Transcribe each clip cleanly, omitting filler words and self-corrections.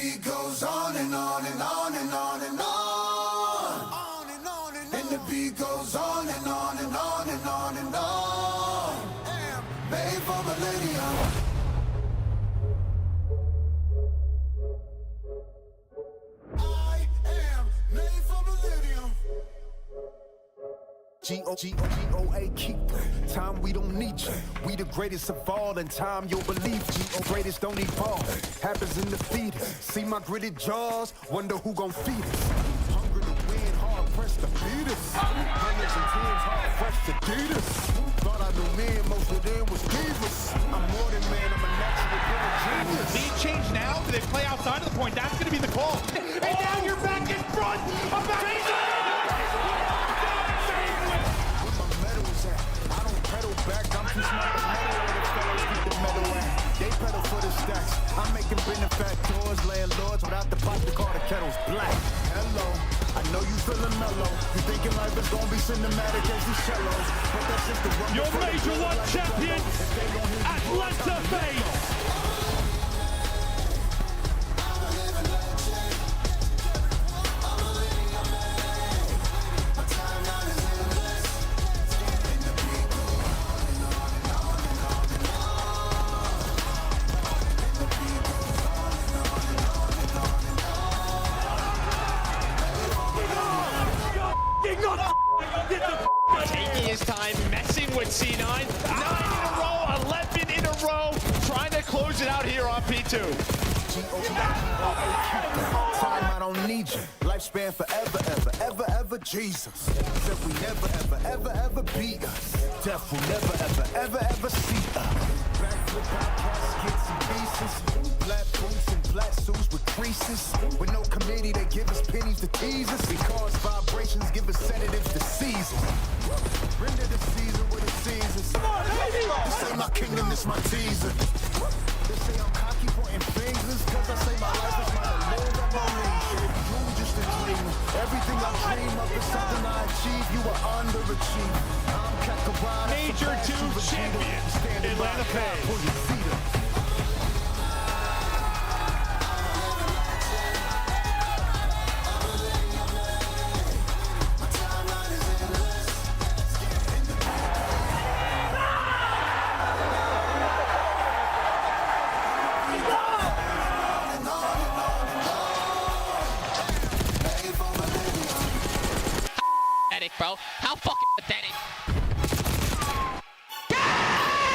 beat goes on and on and on and on and on and on and the beat goes on and on and on and on and on. Made for millennium. I am made for millennium. G-O-A, keep time, we don't need you. We the greatest of all, in time you'll believe G-O greatest don't evolve. Happens in the fetus. See my gritted jaws, wonder who gon' feed us. Hungry to win, hard pressed to beat us. Hundreds and tens, hard fresh to beat us. Thought I knew men, most of them was divas. I'm more than man, I'm a natural born genius. Lead change now, do they play outside of the point? That's gonna be the call. And now you're back in front of back. Back, I'm too smart to meddle where the fellows get the medal at. They pedal for the stacks. I'm making benefactors, landlords without the pot to call the kettles black. Hello, I know you feeling mellow. You thinking life is gonna be cinematic as these cellos, but that's just the one. Your Major One champion, Atlanta FaZe. Taking his time, messing with C9. 9 in a row, 11 in a row, trying to close it out here on P2. Time, I don't need you. Lifespan forever, ever, Jesus. Said we never, ever beat us. Death will never see us. Backflip podcasts, skits and pieces. Black boots and black suits with creases. With no committee, they give us pennies to tease us. Because vibrations give us sedatives to seize us. Render the season with the seasons. This ain't my kingdom, this my teaser. They say I'm cocky, pointing fingers. Cause I say my life is my live at my leisure. You just a dream. Everything I dream of is something I achieve. You are underachieved. I'm Kakawada. Major 2 champion, Atlanta FaZe. Pull your feet up. Bro, how fucking pathetic.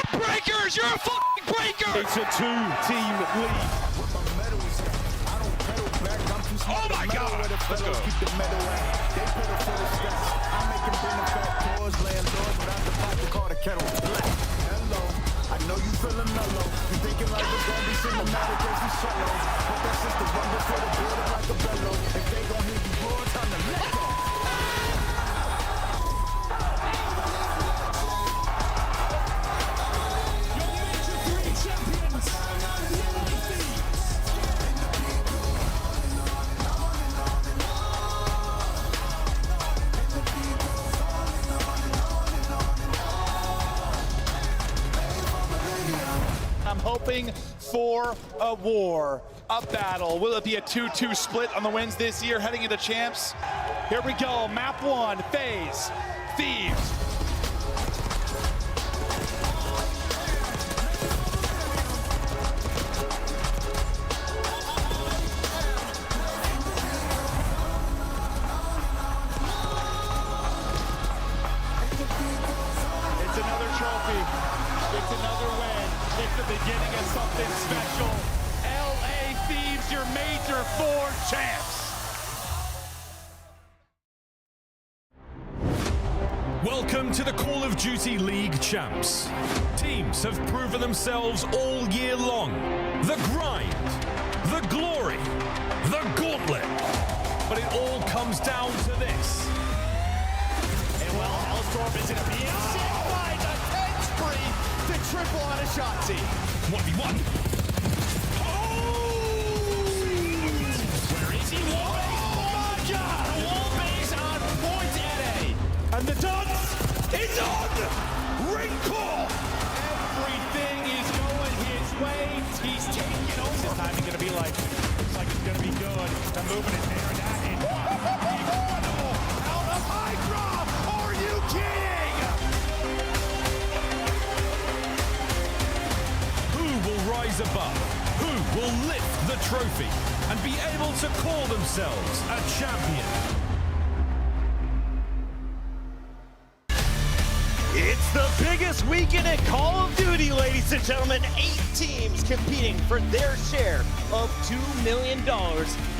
Breakers, you're a fucking breaker! It's a 2-team lead. Oh my God! Let's go. Keep the medal at. They pedal for the stats. I'm making benefactors, landlords without the pot to call the kettle black. Hello, I know you feeling mellow. You thinking like it's gonna be cinematic as these cellos, but that's just the wonder for the building like a bellow. If they gon' hear you roar, time to let go. I'm hoping for a war, a battle. Will it be a 2-2 split on the wins this year heading into champs? Here we go, map 1, FaZe, Thieves. It's another trophy, it's another win. It's the beginning of something special. LA Thieves, your Major 4 champs. Welcome to the Call of Duty League champs. Teams have proven themselves all year long. The grind, the glory, the gauntlet. But it all comes down to this. And well, Hellstorm is in a sick by the 10 spree to triple on a shot team. 1v1. Where is he? Oh my God! Wall base on point at A. And the dance is on! Ring call! Everything is going his way. He's taking over. What's his timing going to be like? It's like going to be good. The movement is there, and that is incredible. Out of Hydra! Are you kidding? Who will rise above? Who will lift the trophy and be able to call themselves a champion? It's the biggest weekend at Call of Duty, ladies and gentlemen. 8 teams competing for their share of $2 million.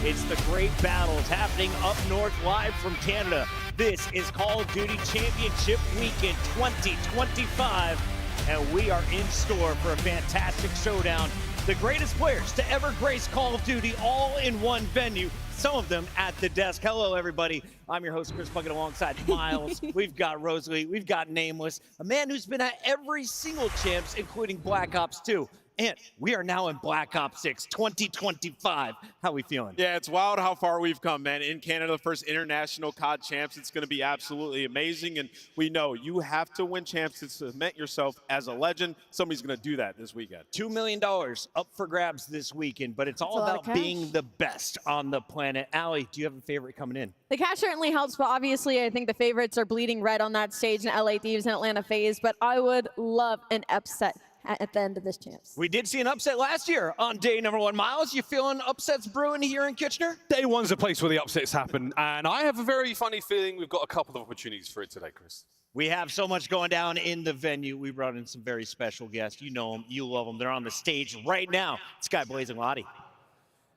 It's the great battles happening up north live from Canada. This is Call of Duty Championship Weekend 2025, and we are in store for a fantastic showdown. The greatest players to ever grace Call of Duty all in one venue, some of them at the desk. Hello, everybody. I'm your host, Chris Puckett, alongside Miles. We've got Rosalie. We've got Nameless, a man who's been at every single champs, including Black Ops 2. And we are now in Black Ops 6 2025. How we feeling? Yeah, it's wild how far we've come, man. In Canada, the first international COD champs. It's going to be absolutely amazing. And we know you have to win champs to cement yourself as a legend. Somebody's going to do that this weekend. $2 million up for grabs this weekend, but it's all about being the best on the planet. Allie, do you have a favorite coming in? The cash certainly helps, but obviously I think the favorites are bleeding red on that stage in LA Thieves and Atlanta FaZe, but I would love an upset at the end of this champs. We did see an upset last year on day number 1. Miles, you feeling upsets brewing here in Kitchener? Day one's a place where the upsets happen, and I have a very funny feeling we've got a couple of opportunities for it today, Chris. We have so much going down in the venue. We brought in some very special guests. You know them, you love them. They're on the stage right now. Sky Blazing Lottie.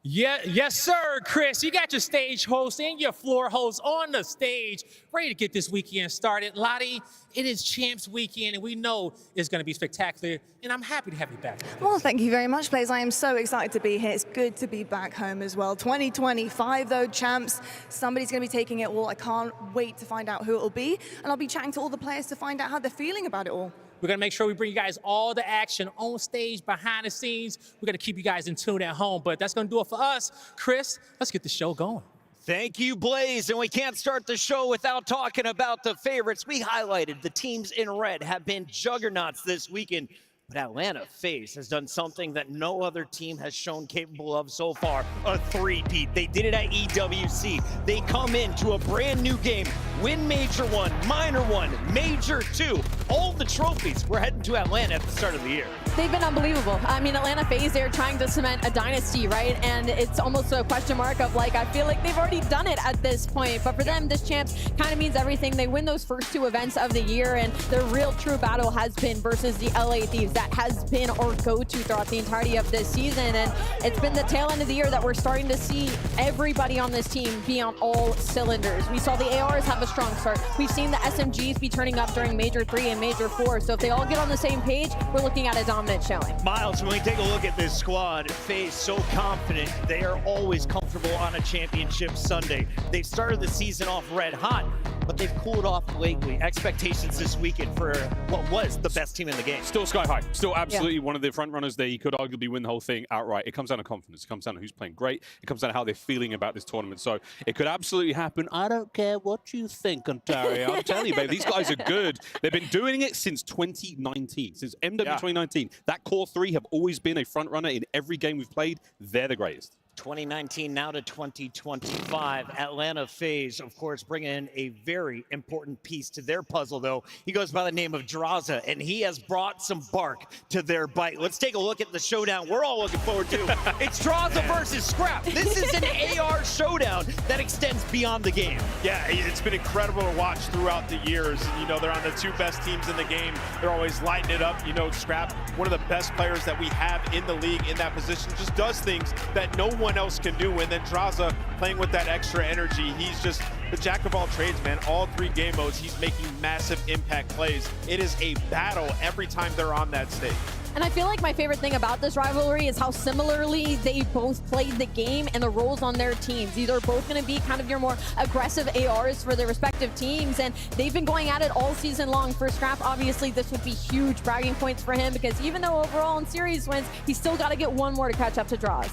Yeah, yes, sir, Chris. You got your stage host and your floor host on the stage, ready to get this weekend started. Lottie, it is Champs Weekend, and we know it's going to be spectacular, and I'm happy to have you back. Well, thank you very much, Blaze. I am so excited to be here. It's good to be back home as well. 2025, though, champs. Somebody's going to be taking it all. I can't wait to find out who it'll be, and I'll be chatting to all the players to find out how they're feeling about it all. We're going to make sure we bring you guys all the action on stage, behind the scenes. We're going to keep you guys in tune at home, but that's going to do it for us. Chris, let's get the show going. Thank you, Blaze. And we can't start the show without talking about the favorites. We highlighted the teams in red have been juggernauts this weekend. But Atlanta FaZe has done something that no other team has shown capable of so far, a three-peat. They did it at EWC. They come into a brand new game, win Major 1, Minor 1, Major 2. All the trophies were heading to Atlanta at the start of the year. They've been unbelievable. I mean, Atlanta FaZe, they're trying to cement a dynasty, right? And it's almost a question mark of like, I feel like they've already done it at this point. But for them, this champs kind of means everything. They win those first 2 events of the year, and their real true battle has been versus the LA Thieves. That has been our go-to throughout the entirety of this season, and it's been the tail end of the year that we're starting to see everybody on this team be on all cylinders. We saw the ARs have a strong start. We've seen the SMGs be turning up during Major 3 and Major 4, so if they all get on the same page, we're looking at a dominant showing. Miles, when we take a look at this squad, FaZe so confident. They are always comfortable on a championship Sunday. They've started the season off red hot, but they've cooled off lately. Expectations this weekend for what was the best team in the game. Still sky high. Still absolutely one of the front runners there. You could arguably win the whole thing outright. It comes down to confidence. It comes down to who's playing great. It comes down to how they're feeling about this tournament. So it could absolutely happen. I don't care what you think, Ontario. I'm telling you, babe, these guys are good. They've been doing it since 2019, since MW 2019. That core 3 have always been a front runner in every game we've played. They're the greatest. 2019 now to 2025. Atlanta FaZe, of course, bringing in a very important piece to their puzzle, though. He goes by the name of Drazah, and he has brought some bark to their bite. Let's take a look at the showdown we're all looking forward to. It's Drazah versus Scrap. This is an AR showdown that extends beyond the game. Yeah, it's been incredible to watch throughout the years. You know, they're on the 2 best teams in the game. They're always lighting it up. You know, Scrap, one of the best players that we have in the league in that position, just does things that no one else can do. And then Drazah playing with that extra energy. He's just the jack of all trades, man. All 3 game modes, he's making massive impact plays. It is a battle every time they're on that stage. And I feel like my favorite thing about this rivalry is how similarly they both played the game and the roles on their teams. These are both going to be kind of your more aggressive ARs for their respective teams, and they've been going at it all season long. For Scrap, obviously, this would be huge bragging points for him because even though overall in series wins, he's still got to get 1 more to catch up to Draws.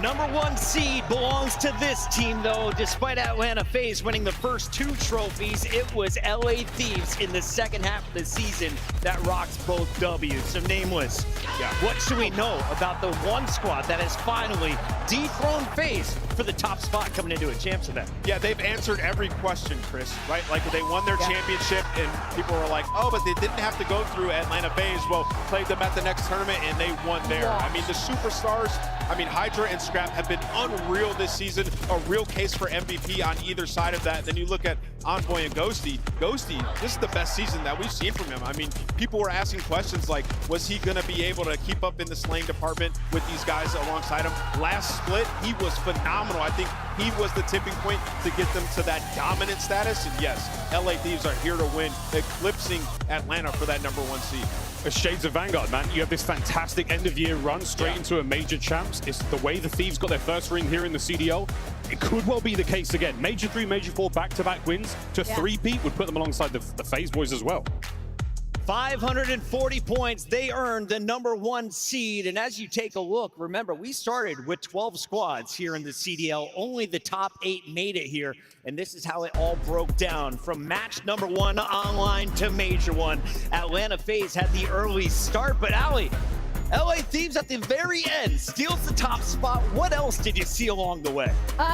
number 1 seed belongs to this team, though. Despite Atlanta FaZe winning the first 2 trophies, it was LA Thieves in the second half of the season that rocks both W's. So Nameless, what should we know about the one squad that has finally dethroned FaZe for the top spot coming into a champs event? Yeah, they've answered every question, Chris, right? Like, they won their championship, and people were like, oh, but they didn't have to go through Atlanta FaZe. Well, played them at the next tournament, and they won there. I mean, the superstars, Hydra and Scrap have been unreal this season, a real case for MVP on either side of that. Then you look at Envoy and Ghosty. Ghosty, this is the best season that we've seen from him. I mean, people were asking questions like, was he going to be able to keep up in the slaying department with these guys alongside him? Last split, he was phenomenal. I think he was the tipping point to get them to that dominant status. And yes, LA Thieves are here to win, eclipsing Atlanta for that number 1 seed. Shades of Vanguard, man. You have this fantastic end-of-year run straight into a major champs. It's the way the Thieves got their first ring here in the CDL. It could well be the case again. Major 3, Major 4 back-to-back wins to 3-peat would put them alongside the FaZe boys as well. 540 points. They earned the number 1 seed. And as you take a look, remember, we started with 12 squads here in the CDL. Only the top 8 made it here. And this is how it all broke down from match number 1 online to major 1. Atlanta FaZe had the early start, but Ali, LA Thieves at the very end steals the top spot. What else did you see along the way?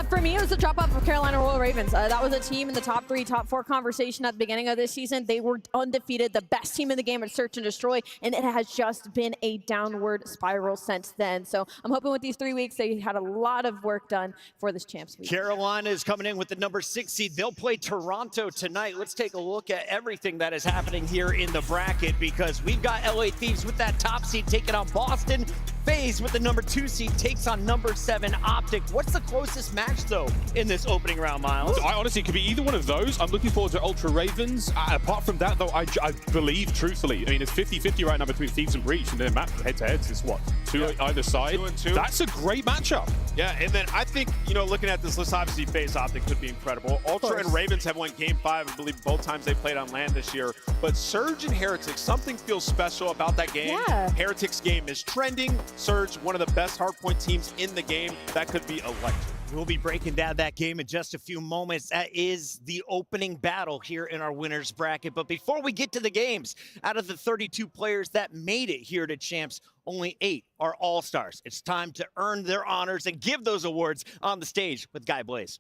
For me, it was the drop-off of Carolina Royal Ravens. That was a team in the top 3, top 4 conversation at the beginning of this season. They were undefeated, the best team in the game at Search and Destroy, and it has just been a downward spiral since then. So I'm hoping with these 3 weeks, they had a lot of work done for this champs week. Carolina is coming in with the number 6 seed. They'll play Toronto tonight. Let's take a look at everything that is happening here in the bracket, because we've got LA Thieves with that top seed taking on Boston. FaZe with the number 2 seed takes on number 7 Optic. What's the closest match, though, in this opening round, Miles? I honestly, it could be either one of those. I'm looking forward to Ultra Ravens. Apart from that, though, I believe, truthfully, I mean, it's 50-50 right now between Thieves and Breach, and their map head-to-heads is what? 2 either side? 2 and 2. That's a great matchup. Yeah, and then I think, looking at this list, obviously FaZe Optic could be incredible. Ultra and Ravens have won Game 5, I believe, both times they played on LAN this year. But Surge and Heretics, something feels special about that game. Yeah. Heretics game is trending. Surge, one of the best hardpoint teams in the game. That could be electric. We'll be breaking down that game in just a few moments. That is the opening battle here in our winners bracket. But before we get to the games, out of the 32 players that made it here to champs, only 8 are all-stars. It's time to earn their honors and give those awards on the stage with Guy Blaze.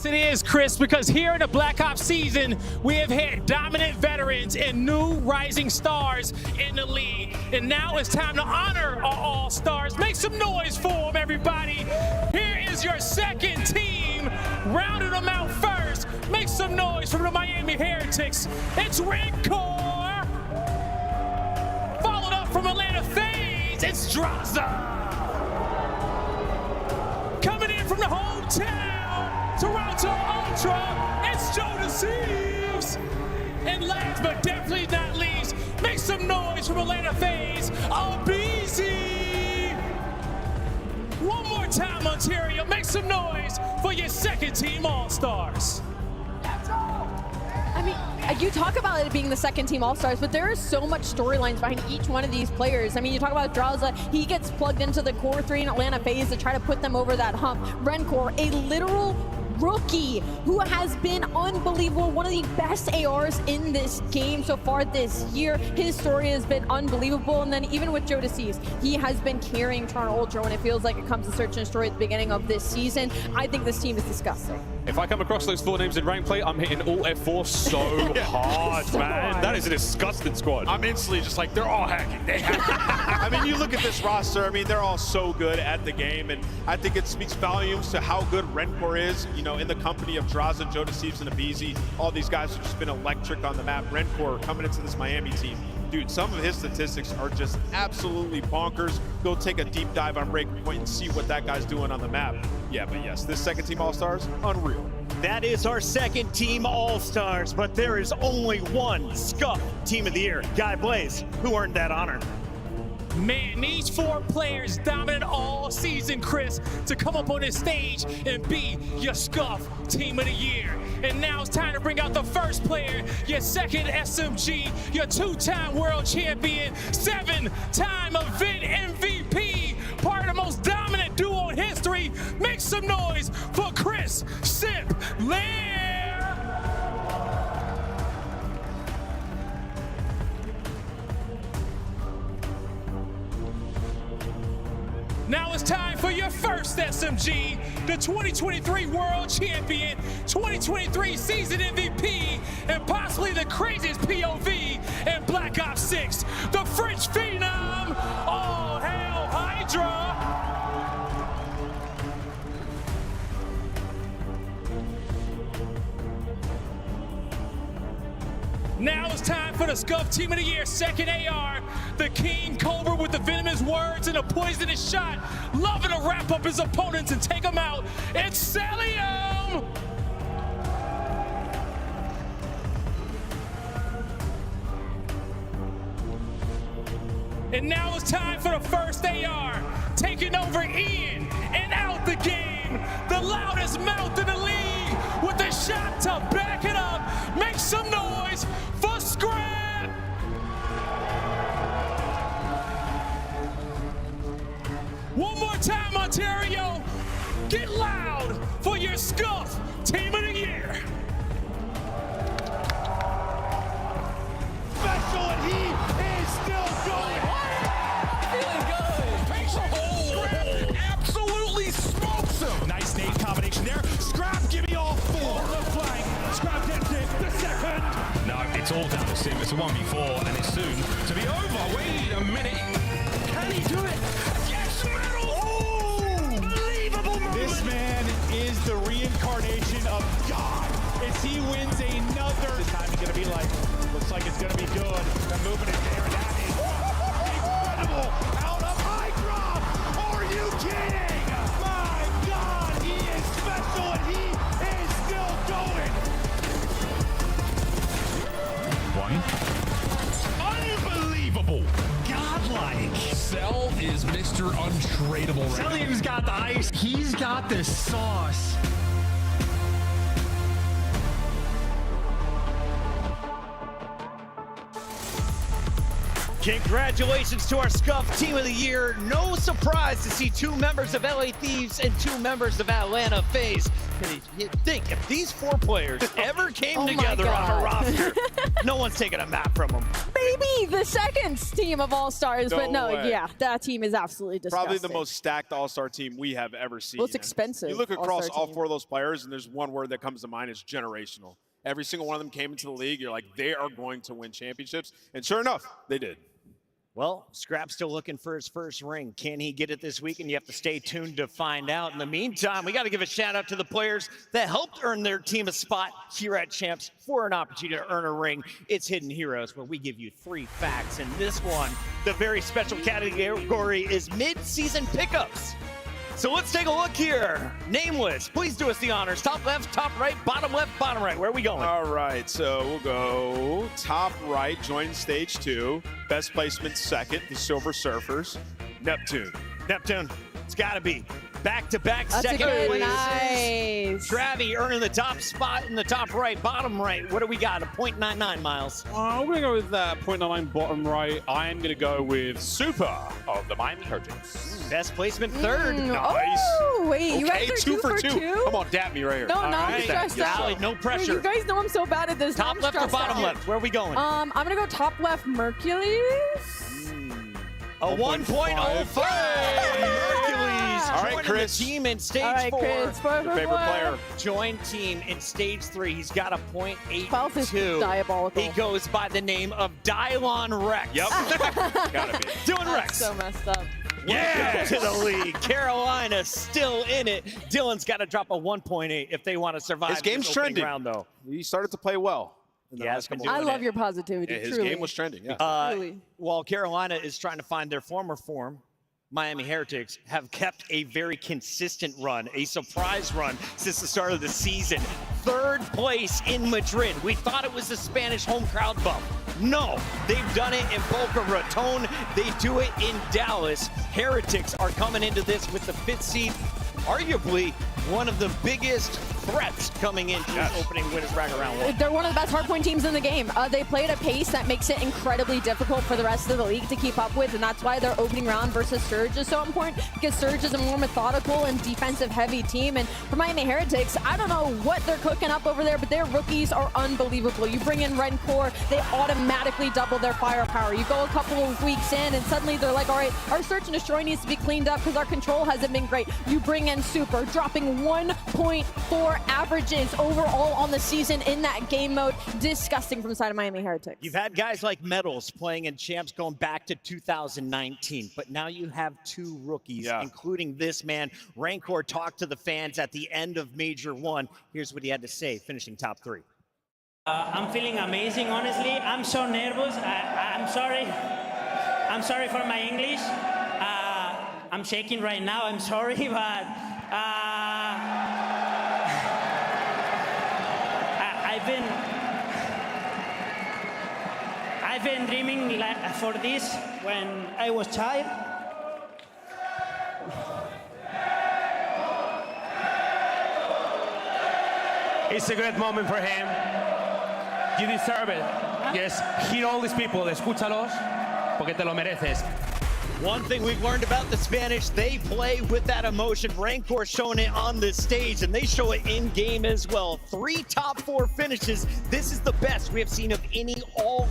It is, Chris, because here in the Black Ops season, we have had dominant veterans and new rising stars in the league. And now it's time to honor our all-stars. Make some noise for them, everybody. Here is your second team, rounding them out first. Make some noise from the Miami Heretics. It's Rancor. Followed up from Atlanta FaZe, it's Draza. Coming in from the hometown, Toronto Ultra, it's Jodeci. And last but definitely not least, make some noise from Atlanta FaZe, aBeZy. One more time, Ontario, make some noise for your second team All-Stars. I mean, you talk about it being the second team All-Stars, but there is so much storylines behind each one of these players. I mean, you talk about Draza, he gets plugged into the core 3 in Atlanta FaZe to try to put them over that hump. Rencor, a literal rookie who has been unbelievable, one of the best ARs in this game so far this year. His story has been unbelievable, and then even with Jodeci, he has been carrying Toronto Ultra when it feels like it comes to Search and Destroy at the beginning of this season. I think this team is disgusting. If I come across those 4 names in rank play, I'm hitting all F4 so hard, So man. hard. That is a disgusting squad. I'm instantly just like, they're all hacking. They hack. I mean, you look at this roster, I mean, they're all so good at the game, and I think it speaks volumes to how good Rencor is, in the company of Draza, Jodeci, and aBeZy. All these guys have just been electric on the map. Rencor coming into this Miami team. Dude, some of his statistics are just absolutely bonkers. Go take a deep dive on Breakpoint and see what that guy's doing on the map. Yeah, but yes, this second team All-Stars, unreal. That is our second team All-Stars, but there is only one Scuff Team of the Year. Guy Blaze, who earned that honor? Man, these 4 players dominant all season, Chris, to come up on this stage and be your Scuff Team of the Year. And now it's time to bring out the first player, your second SMG, your 2-time world champion, 7-time event MVP, part of the most dominant duo some noise for Chris Sip Lair. Now it's time for your first SMG, the 2023 World Champion, 2023 Season MVP, and possibly the craziest POV in Black Ops 6, the French Phenom, All Hail Hydra! Now it's time for the Scuff Team of the Year, second AR, the King Cobra with the venomous words and a poisonous shot, loving to wrap up his opponents and take them out. It's Celium! And now it's time for the first AR, taking over Ian and out the game. The loudest mouth in the league with the shot to back it up. Make some noise for Scrap. One more time, Ontario. Get loud for your Scuff Team of the Year. Special, and he is still going. Feeling good. Takes a hole. Absolutely smokes him. Nice nade combination there. Scrap, give me all four. The flank. Scrap gets it. The second. No, it's all down to Sim. It's a 1v4, and it's soon to be over. Wait a minute. Can he do it? Yes, medal! Oh! Unbelievable moment! This man is the reincarnation of God. As he wins another. This time he's going to be like, looks like it's going to be good. The movement in there, that is incredible. Out of Hydra. Are you kidding? My God, he is special and he is still going. One. Unbelievable. Godlike. Cell is Mr. Untradeable right now. Celium's got the ice. He's got the sauce. Congratulations to our Scuff Team of the Year. No surprise to see two members of LA Thieves and two members of Atlanta FaZe. Can you think if these four players ever came together on a roster, no one's taking a map from them. Maybe the second team of All-Stars, but no, way. yeah, that team is absolutely disgusting. Probably the most stacked all-star team we have ever seen. Most expensive You look across all-star all team. four of those players, and there's one word that comes to mind, is generational. Every single one of them came into the league, you're like, they are going to win championships. And sure enough, they did. Well, Scrap's still looking for his first ring. Can he get it this weekend? You have to stay tuned to find out. In the meantime, we got to give a shout out to the players that helped earn their team a spot here at Champs for an opportunity to earn a ring. It's Hidden Heroes, where we give you 3 facts. And this one, the very special category is mid-season pickups. So let's take a look here. Nameless, please do us the honors. Top left, top right, bottom left, bottom right. Where are we going? All right, so we'll go top right, join stage 2. Best placement second, the Silver Surfers. Neptune. Neptune, it's got to be. Back-to-back That's second a good place. nice. Travi earning the top spot in the top right, bottom right. What do we got? A .99 miles. I'm going to go with 0.99 bottom right. I'm going to go with Super of the Miami Heretics. Best placement third. Nice. Oh, wait, you guys Okay, are 2 for 2. 2? Come on, dap me right here. No, All I'm right. stressed out. Allie, no pressure. You guys know I'm so bad at this. Top I'm left or stressed bottom out. left? Where are we going? I'm gonna go top left, Mercules. A 1.05. Hercules. All right, joining Chris. the team in stage All right, 4. Chris, Your favorite player. Join team in stage 3. He's got a 12 is .82. diabolical. He goes by the name of Dylon Rex. Yep. Gotta be. Doing That's Rex. so messed up. Yeah, to the league. Carolina still in it. Dylan's got to drop a 1.8 if they want to survive. His game's this opening trending. round, though. He started to play well. in the Yeah, last it's been couple I doing love it. your positivity. Yeah, his truly. game was trending. Yeah. Truly. While Carolina is trying to find their former form, Miami Heretics have kept a very consistent run, a surprise run since the start of the season. 3rd place in Madrid. We thought it was the Spanish home crowd bump. No, they've done it in Boca Raton. They do it in Dallas. Heretics are coming into this with the 5th seed, arguably one of the biggest threats coming into this opening winners bracket round one. They're one of the best hardpoint teams in the game. They play at a pace that makes it incredibly difficult for the rest of the league to keep up with, and that's why their opening round versus Surge is so important, because Surge is a more methodical and defensive-heavy team. And for Miami Heretics, I don't know what they're cooking up over there, but their rookies are unbelievable. You bring in Rencor, they automatically double their firepower. You go a couple of weeks in, and suddenly they're like, all right, our search and destroy needs to be cleaned up because our control hasn't been great. You bring in Super, dropping 1.4 averages overall on the season in that game mode. Disgusting from the side of Miami Heretics. You've had guys like Metals playing in champs going back to 2019, but now you have two rookies, including this man. Rancor talked to the fans at the end of Major 1. Here's what he had to say, finishing top 3. I'm feeling amazing, honestly. I'm so nervous. I'm sorry. I'm sorry for my English. I'm shaking right now. I'm sorry, but I've been dreaming for this when I was child. It's a great moment for him. You deserve it. Yes, hear all these people. Escúchalos, porque te lo mereces. One thing we've learned about the Spanish, they play with that emotion. Rancor showing it on this stage, and they show it in game as well. 3 top 4 finishes. This is the best we have seen of any all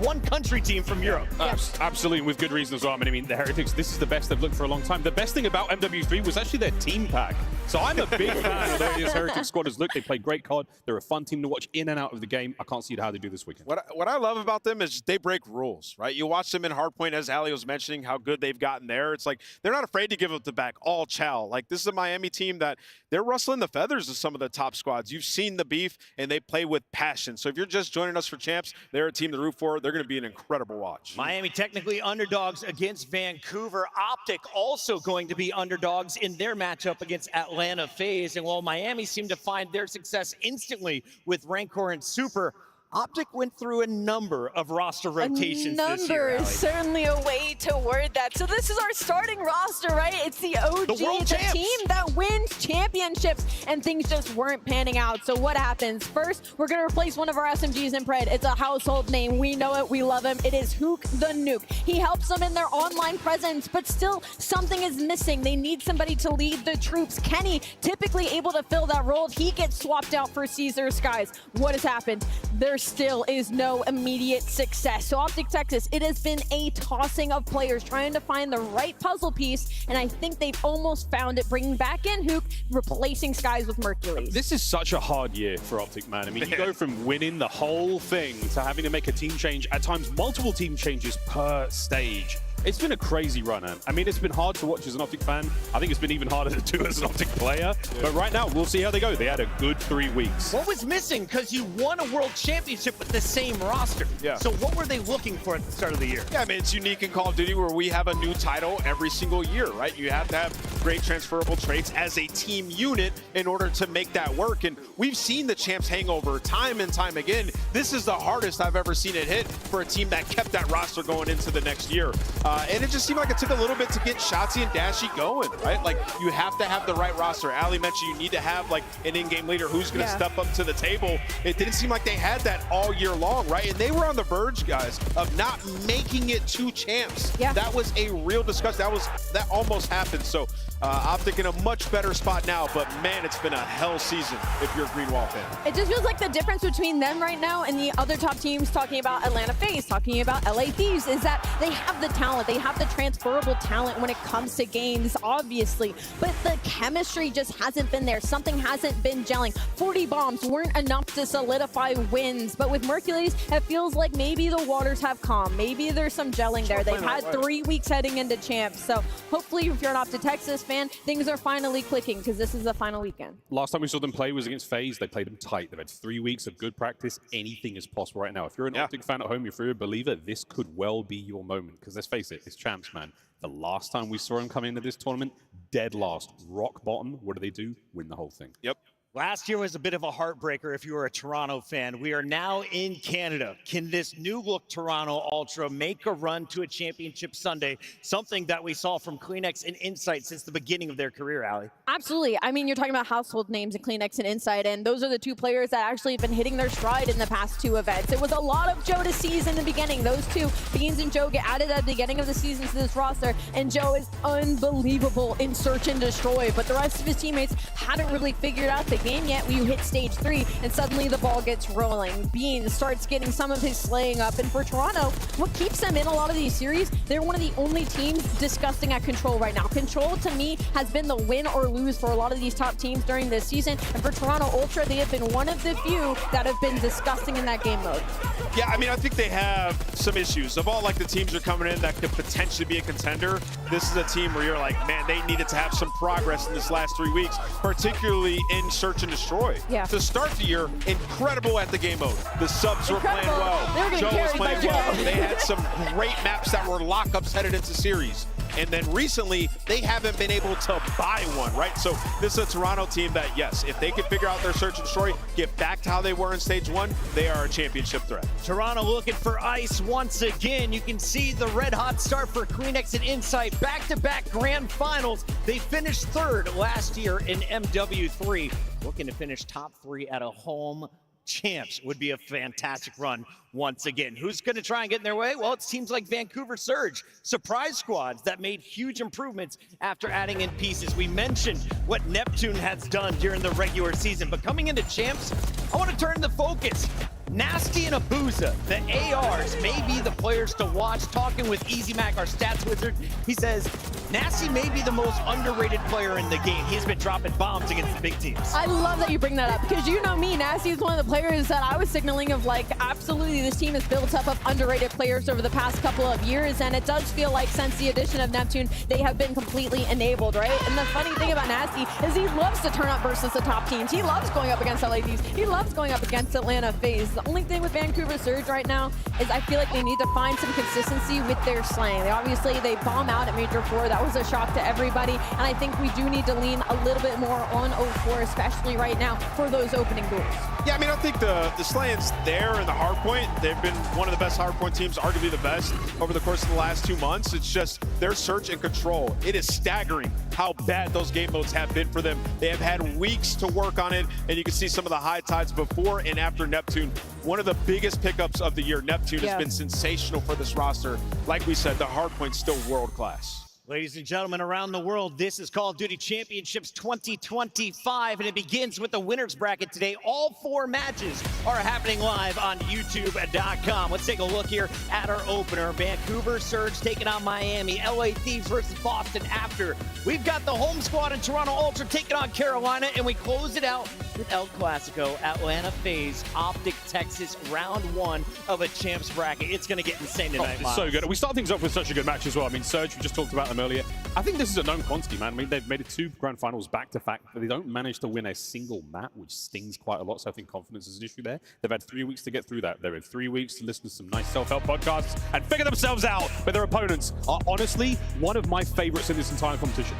one country team from Europe. Absolutely, with good reason as well. I mean, the Heretics, this is the best they've looked for a long time. The best thing about MW3 was actually their team pack. So I'm a big fan of this Heretics squad. Look, they play great COD. They're a fun team to watch in and out of the game. I can't see how they do this weekend. What I love about them is they break rules, right? You watch them in Hardpoint, as Ali was mentioning, how good they've gotten there. It's like they're not afraid to give up the back all chow. Like, this is a Miami team that they're rustling the feathers of some of the top squads. You've seen the beef, and they play with passion. So if you're just joining us for champs, they're a team to root for. They're going to be an incredible watch. Miami technically underdogs against Vancouver. Optic also going to be underdogs in their matchup against Atlanta FaZe. And while Miami seemed to find their success instantly with Rancor and Super, Optic went through a number of roster rotations this year. Number is certainly a way to word that. So this is our starting roster, right? It's the OG, the team that wins championships, and things just weren't panning out. So what happens? First, we're going to replace one of our SMGs in Pred. It's a household name. We know it. We love him. It is Hook the Nuke. He helps them in their online presence, but still something is missing. They need somebody to lead the troops. Kenny, typically able to fill that role, he gets swapped out for Caesar Skies. What has happened? There still is no immediate success. So Optic Texas, it has been a tossing of players trying to find the right puzzle piece, and I think they've almost found it, bringing back in Hook, replacing Skies with Mercury. This is such a hard year for Optic, man. I mean, you go from winning the whole thing to having to make a team change, at times multiple team changes per stage. It's been a crazy run, man. I mean, it's been hard to watch as an Optic fan. I think it's been even harder to do as an Optic player. But right now, we'll see how they go. They had a good 3 weeks. What was missing? Because you won a world championship with the same roster. So what were they looking for at the start of the year? Yeah, I mean, it's unique in Call of Duty where we have a new title every single year, right? You have to have great transferable traits as a team unit in order to make that work. And we've seen the champs hangover time and time again. This is the hardest I've ever seen it hit for a team that kept that roster going into the next year. And it just seemed like it took a little bit to get Shotzzy and Dashy going, right? Like, you have to have the right roster. Ali mentioned you need to have, like, an in-game leader who's going to step up to the table. It didn't seem like they had that all year long, right? And they were on the verge, guys, of not making it to champs. That was a real discussion. That almost happened. So Optic in a much better spot now, but man, it's been a hell season if you're a Greenwall fan. It just feels like the difference between them right now and the other top teams, talking about Atlanta FaZe, talking about LA Thieves, is that they have the talent. They have the transferable talent when it comes to games, obviously, but the chemistry just hasn't been there. Something hasn't been gelling. 40 bombs weren't enough to solidify wins, but with Mercules, it feels like maybe the waters have calmed. Maybe there's some gelling there. They've had 3 weeks heading into champs, so hopefully if you're an Optic Texas fan, things are finally clicking because this is the final weekend. Last time we saw them play was against FaZe. They played them tight. They've had 3 weeks of good practice. Anything is possible right now. If you're an Optic fan at home, if you're a believer, this could well be your moment, because let's face it, it's champs, man. The last time we saw them come into this tournament, dead last, rock bottom. What do? Win the whole thing. Yep. Last year was a bit of a heartbreaker if you were a Toronto fan. We are now in Canada. Can this new look Toronto Ultra make a run to a championship Sunday? Something that we saw from Kleenex and Insight since the beginning of their career, Allie. Absolutely. I mean, you're talking about household names in Kleenex and Insight, and those are the two players that actually have been hitting their stride in the past two events. It was a lot of Joe to seize in the beginning. Those two, Beans and Joe, get added at the beginning of the season to this roster, and Joe is unbelievable in search and destroy, but the rest of his teammates hadn't really figured out the game yet when you hit stage 3 and suddenly the ball gets rolling. Beans starts getting some of his slaying up, and for Toronto, what keeps them in a lot of these series, they're one of the only teams disgusting at control right now. Control, to me, has been the win or lose for a lot of these top teams during this season, and for Toronto Ultra, they have been one of the few that have been disgusting in that game mode. Yeah, I mean, I think they have some issues. Of all like the teams that are coming in that could potentially be a contender, this is a team where you're like, man, they needed to have some progress in this last 3 weeks, particularly in search and destroy. Yeah. To start the year, incredible at the game mode. The subs were playing well. Joe was playing well. They had some great maps that were lockups headed into series. And then recently, they haven't been able to buy one, right? So this is a Toronto team that, yes, if they can figure out their search and destroy, get back to how they were in stage 1, they are a championship threat. Toronto looking for ice once again. You can see the red hot start for Kleenex and Insight. Back-to-back grand finals. They finished 3rd last year in MW3. Looking to finish top 3 at a home champs would be a fantastic run once again. Who's going to try and get in their way? Well, it seems like Vancouver Surge. Surprise squads that made huge improvements after adding in pieces. We mentioned what Neptune has done during the regular season, but coming into champs, I want to turn the focus. Nasty and Abuza, the ARs, may be the players to watch. Talking with Easy Mac, our stats wizard, he says Nasty may be the most underrated player in the game. He's been dropping bombs against the big teams. I love that you bring that up, because you know me, Nasty is one of the players that I was signaling of, like, absolutely this team is built up of underrated players over the past couple of years, and it does feel like since the addition of Neptune, they have been completely enabled, right? And the funny thing about Nasty is he loves to turn up versus the top teams. He loves going up against LA Thieves. He loves going up against Atlanta FaZe. The only thing with Vancouver Surge right now is I feel like they need to find some consistency with their slaying. They bomb out at Major 4. That was a shock to everybody, and I think we do need to lean a little bit more on 04, especially right now, for those opening duels. Yeah, I mean, I think the slaying's there in the hardpoint. They've been one of the best hardpoint teams, arguably the best, over the course of the last 2 months. It's just their search and control. It is staggering how bad those game modes have been for them. They have had weeks to work on it, and you can see some of the high tides before and after Neptune. One of the biggest pickups of the year. Neptune has been sensational for this roster. Like we said, the hardpoint's still world class. Ladies and gentlemen around the world, this is Call of Duty Championships 2025, and it begins with the winners bracket today. All 4 matches are happening live on YouTube.com. Let's take a look here at our opener. Vancouver Surge taking on Miami. LA Thieves versus Boston after. We've got the home squad in Toronto Ultra taking on Carolina, and we close it out with El Clasico, Atlanta FaZe, Optic Texas, round 1 of a champs bracket. It's going to get insane tonight, It's so good. We start things off with such a good match as well. I mean, Surge, we just talked about them earlier. I think this is a known quantity, man. I mean, they've made it 2 grand finals back-to-back, but they don't manage to win a single map, which stings quite a lot, so I think confidence is an issue there. They've had 3 weeks to get through that. They've had 3 weeks to listen to some nice self-help podcasts and figure themselves out, but their opponents are honestly one of my favorites in this entire competition.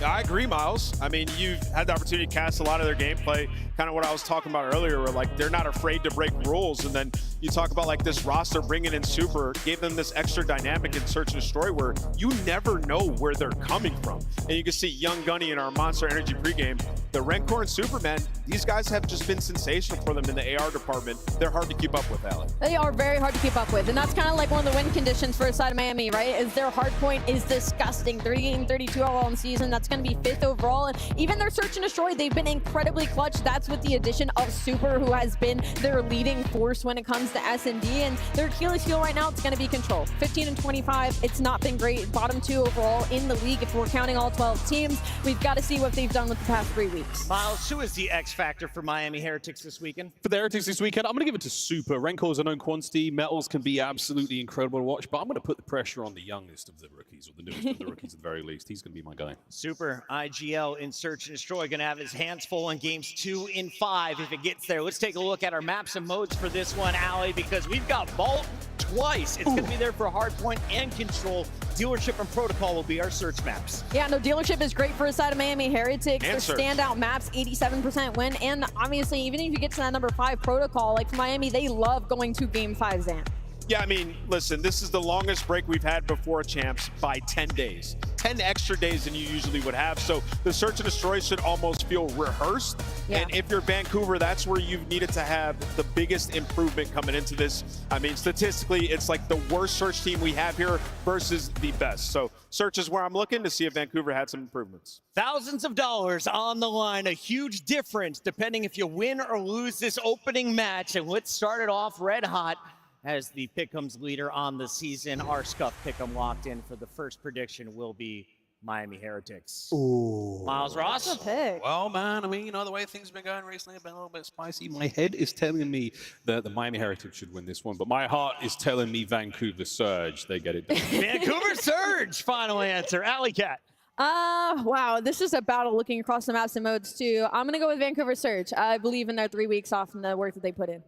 I agree, Miles. I mean, you've had the opportunity to cast a lot of their gameplay, kind of what I was talking about earlier, where like they're not afraid to break rules. And then you talk about like this roster bringing in Super, gave them this extra dynamic in Search and Destroy where you never know where they're coming from. And you can see Young Gunny in our Monster Energy pregame. The Rancor and Superman, these guys have just been sensational for them in the AR department. They're hard to keep up with, Allie. They are very hard to keep up with, and that's kind of like one of the win conditions for a side of Miami, right? Is their hard point is disgusting. 3-game, 32 overall in the season. That's going to be 5th overall, and even their Search and Destroy, they've been incredibly clutch. That's with the addition of Super, who has been their leading force when it comes to S&D, and their Achilles heel right now, it's going to be Control. 15 and 25, it's not been great. Bottom 2 overall in the league if we're counting all 12 teams. We've got to see what they've done with the past 3 weeks. Miles, who is the X factor for Miami Heretics this weekend? For the Heretics this weekend, I'm going to give it to Super. Renkor's a known quantity. Metals can be absolutely incredible to watch, but I'm going to put the pressure on the youngest of the rookies. rookies, or the newest of the rookies at the very least. He's going to be my guy. Super IGL in Search and Destroy going to have his hands full in games 2 and 5 if it gets there. Let's take a look at our maps and modes for this one, Allie, because we've got Vault twice. It's going to be there for Hardpoint and Control. Dealership and Protocol will be our search maps. Yeah, no, Dealership is great for a side of Miami Heretics. Their standout maps, 87% win. And obviously, even if you get to that number 5 Protocol, like for Miami, they love going to game 5 Zan. Yeah, I mean, listen, this is the longest break we've had before Champs by 10 days. 10 extra days than you usually would have. So the Search and Destroy should almost feel rehearsed. Yeah. And if you're Vancouver, that's where you've needed to have the biggest improvement coming into this. I mean, statistically, it's like the worst Search team we have here versus the best. So Search is where I'm looking to see if Vancouver had some improvements. Thousands of dollars on the line, a huge difference depending if you win or lose this opening match. And let's start it off red hot. As the Pick'ems leader on the season, our Scuff Pick'em locked in for the first prediction will be Miami Heretics. Ooh. Miles Ross? Pick. Well, man, I mean, you know, the way things have been going recently have been a little bit spicy. My head is telling me that the Miami Heretics should win this one, but my heart is telling me Vancouver Surge. They get it done. Vancouver Surge, final answer. Alley Cat. Wow, this is a battle looking across the maps and modes too. I'm going to go with Vancouver Surge. I believe in their 3 weeks off and the work that they put in.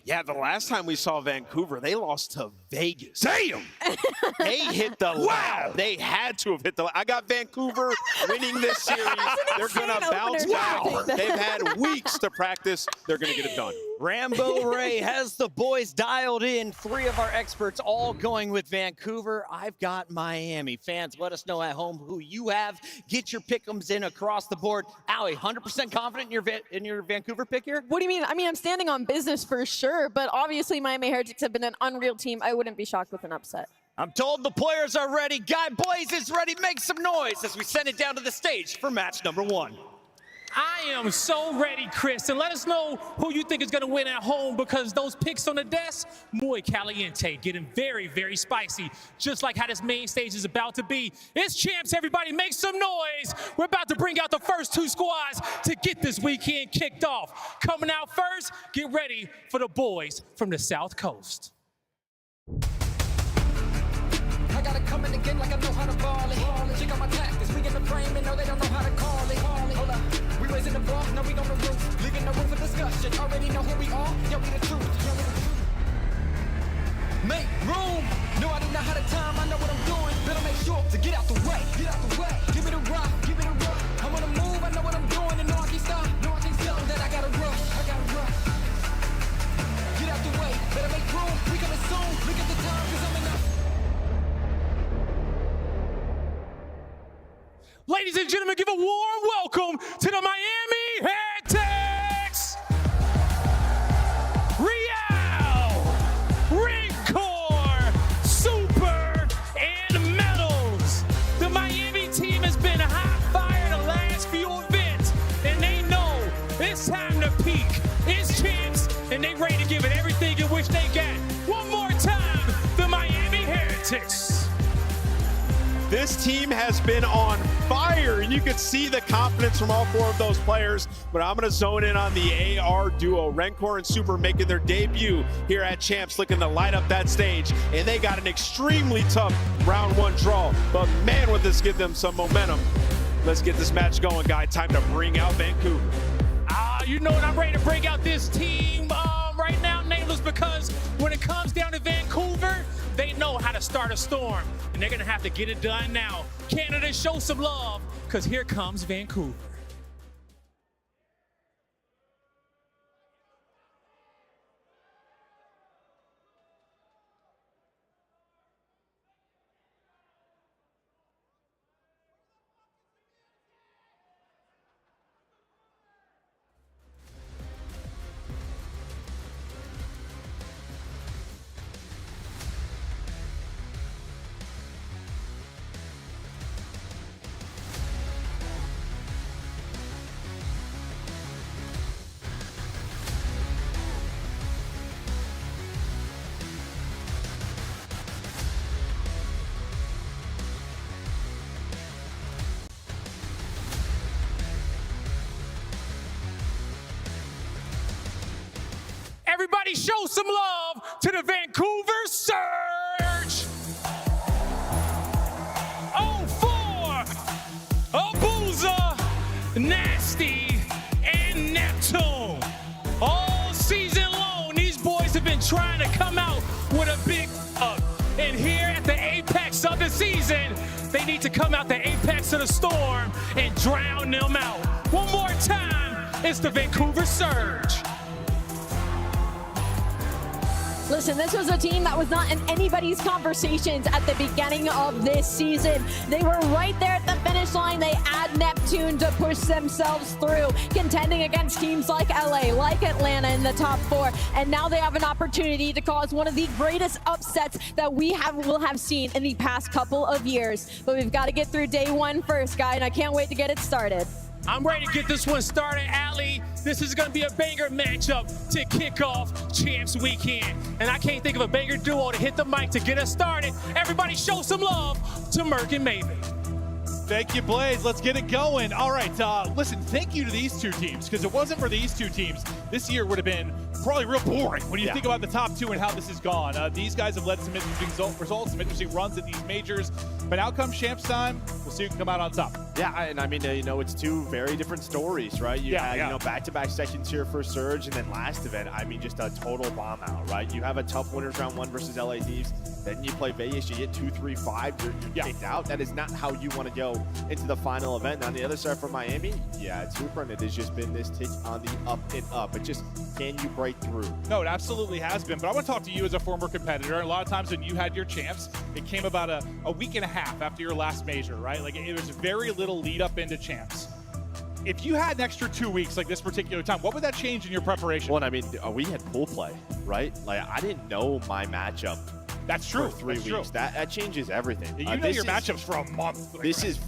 Yeah, the last time we saw Vancouver, they lost to Vegas. Damn! They hit the lab. They had to have hit the lab. I got Vancouver winning this series. They're going to bounce back. They've had weeks to practice. They're going to get it done. Rambo Ray has the boys dialed in. 3 of our experts all going with Vancouver. I've got Miami. Fans, let us know at home who you have. Get your pick'ems in across the board. Allie, 100% confident in your Vancouver pick here? What do you mean? I mean, I'm standing on business for sure, but obviously Miami Heretics have been an unreal team. I wouldn't be shocked with an upset. I'm told the players are ready. Guy Blaze is ready. Make some noise as we send it down to the stage for match number 1. I am so ready, Chris, and let us know who you think is going to win at home, because those picks on the desk, muy caliente, getting very, very spicy, just like how this main stage is about to be. It's Champs, everybody, make some noise. We're about to bring out the first 2 squads to get this weekend kicked off. Coming out first, get ready for the boys from the South Coast. I gotta come in again like I know how to ball it. Check out my tactics, we in the frame and know they don't know how to call it. Hold up, we raising the bar, now we on the roof. Leaving no room for discussion, already know who we are, yeah, we the truth. Make room, no I do not have the time, I know what I'm doing. Better make sure to get out the way, give me the rock, give me the rock. I wanna move, I know what I'm doing, and no I can't stop, that I gotta rush, Get out the way, better make room, we coming soon, look at the time, cause I'm enough. Ladies and gentlemen, give a warm welcome to the Miami Heretics! Real, Ringcore, Super, and Metals. The Miami team has been hot fire the last few events, and they know it's time to peak. It's Champs, and they ready to give it everything in which they got. One more time, the Miami Heretics. This team has been on fire, and you can see the confidence from all 4 of those players. But I'm going to zone in on the AR duo. Rencor and Super making their debut here at Champs, looking to light up that stage. And they got an extremely tough round 1 draw. But man, would this give them some momentum. Let's get this match going, guy. Time to bring out Vancouver. You know what? I'm ready to bring out this team right now, Nameless, because when it comes down to Vancouver, they know how to start a storm, and they're going to have to get it done now. Canada, show some love, because here comes Vancouver. Everybody show some love to the Vancouver Surge. and trying to come out with a big and here at the apex of the season, they need to come out the apex of the storm and drown them out. One more time, it's the Vancouver Surge. Listen, this was a team that was not in anybody's conversations at the beginning of this season. They were right there at the finish line. They add Neptune to push themselves through, contending against teams like LA, like Atlanta in the top 4. And now they have an opportunity to cause one of the greatest upsets that we will have seen in the past couple of years. But we've got to get through day 1 first, guy, and I can't wait to get it started. I'm ready to get this one started, Ali. This is going to be a banger matchup to kick off Champs Weekend. And I can't think of a banger duo to hit the mic to get us started. Everybody show some love to Merc and Maven. Thank you, Blaze. Let's get it going. All right, listen, thank you to these two teams, because if it wasn't for these two teams, this year would have been probably real boring when you think about the top 2 and how this has gone. These guys have led some interesting results, some interesting runs at these majors, but now comes Champs time. We'll see who can come out on top. Yeah, and I mean, it's 2 very different stories, right? You had, back-to-back sections here for Surge, and then last event, I mean, just a total bomb out, right? You have a tough winners round 1 versus LA Thieves, then you play Vegas, you get 2, 3, 5, you're kicked out. That is not how you want to go into the final event. And on the other side for Miami, it's Super, and it has just been this tick on the up and up. It just, can you break through? No, it absolutely has been. But I want to talk to you as a former competitor. A lot of times when you had your champs, it came about a week and a half after your last major, right? Like, it was very little lead up into champs. If you had an extra 2 weeks like this particular time, what would that change in your preparation? Well, I mean, we had pool play, right? Like, I didn't know my matchup. That's true. For 3 weeks. True. That changes everything. You know your matchups for a month.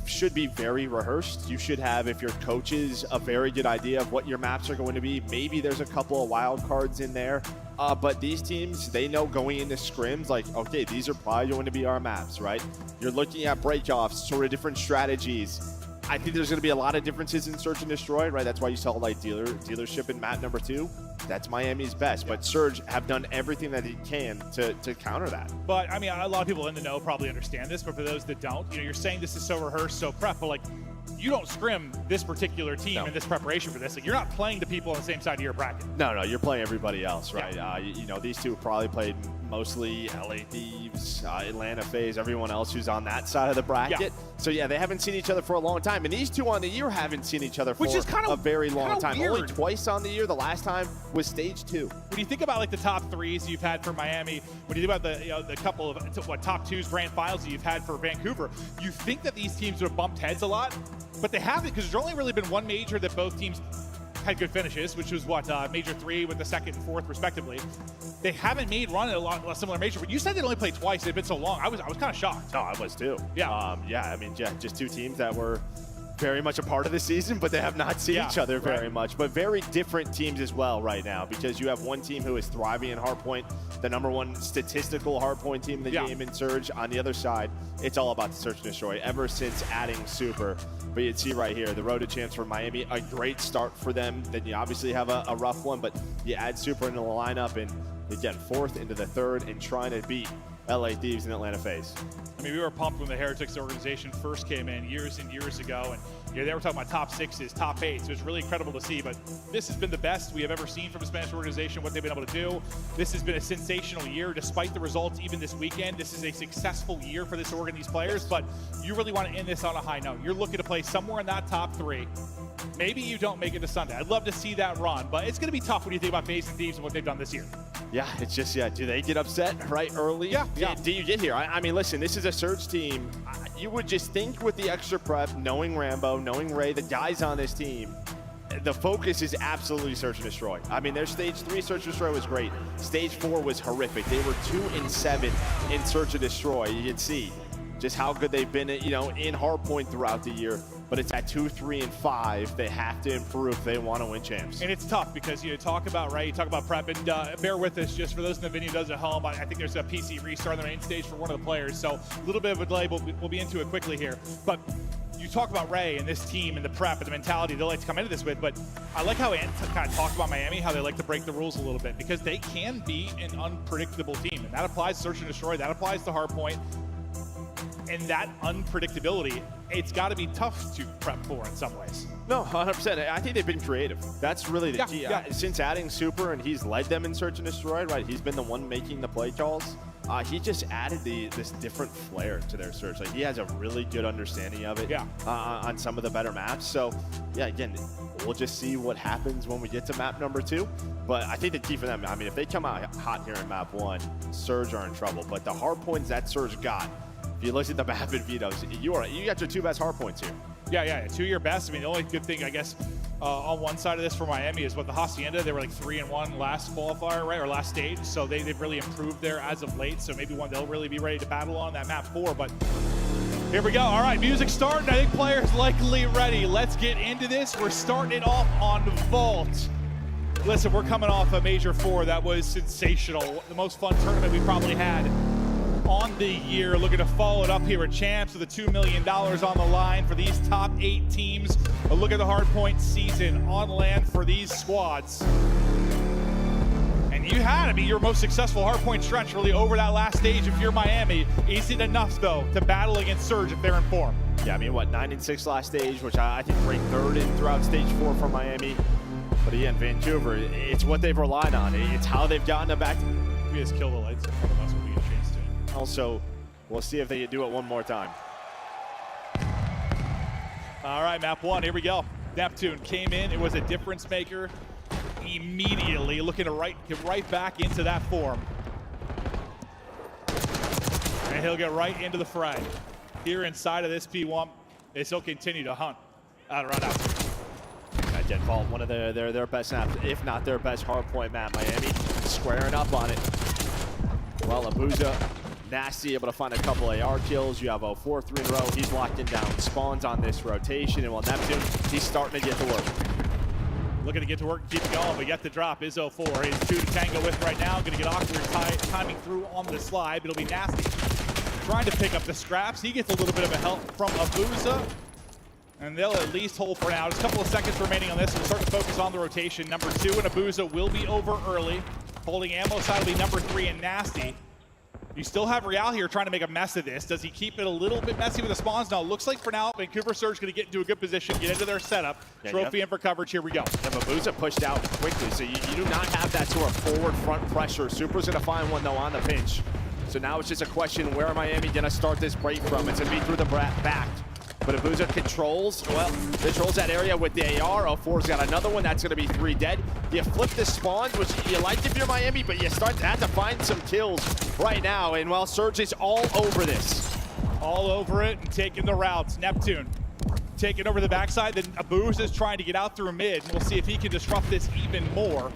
Should be very rehearsed. You should have, if your coaches, a very good idea of what your maps are going to be. Maybe there's a couple of wild cards in there. But these teams, they know going into scrims, like, okay, these are probably going to be our maps, right? You're looking at breakoffs, sort of different strategies. I think there's going to be a lot of differences in Search and Destroy, right? That's why you saw like dealership in map number 2. That's Miami's best, but Surge have done everything that it can to counter that. But I mean, a lot of people in the know probably understand this, but for those that don't, you're saying this is so rehearsed, so prep, but like, you don't scrim this particular team in this preparation for this. Like, you're not playing the people on the same side of your bracket. No, you're playing everybody else, right? Yeah. These two probably played mostly LA Thieves, Atlanta FaZe, everyone else who's on that side of the bracket. Yeah. So yeah, they haven't seen each other for a long time. And these two on the year haven't seen each other for a very long time. Weird. Only twice on the year. The last time was stage 2. When you think about like the top 3s you've had for Miami, when you think about the couple of top 2s grand finals that you've had for Vancouver, you think that these teams would have bumped heads a lot, but they haven't, because there's only really been one major that both teams had good finishes, which was major 3 with the 2nd and 4th respectively. They haven't made run at a similar major, but you said they'd only played twice. They've been so long. I was kind of shocked. No, I was too. Yeah. I mean, just 2 teams that were very much a part of the season, but they have not seen each other very much. But very different teams as well right now, because you have one team who is thriving in Hardpoint, the #1 statistical Hardpoint team in the game in Surge. On the other side, it's all about the Search and Destroy ever since adding Super. But you'd see right here, the road to champs for Miami, a great start for them. Then you obviously have a rough one, but you add Super into the lineup, and they get 4th into the 3rd and trying to beat LA Thieves and Atlanta FaZe. I mean, we were pumped when the Heretics organization first came in years and years ago, and they were talking about top 6s, top 8s. So it's really incredible to see, but this has been the best we have ever seen from a Spanish organization, what they've been able to do. This has been a sensational year, despite the results even this weekend. This is a successful year for this org and these players, but you really want to end this on a high note. You're looking to play somewhere in that top 3. Maybe you don't make it to Sunday. I'd love to see that run, but it's going to be tough when you think about FaZe and Thieves and what they've done this year. Yeah, it's just, do they get upset right early? Yeah. Do you get here? I mean, listen, this is a Surge team. You would just think with the extra prep, knowing Rambo, knowing Ray, the guys on this team, the focus is absolutely Search and Destroy. I mean, their stage 3 Search and Destroy was great. Stage 4 was horrific. They were 2-7 in Search and Destroy. You can see just how good they've been, in Hardpoint throughout the year. But it's at 2, 3, and 5. They have to improve if they want to win champs. And it's tough because you talk about prep, and bear with us just for those in the video does at home. I think there's a PC restart on the main stage for one of the players, so a little bit of a delay. We'll be into it quickly here. But you talk about Ray and this team and the prep and the mentality they like to come into this with, but I like how Ant kind of talked about Miami, how they like to break the rules a little bit, because they can be an unpredictable team, and that applies to Search and Destroy, that applies to Hardpoint. And that unpredictability, it's got to be tough to prep for in some ways. No, 100%. I think they've been creative. That's really the key. Since adding Super and he's led them in Search and Destroy, right? He's been the one making the play calls. He just added this different flair to their Search. Like, he has a really good understanding of it on some of the better maps. So, yeah, again, we'll just see what happens when we get to map number 2. But I think the key for them, I mean, if they come out hot here in map 1, Surge are in trouble. But the hard points that Surge got, if you look at the map in Vito's, you got your 2 best hard points here. Yeah, 2 year best. I mean, the only good thing, I guess, on one side of this for Miami is what the Hacienda, they were like 3-1 last qualifier, right, or last stage. So they've really improved there as of late. So maybe one they'll really be ready to battle on that map 4. But here we go. All right, music starting. I think players likely ready. Let's get into this. We're starting it off on Vault. Listen, we're coming off a Major 4 that was sensational. The most fun tournament we probably had on the year. Looking to follow it up here at Champs with a $2 million on the line for these top 8 teams. A look at the hardpoint season on land for these squads. And you had to be your most successful hardpoint stretch really over that last stage if you're Miami. Is it enough, though, to battle against Surge if they're in form? Yeah, I mean, what, 9-6 last stage, which I think ranked 3rd in throughout stage 4 for Miami. But again, Vancouver, it's what they've relied on. It's how they've gotten them back. We just kill the lights. That's what we get a chance to. Also, we'll see if they do it one more time. All right, map 1, here we go. Neptune came in, it was a difference maker immediately, looking to get right back into that form. And he'll get right into the fray. Here inside of this P1, he'll continue to hunt around out. Deadfall, one of their best maps, if not their best hardpoint map. Miami squaring up on it. Well, Abuza, Nasty able to find a couple AR kills. You have 04 3 in a row. He's locking down spawns on this rotation. And while Neptune, he's starting to get to work. Looking to get to work and keep it going, but yet the drop is 04. He's 2 to tango with right now. Going to get awkward timing through on the slide, but it'll be Nasty trying to pick up the scraps. He gets a little bit of a help from Abuza. And they'll at least hold for now. Just a couple of seconds remaining on this. We'll start to focus on the rotation. Number 2 and Abuza will be over early. Holding ammo side will be number 3 and Nasty. You still have Real here trying to make a mess of this. Does he keep it a little bit messy with the spawns? No, looks like for now, Vancouver Surge going to get into a good position, get into their setup. Trophy in for coverage. Here we go. And Abuza pushed out quickly, so you do not have that sort of forward front pressure. Super's going to find one, though, on the pinch. So now it's just a question, where are Miami going to start this break from? It's going to be through the back. But Abuza controls that area with the AR. 04's got another one. That's going to be 3 dead. You flip the spawns, which you like if you're Miami, but you start to have to find some kills right now. And while Surge is all over this. All over it and taking the routes. Neptune taking over the backside. Then Abuza's trying to get out through mid. And we'll see if he can disrupt this even more.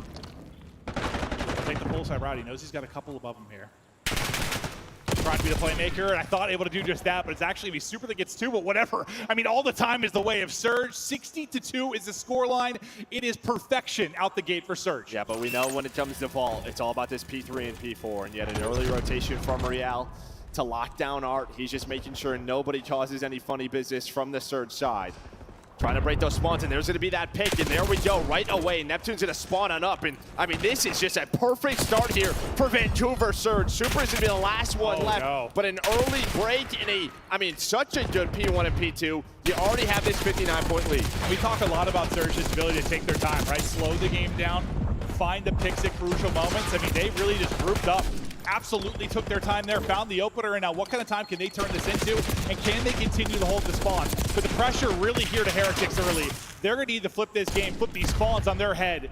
Take the pull side route. He knows he's got a couple above him here. Trying to be the playmaker, and I thought able to do just that, but it's actually going to be Super that gets 2, but whatever. I mean, all the time is the way of Surge. 60-2 is the scoreline. It is perfection out the gate for Surge. Yeah, but we know when it comes to Vault, it's all about this P3 and P4, and yet an early rotation from Real to lock down Art. He's just making sure nobody causes any funny business from the Surge side. Trying to break those spawns, and there's going to be that pick, and there we go, right away. Neptune's going to spawn on up, and I mean, this is just a perfect start here for Vancouver Surge. Super is going to be the last one left, but an early break in such a good P1 and P2. You already have this 59-point lead. We talk a lot about Surge's ability to take their time, right? Slow the game down, find the picks at crucial moments. I mean, they really just grouped up. Absolutely took their time there, found the opener, and now what kind of time can they turn this into? And can they continue to hold the spawn? But the pressure really here to Heretics early. They're going to need to flip this game, flip these spawns on their head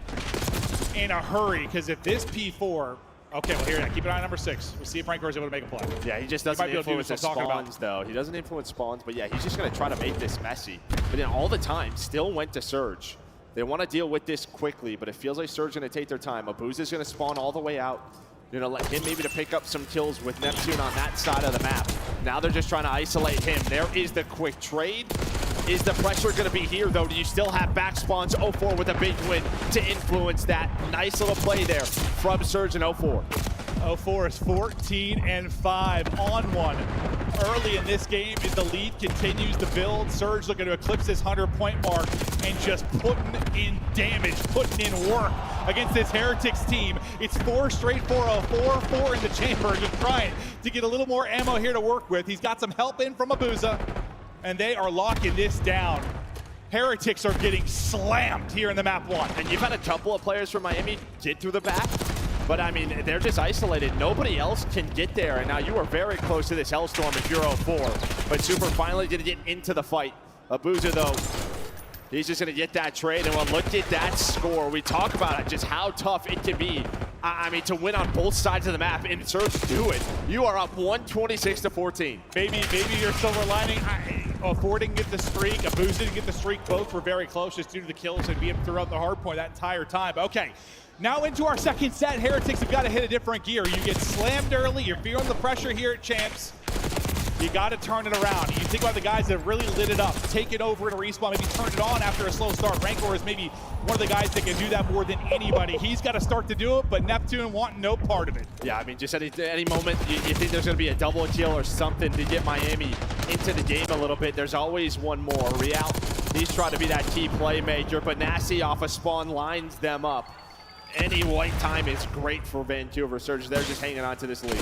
in a hurry, because if this P4... Okay, well, here, keep an eye on number 6. We'll see if Franco is able to make a play. Yeah, he just doesn't influence the spawns, though. He doesn't influence spawns, but yeah, he's just going to try to make this messy. But then all the time, still went to Surge. They want to deal with this quickly, but it feels like Surge is going to take their time. Abuza's going to spawn all the way out. You're going to let him maybe to pick up some kills with Neptune on that side of the map. Now they're just trying to isolate him. There is the quick trade. Is the pressure going to be here, though? Do you still have back spawns? 04 with a big win to influence that. Nice little play there from Surge and 04. 04 is 14-5 on 1. Early in this game as the lead continues to build. Surge looking to eclipse this 100-point mark and just putting in damage, putting in work against this Heretics team. It's 4 straight 404, 4 in the chamber, just trying to get a little more ammo here to work with. He's got some help in from Abuza, and they are locking this down. Heretics are getting slammed here in the map 1. And you've had a couple of players from Miami get through the back, but I mean, they're just isolated. Nobody else can get there, and now you are very close to this Hellstorm if you're 0-4. But Super finally did get into the fight. Abuza, though, he's just going to get that trade, and well, look at that score. We talk about it, just how tough it can be. I mean, to win on both sides of the map, and Surge do it. You are up 126-14. Maybe your silver lining, Ford didn't get the streak, Abuza didn't get the streak. Both were very close just due to the kills and being throughout the hard point that entire time. Okay, now into our second set. Heretics have got to hit a different gear. You get slammed early, you're feeling the pressure here at Champs. You got to turn it around. You think about the guys that have really lit it up, taken over in a respawn, maybe turned it on after a slow start. Rancor is maybe one of the guys that can do that more than anybody. He's got to start to do it, but Neptune want no part of it. Yeah, I mean, just at any moment, you think there's going to be a double kill or something to get Miami into the game a little bit. There's always one more. Real, he's trying to be that key playmaker, but Nasty off a spawn lines them up. Any white time is great for Vancouver Surge. They're just hanging on to this lead.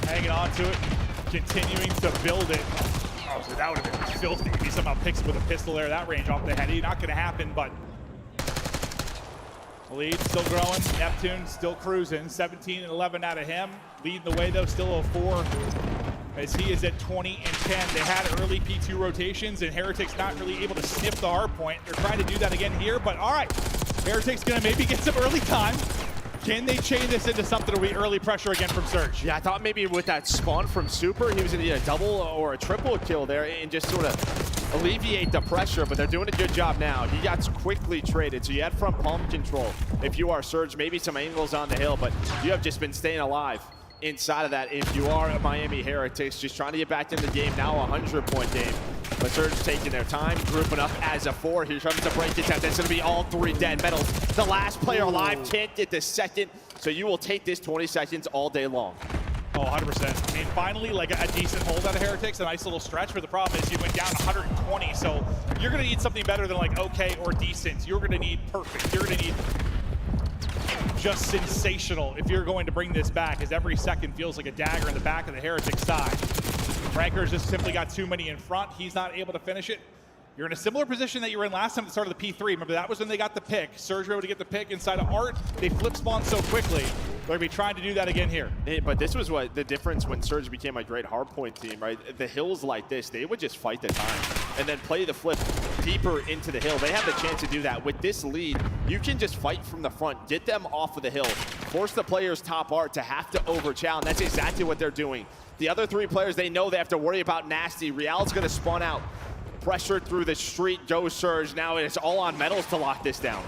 Hanging on to it, continuing to build it. Oh, so that would have been filthy if he somehow picks it with a pistol there, that range off the head. Not going to happen, but the lead still growing. Neptune still cruising. 17-11 out of him. Leading the way, though, still 0-4 as he is at 20-10. They had early P2 rotations, and Heretics not really able to sniff the hard point. They're trying to do that again here, but all right. Heretics going to maybe get some early time. Can they chain this into something to be early pressure again from Surge? Yeah, I thought maybe with that spawn from Super, he was going to get a double or a triple kill there and just sort of alleviate the pressure, but they're doing a good job now. He got quickly traded, so you had front palm control. If you are Surge, maybe some angles on the hill, but you have just been staying alive inside of that. If you are a Miami Heretics, just trying to get back in the game, now a 100-point game. But Surge taking their time, grouping up as a 4. Here comes the break attempt. That's going to be all 3 dead. Metals, the last player alive, can't get the second. So you will take this 20 seconds all day long. Oh, 100%. I mean, finally, like a decent hold out of Heretics, a nice little stretch. But the problem is you went down 120, so you're going to need something better than like okay or decent. You're going to need perfect. You're going to need just sensational if you're going to bring this back, as every second feels like a dagger in the back of the Heretic side. Ranker's just simply got too many in front. He's not able to finish it. You're in a similar position that you were in last time at the start of the P3. Remember, that was when they got the pick. Surge were able to get the pick inside of Art. They flip spawn so quickly. They're going to be trying to do that again here. But this was what the difference when Surge became a great hardpoint team, right? The hills like this, they would just fight the time and then play the flip deeper into the hill. They have the chance to do that. With this lead, you can just fight from the front, get them off of the hill, force the players top Art to have to over-challenge. That's exactly what they're doing. The other 3 players, they know they have to worry about Nasty. Real's going to spawn out. Pressured through the street, goes Surge. Now it's all on Metals to lock this down.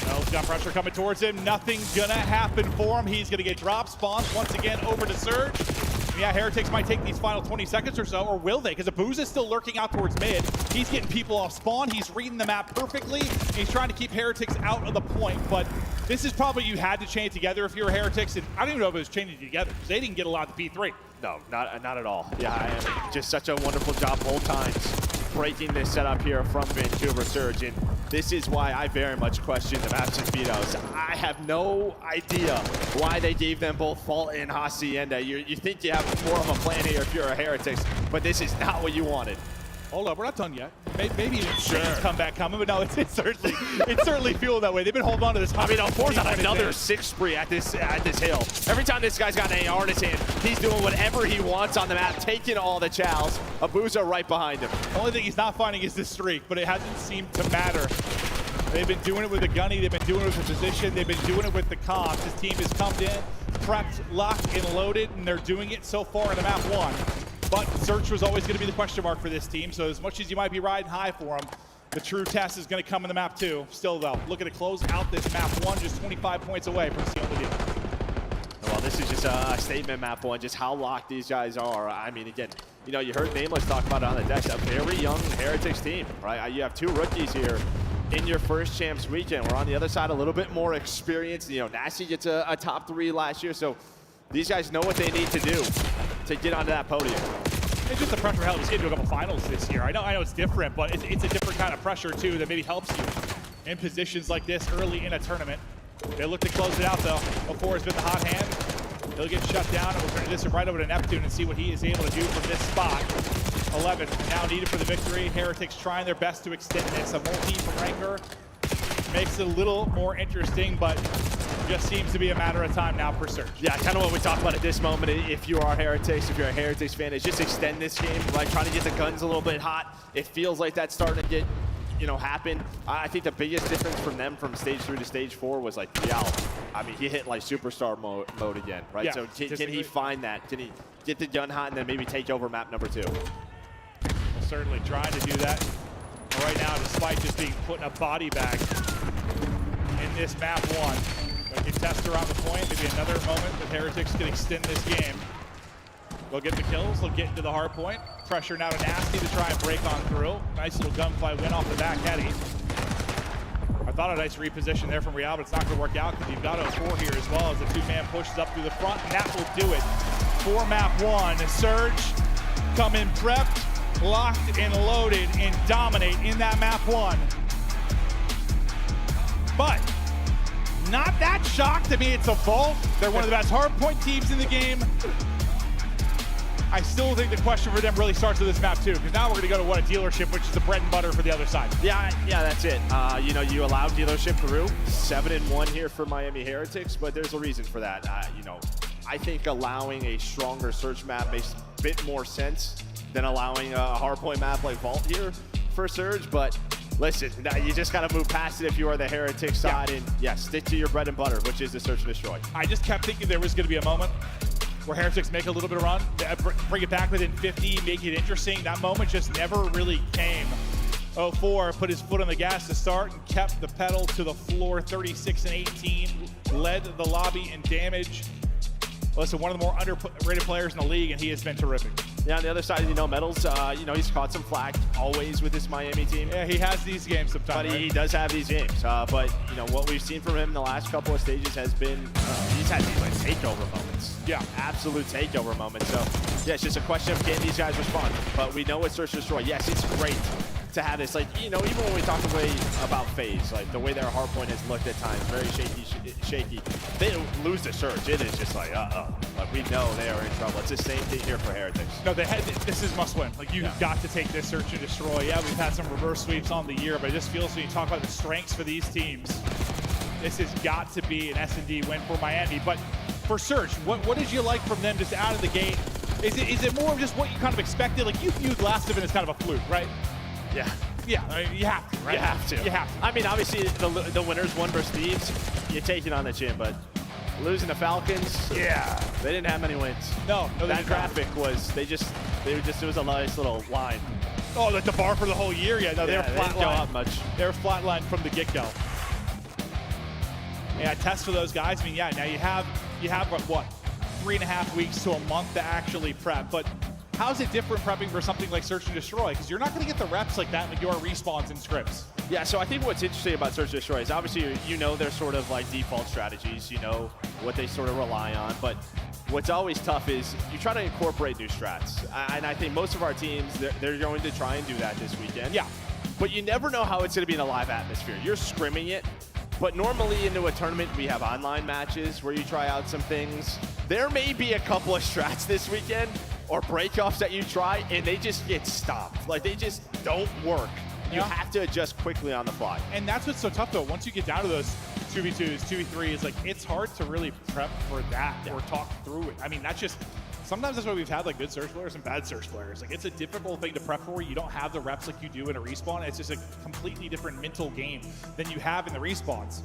Metals got pressure coming towards him. Nothing gonna happen for him. He's gonna get drop spawns once again over to Surge. Yeah, Heretics might take these final 20 seconds or so, or will they? Because Abuza is still lurking out towards mid. He's getting people off spawn. He's reading the map perfectly. He's trying to keep Heretics out of the point, but this is probably you had to chain it together if you were Heretics, and I don't even know if it was chaining together, because they didn't get a lot of the P3. No, not at all. Yeah, just such a wonderful job both times breaking this setup here from Vancouver Surge, and this is why I very much question the Maps and Vetoes. I have no idea why they gave them both Fault and Hacienda. You think you have more of a plan here if you're a Heretics, but this is not what you wanted. Hold up, we're not done yet. Maybe it's comeback coming, but no, it's certainly feeling that way. They've been holding on to this. I mean, Alfor's on another 6 spree at this hill. Every time this guy's got an AR in his hand, he's doing whatever he wants on the map, taking all the chows. Abuza right behind him. Only thing he's not finding is this streak, but it hasn't seemed to matter. They've been doing it with the gunny, they've been doing it with the position, they've been doing it with the comps. This team has come in, prepped, locked, and loaded, and they're doing it so far in the map 1. But Search was always going to be the question mark for this team, so as much as you might be riding high for them, the true test is going to come in the map 2. Still, though, looking to close out this map 1, just 25 points away from sealing the deal. Well, this is just a statement, map 1, just how locked these guys are. I mean, again, you know, you heard Nameless talk about it on the deck, a very young Heretics team, right? You have 2 rookies here in your first Champs weekend. We're on the other side a little bit more experienced. You know, Nasty gets a top 3 last year, so these guys know what they need to do to get onto that podium. It's just the pressure helps get to a couple finals this year. I know it's different, but it's a different kind of pressure too that maybe helps you in positions like this early in a tournament. They look to close it out though. Before has been the hot hand. He'll get shut down, and we'll turn this right over to Neptune and see what he is able to do from this spot. 11 now needed for the victory. Heretics trying their best to extend this. A multi from Ranker makes it a little more interesting, but just seems to be a matter of time now for Surge. Yeah, kind of what we talked about at this moment. If you are Heretics, if you're a Heretics fan, is just extend this game, like trying to get the guns a little bit hot. It feels like that's starting to get, happen. I think the biggest difference from them from stage 3 to stage 4 was like Real. I mean, he hit like superstar mode again, right? Yeah, so can he find that? Can he get the gun hot and then maybe take over map number 2? Well, certainly trying to do that right now, despite just being put in a body bag in this map 1. They can test around the point. Maybe another moment that Heretics can extend this game. They'll get the kills. They'll get into the hard point. Pressure now to Nasty to try and break on through. Nice little gunfight win off the back heady. I thought a nice reposition there from Real, but it's not going to work out because you've got 04 here as well as the two-man pushes up through the front, and that will do it for map 1. Surge come in prepped, locked and loaded, and dominate in that map 1. But not that shocked. I mean, it's a Vault. They're one of the best hardpoint teams in the game. I still think the question for them really starts with this map too, because now we're going to go to a dealership, which is the bread and butter for the other side. Yeah, that's it. You allowed dealership through 7-1 here for Miami Heretics, but there's a reason for that. I think allowing a stronger Surge map makes a bit more sense than allowing a hardpoint map like Vault here for Surge, but listen, you just got to move past it if you are the Heretic side, and stick to your bread and butter, which is the Search and Destroy. I just kept thinking there was going to be a moment where Heretics make a little bit of run, bring it back within 50, make it interesting. That moment just never really came. 04 put his foot on the gas to start and kept the pedal to the floor. 36-18, led the lobby in damage. Listen, one of the more underrated players in the league, and he has been terrific. Yeah, on the other side, Metals, he's caught some flack always with this Miami team. Yeah, he has these games sometimes. But he does have these games. But, what we've seen from him in the last couple of stages has been, he's had these like takeover moments. Yeah. Absolute takeover moments. So, yeah, it's just a question of can these guys respond. But we know it's Search and Destroy. Yes, it's great to have this, even when we talk about FaZe, like the way their hardpoint has looked at times, very shaky. They lose the Surge. It is just like, like we know they are in trouble. It's the same thing here for Heretics. No, this is must win. Like, you've got to take this Search and Destroy. Yeah, we've had some reverse sweeps on the year, but it just feels when you talk about the strengths for these teams, this has got to be an S&D win for Miami. But for Surge, what did you like from them just out of the gate? Is it more of just what you kind of expected? Like, you viewed Last of It as kind of a fluke, right? Yeah. Yeah, I mean, you have to, right? You have to. You have to. I mean, obviously, the winners won versus Thieves. You take it on the chin, but losing the Falcons, they didn't have many wins. No, that graphic was, it was a nice little line. Oh, like the bar for the whole year? Yeah, no, they were didn't go flatlined. up much. They were flatlined from the get-go. Yeah, test for those guys. I mean, now you have what 3.5 weeks to a month to actually prep, but how's it different prepping for something like Search and Destroy? Because you're not going to get the reps like that with your respawns and scripts. Yeah, so I think what's interesting about Search and Destroy is obviously their sort of like default strategies, what they sort of rely on, but what's always tough is you try to incorporate new strats. And I think most of our teams, they're going to try and do that this weekend. Yeah. But you never know how it's going to be in a live atmosphere. You're scrimming it, but normally into a tournament, we have online matches where you try out some things. There may be a couple of strats this weekend or breakoffs that you try, and they just get stopped. Like, they just don't work. You have to adjust quickly on the fly. And that's what's so tough, though. Once you get down to those 2v2s, 2v3s, like, it's hard to really prep for that or talk through it. I mean, sometimes that's why we've had, like, good Surge players and bad Surge players. Like, it's a difficult thing to prep for. You don't have the reps like you do in a respawn. It's just a completely different mental game than you have in the respawns.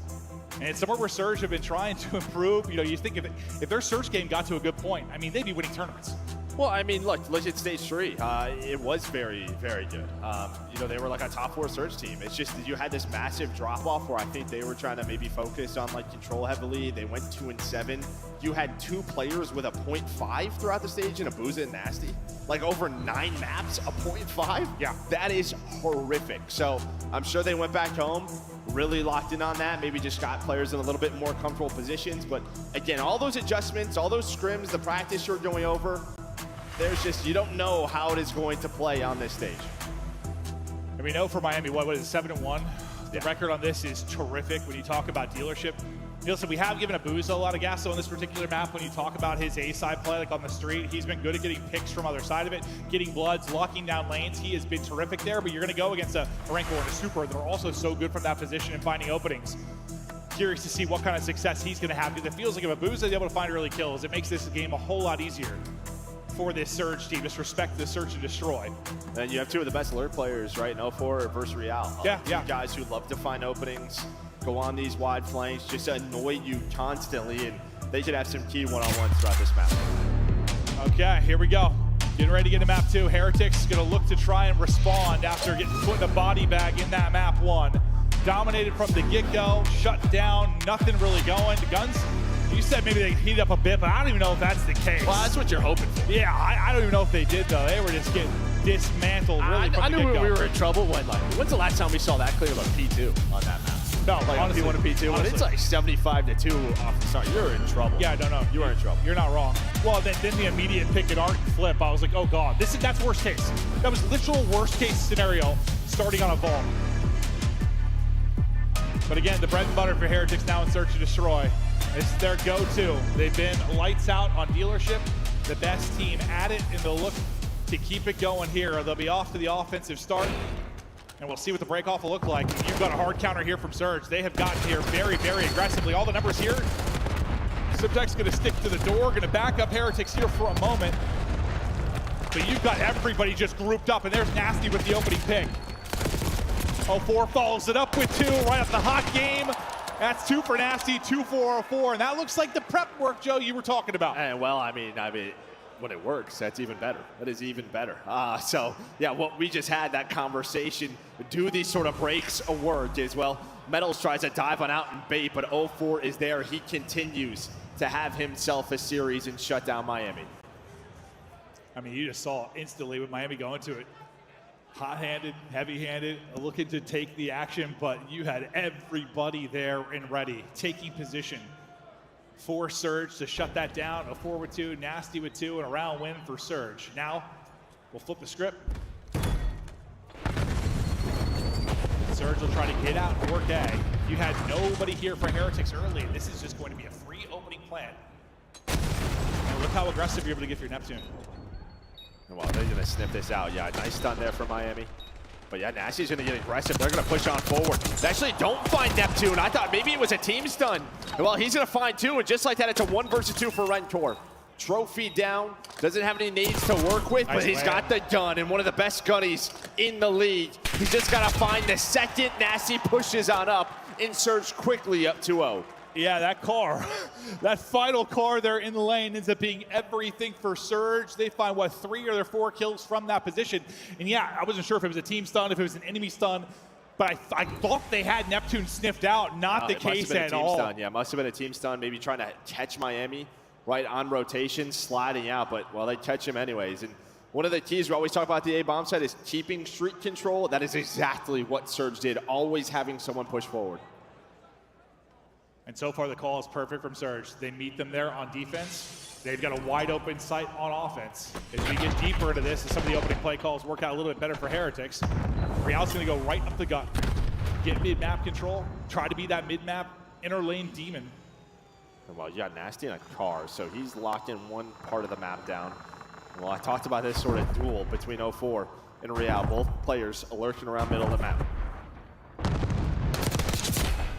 And it's somewhere where Surge have been trying to improve. You think if their Surge game got to a good point, I mean, they'd be winning tournaments. Well, I mean, look at stage 3. It was very, very good. They were like a top 4 Surge team. It's just that you had this massive drop-off where I think they were trying to maybe focus on like control heavily. They went 2-7. You had 2 players with a 0.5 throughout the stage in Abuza and Nasty. Like over 9 maps, a 0.5? Yeah. That is horrific. So I'm sure they went back home, really locked in on that, maybe just got players in a little bit more comfortable positions. But again, all those adjustments, all those scrims, the practice you're going over, you don't know how it is going to play on this stage. And we know for Miami, what is it, 7-1? The record on this is terrific. When you talk about dealership, Listen, we have given Abuza a lot of gas on this particular map. When you talk about his A-side play, like on the street, he's been good at getting picks from other side of it, getting bloods, locking down lanes. He has been terrific there, but you're going to go against a Rancor and a Super that are also so good from that position and finding openings. Curious to see what kind of success he's going to have, because it feels like if Abuza is able to find early kills, it makes this game a whole lot easier for this Surge team. Just respect the search and destroy. And you have two of the best alert players, right? In 04 versus Real. Yeah, two guys who love to find openings, go on these wide flanks, just annoy you constantly, and they should have some key one-on-ones throughout this map. Okay, here we go. Getting ready to get to map 2. Heretics going to look to try and respond after getting put in a body bag in that map 1. Dominated from the get-go, shut down, nothing really going. The guns, you said maybe they heat up a bit, but I don't even know if that's the case. Well, that's what you're hoping for. Yeah, I don't even know if they did, though. They were just getting dismantled really from I the knew get-go. we were in trouble when, like, when's the last time we saw that clear of a P2 on that map? No, like honestly, P1 and P2, when it's like 75-2 off the start, you're in trouble. Yeah, I don't know. You are in trouble. You're not wrong. Well, then the immediate pick and art flip, I was like, oh God, that's worst case. That was literal worst case scenario starting on a vault. But again, the bread and butter for Heretics now in Search and Destroy. It's their go-to. They've been lights out on dealership, the best team at it, and they'll look to keep it going here. They'll be off to the offensive start, and we'll see what the break-off will look like. You've got a hard counter here from Surge. They have gotten here very, very aggressively. All the numbers here. Subtech's going to stick to the door, going to back up Heretics here for a moment. But you've got everybody just grouped up, and there's Nasty with the opening pick. 04 follows it up with 2 right off the hot game. That's 2 for Nasty, 2 for 04, and that looks like the prep work, Joe, you were talking about. And well, I mean, when it works, that's even better. That is even better. So, yeah, what we just had, that conversation, do these sort of breaks work as well. Metals tries to dive on out and bait, but 04 is there. He continues to have himself a series and shut down Miami. I mean, you just saw instantly with Miami going to it. Hot-handed, heavy-handed, looking to take the action, but you had everybody there and ready, taking position for Surge to shut that down. 04 with 2, Nasty with 2, and a round win for Surge. Now, we'll flip the script. Surge will try to get out and work A. You had nobody here for Heretics early. This is just going to be a free opening plan. And look how aggressive you're able to get for your Neptune. Well, they're going to sniff this out. Yeah, nice stun there for Miami. But yeah, Nasty's going to get aggressive. They're going to push on forward. They actually don't find Neptune. I thought maybe it was a team stun. Well, he's going to find 2, and just like that, it's a 1 versus 2 for Rancor. Trophy down, doesn't have any nades to work with, but he's got the gun, and one of the best gunnies in the league. He's just got to find the second. Nasty pushes on up, and Surge quickly up 2-0. Yeah, that car, that final car there in the lane ends up being everything for Surge. They find, 3 or 4 kills from that position. And yeah, I wasn't sure if it was a team stun, if it was an enemy stun, but I thought they had Neptune sniffed out. Not the case at all. Stun. Yeah, must have been a team stun, maybe trying to catch Miami right on rotation, sliding out, but well, they catch him anyways. And one of the keys we always talk about the A-bomb side is keeping street control. That is exactly what Surge did, always having someone push forward. And so far, the call is perfect from Surge. They meet them there on defense. They've got a wide open sight on offense. As we get deeper into this, and some of the opening play calls work out a little bit better for Heretics, Real's going to go right up the gut. Get mid-map control. Try to be that mid-map inner lane demon. Well, you got Nasty in a car, so he's locked in one part of the map down. Well, I talked about this sort of duel between 04 and Real. Both players lurking around middle of the map.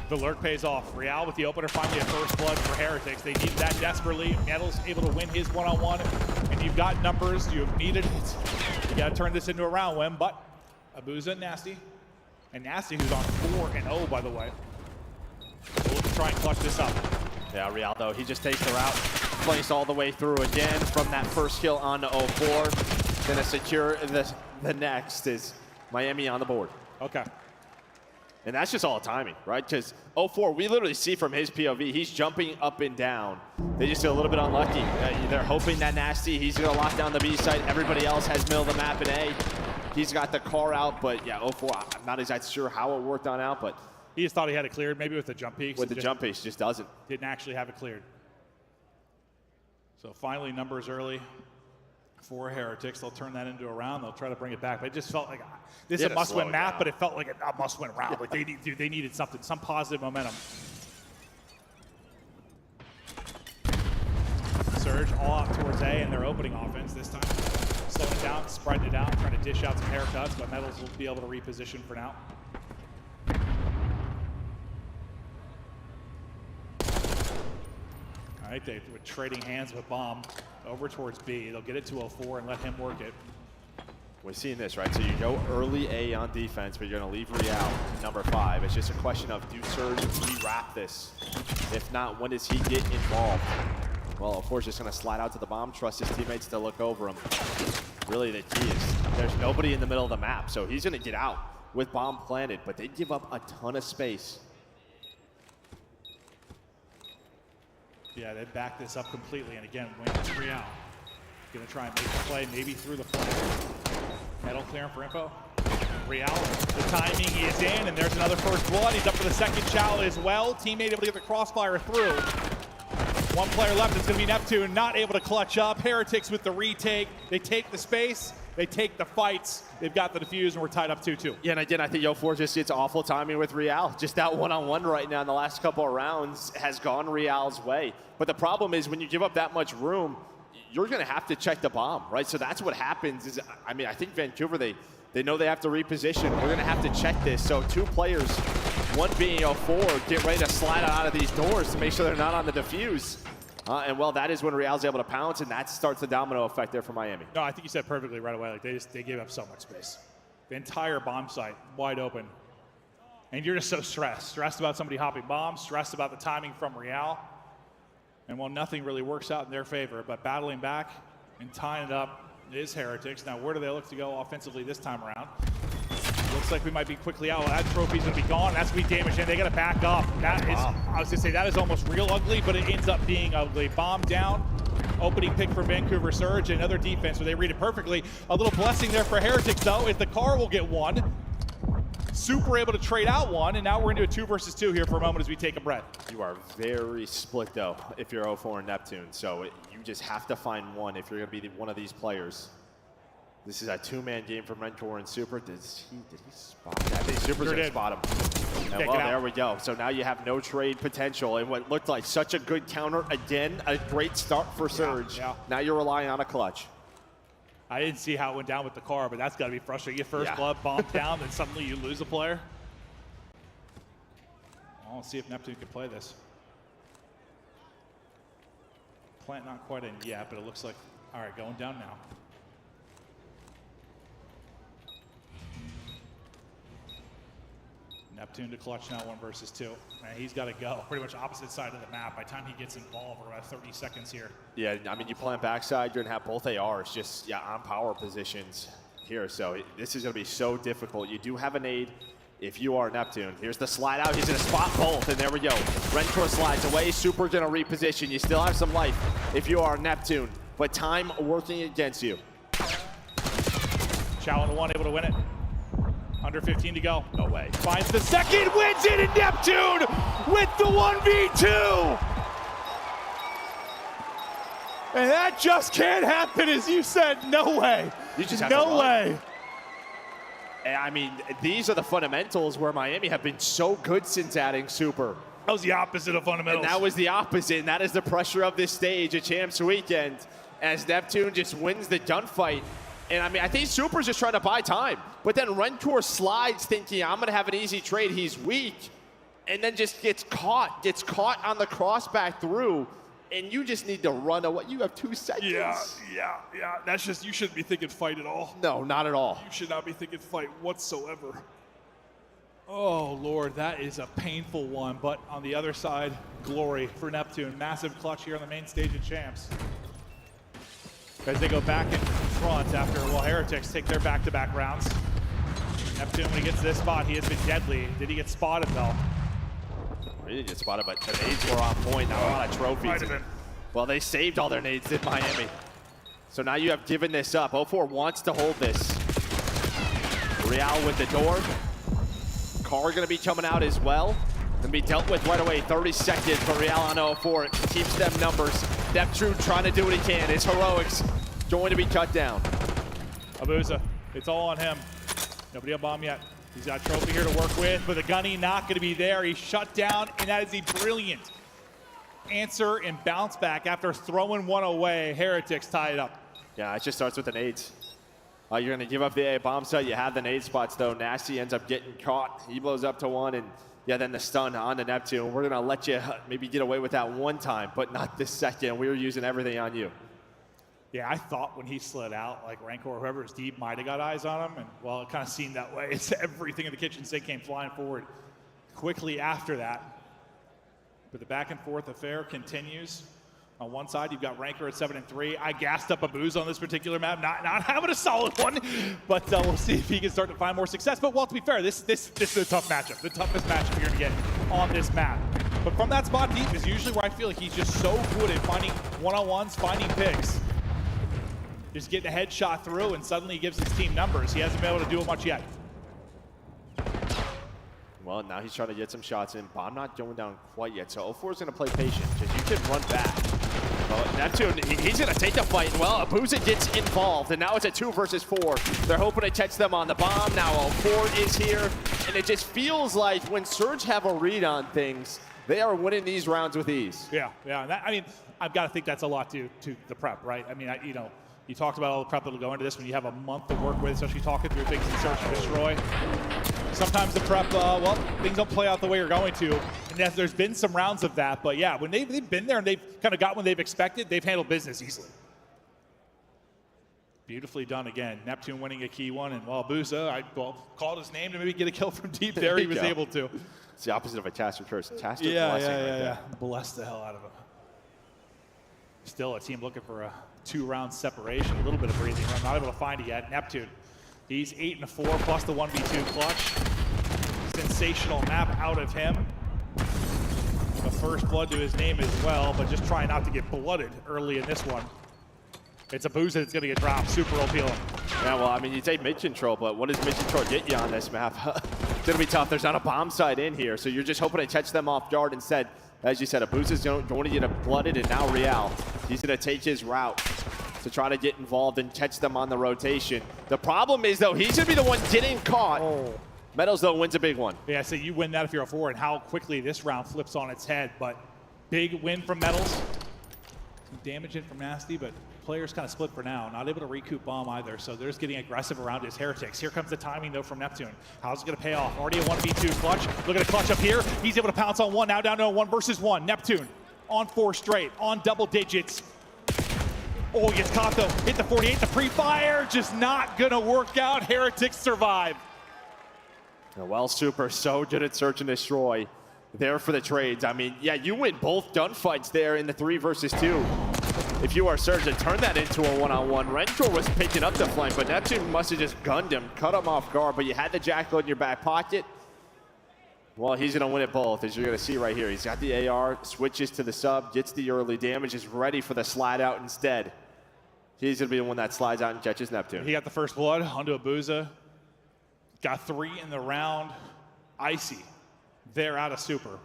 The lurk pays off. Real with the opener, finally a first blood for Heretics. They needed that desperately. Metals able to win his one-on-one, and you've got numbers. You have needed it. You got to turn this into a round win, but Abuza and Nasty. And Nasty, who's on 4-0, by the way. So we'll try and clutch this up. Yeah, Real, though, he just takes the route, plays all the way through again from that first kill on to 04. Gonna secure the next is Miami on the board. Okay. And that's just all timing, right? Because 04, we literally see from his POV, he's jumping up and down. They just get a little bit unlucky. They're hoping that Nasty, he's going to lock down the B site. Everybody else has middle of the map in A. He's got the car out, but yeah, 04, I'm not exactly sure how it worked on out, but he just thought he had it cleared, maybe with the jump peaks. With the jump peaks, just doesn't. Didn't actually have it cleared. So finally, numbers early for Heretics. They'll turn that into a round. They'll try to bring it back. But it just felt like this is a must-win map, but it felt like a must-win round. Like they needed something, some positive momentum. Surge all out towards A in their opening offense this time. Slowing it down, spreading it out, trying to dish out some haircuts, but Metals will be able to reposition for now. All right, they were trading hands with Bomb over towards B. They'll get it to 04 and let him work it. We're seeing this, right? So you go early A on defense, but you're going to leave Real number 5. It's just a question of, do Surge re-wrap this? If not, when does he get involved? Well, of course, just going to slide out to the Bomb, trust his teammates to look over him. Really, the key is there's nobody in the middle of the map, so he's going to get out with Bomb planted, but they give up a ton of space. Yeah, they back this up completely, and again, Wayne's Real. Gonna try and make the play, maybe through the flank. Metal clearing for info. Real, the timing is in, and there's another first blood. He's up for the second chow as well. Teammate able to get the crossfire through. One player left, it's gonna be Neptune, not able to clutch up. Heretics with the retake. They take the space, they take the fights. They've got the defuse, and we're tied up 2-2. Yeah, and again, I think Yo4 just gets awful timing with Real. Just that one-on-one right now in the last couple of rounds has gone Real's way. But the problem is when you give up that much room, you're going to have to check the Bomb, right? So that's what happens is, I mean, I think Vancouver, they know they have to reposition. We're going to have to check this. So 2 players, one being 04, get ready to slide out of these doors to make sure they're not on the defuse. And well, that is when Real's able to pounce, and that starts the domino effect there for Miami. No, I think you said perfectly right away. Like they gave up so much space. The entire Bomb site wide open. And you're just so stressed about somebody hopping bombs, stressed about the timing from Real. And well, nothing really works out in their favor, but battling back and tying it up is Heretics. Now, where do they look to go offensively this time around? Looks like we might be quickly out. Well, that trophy's gonna be gone. That's gonna be damaged, and they gotta back up. That is, I was gonna say, that is almost real ugly, but it ends up being ugly. Bomb down, opening pick for Vancouver Surge, another defense where they read it perfectly. A little blessing there for Heretics, though, is the car will get one. Super able to trade out one, and now we're into a 2 versus 2 here for a moment as we take a breath. You are very split, though, if you're 04 and Neptune. So you just have to find one if you're going to be one of these players. This is a 2-man game for Mentor and Super. Did he spot that? I think Super's going to spot him. And well, there we go. So now you have no trade potential. And what looked like such a good counter, again, a great start for Surge. Yeah. Now you're relying on a clutch. I didn't see how it went down with the car, but that's got to be frustrating. You get first blood, bomb down, then suddenly you lose a player. Well, let's see if Neptune can play this. Plant not quite in yet, but it looks like, all right, going down now. Neptune to clutch now, 1 versus 2. And he's got to go. Pretty much opposite side of the map. By the time he gets involved, we're about 30 seconds here. Yeah, I mean, you plant backside, you're going to have both ARs just, on power positions here. So this is going to be so difficult. You do have a nade if you are Neptune. Here's the slide out. He's going to spot both, and there we go. Rentor slides away. Super going to reposition. You still have some life if you are Neptune, but time working against you. Chow on 1, able to win it. Under 15 to go. No way. Finds the second, wins it, and Neptune with the 1v2. And that just can't happen, as you said. No way. You just have no way. And I mean, these are the fundamentals where Miami have been so good since adding Super. That was the opposite of fundamentals. And that was the opposite, and that is the pressure of this stage, a Champs Weekend, as Neptune just wins the gunfight. And I mean, I think Super's just trying to buy time. But then Rentor slides thinking, I'm going to have an easy trade. He's weak. And then just gets caught on the cross back through. And you just need to run away. You have 2 seconds. Yeah. That's just, you shouldn't be thinking fight at all. No, not at all. You should not be thinking fight whatsoever. Oh, Lord, that is a painful one. But on the other side, glory for Neptune. Massive clutch here on the main stage of Champs. As they go back in front after, well, Heretics take their back-to-back rounds. Neptune, when he gets to this spot, he has been deadly. Did he get spotted, though? He didn't get spotted, but the nades were on point. Not a lot of trophies. Might have been. Well, they saved all their nades in Miami. So now you have given this up. 04 wants to hold this. Real with the door. Car going to be coming out as well. Going to be dealt with right away. 30 seconds for Real on 04. It keeps them numbers. Neptune trying to do what he can. His heroics going to be cut down. Abuza, it's all on him. Nobody on bomb yet. He's got a trophy here to work with, but the gunny not going to be there. He's shut down, and that is a brilliant answer and bounce back after throwing one away. Heretics tie it up. Yeah, it just starts with the nades. You're going to give up the A bomb site. You have the nade spots, though. Nasty ends up getting caught. He blows up to one, and yeah, then the stun on the Neptune. We're going to let you maybe get away with that one time, but not this second. We were using everything on you. Yeah, I thought when he slid out, like Rancor or whoever is deep might have got eyes on him, and well, it kind of seemed that way. It's everything in the kitchen sink came flying forward quickly after that. But the back and forth affair continues. On one side, you've got Rancor at 7-3. I gassed up Abuza on this particular map, not having a solid one, but we'll see if he can start to find more success. But well, to be fair, this is a tough matchup, the toughest matchup you're gonna get on this map. But from that spot deep is usually where I feel like he's just so good at finding one-on-ones, finding picks. Just getting a headshot through, and suddenly he gives his team numbers. He hasn't been able to do it much yet. Well, now he's trying to get some shots in. Bomb not going down quite yet, so 0-4 is going to play patient, because you can run back. Well, Neptune, he's going to take the fight, and well, Abuza gets involved, and now it's a 2 versus 4. They're hoping to catch them on the bomb. Now 0-4 is here, and it just feels like when Surge have a read on things, they are winning these rounds with ease. Yeah. I mean, I've got to think that's a lot to the prep, right? I mean, you talked about all the prep that'll go into this when you have a month to work with, especially talking through things in Search and Destroy. Sometimes the prep, well, things don't play out the way you're going to. And there's been some rounds of that, but yeah, when they've been there and they've kind of got what they've expected, they've handled business easily. Beautifully done again. Neptune winning a key one, and well, Abuza, called his name to maybe get a kill from deep there. He was able to. It's the opposite of a Taster curse. Taster blessing right there. Bless the hell out of him. Still a team looking for a 2-round separation, a little bit of breathing room, not able to find it yet. Neptune, he's 8-4 plus the 1v2 clutch. Sensational map out of him. The first blood to his name as well, but just trying not to get blooded early in this one. It's Abuza that's going to get dropped. Super appealing. Yeah, well, I mean, you take mid control, but what does mid control get you on this map? It's going to be tough. There's not a bomb site in here, so you're just hoping to catch them off guard instead. As you said, Abuza's going to get blooded, and now Real. He's going to take his route to try to get involved and catch them on the rotation. The problem is, though, he's going to be the one getting caught. Metals, though, wins a big one. Yeah, so you win that if you're a 4, and how quickly this round flips on its head. But big win from Metals. Some damage in from Nasty, but players kind of split for now. Not able to recoup bomb either, so they're just getting aggressive around his Heretics. Here comes the timing, though, from Neptune. How's it going to pay off? Already a 1v2 clutch. Look at a clutch up here. He's able to pounce on one. Now down to a 1 versus 1. Neptune on 4 straight, on double digits. Oh, he gets caught, though. Hit the 48, the pre-fire. Just not going to work out. Heretics survive. Well, Super, so good at search and destroy. There for the trades. I mean, yeah, you win both gunfights there in the 3 versus 2. If you are Surge, to turn that into a 1-on-1. Rancor was picking up the flank, but Neptune must have just gunned him, cut him off guard, but you had the Jackal in your back pocket. Well, he's going to win it both, as you're going to see right here. He's got the AR, switches to the sub, gets the early damage, is ready for the slide out instead. He's going to be the one that slides out and catches Neptune. He got the first blood onto Abuza. Got 3 in the round. Icy. They're out of Super.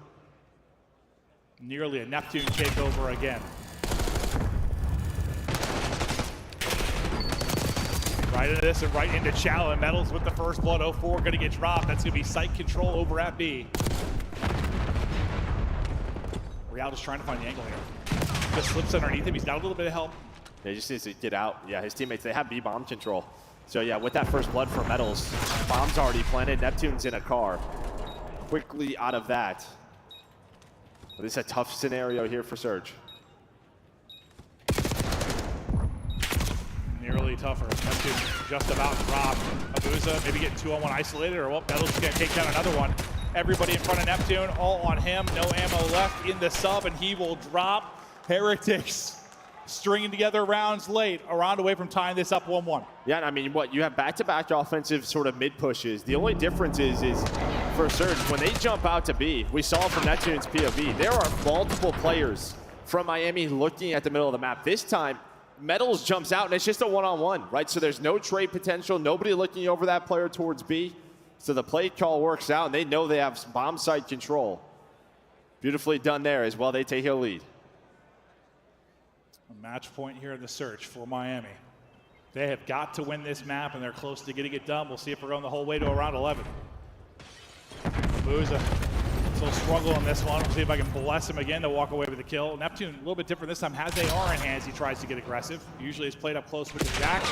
Nearly a Neptune takeover again. Right into this and right into Chow, and Metals with the first blood. 0-4 going to get dropped. That's going to be site control over at B. Real just trying to find the angle here. Just slips underneath him. He's got a little bit of help. Yeah, he just needs to get out. Yeah, his teammates, they have B bomb control. So yeah, with that first blood for Metals, bomb's already planted. Neptune's in a car. Quickly out of that. But it's a tough scenario here for Surge. Nearly tougher. Neptune just about dropped. Abuza maybe getting 2-on-1 isolated, or well, Metals is going to take down another one. Everybody in front of Neptune, all on him. No ammo left in the sub, and he will drop. Heretics stringing together rounds late, a round away from tying this up 1-1. Yeah, I mean, what, you have back-to-back offensive sort of mid-pushes. The only difference is for Surge, when they jump out to B, we saw from Neptune's POV, there are multiple players from Miami looking at the middle of the map. This time, Metals jumps out, and it's just a 1-on-1, right? So there's no trade potential, nobody looking over that player towards B. So the play call works out, and they know they have bomb site control. Beautifully done there as well. They take a lead. A match point here in the search for Miami. They have got to win this map, and they're close to getting it done. We'll see if we're going the whole way to around 11. Abuza will struggle in this one. We'll see if I can bless him again to walk away with the kill. Neptune, a little bit different this time, has AR in hands. He tries to get aggressive. Usually it's played up close with the Jackal.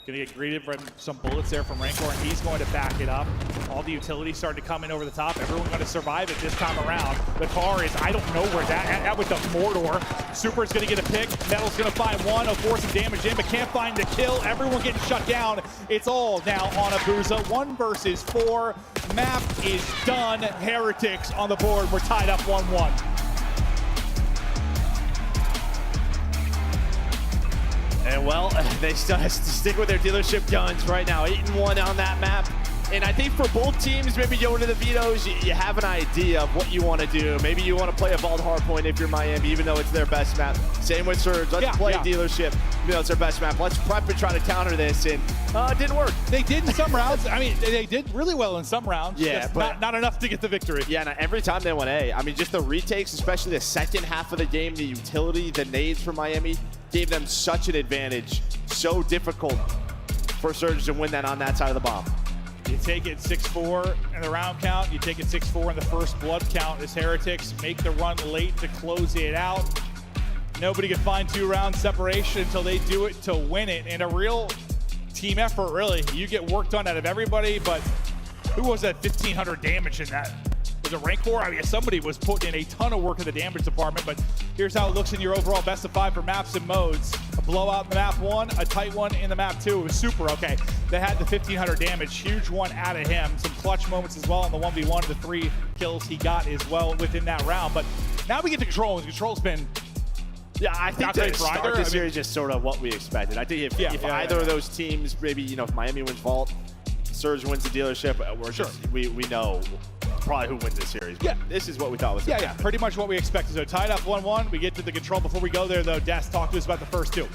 Gonna get greeted from some bullets there from Rancor, and he's going to back it up. All the utilities starting to come in over the top. Everyone going to survive it this time around. The car is, I don't know where that with the Mordor. Super's gonna get a pick. Metal's gonna find one. He'll force some damage in, but can't find the kill. Everyone getting shut down. It's all now on Abuza. 1 versus 4. Map is done. Heretics on the board. We're tied up 1-1. And well, they still have to stick with their dealership guns right now. 8-1 on that map. And I think for both teams, maybe going to the vetoes, you have an idea of what you want to do. Maybe you want to play a Vault Hardpoint if you're Miami, even though it's their best map. Same with Surge. Let's play dealership, even though it's their best map. Let's prep and try to counter this. And it didn't work. They did in some rounds. I mean, they did really well in some rounds. Yeah, but not enough to get the victory. Yeah, and every time they went A, I mean, just the retakes, especially the second half of the game, the utility, the nades for Miami, gave them such an advantage. So difficult for Surge to win that on that side of the bomb. You take it 6-4 in the round count. You take it 6-4 in the first blood count as Heretics make the run late to close it out. Nobody can find 2-round separation until they do it to win it. And a real team effort, really. You get work done out of everybody, but who was that 1,500 damage in that? Was it Rancor? I mean, somebody was putting in a ton of work in the damage department, but here's how it looks in your overall best of 5 for maps and modes. A blowout in the map 1, a tight one in the map 2. It was super okay. They had the 1,500 damage, huge one out of him. Some clutch moments as well in the 1v1, the 3 kills he got as well within that round. But now we get to Control, and Control's been I think the start this series is just sort of what we expected. I think if either of those teams, maybe, if Miami wins Vault, Surge wins the dealership, we know probably who wins this series. But this is what we thought was going to happen. Pretty much what we expected. So tied up 1-1. We get to the Control. Before we go there, though, Des, talk to us about the first 2.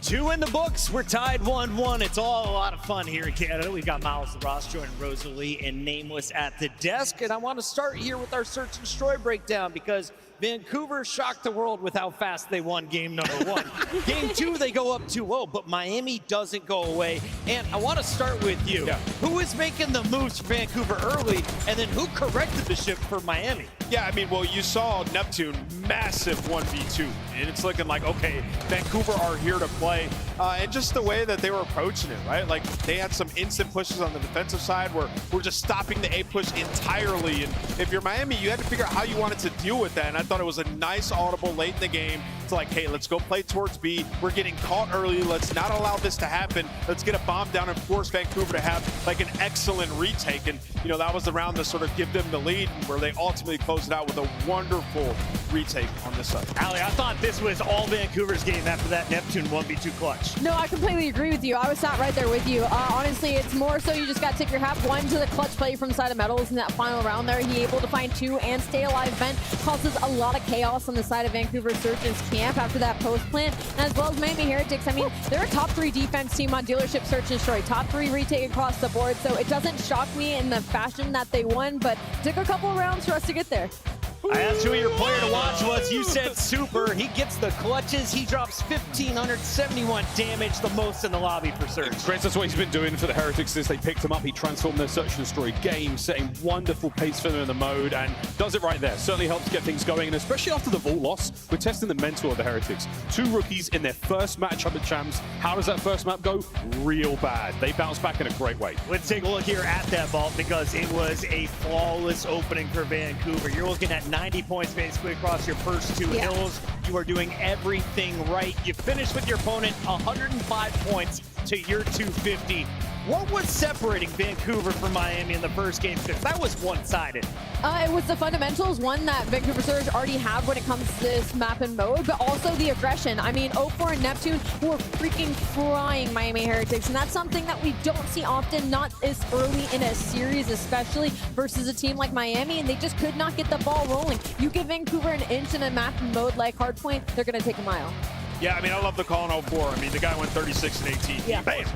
2 in the books. We're tied 1-1. It's all a lot of fun here in Canada. We've got Miles Ross joining Rosalie and Nameless at the desk. And I want to start here with our Search and Destroy breakdown because Vancouver shocked the world with how fast they won game number 1. Game 2, they go up 2-0, but Miami doesn't go away. And I want to start with you. Who is making the moves for Vancouver early, and then who corrected the ship for Miami? Yeah, I mean, well, you saw Neptune, massive 1v2, and it's looking like, okay, Vancouver are here to play. And just the way that they were approaching it, right? Like, they had some instant pushes on the defensive side where we're just stopping the A push entirely. And if you're Miami, you had to figure out how you wanted to deal with that. And I thought it was a nice audible late in the game. It's like, hey, let's go play towards B. We're getting caught early. Let's not allow this to happen. Let's get a bomb down and force Vancouver to have like an excellent retake. And, that was the round to sort of give them the lead where they ultimately closed it out with a wonderful retake on this side. Ali, I thought this was all Vancouver's game after that Neptune 1v2 clutch. No, I completely agree with you. I was sat right there with you. Honestly, it's more so you just got to take your hat. 1 to the clutch play from the side of Metals in that final round there. He able to find 2 and stay alive. Vent causes a lot of chaos on the side of Vancouver Surgeon's camp after that post plant, and as well as Miami Heretics. I mean, they're a top 3 defense team on dealership Search and Destroy. Top 3 retake across the board, so it doesn't shock me in the fashion that they won, but it took a couple of rounds for us to get there. I asked who your player to watch was. You said Super. He gets the clutches. He drops 1,571 damage, the most in the lobby for Surge. Chris, that's what he's been doing for the Heretics since they picked him up. He transformed their Search and Destroy game, setting wonderful pace for them in the mode, and does it right there. Certainly helps get things going, and especially after the Vault loss, we're testing the mental of the Heretics. 2 rookies in their first matchup at Champs. How does that first map go? Real bad. They bounce back in a great way. Let's take a look here at that Vault because it was a flawless opening for Vancouver. You're looking at 90 points basically across your first 2 hills. You are doing everything right. You finish with your opponent 105 points to your 250. What was separating Vancouver from Miami in the first game? Because that was one-sided. It was the fundamentals, one that Vancouver Surge already have when it comes to this map and mode, but also the aggression. I mean, 0-4 and Neptune were freaking frying Miami Heretics, and that's something that we don't see often, not as early in a series, especially versus a team like Miami, and they just could not get the ball rolling. You give Vancouver an inch in a map and mode like Hardpoint, they're going to take a mile. Yeah, I mean, I love the call in 0-4. I mean, the guy went 36 and 18. Yeah. Bam!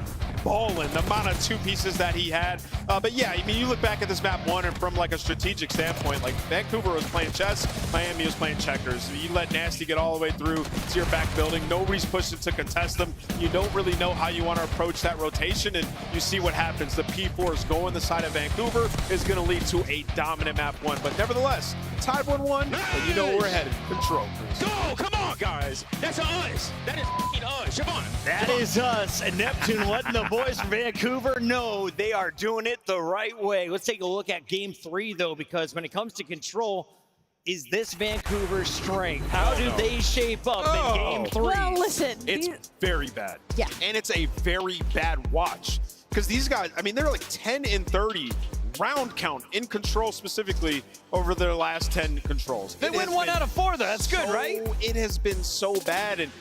balling, the amount of two pieces that he had. But yeah, I mean, you look back at this map one, and from like a strategic standpoint, like Vancouver was playing chess, Miami was playing checkers. You let Nasty get all the way through to your back building. Nobody's pushing to contest them. You don't really know how you want to approach that rotation, and you see what happens. The P4s going the side of Vancouver is going to lead to a dominant map one. But nevertheless, tied 1-1, and you know where we're headed. Control. Go! Come on, guys! That's us! That is f***ing us! Come on! That is us! And Neptune letting the boys from Vancouver know they are doing it the right way. Let's take a look at Game 3, though, because when it comes to Control, is this Vancouver's strength? How do they shape up in Game 3? Well, listen. It's very bad. Yeah. And it's a very bad watch. Because these guys, I mean, they're like 10-30 round count in Control specifically over their last 10 controls. They win 1 out of 4, though. That's good, right? It has been so bad. And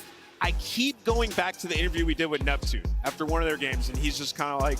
I keep going back to the interview we did with Neptune after one of their games, and he's just kind of like,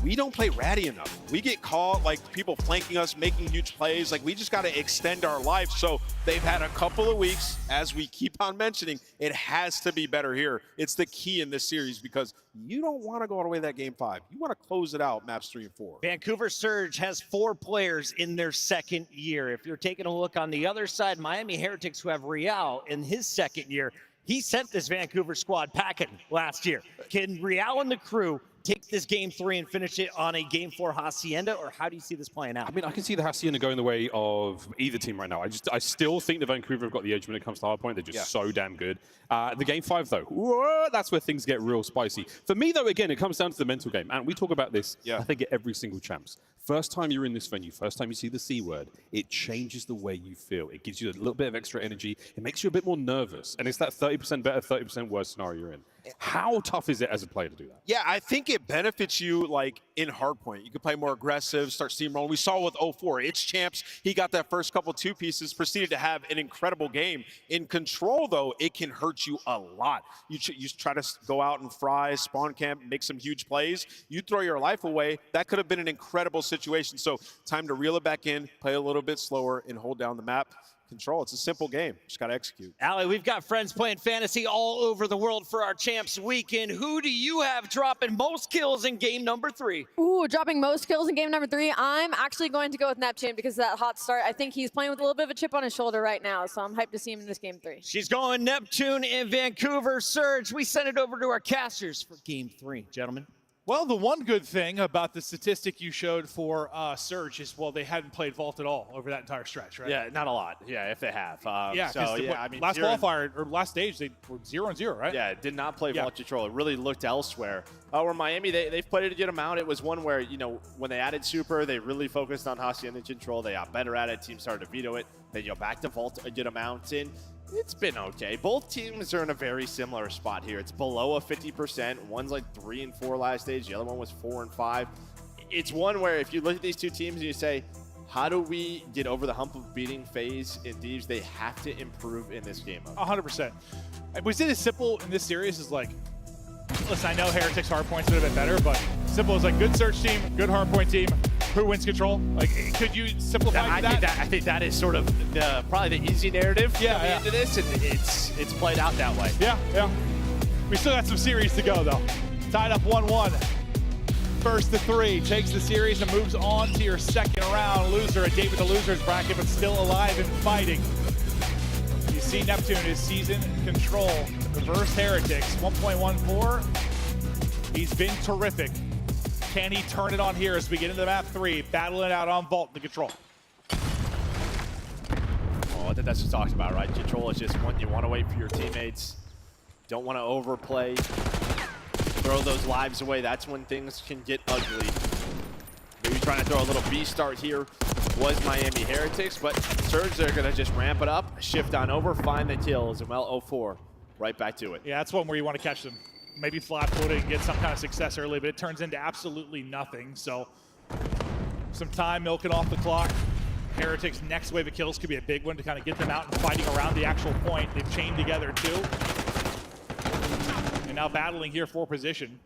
we don't play ratty enough. We get caught, like people flanking us, making huge plays. Like we just got to extend our life. So they've had a couple of weeks, as we keep on mentioning, it has to be better here. It's the key in this series because you don't want to go all the way to that Game 5. You want to close it out, maps 3 and 4. Vancouver Surge has 4 players in their second year. If you're taking a look on the other side, Miami Heretics, who have Real in his second year, he sent this Vancouver squad packing last year. Can Real and the crew take this Game 3 and finish it on a Game 4 Hacienda, or how do you see this playing out? I mean, I can see the Hacienda going the way of either team right now. I still think that Vancouver have got the edge when it comes to hardpoint. They're just so damn good. The Game 5, though, whoa, that's where things get real spicy. For me, though, again, it comes down to the mental game. And we talk about this, I think, at every single champs. First time you're in this venue, first time you see the C word, it changes the way you feel. It gives you a little bit of extra energy. It makes you a bit more nervous. And it's that 30% better, 30% worse scenario you're in. How tough is it as a player to do that? Yeah, I think it benefits you like in hardpoint. You can play more aggressive, start steamrolling. We saw with 04, it's champs. He got that first couple 2 pieces, proceeded to have an incredible game. In Control, though, it can hurt you a lot. You try to go out and fry, spawn camp, make some huge plays. You throw your life away. That could have been an incredible situation. So time to reel it back in, play a little bit slower, and hold down the map. Control, it's a simple game. Just got to execute. Allie, we've got friends playing fantasy all over the world for our Champs Weekend. Who do you have dropping most kills in game number 3? Ooh, dropping most kills in game number 3. I'm actually going to go with Neptune because of that hot start. I think he's playing with a little bit of a chip on his shoulder right now, so I'm hyped to see him in this game 3. She's going Neptune and Vancouver Surge. We send it over to our casters for game 3, gentlemen. Well, the one good thing about the statistic you showed for Surge is, well, they hadn't played Vault at all over that entire stretch, right? Yeah, not a lot. Yeah, if they have. Yeah, so, I mean, last qualifier or last stage, they were 0-0, right? Yeah, did not play Vault Control. It really looked elsewhere. Where Miami, they've played it a good amount. It was one where, you know, when they added Super, they really focused on Hacienda Control. They got better at it. Teams started to veto it. They go back to Vault a good amount. And it's been okay. Both teams are in a very similar spot here. It's below a 50%. One's like 3 and 4 last stage. The other one was 4 and 5. It's one where if you look at these two teams and you say, how do we get over the hump of beating FaZe and Thieves? They have to improve in this game. 100%. Was it as simple in this series as like, listen, I know Heretics hardpoints would have been better, but simple as like good search team, good hardpoint team, who wins Control? Like, could you simplify that? I think that is sort of probably the easy narrative into this, and it's played out that way. Yeah. We still got some series to go, though. Tied up 1-1. First to 3 takes the series and moves on to your second round. Loser at David the Loser's bracket, but still alive and fighting. You see Neptune is season Control versus Heretics, 1.14. He's been terrific. Can he turn it on here as we get into map 3, battling it out on Vault, the Control? Well, I think that's what talked about, right? Control is just one you want to wait for your teammates. Don't want to overplay. Throw those lives away. That's when things can get ugly. Maybe trying to throw a little B start here was Miami Heretics, but Surge, they're going to just ramp it up, shift on over, find the kills, and well, 04, right back to it. Yeah, that's one where you want to catch them. Maybe flat-footed and get some kind of success early, but it turns into absolutely nothing. So some time milking off the clock. Heretics' next wave of kills could be a big one to kind of get them out and fighting around the actual point. They've chained together too. And now battling here for position.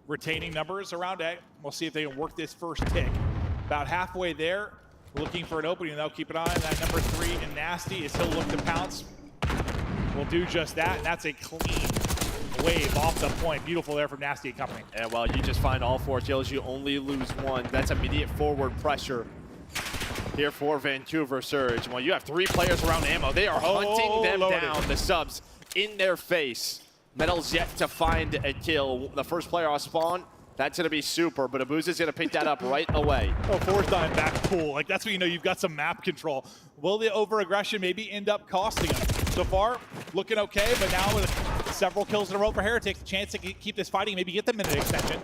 Retaining numbers around A. We'll see if they can work this first tick. About halfway there, looking for an opening though. Keep an eye on that number 3 and Nasty as he'll look to pounce. Will do just that, and that's a clean wave off the point. Beautiful there from Nasty and company. And well, you just find all 4 kills, you only lose 1. That's immediate forward pressure here for Vancouver Surge. Well, you have 3 players around ammo. They are hunting them loaded. down, the subs in their face. Metal's yet to find a kill. The first player off spawn, that's going to be Super, but Abuza's going to pick that up right away. Oh, 4th time back cool. Like, that's when you know you've got some map control. Will the over-aggression maybe end up costing him? So far, looking okay, but now with several kills in a row for Heretics, the chance to keep this fighting, maybe get the minute extension.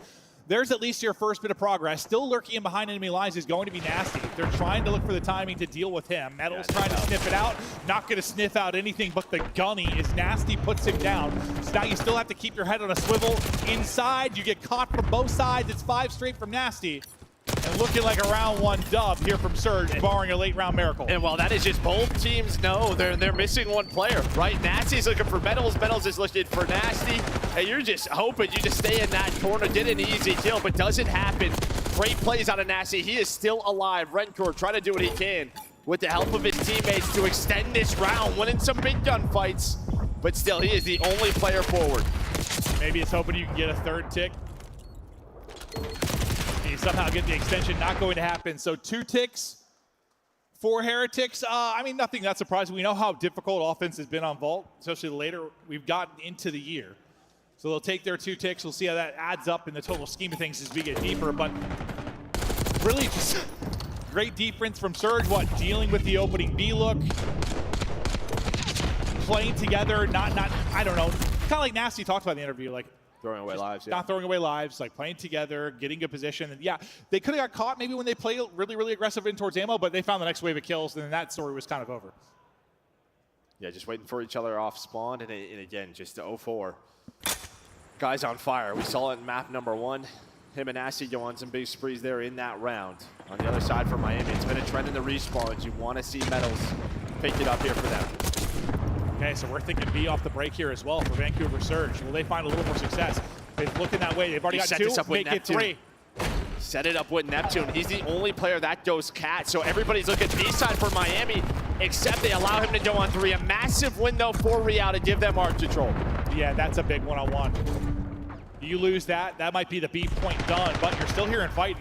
There's at least your first bit of progress. Still lurking in behind enemy lines is going to be Nasty. They're trying to look for the timing to deal with him. Metal's trying to sniff it out. Not going to sniff out anything but the gunny as Nasty puts him down. So now you still have to keep your head on a swivel. Inside, you get caught from both sides. It's 5 straight from Nasty. And looking like a round 1 dub here from Surge, barring a late round miracle. And well, that is just both teams know they're missing 1 player, right? Nasty's looking for Metals, Metals is looking for Nasty, and you're just hoping you just stay in that corner. Did an easy kill, but doesn't happen. Great plays out of Nasty. He is still alive. Rencor trying to do what he can with the help of his teammates to extend this round, winning some big gunfights, but still, he is the only player forward. Maybe it's hoping you can get a 3rd tick. You somehow get the extension, not going to happen. So 2 ticks for Heretics. I mean, nothing that surprising. We know how difficult offense has been on Vault, especially later we've gotten into the year. So they'll take their 2 ticks. We'll see how that adds up in the total scheme of things as we get deeper. But really just great defense from Surge. Dealing with the opening B look. Playing together, not I don't know. Kind of like Nasty talked about in the interview, like, Throwing away lives, yeah. Not throwing away lives, like playing together, getting good position. And yeah, they could have got caught maybe when they played really, really aggressive in towards ammo, but they found the next wave of kills, and then that story was kind of over. Yeah, just waiting for each other off spawn, and again, just the 0-4. Guys on fire. We saw it in map number 1. Him and Nasty go on some big sprees there in that round. On the other side for Miami, it's been a trend in the respawns. You want to see Metals pick it up here for them. Okay, so we're thinking B off the break here as well for Vancouver Surge. Will they find a little more success? They've looked in that way. They've already got 2, make it 3. Set it up with Neptune. He's the only player that goes cat, so everybody's looking B side for Miami, except they allow him to go on 3. A massive win, though, for Real to give them arc control. Yeah, that's a big one-on-one. You lose that, that might be the B point done, but you're still here and fighting.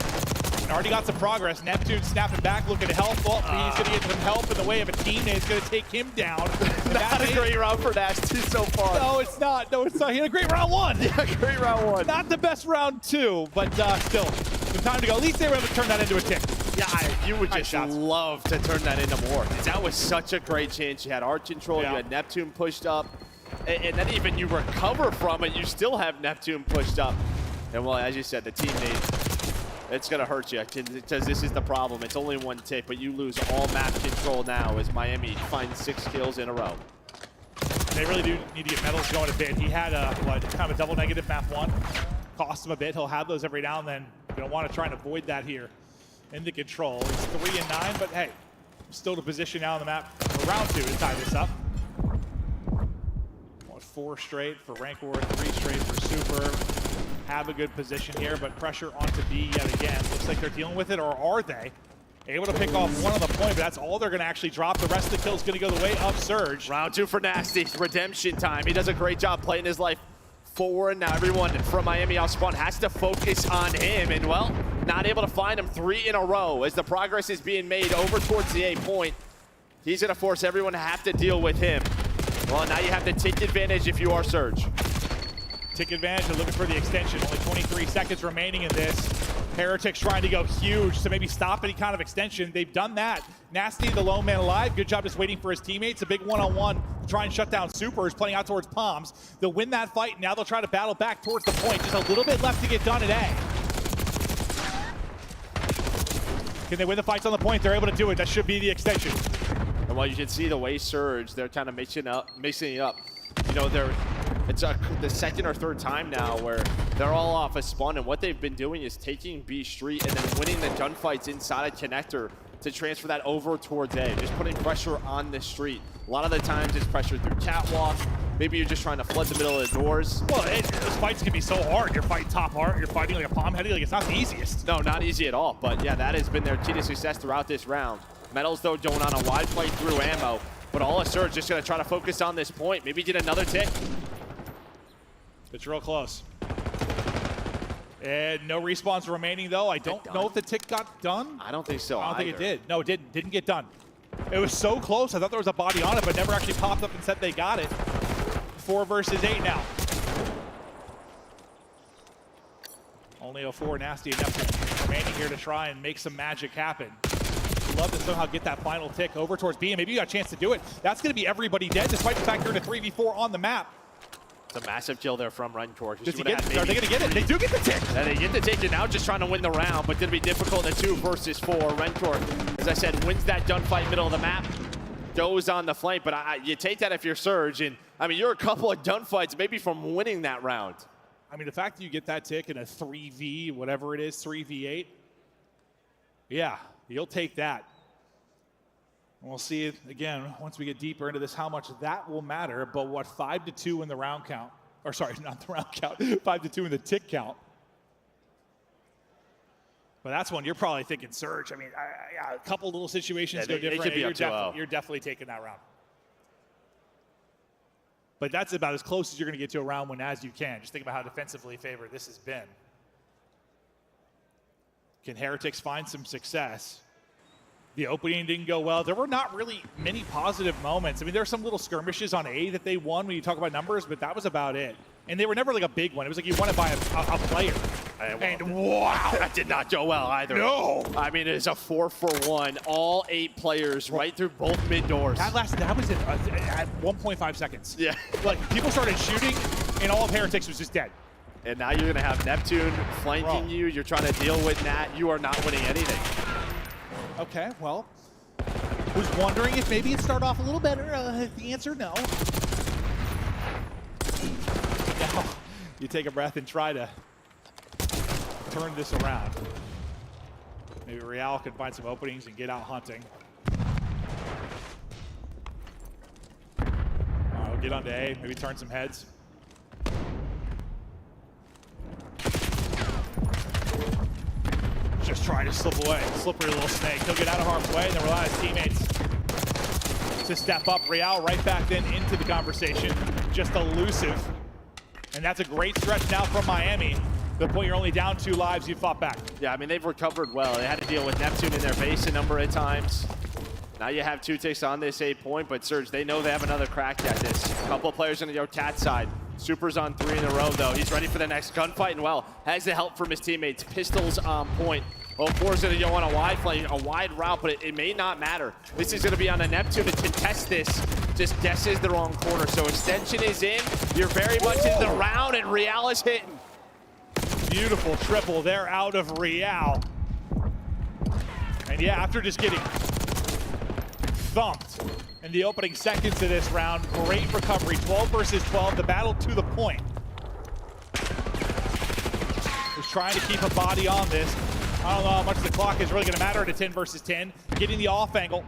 Already got some progress. Neptune snapping back, looking to help. Well, he's going to get some help in the way of a teammate. It's going to take him down. Not a great round for Nasty so far. No, it's not. No, it's not. He had a great round 1. Yeah, great round 1. Not the best round 2, but still, some time to go. At least they were able to turn that into a tick. Yeah, you would just love to turn that into more. That was such a great chance. You had arc control, you had Neptune pushed up, and then even you recover from it, you still have Neptune pushed up. And well, as you said, the teammate, it's going to hurt you because this is the problem. It's only 1 tick, but you lose all map control now as Miami finds 6 kills in a row. They really do need to get Metals going a bit. He had kind of a double negative map 1. Cost him a bit. He'll have those every now and then. You don't want to try and avoid that here in the control. It's 3 and 9, but hey, still the position now on the map for round 2 to tie this up. 4 straight for Rancor, 3 straight for Super. Have a good position here, but pressure onto B yet again. Looks like they're dealing with it, or are they? Able to pick off 1 on the point, but that's all they're going to actually drop. The rest of the kills going to go the way of Surge. Round 2 for Nasty. Redemption time. He does a great job playing his life forward. Now everyone from Miami off spawn has to focus on him, and well, not able to find him 3 in a row as the progress is being made over towards the A point. He's going to force everyone to have to deal with him. Well, now you have to take advantage if you are Surge. Take advantage of looking for the extension. Only 23 seconds remaining in this. Heretics trying to go huge to maybe stop any kind of extension. They've done that. Nasty, the lone man alive. Good job just waiting for his teammates. A big one-on-one to try and shut down Super, who's playing out towards Palms. They'll win that fight. Now they'll try to battle back towards the point. Just a little bit left to get done at A. Can they win the fights on the point? They're able to do it. That should be the extension. And while you can see the way Surge, they're kind of mixing it up. You know, it's the 2nd or 3rd time now where they're all off a spawn, and what they've been doing is taking B Street and then winning the gunfights inside a connector to transfer that over towards A, just putting pressure on the street. A lot of the times it's pressure through catwalk. Maybe you're just trying to flood the middle of the doors. Well, those fights can be so hard. You're fighting top art, you're fighting like a palm heady, like it's not the easiest. No, not easy at all, but yeah, that has been their key to success throughout this round. Metals, though, going on a wide play through ammo, but all of Surge just going to try to focus on this point. Maybe get another tick. It's real close. And no respawns remaining, though. I don't know if the tick got done. I don't think so. I don't think it did. No, it didn't get done. It was so close. I thought there was a body on it, but never actually popped up and said they got it. 4 versus 8 now. Only a 4 nasty enough remaining here to try and make some magic happen. Love to somehow get that final tick over towards B, and maybe you got a chance to do it. That's going to be everybody dead, despite the fact you're in a 3v4 on the map. It's a massive kill there from Rentor. Are they going to get it? They do get the tick. Yeah, they get the tick. They're now just trying to win the round, but going to be difficult in a 2 versus 4. Rentor, as I said, wins that gunfight middle of the map, goes on the flank, but you take that if you're Surge, and I mean, you're a couple of gunfights maybe from winning that round. I mean, the fact that you get that tick in a 3v, whatever it is, 3v8, yeah, you'll take that. And we'll see it again once we get deeper into this, how much that will matter. But what, 5-2 in the round count? Or sorry, not the round count, 5-2 in the tick count. But that's one you're probably thinking Surge. I mean, a couple little situations go different. You're definitely taking that round. But that's about as close as you're going to get to a round win as you can. Just think about how defensively favored this has been. Can Heretics find some success? The opening didn't go well. There were not really many positive moments. I mean, there were some little skirmishes on A that they won when you talk about numbers, but that was about it. And they were never like a big one. It was like you won it by a player. And wow, that did not go well either. No. I mean, it's a 4-for-1. All 8 players right through both mid doors. That was it at 1.5 seconds. Yeah. Like, people started shooting, and all of Heretics was just dead. And now you're going to have Neptune flanking you. You're trying to deal with Nat. You are not winning anything. Okay, well, was wondering if maybe it started off a little better. The answer, no. Now, you take a breath and try to turn this around. Maybe Real can find some openings and get out hunting. All right, we'll get onto A, maybe turn some heads. Just trying to slip away. Slippery little snake. He'll get out of harm's way and then rely on his teammates to step up. Real right back then into the conversation. Just elusive. And that's a great stretch now from Miami. The point you're only down 2 lives, you fought back. Yeah, I mean, they've recovered well. They had to deal with Neptune in their base a number of times. Now you have 2 ticks on this 8 point, but Surge, they know they have another crack at this. A couple of players on the Yotat side. Super's on 3 in a row, though. He's ready for the next gunfight, and well, has the help from his teammates. Pistols on point. 04 is going to go on a wide flank, a wide route, but it may not matter. This is going to be on a Neptune to contest this. Just guesses the wrong corner. So extension is in. You're very much in the round, and Real is hitting. Beautiful triple there out of Real. And yeah, after just getting thumped in the opening seconds of this round, great recovery. 12 versus 12, the battle to the point. Just trying to keep a body on this. I don't know how much the clock is really going to matter at a 10 versus 10. Getting the off angle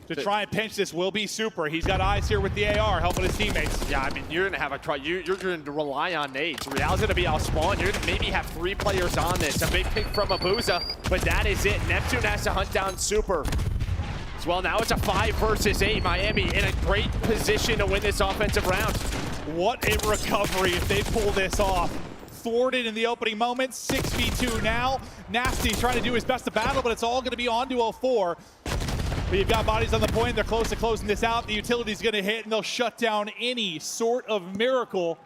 to try and pinch this will be Super. He's got eyes here with the AR, helping his teammates. Yeah, I mean, you're going to have a try. You're going to rely on nades. Real's going to be off spawn. You're going to maybe have 3 players on this. A big pick from Abuza, but that is it. Neptune has to hunt down Super. As well, now it's a 5 versus 8. Miami in a great position to win this offensive round. What a recovery if they pull this off. Thwarted in the opening moments, 6v2 now. Nasty trying to do his best to battle, but it's all going to be on to 04. But you've got bodies on the point. They're close to closing this out. The utility's going to hit, and they'll shut down any sort of miracle.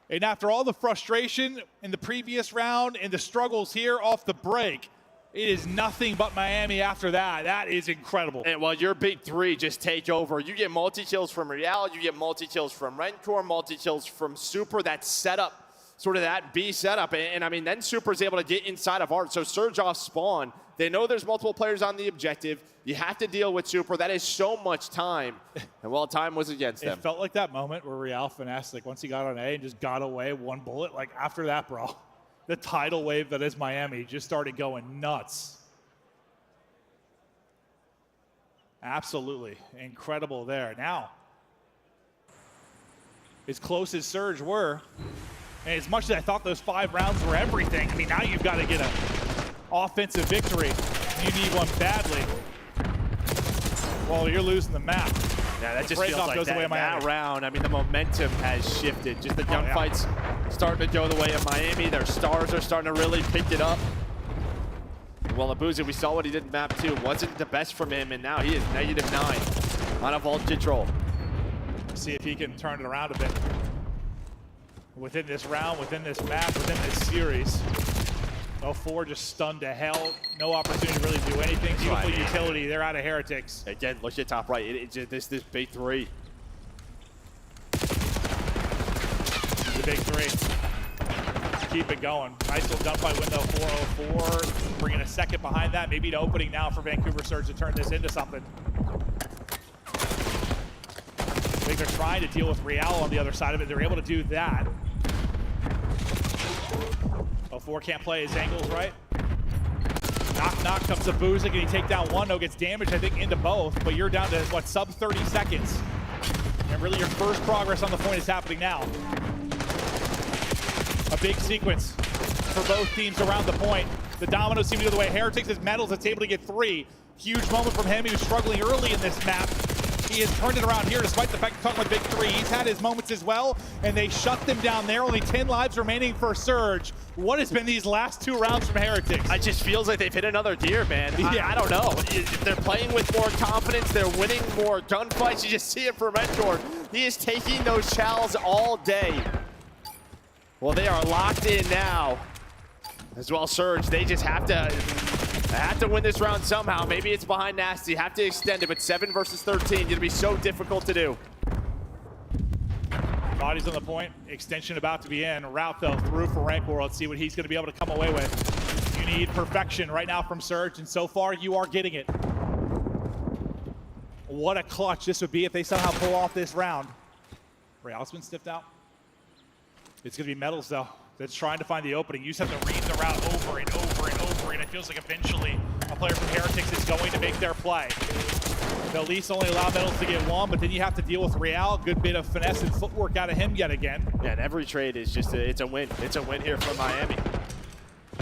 And after all the frustration in the previous round and the struggles here off the break, it is nothing but Miami after that. That is incredible. And while your big 3 just take over, you get multi-kills from Real, you get multi-kills from Rentor, multi-kills from Super. That setup, sort of that B setup. And I mean, then Super's able to get inside of Art. So Surge off spawn. They know there's multiple players on the objective. You have to deal with Super. That is so much time. And well, time was against them. It felt like that moment where Real finessed, like once he got on A and just got away 1 bullet. Like after that, bro, the tidal wave that is Miami just started going nuts. Absolutely incredible there. Now, as close as Surge were, and as much as I thought those 5 rounds were everything, I mean, now you've got to get an offensive victory. You need one badly. Well, you're losing the map. Yeah, that just break feels off like goes the way of that Miami. round. I mean, the momentum has shifted. Just the gunfights starting to go the way of Miami. Their stars are starting to really pick it up. Well, Abuza, we saw what he did in map 2. Wasn't the best from him, and now he is -9 on a vault control. See if he can turn it around a bit. Within this round, within this map, within this series. 04 just stunned to hell. No opportunity to really do anything. Beautiful utility. They're out of Heretics. Again, look at top right. This big 3. The big 3. Keep it going. Nice little gunfight window, 404. Bringing a second behind that. Maybe an opening now for Vancouver Surge to turn this into something. I think they're trying to deal with Real on the other side of it. They're able to do that. 04 can't play his angles right. Knock comes to Boozik. Can he take down one? No, gets damaged, I think, into both. But you're down to, what, sub 30 seconds. And really your first progress on the point is happening now. A big sequence for both teams around the point. The dominoes seem to go the way Heretics is Metals that's able to get 3. Huge moment from him. He was struggling early in this map. He has turned it around here despite the fact he's talking about big 3. He's had his moments as well, and they shut them down there. Only 10 lives remaining for Surge. What has been these last 2 rounds from Heretics? It just feels like they've hit another deer, man. Yeah. I don't know. They're playing with more confidence. They're winning more gunfights. You just see it for Mentor. He is taking those chows all day. Well, they are locked in now. As well, Surge, they just have to win this round somehow. Maybe it's behind Nasty. Have to extend it, but 7 versus 13. Gonna be so difficult to do. Bodies on the point. Extension about to be in. Route though through for Rancor. Let's see what he's gonna be able to come away with. You need perfection right now from Surge, and so far you are getting it. What a clutch this would be if they somehow pull off this round. Real's been sniffed out. It's gonna be Metals though that's trying to find the opening. You just have to read the route over and over and over, and it feels like eventually a player from Heretics is going to make their play. They'll at least only allow Metals to get 1, but then you have to deal with Real. Good bit of finesse and footwork out of him yet again. Yeah, and every trade is just it's a win. It's a win here from Miami.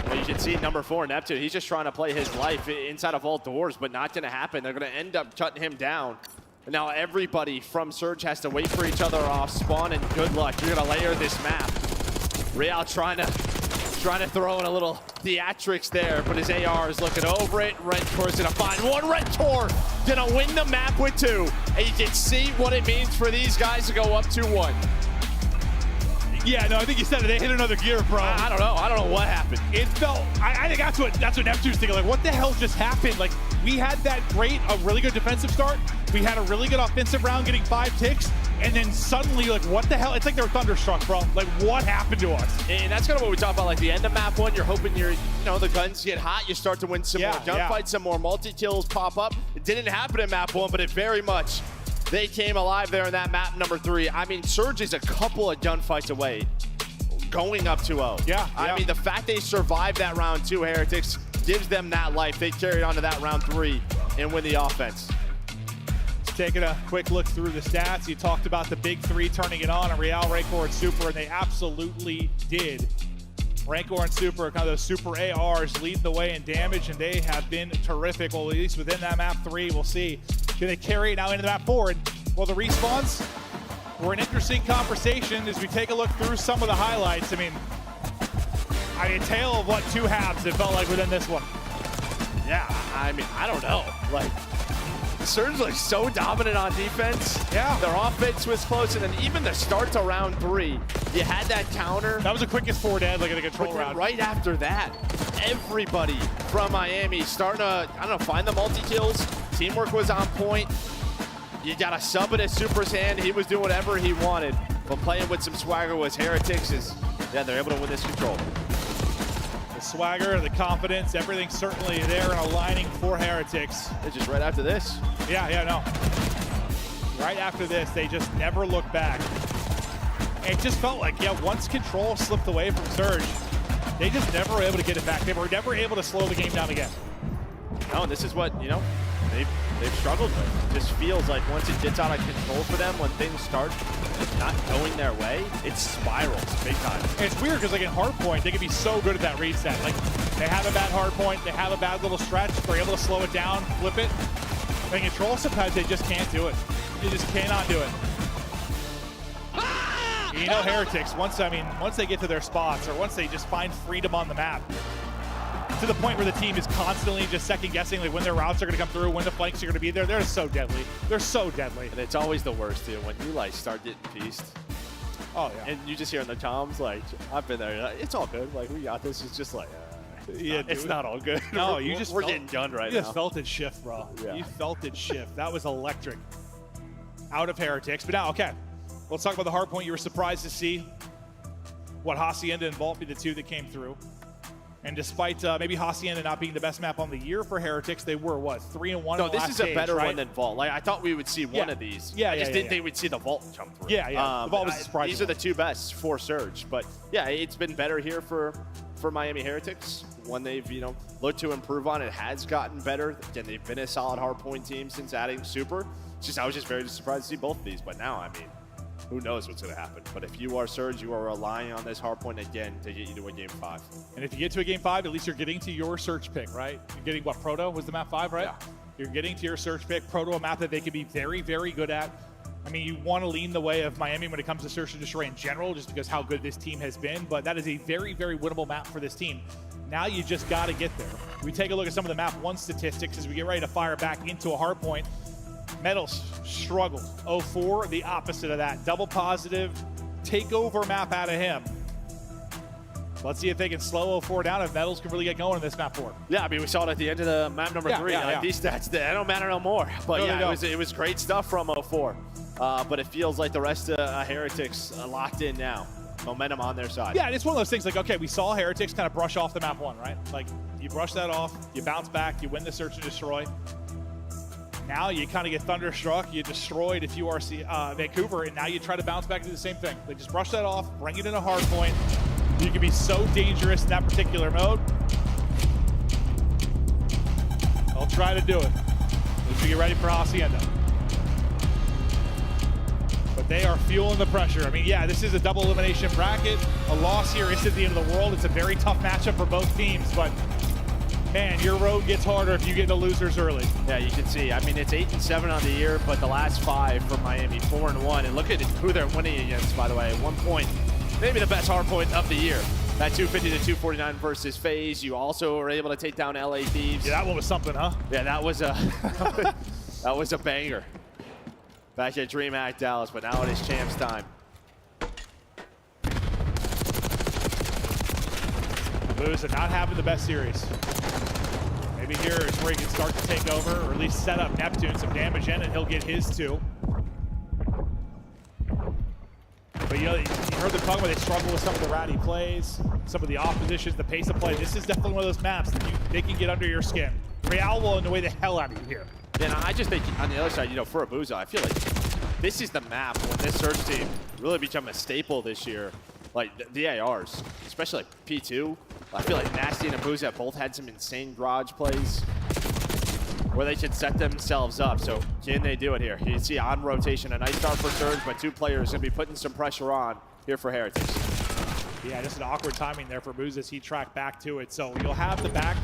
Well, you can see number 4, Neptune. He's just trying to play his life inside of vault doors, but not going to happen. They're going to end up cutting him down. And now everybody from Surge has to wait for each other off spawn, and good luck. You're going to layer this map. Real trying to throw in a little theatrics there, but his AR is looking over it. Rentor's gonna find one. Rentor gonna win the map with 2. And you can see what it means for these guys to go up 2-1. Yeah, no, I think you said it. They hit another gear, bro. I don't know. I don't know what happened. It felt. I think that's what Neptune's thinking. Like, what the hell just happened? Like, we had that a really good defensive start. We had a really good offensive round, getting 5 ticks, and then suddenly, like, what the hell? It's like they were thunderstruck, bro. Like, what happened to us? And that's kind of what we talk about. Like the end of map 1, you're hoping the guns get hot. You start to win some more gunfights, some more multi-kills pop up. It didn't happen in map 1, but it very much. They came alive there in that map number 3. I mean, Surge is a couple of gunfights away, going up 2-0. Yeah. I mean, the fact they survived that round 2, Heretics, gives them that life. They carried on to that round 3 and win the offense. Taking a quick look through the stats, you talked about the big 3 turning it on, Real, Rancor, and Super, and they absolutely did. Rancor and Super, kind of those Super ARs leading the way in damage, and they have been terrific. Well, at least within that map 3, we'll see. Can they carry it now into map 4? And, well, the respawns were an interesting conversation as we take a look through some of the highlights. I mean, a tale of what 2 halves it felt like within this one. Yeah, I mean, I don't know. Like, Surge looks so dominant on defense. Yeah. Their offense was close, and then even the start to round 3, you had that counter. That was the quickest forward ed, like in the control round. Right after that, everybody from Miami starting to, I don't know, find the multi-kills. Teamwork was on point. You got a sub in his Super's hand. He was doing whatever he wanted. But playing with some swagger was Heretics. They're able to win this control. The swagger, the confidence, everything's certainly there and aligning for Heretics. It's just right after this. Yeah, no. Right after this, they just never looked back. And it just felt like, once control slipped away from Surge, they just never were able to get it back. They were never able to slow the game down again. No, and this is what, they've struggled with. It just feels like once it gets out of control for them, when things start not going their way, it spirals big time. And it's weird because, like, in hardpoint, they can be so good at that reset. Like, they have a bad hardpoint, they have a bad little stretch, they're able to slow it down, flip it. In control, sometimes they just can't do it. You just cannot do it. You know, Heretics, once they get to their spots, or once they just find freedom on the map, to the point where the team is constantly just second guessing like when their routes are going to come through, when the flanks are going to be there. They're so deadly. They're so deadly. And it's always the worst too when you like start getting pieced. Oh yeah. And you just hear in the comms like, I've been there. Like, it's all good. Like we got this. It's just like, yeah, it's not all good. No, we're getting done right now. You just felt it shift, bro. Yeah. You felt it shift. That was electric. Out of Heretics, but now okay. Let's talk about the hard point. You were surprised to see what Hacienda and Vault be the two that came through. And despite maybe Hacienda not being the best map on the year for Heretics, they were, what, 3-1? No, this is a better right? one than Vault. Like I thought we would see one of these. Yeah, I just didn't think we'd see the Vault jump through. Yeah, yeah. The Vault was surprising. These are the two best for Surge. But yeah, it's been better here for Miami Heretics. When they've, looked to improve on it, has gotten better. Again, they've been a solid hardpoint team since adding Super. I was just very surprised to see both of these. But now, I mean, who knows what's going to happen. But if you are Surge, you are relying on this hardpoint again to get you to a Game 5. And if you get to a Game 5, at least you're getting to your Surge pick, right? You're getting, what, Proto was the map 5, right? Yeah. You're getting to your Surge pick. Proto, a map that they can be very, very good at. I mean, you want to lean the way of Miami when it comes to Search and Destroy in general, just because how good this team has been. But that is a very, very winnable map for this team. Now you just got to get there. We take a look at some of the map 1 statistics as we get ready to fire back into a hard point. Metals struggled. 0-4, the opposite of that. Double positive, takeover map out of him. Let's see if they can slow 0-4 down, if Metals can really get going in this map 4. Yeah, I mean, we saw it at the end of the map number 3. These stats, they don't matter no more. But no, it was great stuff from 0-4. But it feels like the rest of Heretics locked in now. Momentum on their side. Yeah, it's one of those things like, okay, we saw Heretics kind of brush off the map 1, right? Like, you brush that off, you bounce back, you win the Search and Destroy. Now you kind of get thunderstruck, you destroyed if you are Vancouver, and now you try to bounce back and do the same thing. They just brush that off, bring it in a hard point. You can be so dangerous in that particular mode. I'll try to do it as we get ready for Hacienda. But they are fueling the pressure. I mean, yeah, this is a double elimination bracket. A loss here isn't the end of the world. It's a very tough matchup for both teams, but man, your road gets harder if you get the losers early. Yeah, you can see. I mean, it's 8-7 on the year, but the last 5 for Miami, 4-1. And look at who they're winning against, by the way. At one point, maybe the best hard point of the year. That 250-249 versus FaZe. You also were able to take down LA Thieves. Yeah, that one was something, huh? Yeah, that was a that was a banger. Back at DreamHack Dallas, but now it is Champs time. Booze are not having the best series. Maybe here is where he can start to take over, or at least set up Neptune some damage in, and he'll get his too. But you heard them talking about they struggle with some of the ratty plays, some of the oppositions, the pace of play. This is definitely one of those maps that they can get under your skin. Real will annoy the hell out of you here. And I just think on the other side, for Abuza, I feel like this is the map when this Surge team really become a staple this year. Like the ARs, especially like P2. I feel like Nasty and Abuza both had some insane garage plays where they should set themselves up. So can they do it here? You can see on rotation, a nice start for Surge, but 2 players going to be putting some pressure on here for Heretics. Yeah, just an awkward timing there for Booz as he tracked back to it. So you'll have the back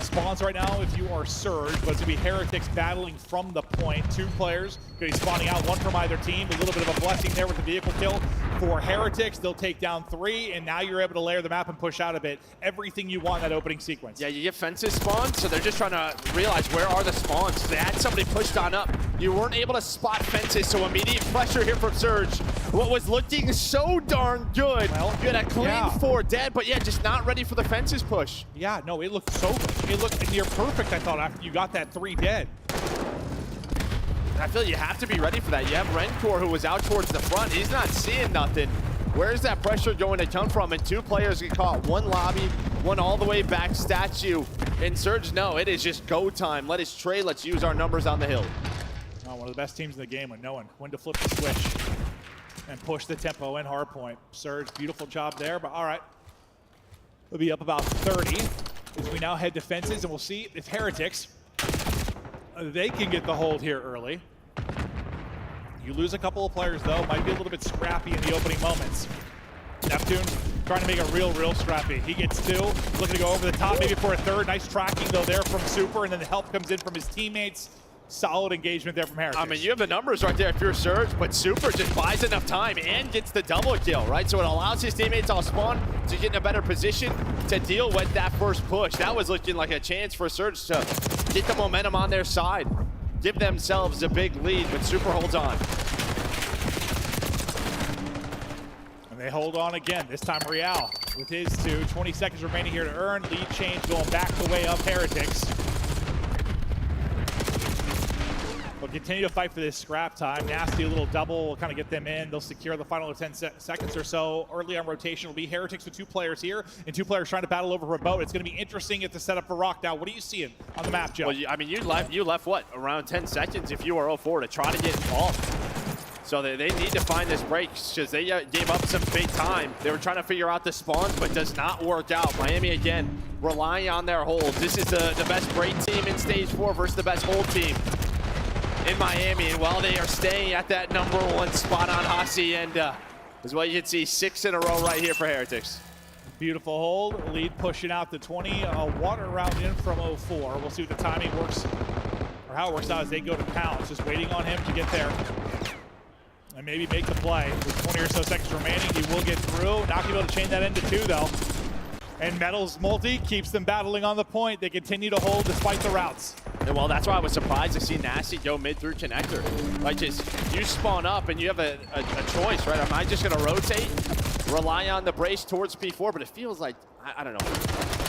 spawns right now if you are Surge, but it's going to be Heretics battling from the point. 2 players going to be spawning out, 1 from either team. A little bit of a blessing there with the vehicle kill for Heretics. They'll take down 3, and now you're able to layer the map and push out a bit. Everything you want in that opening sequence. Yeah, you get fences spawned, so they're just trying to realize where are the spawns. They had somebody pushed on up. You weren't able to spot fences, so immediate pressure here from Surge. What was looking so darn good. Well, you had a clean 4 dead, but yeah, just not ready for the fences push. Yeah, no, it looked so good. It looked near perfect, I thought, after you got that 3 dead. I feel you have to be ready for that. You have Rencor, who was out towards the front. He's not seeing nothing. Where's that pressure going to come from? And 2 players get caught. 1 lobby, 1 all the way back statue. And Surge, no, it is just go time. Let us trade. Let's use our numbers on the hill. Oh, one of the best teams in the game with knowing when to flip the switch and push the tempo in hardpoint. Surge, beautiful job there, but all right. We'll be up about 30 as we now head to fences, and we'll see if Heretics, they can get the hold here early. You lose a couple of players, though. Might be a little bit scrappy in the opening moments. Neptune trying to make it real scrappy. He gets 2, looking to go over the top maybe for a 3rd. Nice tracking, though, there from Super, and then the help comes in from his teammates. solid engagement there from Heretics. I mean, you have the numbers right there if you're Surge, but Super just buys enough time and gets the double kill, right? So it allows his teammates all spawn to get in a better position to deal with that first push. That was looking like a chance for Surge to get the momentum on their side, give themselves a big lead, but Super holds on. And they hold on again, this time Real with his 2. 20 seconds remaining here to earn. Lead change going back the way of Heretics. They'll continue to fight for this scrap time. Nasty, a little double will kind of get them in. They'll secure the final 10 seconds or so. Early on rotation will be Heretics with 2 players here and 2 players trying to battle over a boat. It's going to be interesting at the setup for Rock. Now, what are you seeing on the map, Joe? Well, I mean, you left what, around 10 seconds if you were 0-4 to try to get involved. So they need to find this break because they gave up some big time. They were trying to figure out the spawns, but does not work out. Miami, again, relying on their holds. This is the best break team in Stage 4 versus the best hold team in Miami. And while they are staying at that #1 spot on Hacienda, is what you can see 6 in a row right here for Heretics. Beautiful hold. Lead pushing out to 20. Water round in from 0-4. We'll see what the timing works, or how it works out as they go to Pounce. Just waiting on him to get there and maybe make the play. With 20 or so seconds remaining, he will get through. Not going to be able to chain that into 2, though. And Metals multi keeps them battling on the point. They continue to hold despite the routes. And well, that's why I was surprised to see Nasty go mid through connector. Like, just you spawn up and you have a choice, right? Am I just going to rotate, rely on the brace towards P4? But it feels like, I don't know,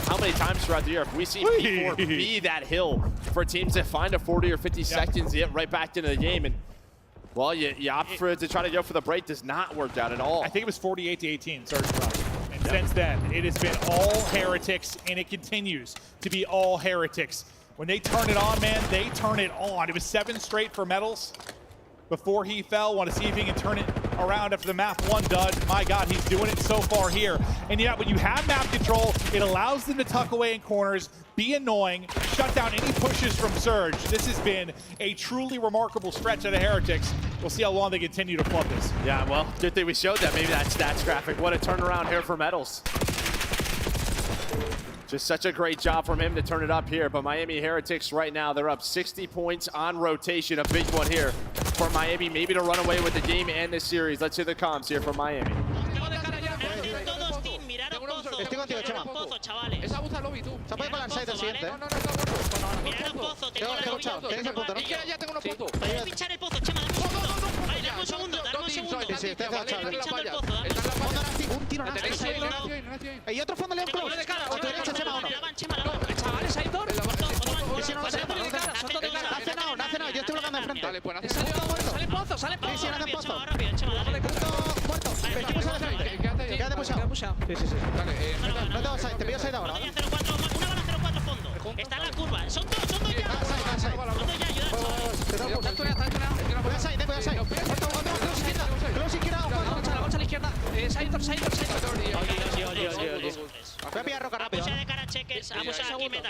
how many times throughout the year have we seen P4 be that hill for teams that find a 40 or 50 seconds to get right back into the game? And well, you opt for it to try to go for the break. Does not work out at all. I think it was 48-18, Surge Rock. And since then, it has been all Heretics, and it continues to be all Heretics. When they turn it on, man, they turn it on. It was 7 straight for Metals before he fell. Want to see if he can turn it around after the map 1 dud. My God, he's doing it so far here. And yet, when you have map control, it allows them to tuck away in corners, be annoying, shut down any pushes from Surge. This has been a truly remarkable stretch out of Heretics. We'll see how long they continue to club this. Yeah, well, good thing we showed that. Maybe that stats graphic. What a turnaround here for Metals. Just such a great job from him to turn it up here. But Miami Heretics right now, they're up 60 points on rotation. A big one here for Miami, maybe to run away with the game and the series. Let's hear the comms here from Miami. Estoy contigo, Chema. Esa busta lo vi tú. Se puede colapsar el siguiente. No. Miraron pozo, tengo el pozo. Tienes el punto, ¿no? Ya tengo unos pozos. Voy a pinchar el pozo, Chema, dame un segundo. Vale, dame un segundo. Sí, estoy pinchando el pozo. Un tiro nada. Y otro fondo le han close. A tu derecha, Chema, uno. Chavales, hay dos. Ha cenado. Yo estoy bloqueando de frente. Vale, pues sale pozo. Sale pozo. Muerto. Vestimos a la frente. Quédate pushado. Sí. Dale, no te vas a ir, te pido side ahora. Una bala 0-4 fondo. Está en la curva. Son dos ya. Son dos ya, ayuda. Voy a side. Close izquierda. Vamos a la izquierda. Side. Voy a pillar roca rápido. Apucha de cara checkers. Apucha aquí meta.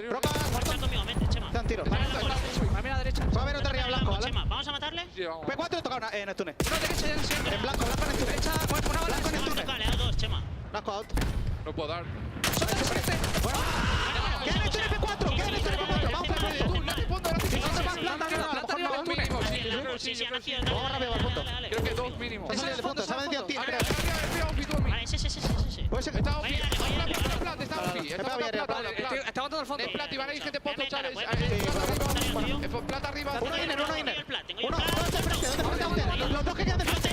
Roca, muerto conmigo, mente, Chema. Te han tiro. A la derecha. Va a haber otra arriba blanco, ¿vale? Vamos a matarle. P4 he tocado Neptune. Uno derecha ya siempre. En blanco Neptune. Derecha, una bala en Neptune. Vale, a 2, Chema. Blanco out. No puedo dar. Son de frente. Bueno. Queda Neptune P4. Vamos por el medio. Planta arriba Neptune. Sí, ha nacido. Vamos rápido al punto. Creo que 2 mínimo. Se ha salido de punto. Se ha metido tío. Vale, sí. Puede ser que está ofi. Está botando el fondo. Es plata y van a ir gente pozo, chavales. Plata arriba. Uno inner. Uno de frente. Los dos que quedan de frente.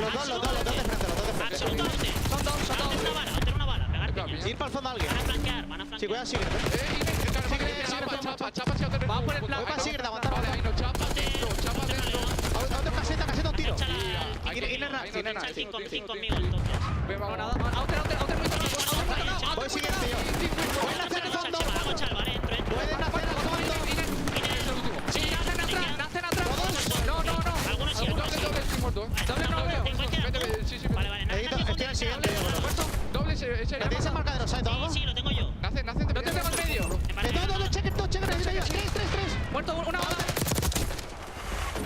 Los dos de frente. Absolutamente. Son una bala. Pegarte. Ir para el fondo a alguien. Van a flanquear. Sí, cuidado, sigue. Chapa. Vamos por el plan. Voy para Sigrid, aguantar. Vale, ahí no, chapa dentro. Otro caseta un tiro. Inner. 5 conmigo, entonces. Voy siguiente yo. Voy a hacer el fondo. Pueden hacer el fondo. Sí, nacen atrás. No. Algunos sí. Doble no veo. Vale. Estoy en el siguiente. Doble ese. ¿Tienes el marcadero, Saito, algo? Sí, lo tengo yo. Nacen. No te pego en medio. Dos, checker. 3. Muerto, una bala.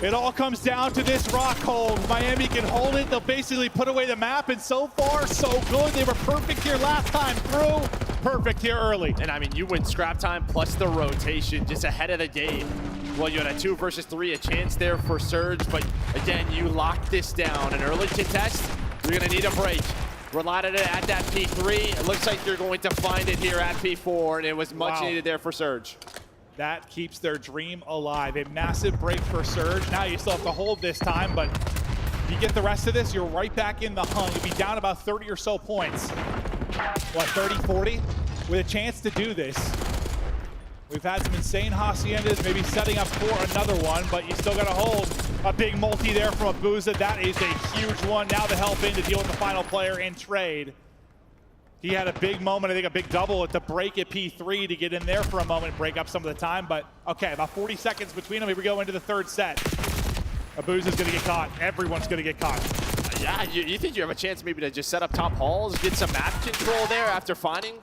It all comes down to this rock hold. Miami can hold it. They'll basically put away the map, and so far, so good. They were perfect here last time through. perfect here early. And I mean, you win scrap time plus the rotation just ahead of the game. Well, you had a 2 versus 3, a chance there for Surge, but again, you locked this down. An early contest, you're gonna need a break. Relied on it at that P3. It looks like you're going to find it here at P4, and it was much needed there for Surge. That keeps their dream alive. A massive break for Surge. Now you still have to hold this time, but you get the rest of this, you're right back in the hunt. You'll be down about 30 or so points. What, 30, 40? With a chance to do this. We've had some insane Haciendas, maybe setting up for another one, but you still got to hold. A big multi there from Abuza. That is a huge one. Now the help in to deal with the final player in trade. He had a big moment, I think a big double at the break at P3 to get in there for a moment, break up some of the time. But okay, about 40 seconds between them. Here we go into the third set. Abuza's gonna get caught. Everyone's gonna get caught. Yeah, you think you have a chance maybe to just set up top halls, get some map control there after finding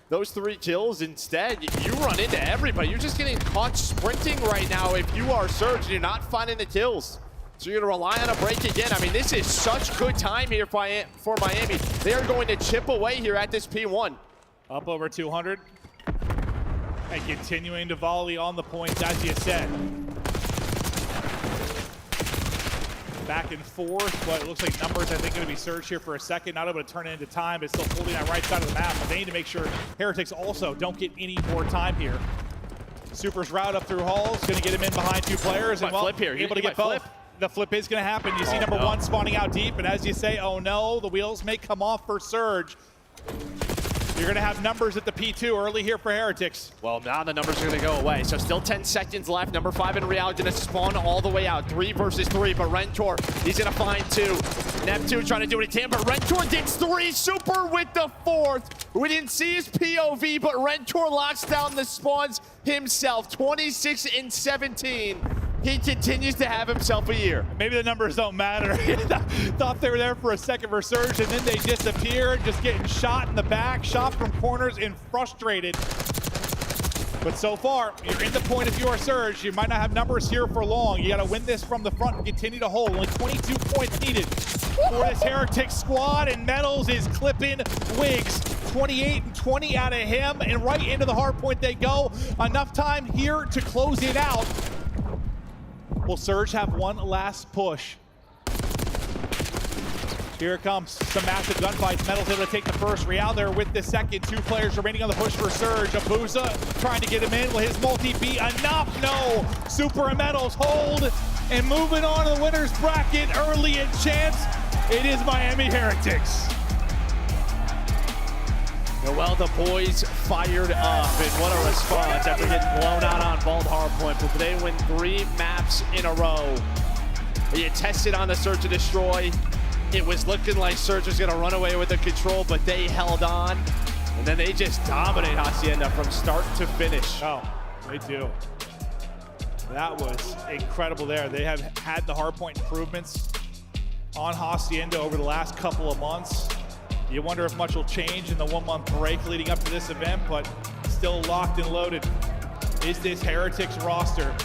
those 3 kills. Instead, you run into everybody. You're just getting caught sprinting right now if you are Surge and you're not finding the kills. So you're going to rely on a break again. I mean, this is such good time here for Miami. They are going to chip away here at this P1. Up over 200. And continuing to volley on the points, as you said. Back and forth, but it looks like numbers, I think, going to be Surge here for a second. Not able to turn it into time, but still holding that right side of the map. But they need to make sure Heretics also don't get any more time here. Super's route up through halls, going to get him in behind 2 players. And flip here. Able to get both. Flip. The flip is going to happen. You see number 1 spawning out deep, and as you say, oh no, the wheels may come off for Surge. You're going to have numbers at the P2 early here for Heretics. Well, now the numbers are going to go away. So still 10 seconds left. Number 5 in Real going to spawn all the way out. 3 versus 3, but Rentor, he's going to find 2. Neptune trying to do what he can, but Rentor gets 3. Super with the 4th. We didn't see his POV, but Rentor locks down the spawns himself. 26 and 17. He continues to have himself a year. Maybe the numbers don't matter. Thought they were there for a second for Surge, and then they disappear, just getting shot in the back, shot from corners, and frustrated. But so far, you're in the point if you are Surge. You might not have numbers here for long. You got to win this from the front and continue to hold. Only 22 points needed for this Heretics squad, and Metals is clipping Wiggs. 28 and 20 out of him, and right into the hard point they go. Enough time here to close it out. Will Surge have one last push? Here it comes, some massive gunfights. Metals able to take the first. Real there with the second. 2 players remaining on the push for Surge. Abuza trying to get him in. Will his multi be enough? No. Super and Metals hold. And moving on to the winner's bracket early in champs, it is Miami Heretics. Well, the boys fired up, and what a response after getting blown out on Vault Hardpoint. But they win 3 maps in a row. You tested on the Search and Destroy. It was looking like Surge was going to run away with the control, but they held on. And then they just dominate Hacienda from start to finish. Oh, they do. That was incredible there. They have had the hardpoint improvements on Hacienda over the last couple of months. You wonder if much will change in the 1-month break leading up to this event, but still locked and loaded is this Heretics roster.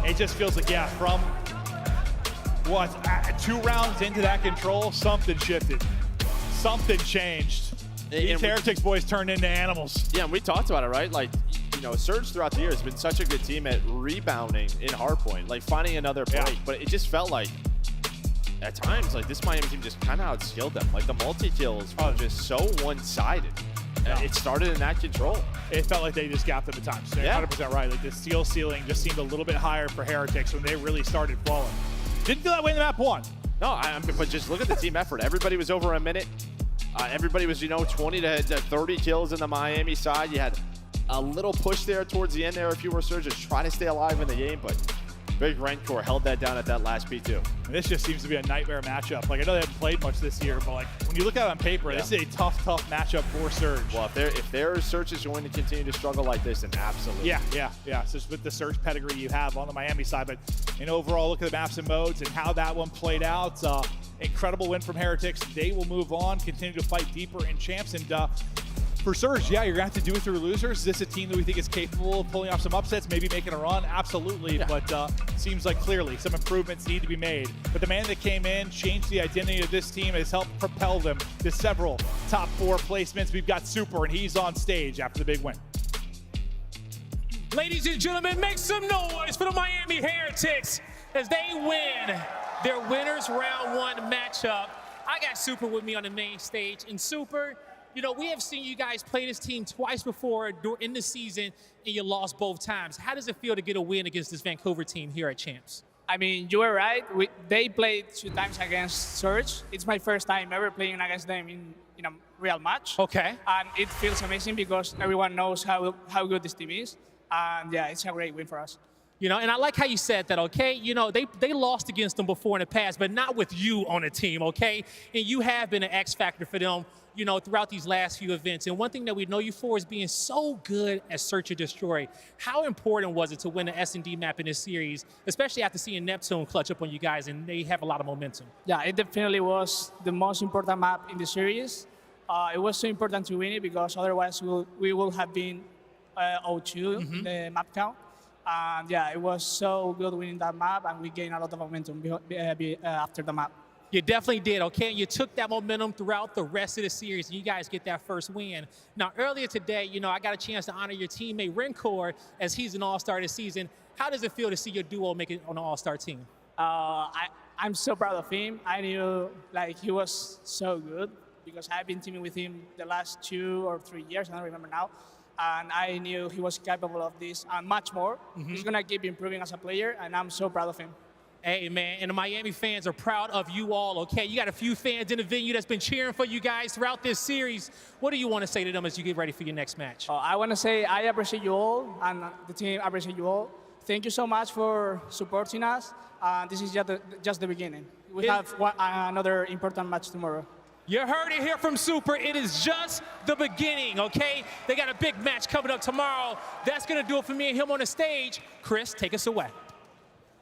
It just feels like, yeah, from what, 2 rounds into that control, something shifted. Something changed. These Heretics boys turned into animals. Yeah, and we talked about it, right? Like, you know, Surge throughout the year has been such a good team at rebounding in hardpoint, like finding another break, Yeah. but it just felt like at times, like this Miami team just kind of outskilled them. Like the multi-kills were just so one-sided. It started in that control. It felt like they just gapped them at times. They're 100% right. Like the steal ceiling just seemed a little bit higher for Heretics when they really started falling. Didn't feel that way in the map 1. No, but just look at the team effort. Everybody was over a minute. Everybody was, 20 to 30 kills in the Miami side. You had a little push there towards the end there if you were Surge, just trying to stay alive in the game, but Big Rancor held that down at that last P2. And this just seems to be a nightmare matchup. Like, I know they haven't played much this year, but like when you look at it on paper, this is a tough matchup for Surge. Well, if their Surge is going to continue to struggle like this, then absolutely. Yeah. So just with the Surge pedigree you have on the Miami side, but overall, look at the maps and modes and how that one played out. Incredible win from Heretics. They will move on, continue to fight deeper in champs, and For Surge, yeah, you're going to have to do it through losers. Is this a team that we think is capable of pulling off some upsets, maybe making a run? Absolutely, yeah. But seems like clearly some improvements need to be made. But the man that came in, changed the identity of this team, has helped propel them to several top 4 placements. We've got Super, and he's on stage after the big win. Ladies and gentlemen, make some noise for the Miami Heretics as they win their winners round 1 matchup. I got Super with me on the main stage, and Super, you know, we have seen you guys play this team twice before in the season, and you lost both times. How does it feel to get a win against this Vancouver team here at Champs? I mean, you were right. They played 2 times against Surge. It's my first time ever playing against them in a real match. Okay. And it feels amazing because everyone knows how good this team is. And yeah, it's a great win for us. You know, and I like how you said that, okay? You know, they lost against them before in the past, but not with you on the team, okay? And you have been an X factor for them, you know, throughout these last few events. And one thing that we know you for is being so good at Search and Destroy. How important was it to win the S&D map in this series, especially after seeing Neptune clutch up on you guys, and they have a lot of momentum? Yeah, it definitely was the most important map in the series. It was so important to win it because otherwise we would have been 0-2 in the map count. And yeah, it was so good winning that map, and we gained a lot of momentum after the map. You definitely did, okay? You took that momentum throughout the rest of the series, and you guys get that first win. Now, earlier today, you know, I got a chance to honor your teammate, Rencor, as he's an all-star this season. How does it feel to see your duo make it on an all-star team? I'm so proud of him. I knew, like, he was so good because I've been teaming with him the last 2 or 3 years, I don't remember now. And I knew he was capable of this and much more. He's going to keep improving as a player, and I'm so proud of him. Hey, man, and the Miami fans are proud of you all, okay? You got a few fans in the venue that's been cheering for you guys throughout this series. What do you want to say to them as you get ready for your next match? I want to say I appreciate you all, and the team appreciate you all. Thank you so much for supporting us. This is just the beginning. We have another important match tomorrow. You heard it here from Super. It is just the beginning, okay? They got a big match coming up tomorrow. That's going to do it for me and him on the stage. Chris, take us away.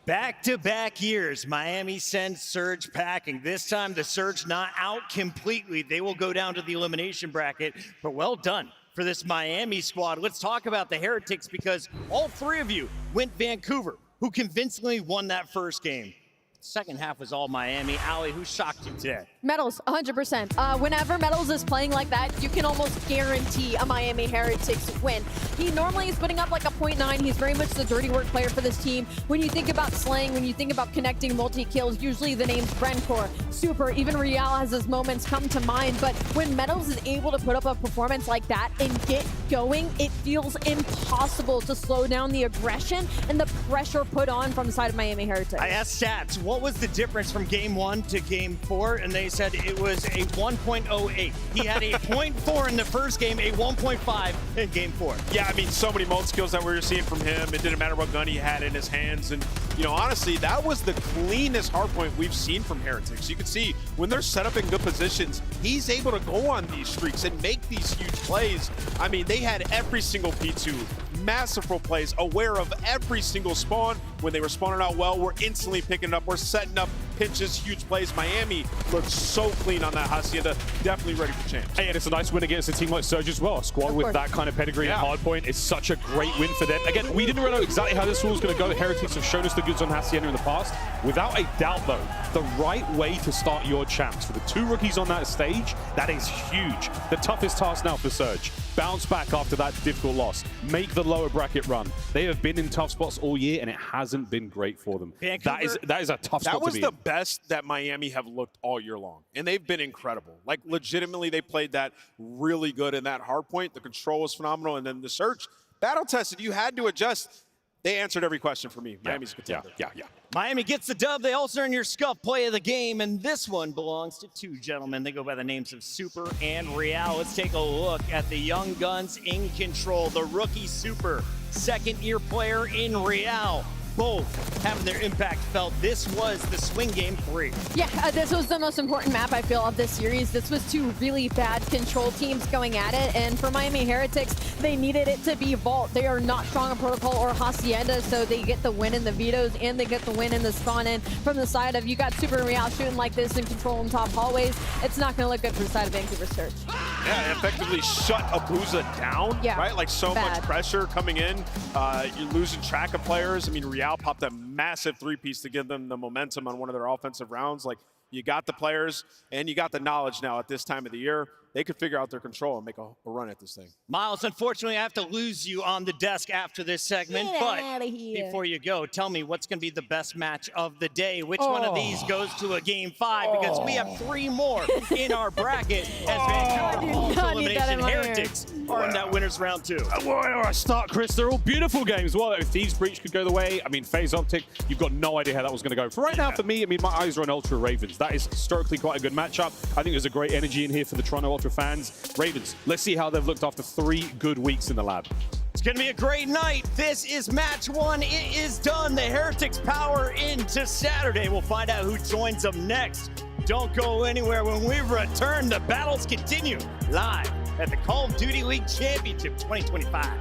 Back-to-back years, Miami sends Surge packing. This time, the Surge not out completely. They will go down to the elimination bracket, but well done for this Miami squad. Let's talk about the Heretics because all 3 of you went Vancouver, who convincingly won that first game. Second half was all Miami. Ali, who shocked you today? Metals, 100%. Whenever Metals is playing like that, you can almost guarantee a Miami Heretics win. He normally is putting up like a 0.9. He's very much the dirty work player for this team. When you think about slaying, when you think about connecting multi-kills, usually the name's Rencor, Super, even Real has his moments come to mind. But when Metals is able to put up a performance like that and get going, it feels impossible to slow down the aggression and the pressure put on from the side of Miami Heretics. I asked Stats, what was the difference from game 1 to game 4? And they said it was a 1.08. He had a 0.4 in the first game, a 1.5 in game 4. Yeah, I mean, so many multi skills that we were seeing from him. It didn't matter what gun he had in his hands. And, you know, honestly, that was the cleanest hardpoint we've seen from Heretics. You can see when they're set up in good positions, he's able to go on these streaks and make these huge plays. I mean, they had every single P2, masterful plays, aware of every single spawn. When they were spawning out well, we're instantly picking it up. We're setting up pitches, huge plays. Miami looks so clean on that Hacienda. Definitely ready for champs. Hey, and it's a nice win against a team like Surge as well. A squad with that kind of pedigree and hardpoint is such a great win for them. Again, we didn't really know exactly how this one was going to go. The Heretics have shown us the goods on Hacienda in the past. Without a doubt, though, the right way to start your champs. For the 2 rookies on that stage, that is huge. The toughest task now for Surge. Bounce back after that difficult loss. Make the lower bracket run. They have been in tough spots all year, and it hasn't been great for them. That is a tough spot to be in. That was the best that Miami have looked all year long, and they've been incredible. Like, legitimately, they played that really good in that hard point. The control was phenomenal, and then the Surge battle tested. You had to adjust. They answered every question for me. Miami's a contender. Yeah. Miami gets the dub. They also earn your Scuff play of the game, and this one belongs to 2 gentlemen. They go by the names of Super and Real. Let's take a look at the young guns in control. The rookie Super, second-year player in Real. Both having their impact felt. This was the swing game 3. Yeah, this was the most important map, I feel, of this series. This was 2 really bad control teams going at it, and for Miami Heretics, they needed it to be Vault. They are not strong in Protocol or Hacienda, so they get the win in the vetoes, and they get the win in the spawn in. From the side of, you got Super and Real shooting like this and control in top hallways, it's not going to look good for the side of Vancouver Surge. Yeah, effectively shut Abuza down, Yeah, right? Like so much bad. pressure coming in. You're losing track of players. I mean, Real popped a massive three-piece to give them the momentum on one of their offensive rounds. Like, you got the players and you got the knowledge now at this time of the year. They could figure out their control and make a run at this thing. Miles, unfortunately, I have to lose you on the desk after this segment. Get but outta here. before you go, tell me what's going to be the best match of the day. Which one of these goes to a Game 5? Because we have 3 more in our bracket as Vancouver Falls not need that Elimination in my ear. Heretics are in that winner's round 2. Where do I start, Chris? They're all beautiful games. Well, if Thieves Breach could go the way, I mean, FaZe Optic, you've got no idea how that was going to go. For right now, for me, I mean, my eyes are on Ultra Ravens. That is historically quite a good matchup. I think there's a great energy in here for the Toronto Ultra fans. Ravens, let's see how they've looked after 3 good weeks in the lab. It's going to be a great night. This is match 1. It is done. The Heretics power into Saturday. We'll find out who joins them next. Don't go anywhere. When we return, the battles continue live at the Call of Duty League Championship 2025.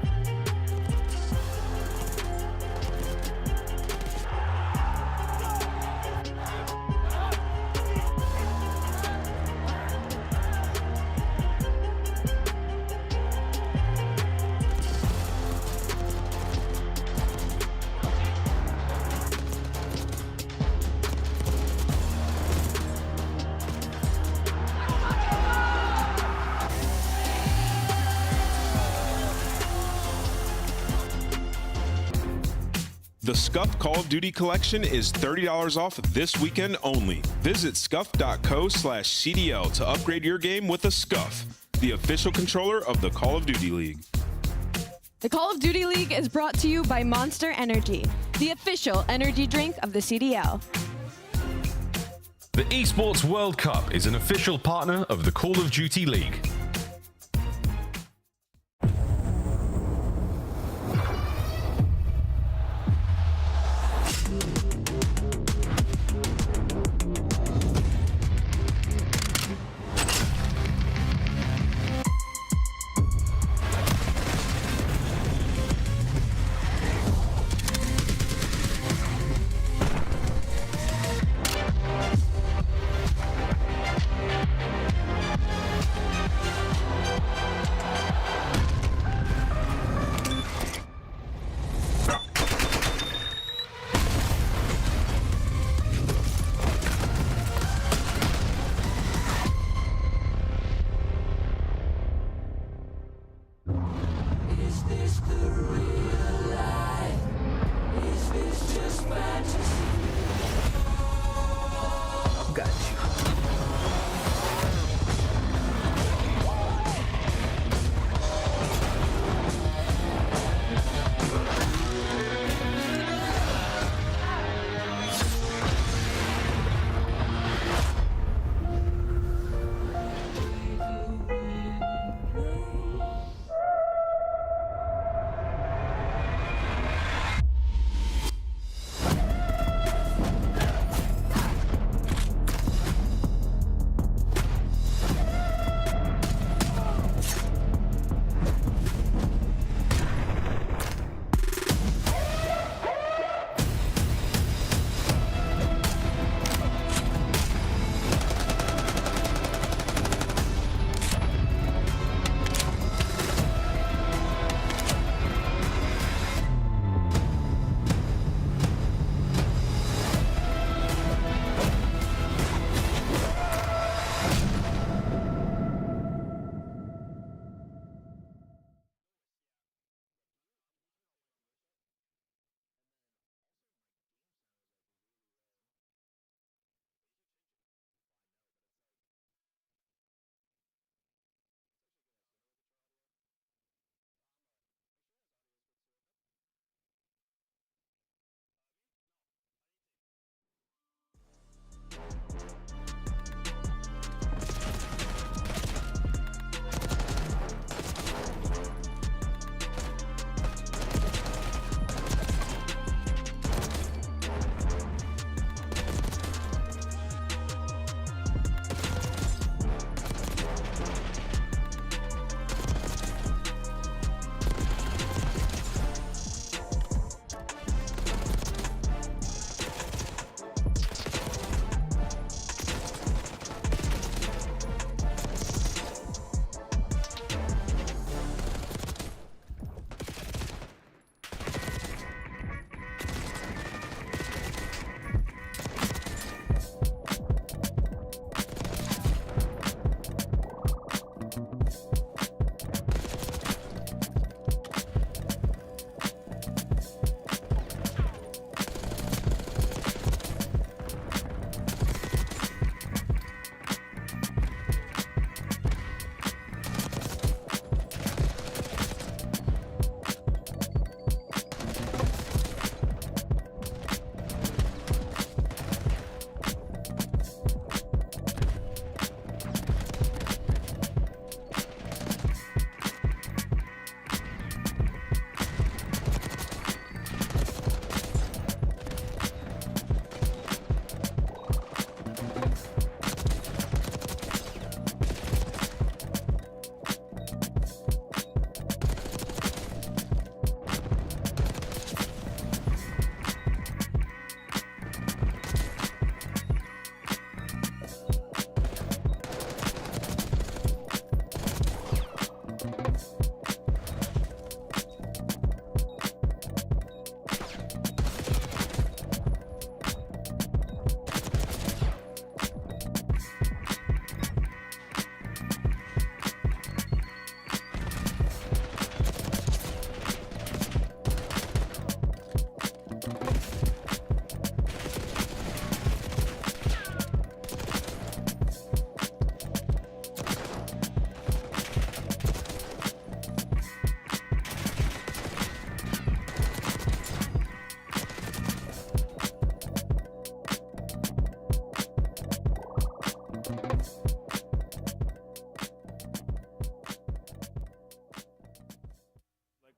The Scuff Call of Duty collection is $30 off this weekend only. Visit scuff.co/CDL to upgrade your game with a Scuff, the official controller of the Call of Duty League. The Call of Duty League is brought to you by Monster Energy, the official energy drink of the CDL. The Esports World Cup is an official partner of the Call of Duty League.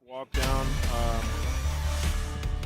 Walk down.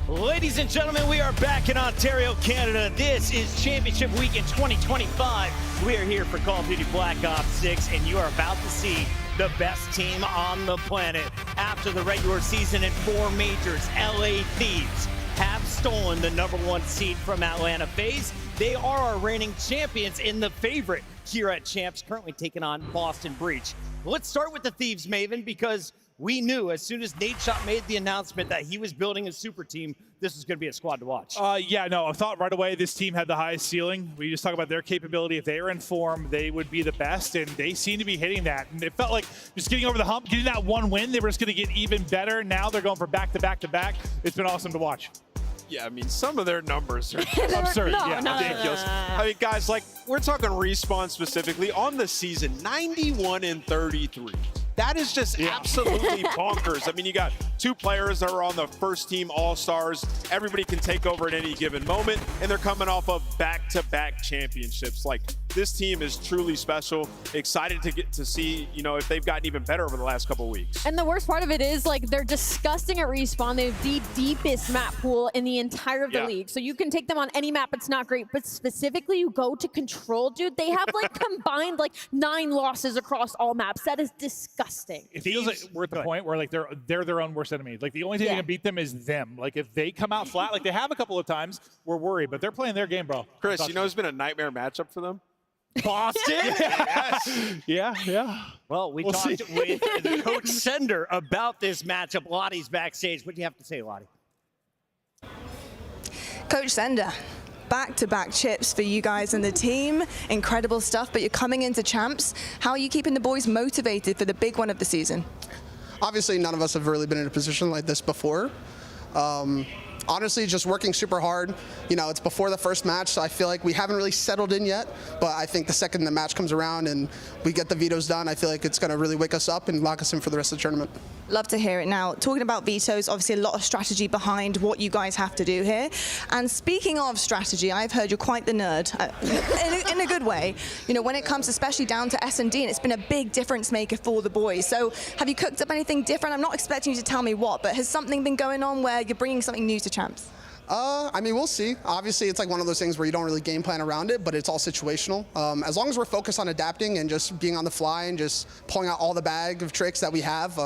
Ladies and gentlemen, we are back in Ontario, Canada. This is Championship Weekend 2025. We are here for Call of Duty Black Ops 6, and you are about to see the best team on the planet. After the regular season in 4 majors, LA Thieves have stolen the #1 seed from Atlanta FaZe. They are our reigning champions in the favorite here at Champs, currently taking on Boston Breach. Let's start with the Thieves, Maven, because we knew as soon as Nadeshot made the announcement that he was building a super team, this was going to be a squad to watch. Yeah, no, I thought right away this team had the highest ceiling. We just talk about their capability. If they were in form, they would be the best, and they seem to be hitting that. And it felt like just getting over the hump, getting that 1 win, they were just going to get even better. Now they're going for back-to-back-to-back. It's been awesome to watch. Yeah, I mean, some of their numbers are absurd. No, ridiculous. I mean, guys, like, we're talking Respawn specifically on the season, 91-33. That is just absolutely bonkers. I mean, you got 2 players that are on the first team All-Stars. Everybody can take over at any given moment, and they're coming off of back-to-back championships. Like, this team is truly special. Excited to get to see, you know, if they've gotten even better over the last couple of weeks. And the worst part of it is, like, they're disgusting at Respawn. They have the deepest map pool in the entire of the league. So you can take them on any map. It's not great. But specifically, you go to Control, dude. They have, like, combined, like, 9 losses across all maps. That is disgusting. It feels like we're at the point where, like, they're their own worst enemy. Like, the only thing that can beat them is them. Like, if they come out flat, like they have a couple of times, we're worried. But they're playing their game, bro. Chris, you know it's been a nightmare matchup for them? Boston? Yeah. Well, we'll talked with Coach Sender about this matchup. Lottie's backstage. What do you have to say, Lottie? Coach Sender, back-to-back chips for you guys and the team. Incredible stuff, but you're coming into Champs. How are you keeping the boys motivated for the big one of the season? Obviously, none of us have really been in a position like this before. Honestly, just working super hard. You know, it's before the first match, so I feel like we haven't really settled in yet. But I think the second the match comes around and we get the vetoes done, I feel like it's going to really wake us up and lock us in for the rest of the tournament. Love to hear it. Now, talking about vetoes, obviously a lot of strategy behind what you guys have to do here. And speaking of strategy, I've heard you're quite the nerd, in a good way. You know, when it comes especially down to S&D, and it's been a big difference maker for the boys. So have you cooked up anything different? I'm not expecting you to tell me what, but has something been going on where you're bringing something new to Champs? I mean, we'll see. Obviously, it's like one of those things where you don't really game plan around it, but it's all situational. As long as we're focused on adapting and just being on the fly and just pulling out all the bag of tricks that we have,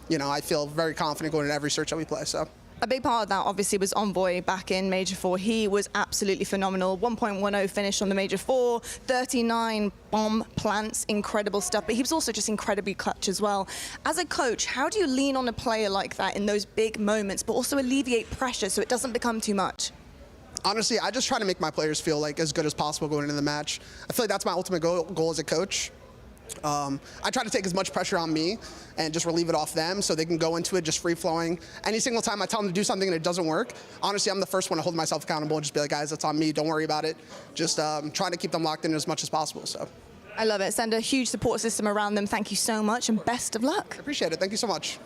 you know, I feel very confident going into every search that we play. So. A big part of that obviously was Envoy back in Major 4. He was absolutely phenomenal. 1.10 finish on the Major 4, 39 bomb plants, incredible stuff. But he was also just incredibly clutch as well. As a coach, how do you lean on a player like that in those big moments, but also alleviate pressure so it doesn't become too much? Honestly, I just try to make my players feel like as good as possible going into the match. I feel like that's my ultimate goal as a coach. I try to take as much pressure on me and just relieve it off them so they can go into it just free-flowing. Any single time I tell them to do something and it doesn't work, honestly, I'm the first one to hold myself accountable and just be like, guys, that's on me. Don't worry about it. Just trying to keep them locked in as much as possible. So. I love it. Send a huge support system around them. Thank you so much and best of luck. Appreciate it. Thank you so much.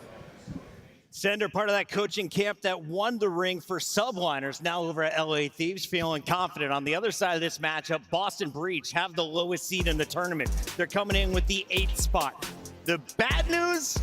Sender, part of that coaching camp that won the ring for Subliners, now over at LA Thieves, feeling confident. On the other side of this matchup, Boston Breach have the lowest seed in the tournament. They're coming in with the 8th spot. The bad news,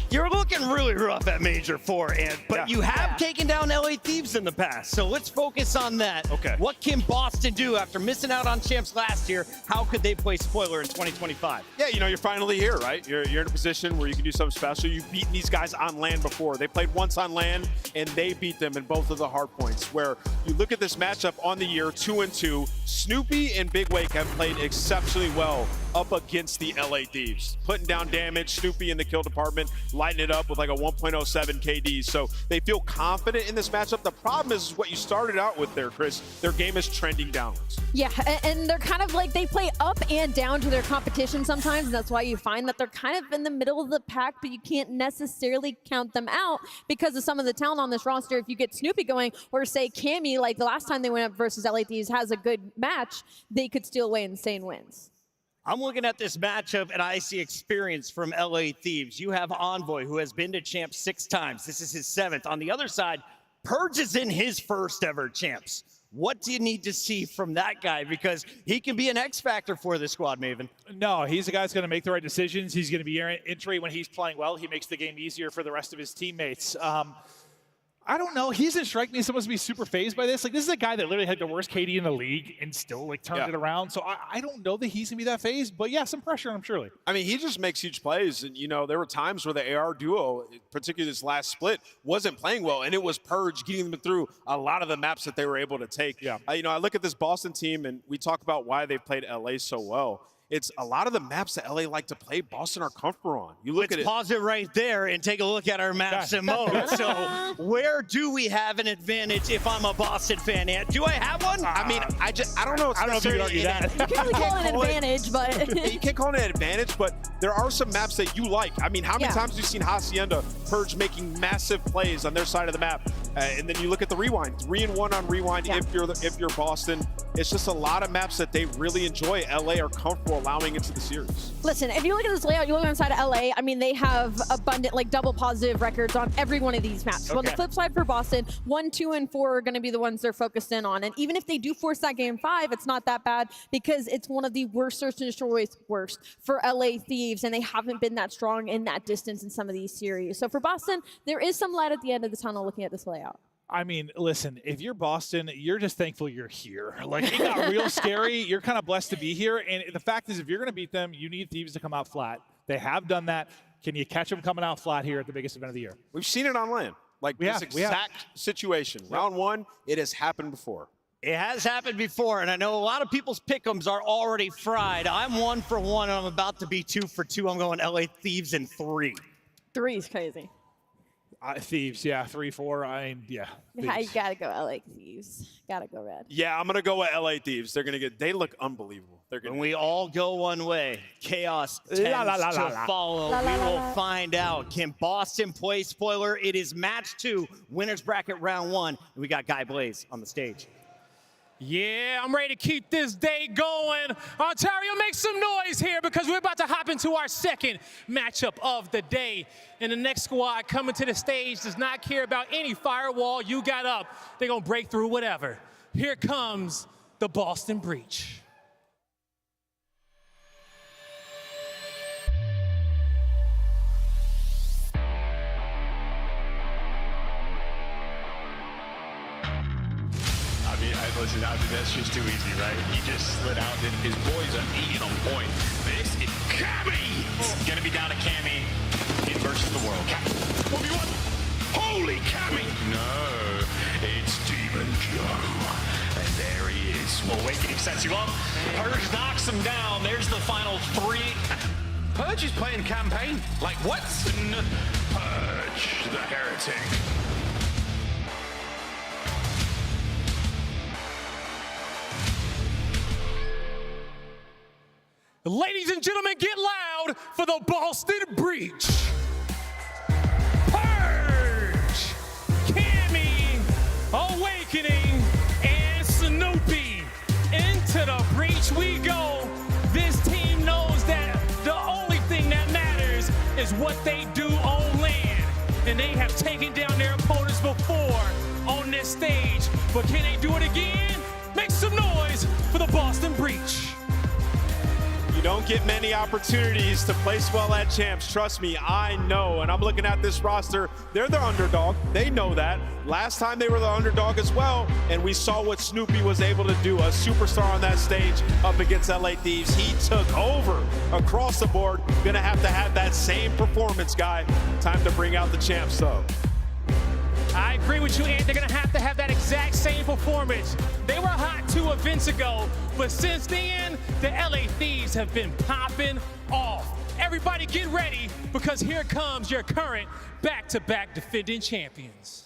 you're looking really rough at Major 4, but you have taken down LA Thieves in the past, so let's focus on that. Okay. What can Boston do after missing out on Champs last year? How could they play spoiler in 2025? Yeah, you know, you're finally here, right? You're in a position where you can do something special. You've beaten these guys on land before. They played once on land, and they beat them in both of the hard points, where you look at this matchup on the year, 2-2, Snoopy and Big Wake have played exceptionally well up against the LA Thieves, putting down damage. Snoopy in the kill department, lighting it up with like a 1.07 KD. So they feel confident in this matchup. The problem is what you started out with there, Chris. Their game is trending downwards. Yeah, and they're kind of like, they play up and down to their competition sometimes, and that's why you find that they're kind of in the middle of the pack, but you can't necessarily count them out because of some of the talent on this roster. If you get Snoopy going, or say Cammy, like the last time they went up versus LA Thieves, has a good match, they could steal away insane wins. I'm looking at this matchup, and I see experience from LA Thieves. You have Envoy, who has been to Champs 6 times. This is his 7th. On the other side, Purge is in his first ever Champs. What do you need to see from that guy? Because he can be an X factor for this squad, Maven. No, he's a guy who's going to make the right decisions. He's going to be entry when he's playing well. He makes the game easier for the rest of his teammates. I don't know. He doesn't strike me as someone to be super phased by this. Like, this is a guy that literally had the worst KD in the league and still, like, turned it around. So I don't know that he's going to be that phased. But, yeah, some pressure on him, surely. I mean, he just makes huge plays. And, you know, there were times where the AR duo, particularly this last split, wasn't playing well. And it was Purge getting them through a lot of the maps that they were able to take. Yeah. You know, I look at this Boston team, and we talk about why they played LA so well. It's a lot of the maps that LA like to play, Boston are comfortable on. You look at it. Pause it right there and take a look at our maps and modes. So where do we have an advantage if I'm a Boston fan? Do I have one? I mean, I don't know. I don't know if you could argue that. You can't really call it an advantage, but... You can't call it an advantage, but there are some maps that you like. I mean, how many times have you seen Hacienda Purge making massive plays on their side of the map? And then you look at the Rewind. 3-1 on Rewind if you're Boston. It's just a lot of maps that they really enjoy. LA are comfortable allowing into the series. Listen, if you look at this layout, you look inside of LA, I mean, they have abundant, like, double positive records on every one of these maps. So on the flip side for Boston, 1, 2, and 4 are going to be the ones they're focused in on. And even if they do force that game 5, it's not that bad because it's one of the worst search and destroys for LA Thieves, and they haven't been that strong in that distance in some of these series. So for Boston, there is some light at the end of the tunnel looking at this layout. I mean, listen, if you're Boston, you're just thankful you're here. Like, it got real scary. You're kind of blessed to be here. And the fact is, if you're going to beat them, you need Thieves to come out flat. They have done that. Can you catch them coming out flat here at the biggest event of the year? We've seen it on land. Like, this exact situation. Round 1, it has happened before. It has happened before, and I know a lot of people's pick'ems are already fried. I'm 1 for 1, and I'm about to be 2 for 2. I'm going LA Thieves in 3. 3 is crazy. Thieves, 3-4. I mean, Yeah, you gotta go LA Thieves. Gotta go red. Yeah, I'm gonna go with LA Thieves. They look unbelievable. When we all go one way, chaos tends to follow. We will find out. Can Boston play spoiler? It is match 2, winners bracket round 1, and we got Guy Blaze on the stage. Yeah, I'm ready to keep this day going. Ontario, make some noise here because we're about to hop into our second matchup of the day. And the next squad coming to the stage does not care about any firewall you got up. They're going to break through whatever. Here comes the Boston Breach. Listen, that's just too easy, right? He just slid out, and his boys are eating on point. This is Cammy! It's gonna be down to Cammy in versus the world. What do you want? Holy Cammy! No, it's Demon Joe. And there he is. Well, Awakening sets you up. Purge knocks him down. There's the final 3. Purge is playing campaign? Like what? Purge, the heretic. Ladies and gentlemen, get loud for the Boston Breach. Purge, Cammy, Awakening, and Snoopy. Into the Breach we go. This team knows that the only thing that matters is what they do on land. And they have taken down their opponents before on this stage. But can they do it again? Make some noise for the Boston Breach. You don't get many opportunities to place well at champs. Trust me, I know. And I'm looking at this roster. They're the underdog. They know that. Last time they were the underdog as well. And we saw what Snoopy was able to do. A superstar on that stage up against LA Thieves. He took over across the board. Gonna have to have that same performance, guy. Time to bring out the champs, though. I agree with you, Ant. They're going to have that exact same performance. They were hot 2 events ago, but since then, the LA Thieves have been popping off. Everybody get ready, because here comes your current back-to-back defending champions.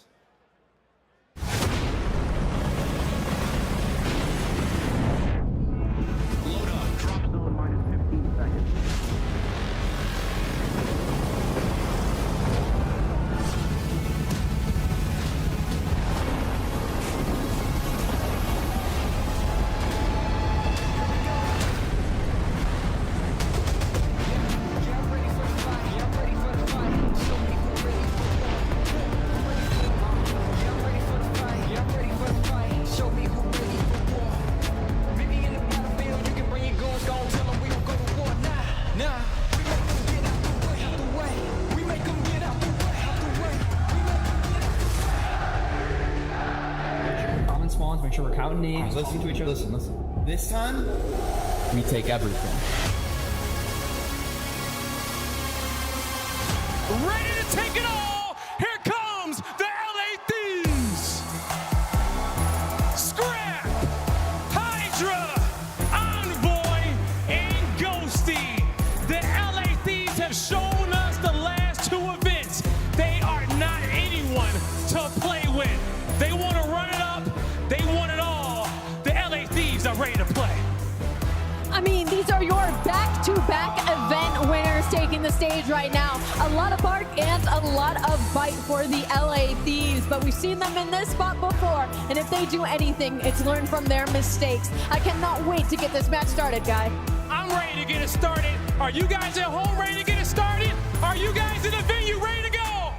about names. Listen to each other. Listen. This time, we take everything. Ready to take it all! Here comes the LA Thieves! Scrap, Hydra, Envoy, and Ghosty. The LA Thieves have shown us the last 2 events. They are not anyone to play with. They want to run it up. They want it all. The LA Thieves are ready to play. I mean, these are your back-to-back event winners taking the stage right now. A lot of bark and a lot of bite for the LA Thieves, but we've seen them in this spot before, and if they do anything, it's learn from their mistakes. I cannot wait to get this match started, guy. I'm ready to get it started. Are you guys at home ready to get it started? Are you guys in the venue ready to go?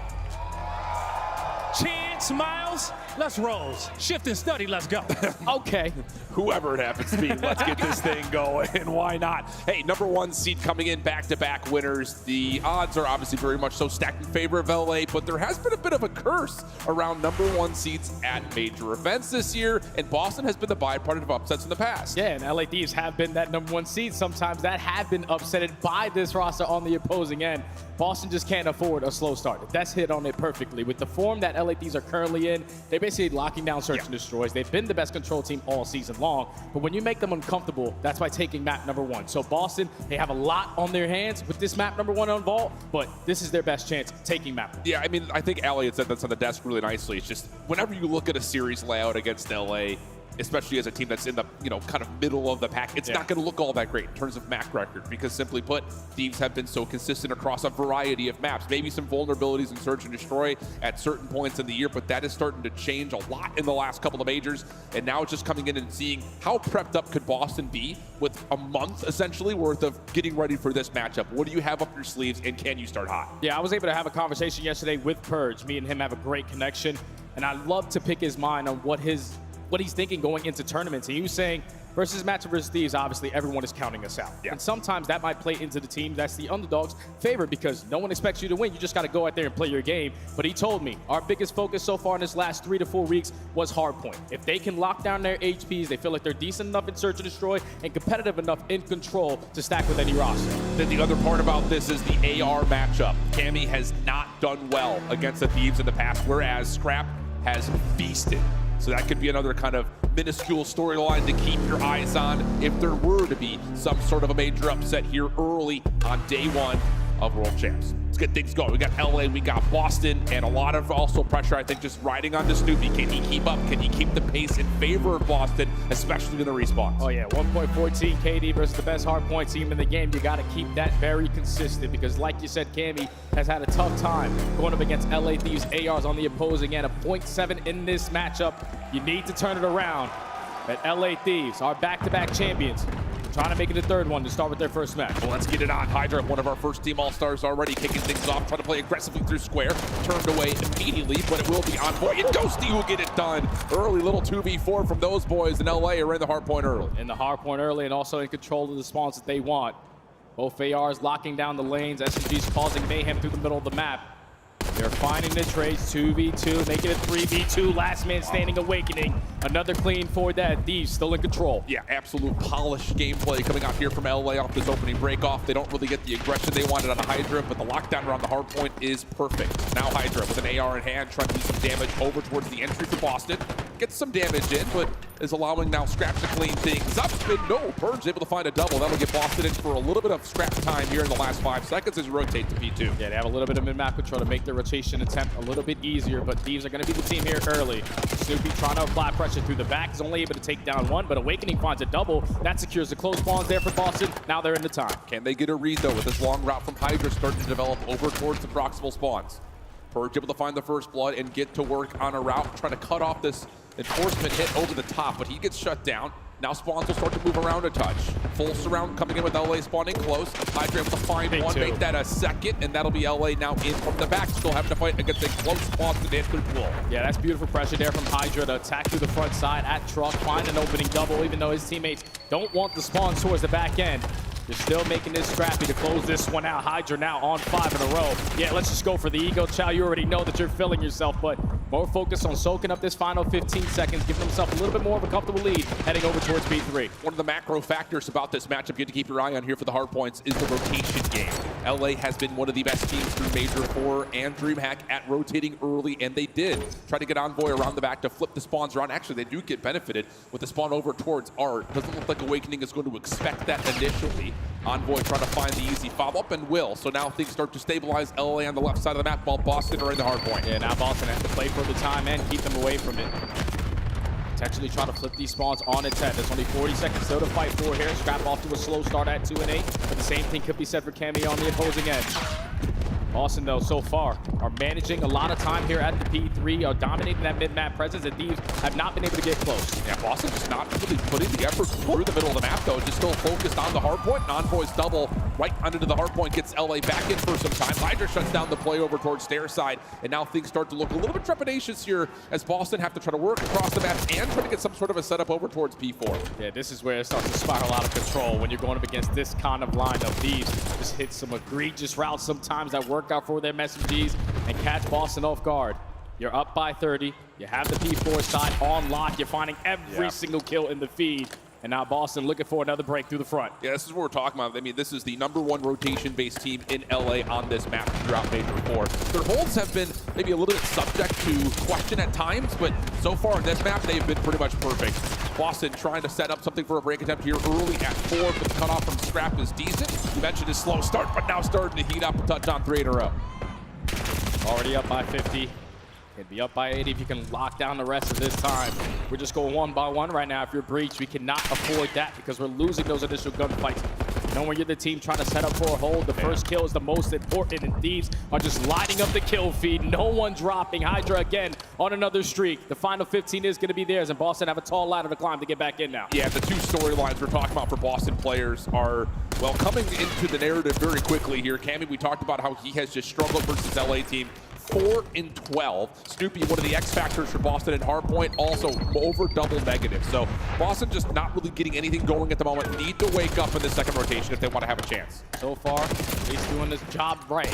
Chance, Miles, let's roll. Shift and study, let's go. Okay, whoever it happens to be, let's get this thing going. Why not? Hey, #1 seed coming in, back-to-back winners. The odds are obviously very much so stacked in favor of LA, but there has been a bit of a curse around #1 seeds at major events this year, and Boston has been the byproduct of upsets in the past. Yeah, and LA Thieves have been that #1 seed. Sometimes that have been upsetted by this roster on the opposing end. Boston just can't afford a slow start. That's hit on it perfectly. With the form that LA Thieves are currently in, they're basically locking down search and destroys. They've been the best control team all season long, but when you make them uncomfortable, that's by taking map #1. So Boston, they have a lot on their hands with this map #1 on Vault, but this is their best chance taking map 1. Yeah, I mean, I think Elliot said that's on the desk really nicely. It's just whenever you look at a series layout against LA, especially as a team that's in the, kind of middle of the pack, it's not going to look all that great in terms of map record, because simply put, Thieves have been so consistent across a variety of maps. Maybe some vulnerabilities in Search and Destroy at certain points in the year, but that is starting to change a lot in the last couple of majors, and now it's just coming in and seeing how prepped up could Boston be with a month, essentially, worth of getting ready for this matchup. What do you have up your sleeves, and can you start hot? Yeah, I was able to have a conversation yesterday with Purge. Me and him have a great connection, and I love to pick his mind on what he's thinking going into tournaments. And he was saying, versus matchup versus Thieves, obviously everyone is counting us out. And sometimes that might play into the team that's the underdog's favor, because no one expects you to win. You just got to go out there and play your game. But he told me our biggest focus so far in this last 3 to 4 weeks was hardpoint. If they can lock down their HPs, they feel like they're decent enough in Search and Destroy and competitive enough in control to stack with any roster. Then the other part about this is the AR matchup. Cammy has not done well against the Thieves in the past, whereas Scrap has feasted. So that could be another kind of minuscule storyline to keep your eyes on if there were to be some sort of a major upset here early on day 1 of World Champs. Let's get things going. We got LA, we got Boston, and a lot of also pressure, I think, just riding on to Snoopy. Can he keep up? Can he keep the pace in favor of Boston, especially in the respawns? Oh yeah, 1.14 KD versus the best hardpoint team in the game. You got to keep that very consistent, because like you said, Cammy has had a tough time going up against LA Thieves ARs on the opposing end. A 0.7 in this matchup. You need to turn it around. But LA Thieves are back-to-back champions. Trying to make it a third one to start with their first match. Well, let's get it on. Hydra, one of our first team all-stars already, kicking things off, trying to play aggressively through square. Turned away immediately, but it will be Envoy and Ghosty who get it done. Early little 2v4 from those boys in LA are in the hard point early. In the hard point early, and also in control of the spawns that they want. Both ARs locking down the lanes. SMG's causing mayhem through the middle of the map. They're finding the trades, 2v2, making it 3v2, last man standing awakening. Another clean for that. Thieves still in control. Yeah, absolute polished gameplay coming out here from LA off this opening break off. They don't really get the aggression they wanted out of Hydra, but the lockdown around the hard point is perfect. Now Hydra with an AR in hand, trying to do some damage over towards the entry for Boston. Gets some damage in, but is allowing now Scrap to clean things up. And no, Purge able to find a double. That'll get Boston in for a little bit of Scrap time here in the last 5 seconds as you rotate to P2. Yeah, they have a little bit of mid-map control to make their rotation attempt a little bit easier, but Thieves are going to be the team here early. Snoopy trying to apply pressure through the back. Is only able to take down one, but Awakening finds a double. That secures the close spawns there for Boston. Now they're in the time. Can they get a read, though, with this long route from Hydra starting to develop over towards the proximal spawns? Purge able to find the first blood and get to work on a route, trying to cut off this enforcement hit over the top, but he gets shut down. Now spawns will start to move around a touch. Full surround coming in with LA spawning close. Hydra able to find one, make that a second, and that'll be LA now in from the back, still having to fight against a close spawn to hit through pool. Yeah, that's beautiful pressure there from Hydra to attack through the front side at Truck, find an opening double, even though his teammates don't want the spawn towards the back end. They're still making this scrappy to close this one out. Hydra now on 5 in a row. Yeah, let's just go for the ego, Chow. You already know that you're filling yourself, but more focused on soaking up this final 15 seconds, giving themselves a little bit more of a comfortable lead heading over towards P3. One of the macro factors about this matchup you have to keep your eye on here for the hard points is the rotation game. LA has been one of the best teams through Major 4 and DreamHack at rotating early, and they did try to get Envoy around the back to flip the spawns around. Actually, they do get benefited with the spawn over towards Art. Doesn't look like Awakening is going to expect that initially. Envoy trying to find the easy follow-up and will. So now things start to stabilize LA on the left side of the map while Boston are in the hard point. Yeah, now Boston has to play for the time and keep them away from it. Potentially try to flip these spawns on its head. There's only 40 seconds still to fight for here. Scrap off to a slow start at 2 and 8. But the same thing could be said for Cammy on the opposing end. Boston, though, so far, are managing a lot of time here at the P3, are dominating that mid-map presence, and Thieves have not been able to get close. Yeah, Boston just not really putting the effort through the middle of the map, though. Just still focused on the hard point. Envoy's double right under the hard point gets LA back in for some time. Hydra shuts down the play over towards Stair side, and now things start to look a little bit trepidatious here as Boston have to try to work across the map and try to get some sort of a setup over towards P4. Yeah, this is where it starts to spiral out of control when you're going up against this kind of lineup. Thieves just hit some egregious routes sometimes that work out for their SMGs and catch Boston off guard. You're up by 30. You have the P4 side on lock. You're finding every single kill in the feed. And now Boston looking for another break through the front. Yeah, this is what we're talking about. I mean, this is the #1 rotation-based team in LA on this map throughout Major 4. Their holds have been maybe a little bit subject to question at times, but so far on this map, they've been pretty much perfect. Boston trying to set up something for a break attempt here early at 4, but the cutoff from Scrap is decent. You mentioned his slow start, but now starting to heat up a touch on 3 in a row. Already up by 50. Can be up by 80 if you can lock down the rest of this time. We're just going 1 by 1 right now. If you're breached, we cannot afford that because we're losing those initial gunfights. You know, when you're the team trying to set up for a hold, the first kill is the most important, and Thieves are just lighting up the kill feed. No one dropping. Hydra again on another streak. The final 15 is going to be theirs, and Boston have a tall ladder to climb to get back in now. Yeah, the two storylines we're talking about for Boston players are, well, coming into the narrative very quickly here. Cammy, we talked about how he has just struggled versus LA team. 4 and 12. Snoopy, one of the X factors for Boston and Hardpoint, also over double negative. So Boston just not really getting anything going at the moment. Need to wake up in the second rotation if they want to have a chance. So far, he's doing this job right.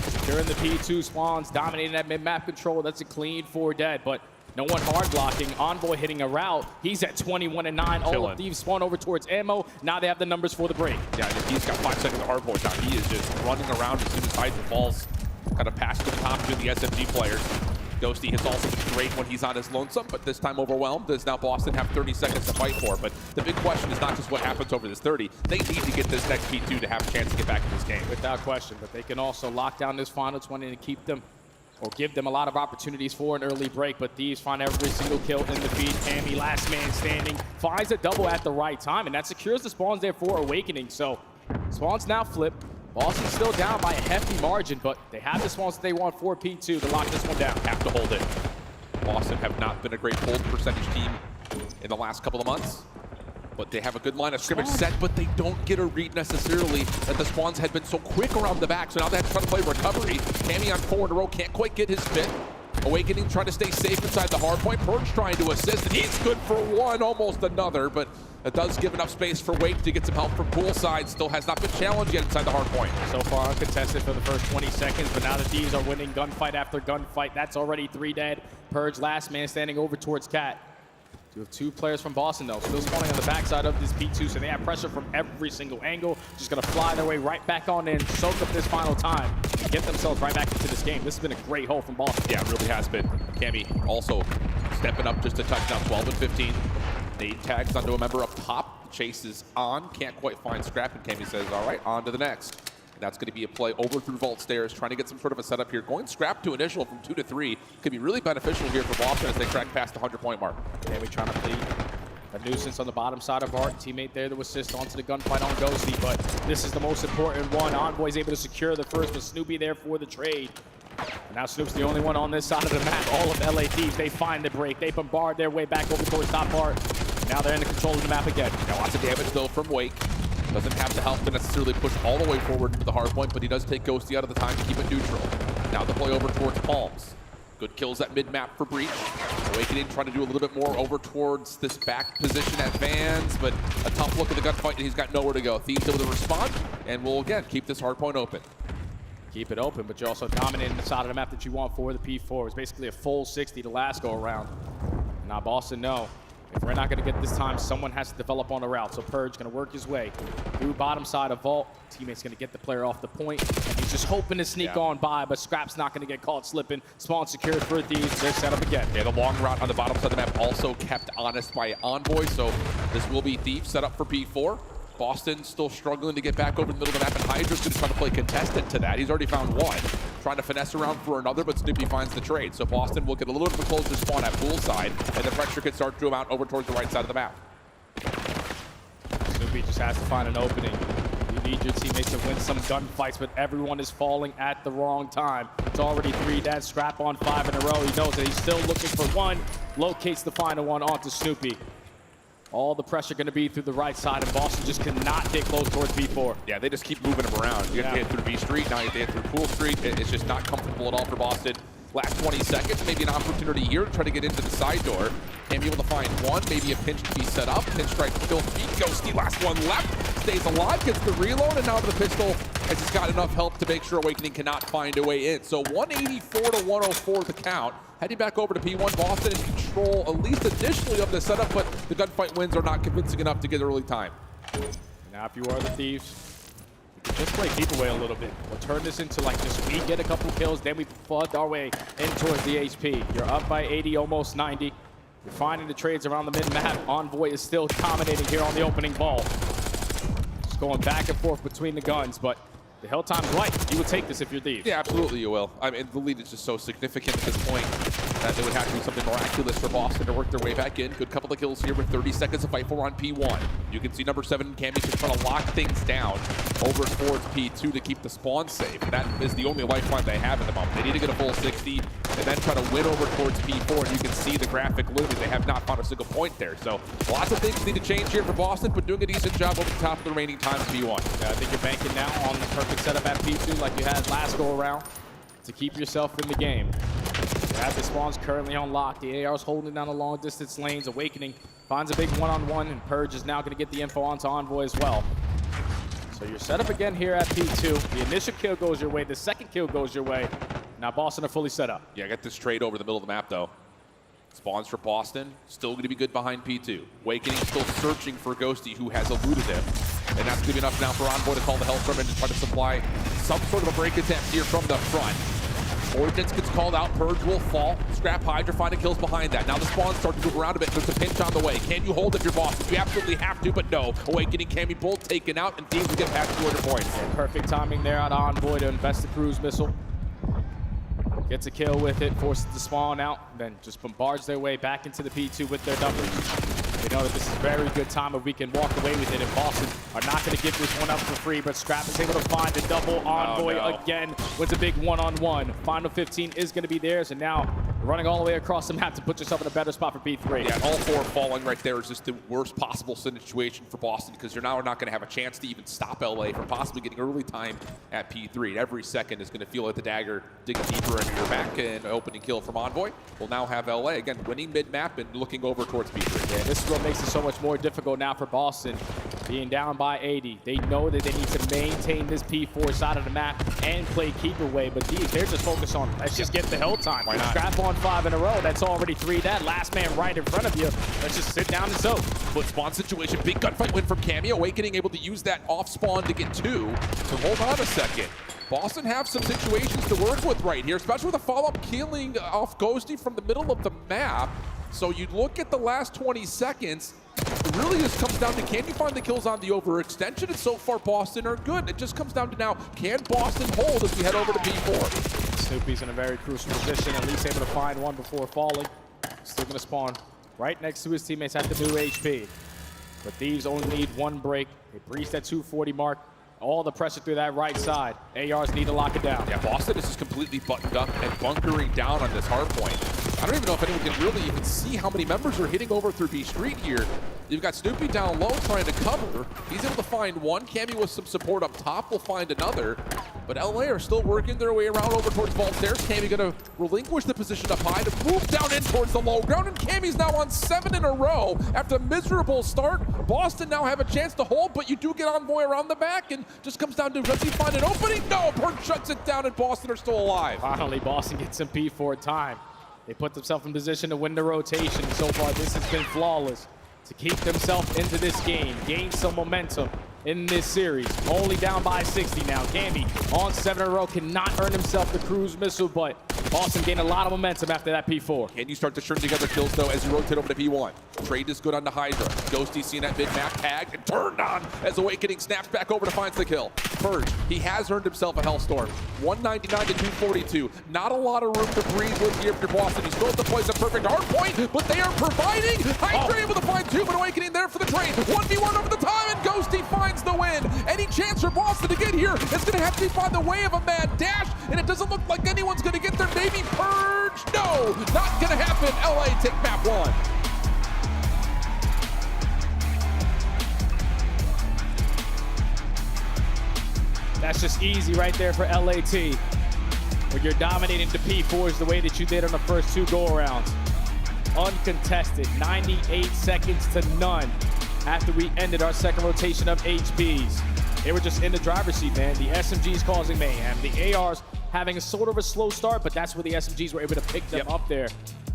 Securing the P2 spawns, dominating that mid-map control. That's a clean 4 dead, but no one hard blocking. Envoy hitting a route. He's at 21 and 9. All of Thieves spawn over towards ammo. Now they have the numbers for the break. Yeah, he's got 5 seconds of Hardpoint now. He is just running around as soon as Hydra falls. Kind of past the top to the SMG players. Ghosty has also been great when he's on his lonesome, but this time overwhelmed as now Boston have 30 seconds to fight for. But the big question is not just what happens over this 30. They need to get this next P2 to have a chance to get back in this game. Without question, but they can also lock down this final 20 and keep them, or give them a lot of opportunities for an early break, but Thieves find every single kill in the feed. Cammy, last man standing, finds a double at the right time, and that secures the spawns there for Awakening. So spawns now flip. Boston's still down by a hefty margin, but they have the spawns that they want for P2 to lock this one down. Have to hold it. Boston have not been a great hold percentage team in the last couple of months, but they have a good line of scrimmage set, but they don't get a read necessarily that the spawns had been so quick around the back, so now they have to try to play recovery. Cammy on 4 in a row, can't quite get his fit. Awakening trying to stay safe inside the hard point. Purge trying to assist, and he's good for 1, almost another, but it does give enough space for Wake to get some help from poolside. Still has not been challenged yet inside the hard point. So far uncontested for the first 20 seconds, but now the Thieves are winning gunfight after gunfight. That's already 3 dead. Purge, last man standing over towards Cat. You have 2 players from Boston, though, still spawning on the backside of this P2, so they have pressure from every single angle. Just going to fly their way right back on in, soak up this final time, and get themselves right back into this game. This has been a great hold from Boston. Yeah, it really has been. Cammy also stepping up just a touchdown, 12 and 15. Nade tags onto a member up top. Chase is on, can't quite find Scrap, and Cammy says, all right, on to the next. And that's going to be a play over through Vault Stairs, trying to get some sort of a setup here. Going Scrap to initial from 2 to 3 could be really beneficial here for Boston as they crack past the 100-point mark. Cammy trying to plead a nuisance on the bottom side of Art. Teammate there to assist onto the gunfight on Ghosty, but this is the most important one. Envoy's able to secure the first, but Snoopy there for the trade. And now Snoop's the only one on this side of the map. All of LA Thieves, they find the break. They bombard their way back over towards top part. Now they're in the control of the map again. Now lots of damage though from Wake. Doesn't have the help to necessarily push all the way forward to the hard point, but he does take Ghosty out of the time to keep it neutral. Now the play over towards Palms. Good kills at mid-map for Breach. Awakening trying to do a little bit more over towards this back position at Vans, but a tough look at the gunfight and he's got nowhere to go. Thieves able to respond, and we'll again keep this hard point open. keep it open, but you're also dominating the side of the map that you want for the P4. It was basically a full 60 the last go around. Now Boston know, if we're not going to get this time, someone has to develop on the route. So Purge going to work his way through bottom side of Vault. Teammate's going to get the player off the point. He's just hoping to sneak on by, but Scrap's not going to get caught slipping. Spawn secured for Thieves. They're set up again. Yeah, the long route on the bottom side of the map also kept honest by Envoy, so this will be Thieves set up for P4. Boston still struggling to get back over the middle of the map, and Hydra's going to try to play contestant to that. He's already found one. Trying to finesse around for another, but Snoopy finds the trade. So Boston will get a little bit of a closer spawn at poolside, and the pressure can start to mount over towards the right side of the map. Snoopy just has to find an opening. You need your teammates to win some gunfights, but everyone is falling at the wrong time. It's already 3 dead. Scrap on 5 in a row. He knows that he's still looking for one. Locates the final one onto Snoopy. All the pressure going to be through the right side, and Boston just cannot get close towards B4. Yeah, they just keep moving him around. You have to hit through B Street, now you have to hit through Pool Street. It's just not comfortable at all for Boston. Last 20 seconds, maybe an opportunity here to try to get into the side door. Can't be able to find one, maybe a pinch to be set up. Pinch strike to kill feet. Ghosty, last one left. Stays alive, gets the reload, and now to the pistol. Has just got enough help to make sure Awakening cannot find a way in. So 184 to 104 the count. Heading back over to P1, Boston in control, at least initially, of the setup, but the gunfight wins are not convincing enough to get early time. Now if you are the Thieves, you can just play keep away a little bit. We'll turn this into like just we get a couple kills, then we flood our way in towards the HP. You're up by 80, almost 90. You're finding the trades around the mid-map. Envoy is still dominating here on the opening ball. Just going back and forth between the guns, but the hell time's right. You would take this if you're Thieves. Yeah, absolutely you will. I mean, the lead is just so significant at this point that there would have to be something miraculous for Boston to work their way back in. Good couple of kills here with 30 seconds to fight for on P1. You can see number 7, Cammy, just trying to lock things down over towards P2 to keep the spawn safe. That is the only lifeline they have at the moment. They need to get a full 60 and then try to win over towards P4. And you can see the graphic looming. They have not found a single point there. So lots of things need to change here for Boston, but doing a decent job over the top of the remaining time of P1. Yeah, I think you're banking now on the perfect setup at P2 like you had last go around to keep yourself in the game. You have the spawns currently on lock. The AR's holding down the long distance lanes. Awakening finds a big one-on-one, and Purge is now going to get the info onto Envoy as well. So you're set up again here at P2. The initial kill goes your way. The second kill goes your way. Now Boston are fully set up. Yeah, get this trade over the middle of the map, though. Spawns for Boston, still going to be good behind P2. Awakening still searching for Ghosty, who has eluded him. And that's going to be enough now for Envoy to call the Hellstorm and to try to supply some sort of a break attempt here from the front. Ordnance gets called out, Purge will fall. Scrap Hydra finding kills behind that. Now the spawns start to move around a bit. There's a pinch on the way. Can you hold if you're Boston? You absolutely have to, but no. Awakening Cammy both taken out, and Thieves will get past 200 points. Yeah, perfect timing there on Envoy to invest the cruise missile. Gets a kill with it, forces the spawn out, then just bombards their way back into the P2 with their doublers. They know that this is a very good time if we can walk away with it, and Boston are not going to give this one up for free, but Scrap is able to find the double. Envoy again with a big one-on-one. Final 15 is going to be theirs, and now running all the way across the map to put yourself in a better spot for P3. Yeah, all 4 falling right there is just the worst possible situation for Boston, because you're now not going to have a chance to even stop LA from possibly getting early time at P3. And every second is going to feel like the dagger digging deeper into your back, and opening kill from Envoy. We'll now have LA, again, winning mid-map and looking over towards P3. Yeah, this is what makes it so much more difficult now for Boston. Being down by 80, they know that they need to maintain this P4 side of the map and play keep away, but they're just focused on, let's just get the hell time. Why not? Scrap on 5 in a row, that's already 3 dead. Last man right in front of you. Let's just sit down and soak. But spawn situation, big gunfight win from Cammy. Awakening able to use that off spawn to get 2. So hold on a second. Boston have some situations to work with right here, especially with a follow-up killing off Ghosty from the middle of the map. So you look at the last 20 seconds, it really just comes down to, can you find the kills on the overextension? And so far, Boston are good. It just comes down to now, can Boston hold as we head over to P4? Snoopy's in a very crucial position, at least able to find one before falling. Still going to spawn right next to his teammates at the new HP. But Thieves only need 1 break. They breached that 240 mark. All the pressure through that right side. ARs need to lock it down. Yeah, Boston is just completely buttoned up and bunkering down on this hard point. I don't even know if anyone can really even see how many members are hitting over through B Street here. You've got Snoopy down low trying to cover. He's able to find one. Cammy with some support up top will find another. But LA are still working their way around over towards vault stairs. Cammy gonna relinquish the position up high to move down in towards the low ground, and Cammy's now on 7 in a row. After a miserable start, Boston now have a chance to hold, but you do get Envoy around the back, and just comes down to, does he find an opening? No, Perch shuts it down, and Boston are still alive. Finally, Boston gets some P4 time. They put themselves in position to win the rotation. So far, this has been flawless to keep themselves into this game, gain some momentum in this series. Only down by 60 now. Cammy on 7 in a row, cannot earn himself the cruise missile, but Boston gained a lot of momentum after that P4. Can you start to string together kills, though, as you rotate over to P1? Trade is good on the Hydra. Ghosty seen that mid-map, tagged and turned on as Awakening snaps back over to finds the kill. Purge, he has earned himself a Hellstorm. 199 to 242. Not a lot of room to breathe with here for Boston. He's still at the place of perfect hard point, but they are providing. Hydra able to find 2, but Awakening there for the trade. 1v1 over the time, and Ghosty finds the win. Any chance for Boston to get here is going to have to be by the way of a mad dash, and it doesn't look like anyone's going to get there. Maybe Purge? No, not going to happen. LA take map 1. That's just easy right there for LAT. When you're dominating the P4s the way that you did on the first 2 go-arounds. Uncontested, 98 seconds to none after we ended our second rotation of HPs. They were just in the driver's seat, man. The SMGs causing mayhem. The ARs having a sort of a slow start, but that's where the SMGs were able to pick them up there.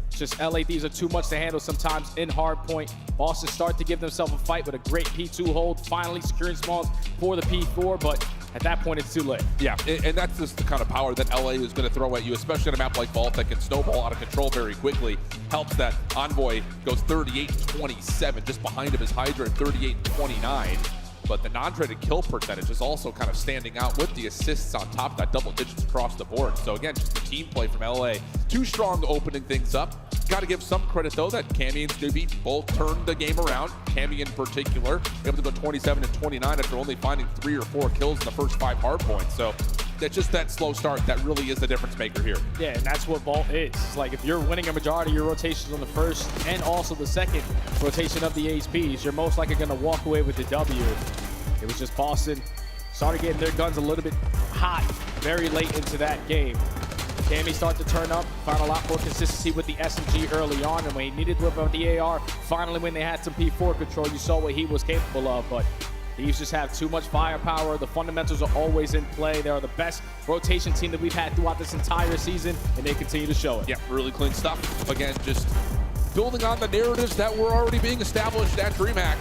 It's just LA Thieves are too much to handle sometimes in hard point. Boston start to give themselves a fight with a great P2 hold, finally securing spawns for the P4, but at that point, it's too late. Yeah, and that's just the kind of power that LA is going to throw at you, especially on a map like Vault that can snowball out of control very quickly. Helps that Envoy goes 38-27, just behind him is Hydra at 38-29. But the non-traded kill percentage is also kind of standing out with the assists on top of that, double digits across the board. So again, just the team play from LA. Too strong opening things up. Got to give some credit, though, that Cammy and Scooby both turned the game around. Cammy in particular, able to go 27-29 after only finding 3 or 4 kills in the first 5 hard points. So that's just that slow start that really is the difference maker here. Yeah, and that's what Vault is. It's like if you're winning a majority of your rotations on the first and also the second rotation of the HPs, you're most likely going to walk away with the W. It was just Boston started getting their guns a little bit hot very late into that game. Cammy started to turn up, found a lot more consistency with the SMG early on, and when he needed to whip out the AR, finally when they had some P4 control, you saw what he was capable of, but these just have too much firepower. The fundamentals are always in play. They are the best rotation team that we've had throughout this entire season, and they continue to show it. Yeah, really clean stuff. Again, just building on the narratives that were already being established at DreamHack.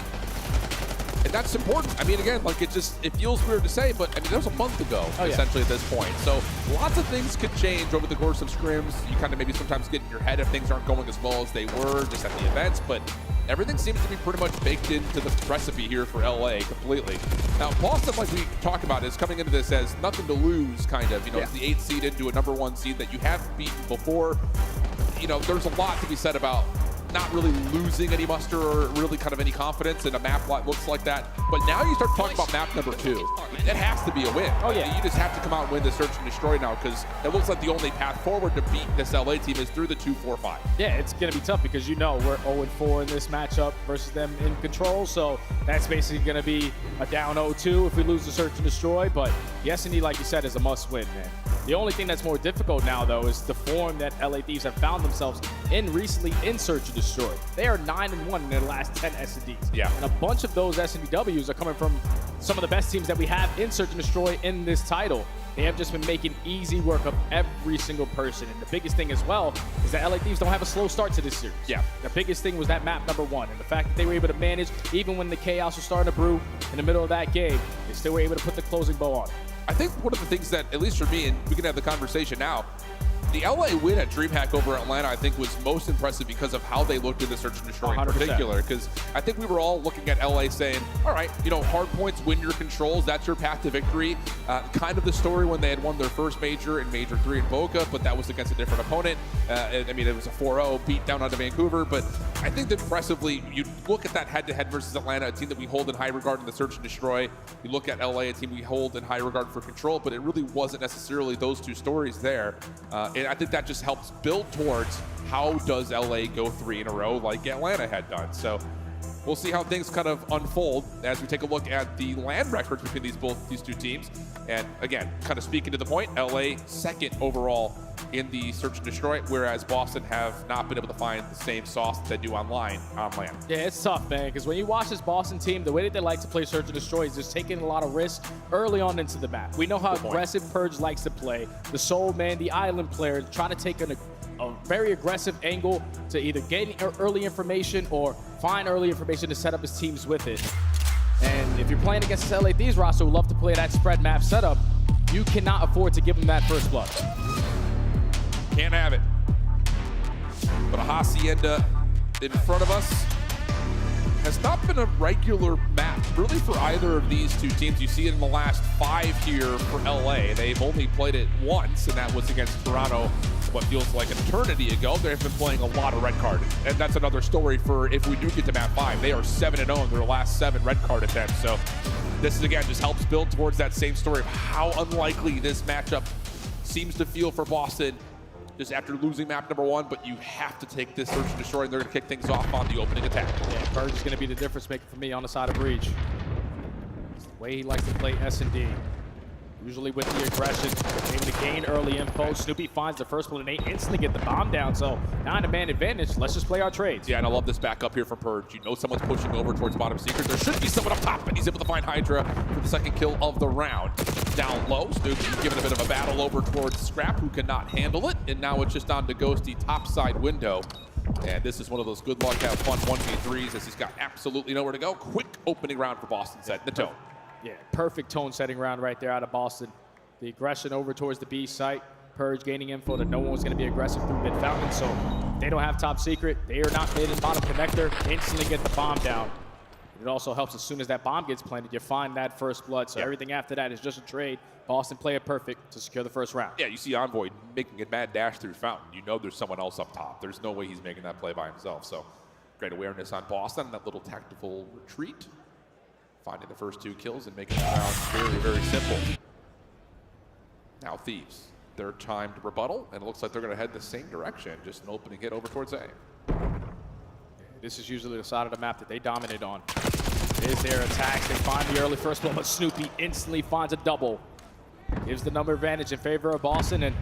And that's important. I mean, again, like it feels weird to say, but I mean, that was a month ago, essentially, at this point. So lots of things could change over the course of scrims. You kind of maybe sometimes get in your head if things aren't going as well as they were just at the events, but everything seems to be pretty much baked into the recipe here for LA completely. Now, Boston, like we talked about, is coming into this as nothing to lose, kind of. You know, it's the 8th seed into a #1 seed that you have beaten before. You know, there's a lot to be said about not really losing any muster or really kind of any confidence in a map that looks like that. But now you start talking about map number 2. It has to be a win. Oh, yeah. You just have to come out and win the Search and Destroy now, because it looks like the only path forward to beat this LA team is through the 2-4-5. Yeah, it's going to be tough because you know we're 0-4 in this matchup versus them in control. So that's basically going to be a down 0-2 if we lose the Search and Destroy. But the S&D, like you said, is a must-win, man. The only thing that's more difficult now, though, is the form that LA Thieves have found themselves in recently in Search and Destroy. They are 9-1 in their last 10 S&Ds. Yeah. And a bunch of those S&D Ws are coming from some of the best teams that we have in Search and Destroy in this title. They have just been making easy work of every single person. And the biggest thing as well is that LA Thieves don't have a slow start to this series. Yeah. The biggest thing was that map #1. And the fact that they were able to manage, even when the chaos was starting to brew in the middle of that game, they still were able to put the closing bow on it. I think one of the things that, at least for me, and we can have the conversation now, the LA win at DreamHack over Atlanta, I think, was most impressive because of how they looked in the Search and Destroy 100%. in particular. Because I think we were all looking at LA saying, all right, you know, hard points, win your controls, that's your path to victory. Kind of the story when they had won their first major in Major 3 in Boca, but that was against a different opponent. I mean, it was a 4-0 beat down onto Vancouver. But I think that impressively, you look at that head-to-head versus Atlanta, a team that we hold in high regard in the Search and Destroy. You look at LA, a team we hold in high regard for control, but it really wasn't necessarily those two stories there. And I think that just helps build towards how does LA go 3 in a row like Atlanta had done. So we'll see how things kind of unfold as we take a look at the land records between these two teams. And again, kind of speaking to the point, LA second overall in the search and destroy, whereas Boston have not been able to find the same sauce that they do on land. Yeah, it's tough, man, because when you watch this Boston team, the way that they like to play search and destroy is just taking a lot of risks early on into the map. We know how aggressive Purge likes to play. The Soul Man, the Island player, try to take a very aggressive angle to either gain early information or find early information to set up his teams with it. And if you're playing against this LA Thieves roster who love to play that spread map setup, you cannot afford to give them that first blood. Can't have it. But a Hacienda in front of us has not been a regular map, really, for either of these two teams. You see it in the last 5 here for LA. They've only played it once, and that was against Toronto, what feels like an eternity ago. They've been playing a lot of red card, and that's another story for if we do get to map 5. They are 7-0 in their last 7 red card attempts. So this, again, just helps build towards that same story of how unlikely this matchup seems to feel for Boston just after losing map number 1, but you have to take this search and destroy, and they're going to kick things off on the opening attack. Yeah, Purge is going to be the difference maker for me on the side of Breach. It's the way he likes to play S&D. Usually with the aggression, able to gain early info. Snoopy finds the first bullet and they instantly get the bomb down. So now in a man advantage, let's just play our trades. Yeah, and I love this back up here from Purge. You know someone's pushing over towards bottom secret. There should be someone up top, and he's able to find Hydra for the second kill of the round. Down low, Snoopy giving a bit of a battle over towards Scrap, who cannot handle it. And now it's just on to Ghosty top side window. And this is one of those good luck, have fun 1v3s as he's got absolutely nowhere to go. Quick opening round for Boston, setting the tone. Yeah, perfect tone setting round right there out of Boston. The aggression over towards the B site. Purge gaining info that no one was going to be aggressive through mid fountain. So they don't have top secret. They are not mid and bottom connector. Instantly get the bomb down. It also helps as soon as that bomb gets planted, you find that first blood. So everything after that is just a trade. Boston play it perfect to secure the first round. Yeah, you see Envoy making a mad dash through fountain. You know there's someone else up top. There's no way he's making that play by himself. So great awareness on Boston, that little tactical retreat. Finding the first 2 kills and making the round very, very simple. Now Thieves, their time to rebuttal, and it looks like they're going to head the same direction. Just an opening hit over towards A. This is usually the side of the map that they dominate on. Is their attacks. They find the early first blow, but Snoopy instantly finds a double. Gives the number advantage in favor of Boston, and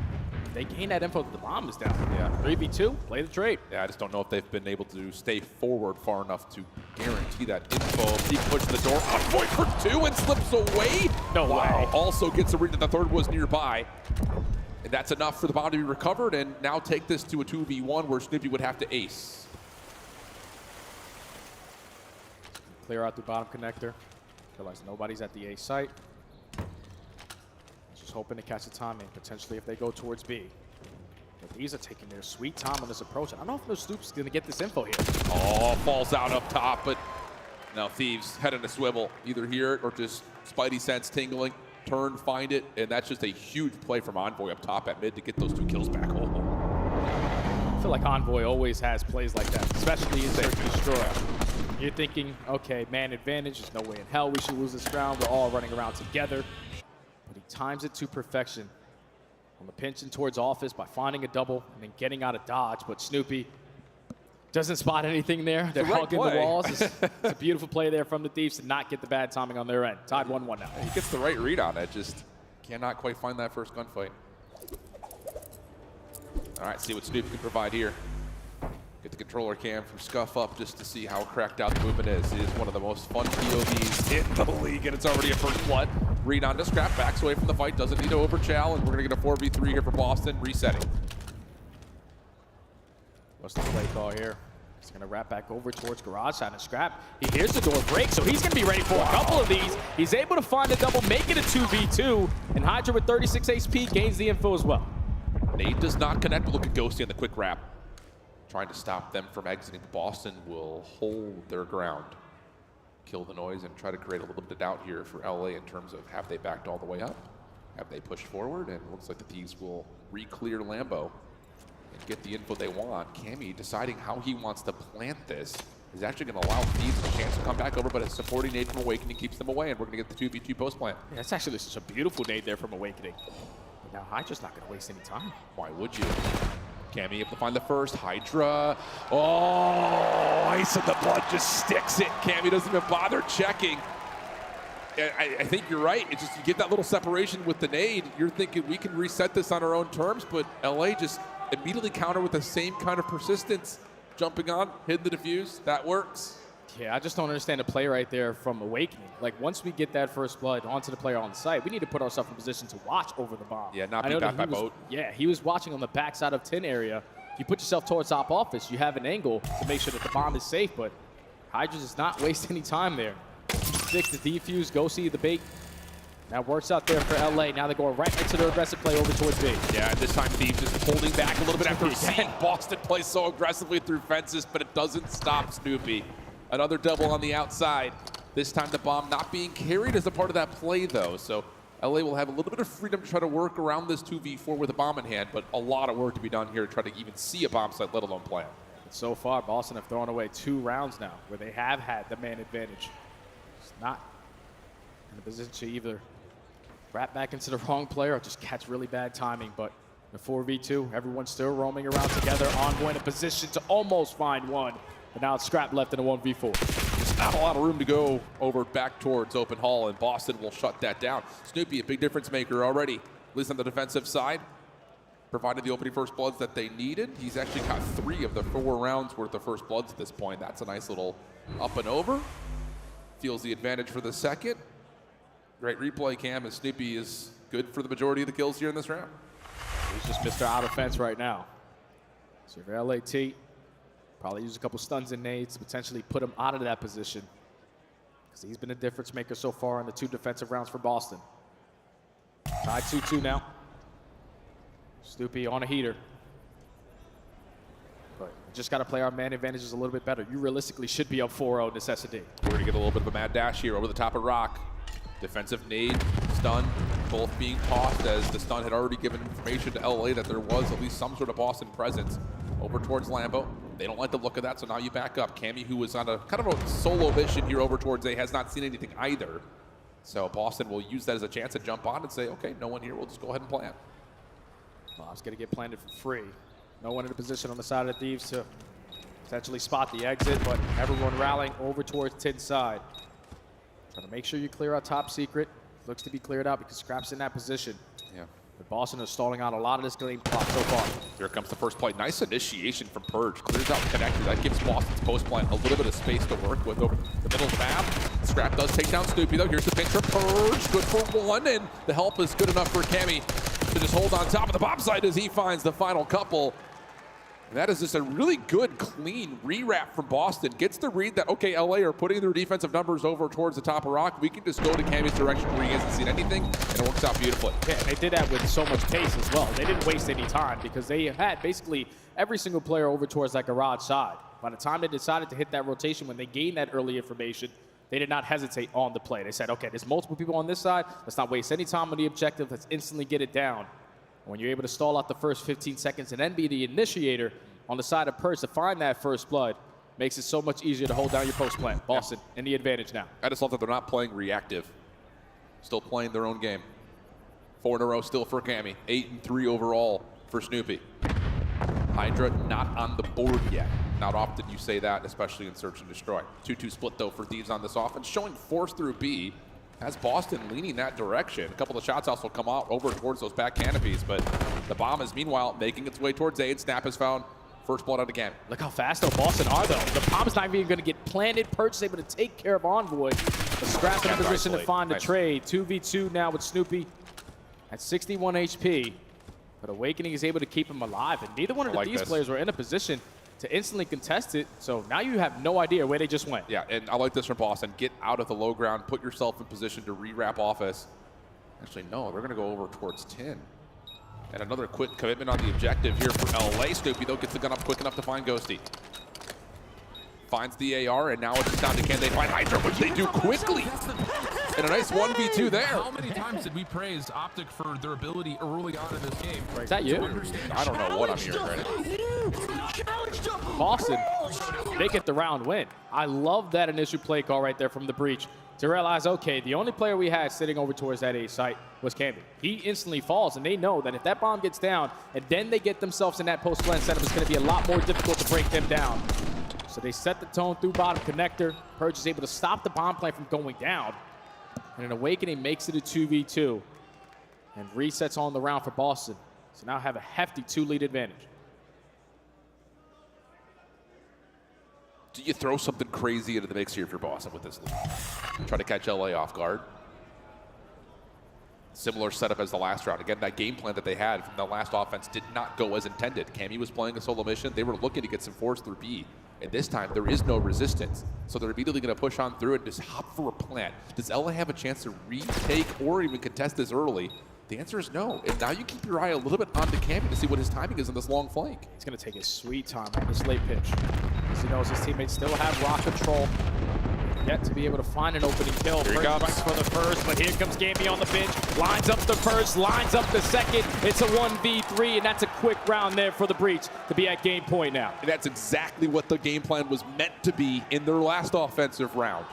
they gain that info that the bomb is down. Yeah. 3v2, play the trade. Yeah, I just don't know if they've been able to stay forward far enough to guarantee that info. He puts the door on point for 2 and slips away. No way. Also gets a read that the third was nearby. And that's enough for the bomb to be recovered, and now take this to a 2v1 where Snoopy would have to ace. Clear out the bottom connector. Realize nobody's at the A site. Just hoping to catch the timing, potentially if they go towards B. But these are taking their sweet time on this approach. I don't know if no Snoop's going to get this info here. Oh, falls out up top, but now Thieves head in a swivel. Either hear it or just Spidey sense tingling, turn, find it, and that's just a huge play from Envoy up top at mid to get those 2 kills back. Oh. I feel like Envoy always has plays like that, especially in Search and Destroy. You're thinking, okay, man advantage, there's no way in hell we should lose this round. We're all running around together. But he times it to perfection. On the pinch and towards office by finding a double and then getting out of dodge. But Snoopy doesn't spot anything there. They're hugging the walls. It's a beautiful play there from the Thieves to not get the bad timing on their end. Tied 1-1 now. He gets the right read on it, just cannot quite find that first gunfight. All right, see what Snoopy can provide here. Get the controller cam from Scuff up just to see how cracked out the movement is. It is one of the most fun POVs in the league, and it's already a first blood. Read on to Scrap, backs away from the fight, doesn't need to overchow, and we're going to get a 4v3 here for Boston, resetting. What's the play call here? He's going to wrap back over towards garage side and Scrap. He hears the door break, so he's going to be ready for a couple of these. He's able to find a double, make it a 2v2, and Hydra with 36 HP gains the info as well. Nade does not connect, but look at Ghosty on the quick wrap. Trying to stop them from exiting. Boston will hold their ground, kill the noise, and try to create a little bit of doubt here for LA in terms of have they backed all the way up? Have they pushed forward? And it looks like the Thieves will re-clear Lambo and get the info they want. Cammy deciding how he wants to plant this is actually going to allow Thieves a chance to come back over, but a supporting nade from Awakening keeps them away, and we're going to get the 2v2 post plant. Yeah, that's actually such a beautiful nade there from Awakening. But now Hydra's not going to waste any time. Why would you? Cammy able to find the first. Hydra. Oh, Ice in the Blood just sticks it. Cammy doesn't even bother checking. I think you're right. It's just you get that little separation with the nade. You're thinking we can reset this on our own terms, but LA just immediately counter with the same kind of persistence. Jumping on, hitting the defuse. That works. Yeah, I just don't understand the play right there from Awakening. Like, once we get that first blood onto the player on site, we need to put ourselves in position to watch over the bomb. Yeah, not be back by boat. Yeah, he was watching on the backside of 10 area. If you put yourself towards top office, you have an angle to make sure that the bomb is safe, but Hydra does not waste any time there. Stick the defuse, go see the bait. That works out there for LA. Now they're going right into their aggressive play over towards B. Yeah, and this time Thieves just holding back a little bit after seeing Boston play so aggressively through fences, but it doesn't stop Snoopy. Another double on the outside. This time the bomb not being carried as a part of that play, though. So LA will have a little bit of freedom to try to work around this 2v4 with a bomb in hand, but a lot of work to be done here to try to even see a bomb site, let alone plan. So far, Boston have thrown away 2 rounds now where they have had the man advantage. It's not in a position to either wrap back into the wrong player or just catch really bad timing. But in the 4v2, everyone's still roaming around together. Envoy in a position to almost find one. But now it's Scrap left in a 1v4. There's not a lot of room to go over back towards open hall, and Boston will shut that down. Snoopy, a big difference maker already, at least on the defensive side. Provided the opening first bloods that they needed. He's actually got 3 of the 4 rounds worth of first bloods at this point. That's a nice little up and over. Feels the advantage for the second. Great replay, Cam, and Snoopy is good for the majority of the kills here in this round. He's just Mr. Out of Fence right now. So for LAT, probably use a couple stuns and nades to potentially put him out of that position, because he's been a difference maker so far in the 2 defensive rounds for Boston. Tied 2-2 now. Snoopy on a heater. But just got to play our man advantages a little bit better. You realistically should be up 4-0 necessity. We're going to get a little bit of a mad dash here over the top of Rock. Defensive nade, stun, both being tossed as the stun had already given information to LA that there was at least some sort of Boston presence over towards Lambo. They don't like the look of that, so now you back up. Cammy, who was on a kind of a solo mission here over towards A, has not seen anything either. So Boston will use that as a chance to jump on and say, okay, no one here, we'll just go ahead and plant. Bob's going to get planted for free. No one in a position on the side of the Thieves to potentially spot the exit, but everyone rallying over towards 10 side. Trying to make sure you clear out top secret. Looks to be cleared out because Scrap's in that position. Yeah. But Boston is stalling out a lot of this game clock so far. Here comes the first play. Nice initiation from Purge. Clears out connector. That gives Boston's post plant a little bit of space to work with over the middle of the map. Scrap does take down Snoopy, though. Here's the pinch for Purge. Good for 1, and the help is good enough for Cammy to just hold on top of the bomb site as he finds the final couple. And that is just a really good, clean rewrap from Boston. Gets the read that, okay, LA are putting their defensive numbers over towards the top of Rock. We can just go to Cammy's direction where he hasn't seen anything, and it works out beautifully. Yeah, and they did that with so much pace as well. They didn't waste any time because they had basically every single player over towards that garage side. By the time they decided to hit that rotation, when they gained that early information, they did not hesitate on the play. They said, okay, there's multiple people on this side. Let's not waste any time on the objective. Let's instantly get it down. When you're able to stall out the first 15 seconds and then be the initiator on the side of Purge to find that first blood, makes it so much easier to hold down your post plant. Boston in the advantage now. I just love that they're not playing reactive. Still playing their own game. 4 in a row still for Cammy. 8-3 overall for Snoopy. Hydra not on the board yet. Not often you say that, especially in Search and Destroy. 2-2 split, though, for Thieves on this offense. Showing force through B. Has Boston leaning that direction. A couple of shots also come out over towards those back canopies, but the bomb is, meanwhile, making its way towards A, and Snap has found first blood out again. Look how fast, though, Boston are, though. The bomb is not even going to get planted. Purge is able to take care of Envoy. The Scrap in a position to find the trade. 2v2 now with Snoopy at 61 HP. But Awakening is able to keep him alive, and neither one of these players were in a position to instantly contest it, so now you have no idea where they just went. Yeah, and I like this from Boston. Get out of the low ground, put yourself in position to rewrap office. Actually, no, they're going to go over towards 10. And another quick commitment on the objective here for LA. Snoopy, though, gets the gun up quick enough to find Ghosty. Finds the AR, and now it's just down to can they find Hydra, which they do quickly. And a nice 1v2 there. How many times did we praise Optic for their ability early on in this game? Is that you? I don't know what I'm hearing right now. Boston, they get the round win. I love that initial play call right there from the breach to realize, okay, the only player we had sitting over towards that A site was Cammy. He instantly falls, and they know that if that bomb gets down and then they get themselves in that post-plant setup, it's going to be a lot more difficult to break them down. So they set the tone through bottom connector. Purge is able to stop the bomb plant from going down. And an Awakening makes it a 2v2 and resets on the round for Boston. So now have a hefty 2-lead advantage. Do you throw something crazy into the mix here if you're Boston with this lead? Try to catch LA off guard. Similar setup as the last round. Again, that game plan that they had from the last offense did not go as intended. Cammy was playing a solo mission. They were looking to get some force through B. And this time, there is no resistance. So they're immediately going to push on through and just hop for a plant. Does LA have a chance to retake or even contest this early? The answer is no. And now you keep your eye a little bit onto Cammy to see what his timing is on this long flank. He's going to take his sweet time on this late pitch, because he knows his teammates still have rock control. Yet to be able to find an opening kill. Here he comes for the first, but here comes Cammy on the bench. Lines up the first, lines up the second. It's a 1v3, and that's a quick round there for the Breach to be at game point now. And that's exactly what the game plan was meant to be in their last offensive round.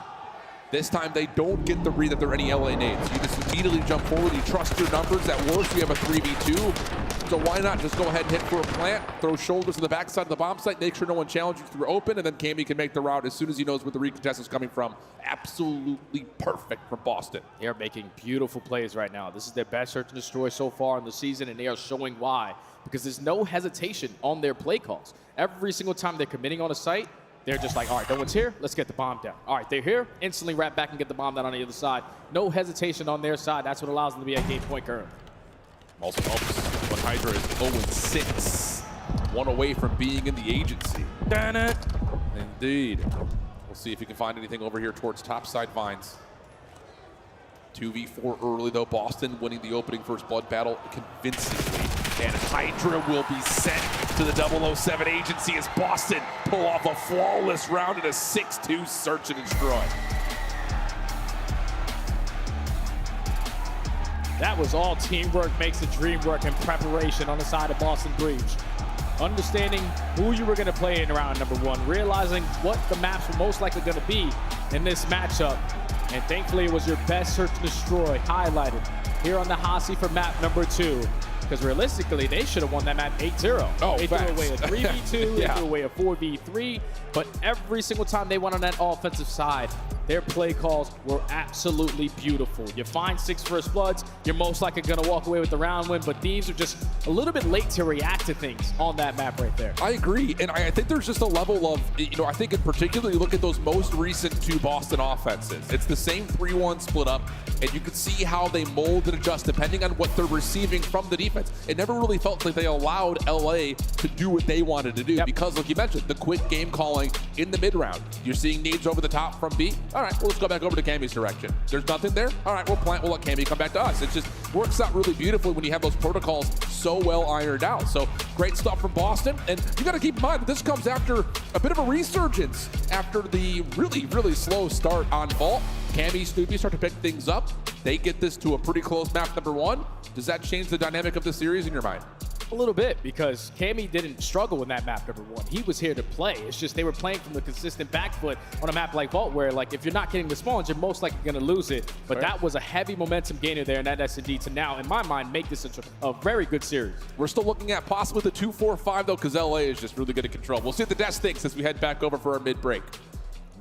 This time they don't get the read that there are any LA nades. You just immediately jump forward, you trust your numbers. At worst, you have a 3v2. So why not just go ahead and hit for a plant, throw shoulders to the backside of the bomb site, make sure no one challenges through open, and then Cammy can make the route as soon as he knows where the recontest is coming from. Absolutely perfect from Boston. They are making beautiful plays right now. This is their best search and destroy so far in the season, and they are showing why. Because there's no hesitation on their play calls. Every single time they're committing on a site, they're just like, all right, no one's here, let's get the bomb down. All right, they're here, instantly wrap back and get the bomb down on the other side. No hesitation on their side. That's what allows them to be at game point currently. Also helps when Hydra is 0-6. One away from being in the agency. Damn it. Indeed. We'll see if he can find anything over here towards topside Vines. 2v4 early, though. Boston winning the opening first blood battle convincingly. And Hydra will be sent to the 007 agency as Boston pull off a flawless round in a 6-2 search and destroy. That was all teamwork makes the dream work and preparation on the side of Boston Breach. Understanding who you were going to play in round number one, realizing what the maps were most likely going to be in this matchup. And thankfully, it was your best search and destroy highlighted here on the Hasi for map number 2. Because realistically, they should have won that map 8-0. Oh, they facts. threw away a 3v2, Yeah. they threw away a 4v3, but every single time they went on that offensive side, their play calls were absolutely beautiful. You find 6 first bloods, you're most likely going to walk away with the round win, but Thieves are just a little bit late to react to things on that map right there. I agree, and I think there's just a level of, I think in particular, you look at those most recent 2 Boston offenses. It's the same 3-1 split up, and you can see how they mold and adjust depending on what they're receiving from the defense. It never really felt like they allowed LA to do what they wanted to do because, like you mentioned, the quick game calling in the mid-round. You're seeing nades over the top from B. All right, well, let's go back over to Cammy's direction. There's nothing there. All right, we'll plant. We'll let Cammy come back to us. It just works out really beautifully when you have those protocols so well ironed out. So great stuff from Boston. And you got to keep in mind that this comes after a bit of a resurgence after the really, really slow start on Vault. Cammy, Snoopy start to pick things up. They get this to a pretty close map number 1. Does that change the dynamic of the series in your mind? A little bit, because Cammy didn't struggle in that map number 1. He was here to play. It's just they were playing from the consistent back foot on a map like Vault, where like if you're not getting the spawns, you're most likely going to lose it. But that was a heavy momentum gainer there in that S&D to now, in my mind, make this a very good series. We're still looking at possibly the 2-4-5 though, because LA is just really good at control. We'll see what the Death thinks as we head back over for our mid-break.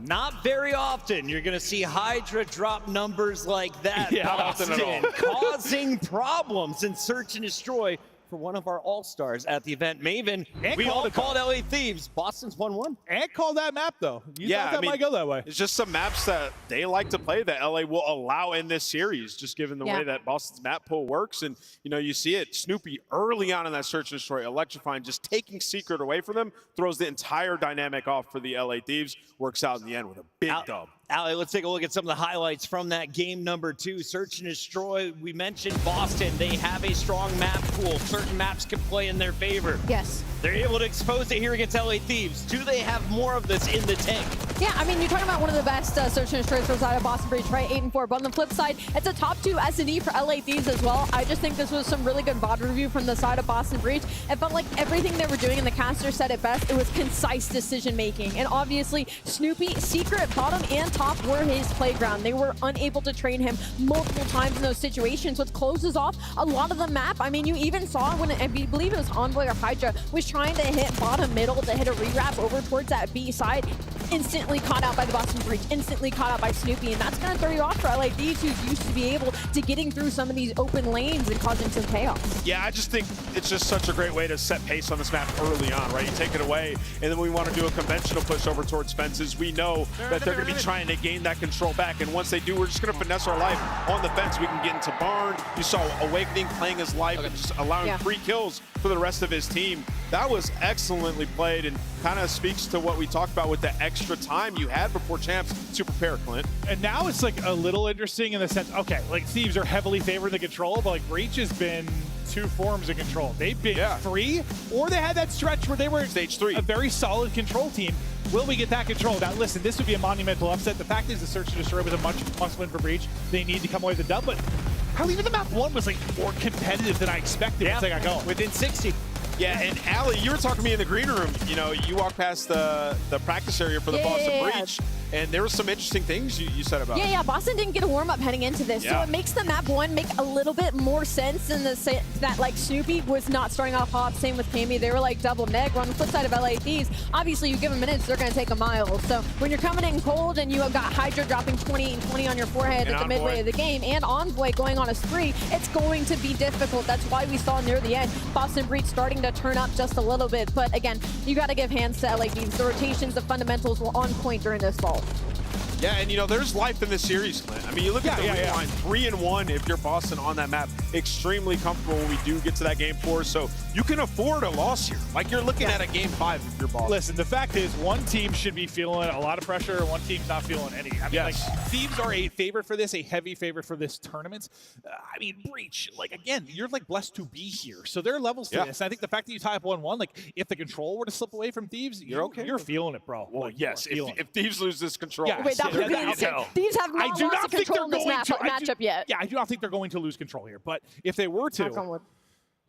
Not very often you're going to see Hydra drop numbers like that, Yeah, not often at all. causing problems in search and destroy for one of our all-stars at the event. Maven, we all called LA Thieves. Boston's 1-1. And call that map, though. You thought that might go that way. It's just some maps that they like to play that LA will allow in this series, just given the way that Boston's map pool works. And, you see it. Snoopy early on in that search and destroy, electrifying, just taking Secret away from them, throws the entire dynamic off for the LA Thieves, works out in the end with a big dub. Ali, let's take a look at some of the highlights from that game number 2, Search and Destroy. We mentioned Boston. They have a strong map pool. Certain maps can play in their favor. Yes. They're able to expose it here against LA Thieves. Do they have more of this in the tank? Yeah, I mean, you're talking about one of the best search and destroys outside of Boston Breach, right? 8-4. But on the flip side, it's a top 2 S&D for LA Thieves as well. I just think this was some really good VOD review from the side of Boston Breach. It felt like everything they were doing, and the caster said it best, it was concise decision making. And obviously, Snoopy, Secret, bottom and top were his playground. They were unable to train him multiple times in those situations, which closes off a lot of the map. I mean, you even saw when, I believe it was Envoy or Hydra, was trying to hit bottom middle to hit a rewrap over towards that B side. Instantly caught out by the Boston Breach, instantly caught out by Snoopy, and that's going to throw you off for LA Thieves, who's used to be able to getting through some of these open lanes and causing some chaos. Yeah, I just think it's just such a great way to set pace on this map early on, right? You take it away, and then we want to do a conventional push over towards fences. We know that they're going to be trying to gain that control back, and once they do, we're just going to finesse our life on the fence. We can get into Barn. You saw Awakening playing his life and just allowing free kills for the rest of his team. That was excellently played and kind of speaks to what we talked about with the extra time you had before champs to prepare, Clint. And now it's like a little interesting in the sense, okay, like Thieves are heavily favored in the control, but like Breach has been 2 forms of control. They've been free, or they had that stretch where they were stage 3, a very solid control team. Will we get that control? Now, listen, this would be a monumental upset. The fact is the Search and Destroy was a must win for Breach. They need to come away with the dub, but hell, even the map 1 was like more competitive than I expected once they got going. Within 60. Yeah, and Allie, you were talking to me in the green room. You know, you walked past the practice area for the Boston Breach, and there were some interesting things you said about it. Yeah, Boston didn't get a warm-up heading into this, so it makes the map 1 make a little bit more sense in the sense that, like, Snoopy was not starting off hot, same with Cammy. They were, like, double neg. On the flip side of LA Thieves, obviously, you give them minutes, they're going to take a mile. So when you're coming in cold and you have got Hydra dropping 20 and 20 on your forehead at the midway of the game, and Envoy going on a spree, it's going to be difficult. That's why we saw near the end Boston Breach starting to turn up just a little bit. But again, you got to give hands to LA Thieves. The rotations, the fundamentals were on point during this fall. Yeah, and you know, there's life in this series, Clint. I mean, you look at the rewind, 3-1 if you're Boston on that map. Extremely comfortable when we do get to that game 4, so you can afford a loss here. Like, you're looking at a game 5 if you're Boston. Listen, the fact is, one team should be feeling a lot of pressure, and one team's not feeling any. I mean, like, Thieves are a favorite for this, a heavy favorite for this tournament. I mean, Breach, like, again, you're, like, blessed to be here. So there are levels to this. And I think the fact that you tie up 1-1, like, if the control were to slip away from Thieves, you're feeling it, bro. Well, like, yes, if Thieves lose this control. Wait, that would be insane. Thieves have not lost control in this matchup yet. Yeah, I do not think they're going to lose control here. But if they were to,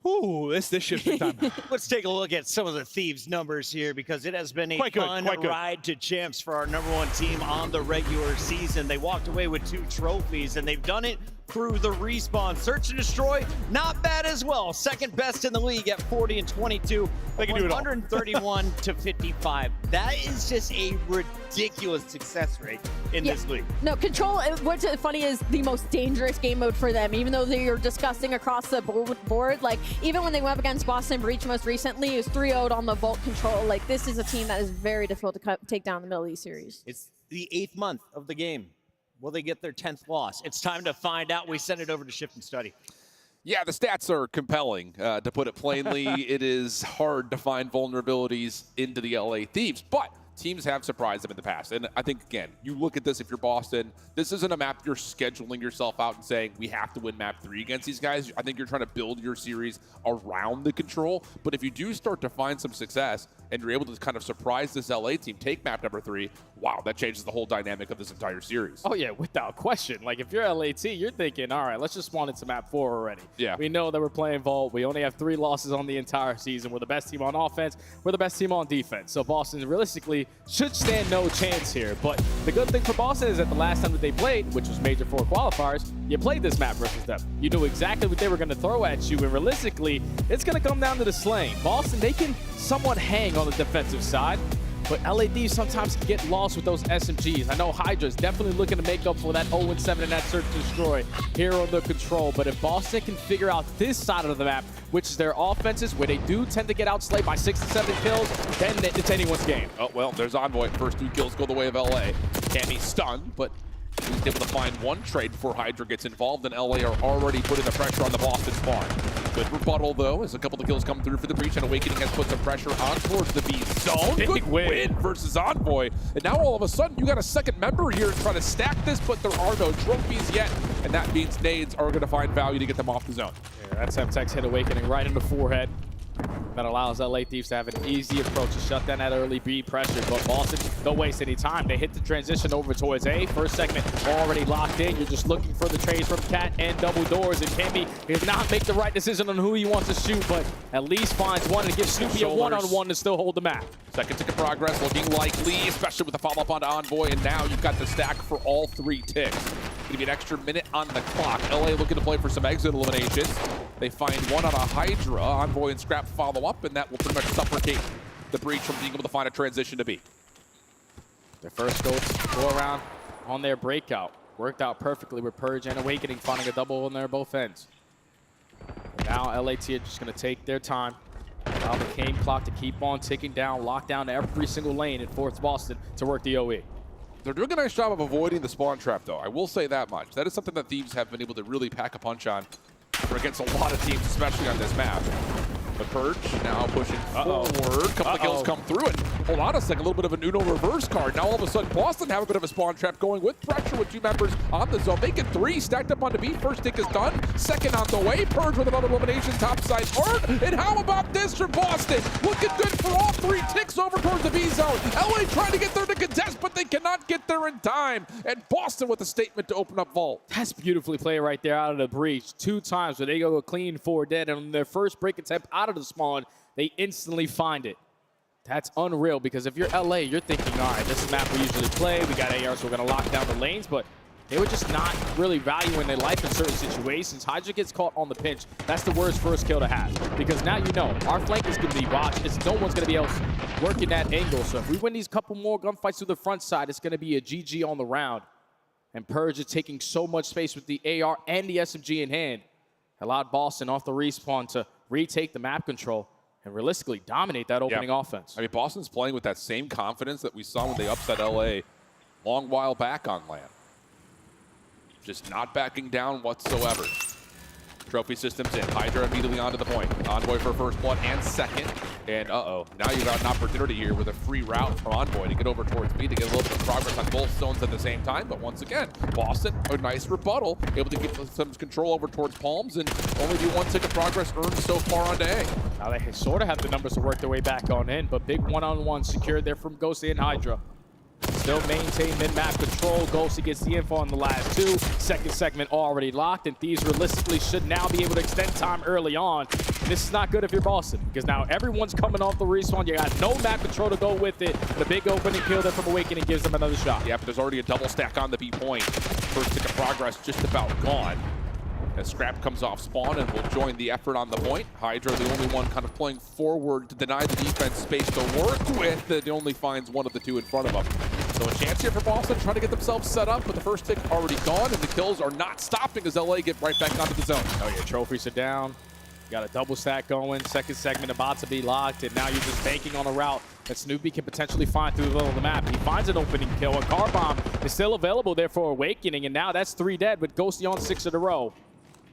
ooh, this shifts the time. Let's take a look at some of the Thieves numbers here, because it has been a fun ride to champs for our #1 team on the regular season. They walked away with 2 trophies, and they've done it through the respawn. Search and Destroy, not bad as well. Second best in the league at 40 and 22. They can do it all. 131 to 55. That is just a ridiculous success rate in this league. No, Control, what's funny is the most dangerous game mode for them, even though they are disgusting across the board. Like, even when they went up against Boston Breach most recently, it was 3-0'd on the Vault Control. Like, this is a team that is very difficult to take down in the middle of these series. It's the 8th month of the game. Will they get their 10th loss? It's time to find out. We send it over to Shift and Study. Yeah, the stats are compelling, to put it plainly. It is hard to find vulnerabilities into the LA Thieves, but teams have surprised them in the past. And I think, again, you look at this, if you're Boston, this isn't a map you're scheduling yourself out and saying, we have to win map 3 against these guys. I think you're trying to build your series around the control. But if you do start to find some success and you're able to kind of surprise this LA team, take map number 3, wow, that changes the whole dynamic of this entire series. Oh, yeah, without question. Like, if you're LAT, you're thinking, all right, let's just spawn into map 4 already. Yeah. We know that we're playing Vault. We only have 3 losses on the entire season. We're the best team on offense. We're the best team on defense. So Boston realistically should stand no chance here. But the good thing for Boston is that the last time that they played, which was Major 4 qualifiers, you played this map versus them. You knew exactly what they were going to throw at you, and realistically, it's going to come down to the slaying. Boston, they can somewhat hang on the defensive side, but LAD sometimes get lost with those SMGs. I know Hydra's definitely looking to make up for that 0-7 in that Search and Destroy here on the control. But if Boston can figure out this side of the map, which is their offenses, where they do tend to get outslayed by 6 to 7 kills, then it's anyone's game. Oh, well, there's Envoy. First 2 kills go the way of LA. Cammy stunned, but he's able to find 1 trade before Hydra gets involved, and LA are already putting the pressure on the Boston spawn. Good rebuttal, though, as a couple of kills come through for the Breach, and Awakening has put some pressure on towards the B zone. Good win versus Envoy. And now all of a sudden, you got a second member here trying to stack this, but there are no trophies yet, and that means nades are going to find value to get them off the zone. Yeah, that's MTech's hit Awakening right in the forehead. That allows LA Thieves to have an easy approach to shut down that early B pressure. But Boston don't waste any time. They hit the transition over towards A. First segment already locked in. You're just looking for the trades from Cat and double doors. And Cammy did not make the right decision on who he wants to shoot, but at least finds one and gives Snoopy a one-on-one to still hold the map. Second tick of progress looking likely, especially with the follow-up onto Envoy, and now you've got the stack for all 3 ticks. Going to be an extra minute on the clock. LA looking to play for some exit eliminations. They find one on a Hydra. Envoy and Scrap follow up, and that will pretty much suffocate the Breach from being able to find a transition to B. Their first go around on their breakout. Worked out perfectly with Purge and Awakening, finding a double on their both ends. And now LAT are just going to take their time. Allow the game clock to keep on ticking down, lock down every single lane, and force Boston to work the OE. They're doing a nice job of avoiding the spawn trap, though. I will say that much. That is something that Thieves have been able to really pack a punch on against a lot of teams, especially on this map. The Purge now pushing forward. Couple of kills come through it. Hold on a second, a little bit of an Uno reverse card. Now all of a sudden, Boston have a bit of a spawn trap going with pressure with 2 members on the zone. Making 3, stacked up onto B. First tick is done. Second on the way. Purge with another elimination, topside art. And how about this for Boston? Looking good for all 3 ticks over towards the B zone. LA trying to get there to contest, but they cannot get there in time. And Boston with a statement to open up Vault. That's beautifully played right there out of the Breach. 2 times where they go clean 4 dead, and on their first break attempt out of the spawn, they instantly find it. That's unreal, because if you're LA, you're thinking, all right, this is the map we usually play. We got AR, so we're going to lock down the lanes, but they were just not really valuing their life in certain situations. Hydra gets caught on the pinch. That's the worst first kill to have, because now you know our flank is going to be watched. No one's going to be able to work in that angle. So if we win these couple more gunfights to the front side, it's going to be a GG on the round. And Purge is taking so much space with the AR and the SMG in hand. Allowed Boston off the respawn to retake the map control and realistically dominate that opening offense. I mean, Boston's playing with that same confidence that we saw when they upset LA long while back on land. Just not backing down whatsoever. Trophy systems in. Hydra immediately onto the point. Envoy for first blood and second. And now you got an opportunity here with a free route for Envoy to get over towards B to get a little bit of progress on both zones at the same time. But once again, Boston, a nice rebuttal, able to get some control over towards Palms and only do 1 tick of progress earned so far onto A. Now they sort of have the numbers to work their way back on in, but big one-on-one secured there from Ghosty and Hydra. Still maintain mid-map control. Ghosty gets the info on the last 2. Second segment already locked, and Thieves realistically should now be able to extend time early on. This is not good if you're Boston, because now everyone's coming off the respawn. You got no map control to go with it. The big opening kill there from Awakening gives them another shot. Yeah, but there's already a double stack on the B point. First tick of progress just about gone. As Scrap comes off spawn and will join the effort on the point. Hydra, the only one kind of playing forward to deny the defense space to work with. It only finds one of the 2 in front of them. So a chance here for Boston trying to get themselves set up, but the first tick already gone, and the kills are not stopping as LA get right back onto the zone. Oh yeah, trophies are down. Got a double stack going. Second segment about to be locked, and now you're just banking on a route that Snoopy can potentially find through the middle of the map. He finds an opening kill. A car bomb is still available there for Awakening, and now that's 3 dead with Ghosty on 6 in a row.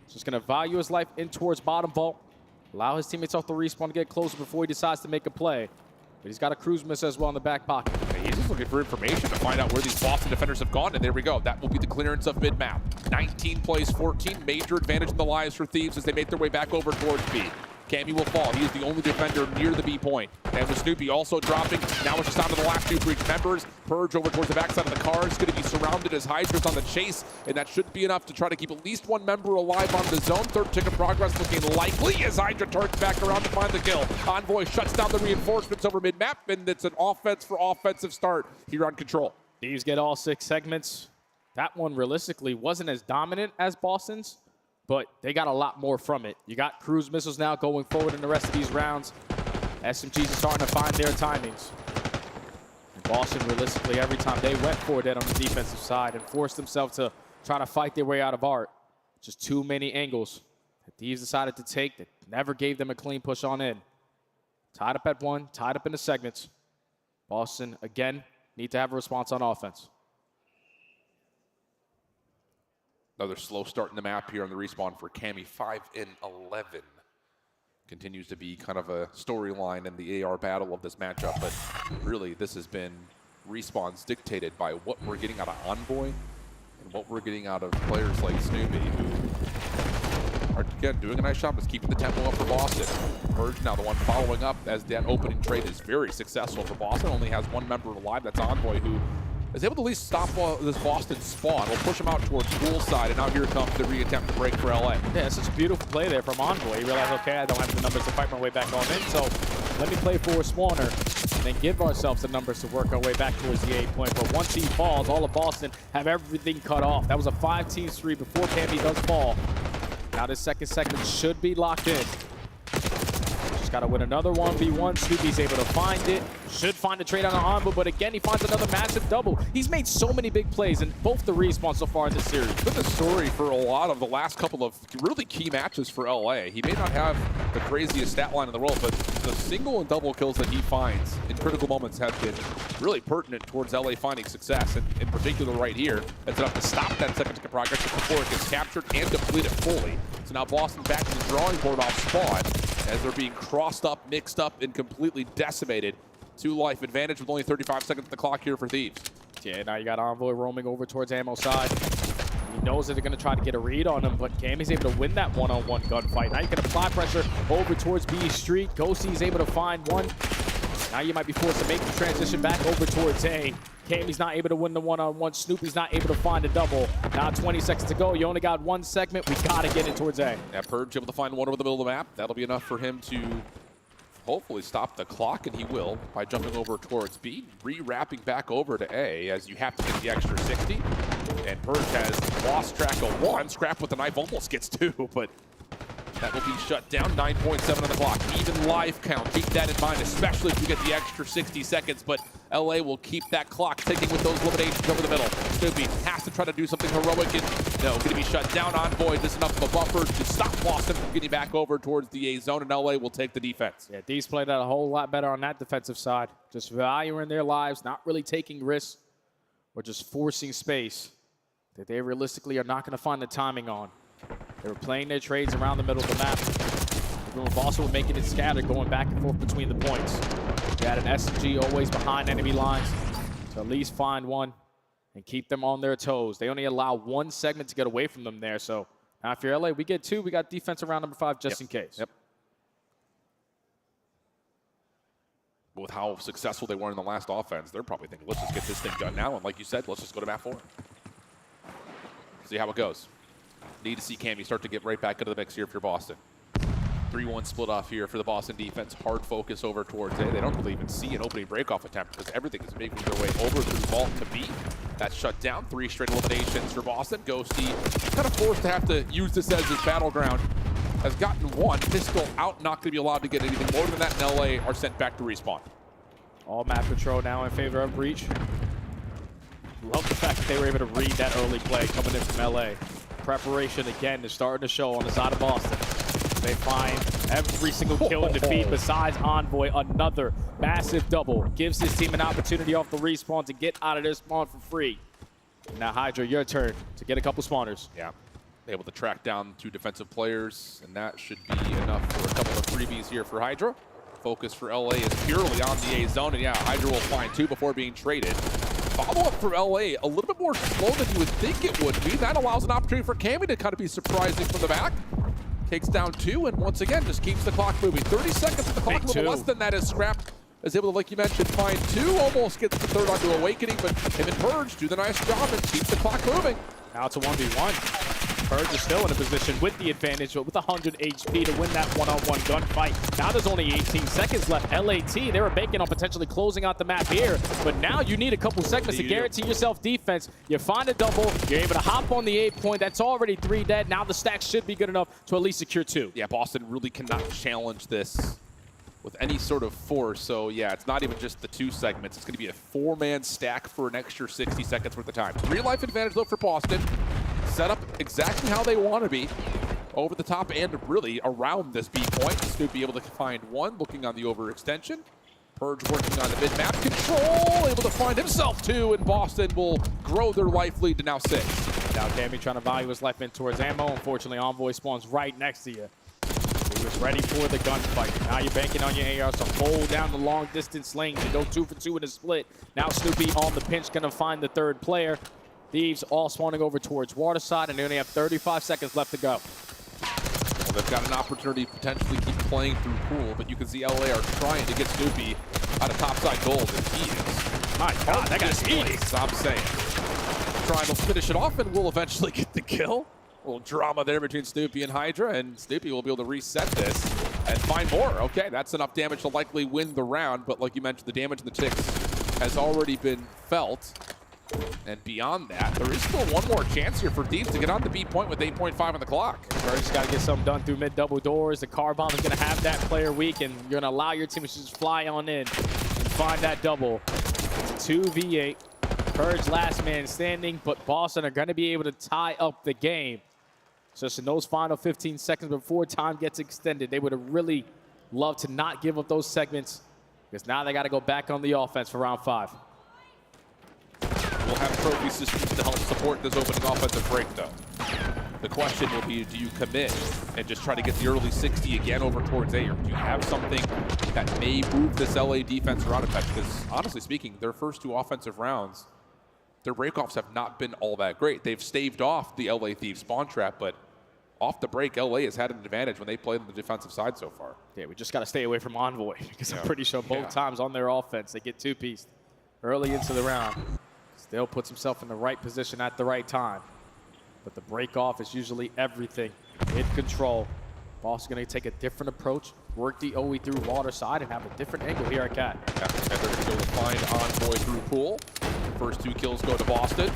Just going to value his life in towards bottom vault. Allow his teammates off the respawn to get closer before he decides to make a play. But he's got a cruise miss as well in the back pocket. He's just looking for information to find out where these Boston defenders have gone, and there we go. That will be the clearance of mid-map. 19 plays 14, major advantage in the lives for Thieves as they make their way back over towards B. Cammy will fall. He is the only defender near the B point. And with Snoopy also dropping, now it's just down to the last 2 Breach members. Purge over towards the backside of the car is going to be surrounded as Hydra's on the chase, and that should be enough to try to keep at least 1 member alive on the zone. Third tick of progress looking likely as Hydra turns back around to find the kill. Envoy shuts down the reinforcements over mid-map, and it's an offense for offensive start here on Control. Thieves get all 6 segments. That one realistically wasn't as dominant as Boston's, but they got a lot more from it. You got cruise missiles now going forward in the rest of these rounds. SMGs are starting to find their timings. And Boston, realistically, every time they went for it on the defensive side and forced themselves to try to fight their way out of art. Just too many angles that Thieves decided to take that never gave them a clean push on in. Tied up at 1, tied up in the segments. Boston, again, need to have a response on offense. Another slow start in the map here on the respawn for Cammy. 5 and 11. Continues to be kind of a storyline in the AR battle of this matchup, but really this has been respawns dictated by what we're getting out of Envoy and what we're getting out of players like Snoopy, who are again, doing a nice job, just keeping the tempo up for Boston. Purge now the one following up, as that opening trade is very successful for Boston. Only has one member alive, that's Envoy, who is able to at least stop this Boston spawn. We'll push him out towards poolside, and now here comes the re-attempt to break for LA. Yeah, it's just a beautiful play there from Envoy. He realized, okay, I don't have the numbers to fight my way back on in, so let me play for a spawner and then give ourselves the numbers to work our way back towards the 8 point. But once he falls, all of Boston have everything cut off. That was a 5-team 3 before Cammy does fall. Now this second segment should be locked in. Just got to win another 1v1. Snoopy's able to find it. Should find a trade on Envoy, but again, he finds another massive double. He's made so many big plays in both the respawns so far in this series. Been the story for a lot of the last couple of really key matches for LA. He may not have the craziest stat line in the world, but the single and double kills that he finds in critical moments have been really pertinent towards LA finding success. And in particular right here, that's enough to stop that second tick of progress before it gets captured and depleted fully. So now Boston back to the drawing board off spawn as they're being crossed up, mixed up, and completely decimated. 2 life advantage with only 35 seconds on the clock here for Thieves. Yeah, now you got Envoy roaming over towards Ammo side. He knows that they're going to try to get a read on him, but Cammy's able to win that one-on-one gunfight. Now you can apply pressure over towards B Street. Ghosty's able to find one. Now you might be forced to make the transition back over towards A. Cammy's not able to win the one-on-one. Snoopy's not able to find a double. Now 20 seconds to go. You only got 1 segment. We got to get it towards A. Yeah, Purge able to find one over the middle of the map. That'll be enough for him to hopefully stop the clock, and he will by jumping over towards B, re-wrapping back over to A as you have to get the extra 60. And Purge has lost track of 1. Scrap with the knife almost gets 2, but that will be shut down. 9.7 on the clock. Even live count. Keep that in mind, especially if you get the extra 60 seconds. But LA will keep that clock ticking with those eliminations over the middle. Snoopy has to try to do something heroic. And no, going to be shut down. Envoy just enough of a buffer to stop Boston from getting back over towards the A zone. And LA will take the defense. Yeah, D's played out a whole lot better on that defensive side. Just valuing their lives, not really taking risks, or just forcing space that they realistically are not going to find the timing on. They were playing their trades around the middle of the map. Everyone Boston were making it scattered, going back and forth between the points. They had an SMG always behind enemy lines to at least find one and keep them on their toes. They only allow 1 segment to get away from them there. So now if you're LA, we get 2. We got defense around number 5 just in case. Yep. With how successful they were in the last offense, they're probably thinking, let's just get this thing done now. And like you said, let's just go to map 4. See how it goes. Need to see Cammy start to get right back into the mix here for Boston. 3-1 split off here for the Boston defense. Hard focus over towards A. They don't really even see an opening breakoff attempt because everything is making their way over through Vault to B. That's shut down. 3 straight eliminations for Boston. Ghosty kind of forced to have to use this as his battleground. Has gotten 1. Pistol out, not going to be allowed to get anything more than that, and LA are sent back to respawn. All map control now in favor of Breach. Love the fact that they were able to read that early play coming in from LA. Preparation again is starting to show on the side of Boston. They find every single kill and defeat besides Envoy. Another massive double. Gives his team an opportunity off the respawn to get out of their spawn for free. Now Hydra, your turn to get a couple spawners. Yeah. Able to track down 2 defensive players, and that should be enough for a couple of freebies here for Hydra. Focus for LA is purely on the A zone, and yeah, Hydra will find 2 before being traded. Follow-up for LA, a little bit more slow than you would think it would be. That allows an opportunity for Cammy to kind of be surprising from the back. Takes down 2, and once again, just keeps the clock moving. 30 seconds of the clock, a little less than that is Scrap. Is able to, like you mentioned, find 2, almost gets the 3rd onto Awakening, but him and Purge do the nice job and keep the clock moving. Now it's a 1v1. Purge is still in a position with the advantage, but with 100 HP to win that one-on-one gunfight. Now there's only 18 seconds left. LAT, they were banking on potentially closing out the map here, but now you need a couple segments to guarantee yourself defense. You find a double, you're able to hop on the 8 point. That's already 3 dead. Now the stack should be good enough to at least secure 2. Yeah, Boston really cannot challenge this with any sort of force. So yeah, it's not even just the 2 segments. It's going to be a 4-man stack for an extra 60 seconds worth of time. 3 life advantage though for Boston. Set up exactly how they want to be. Over the top and really around this B point. Snoopy able to find 1, looking on the overextension. Purge working on the mid-map control, able to find himself 2, and Boston will grow their life lead to now 6. Now Cammy trying to value his life in towards ammo. Unfortunately, Envoy spawns right next to you. He was ready for the gunfight. Now you're banking on your ARs to hold down the long distance lanes and go 2 for 2 in a split. Now Snoopy on the pinch, gonna find the 3rd player. Thieves all spawning over towards Waterside, and they only have 35 seconds left to go. they've got an opportunity to potentially keep playing through Pool, but you can see LA are trying to get Snoopy out of topside gold, and he is. My God, that guy's Stop saying. Trying to finish it off, and will eventually get the kill. A little drama there between Snoopy and Hydra, and Snoopy will be able to reset this and find more. Okay, that's enough damage to likely win the round, but like you mentioned, the damage in the ticks has already been felt. And beyond that, there is still one more chance here for Thieves to get on the B point with 8.5 on the clock. Just got to get something done through mid-double doors. The car bomb is going to have that player weak, and you're going to allow your team to just fly on in and find that double. It's 2v8. Purge last man standing, but Boston are going to be able to tie up the game. So just in those final 15 seconds before time gets extended, they would have really loved to not give up those segments, because now they got to go back on the offense for round 5. We'll have trophy systems to help support this opening offensive break, though. The question will be, do you commit and just try to get the early 60 again over towards A, or do you have something that may move this LA defense around a touch? Because honestly speaking, their first 2 offensive rounds, their breakoffs have not been all that great. They've staved off the LA Thieves spawn trap, but off the break, LA has had an advantage when they played on the defensive side so far. Yeah, we just got to stay away from Envoy, because I'm pretty sure both times on their offense, they get 2-pieced early into the round. Still puts himself in the right position at the right time. But the break off is usually everything. In control. Boss going to take a different approach, work the OE through water side, and have a different angle here at Cat. Yeah, and they're going to go to find Envoy through Pool. First 2 kills go to Boston.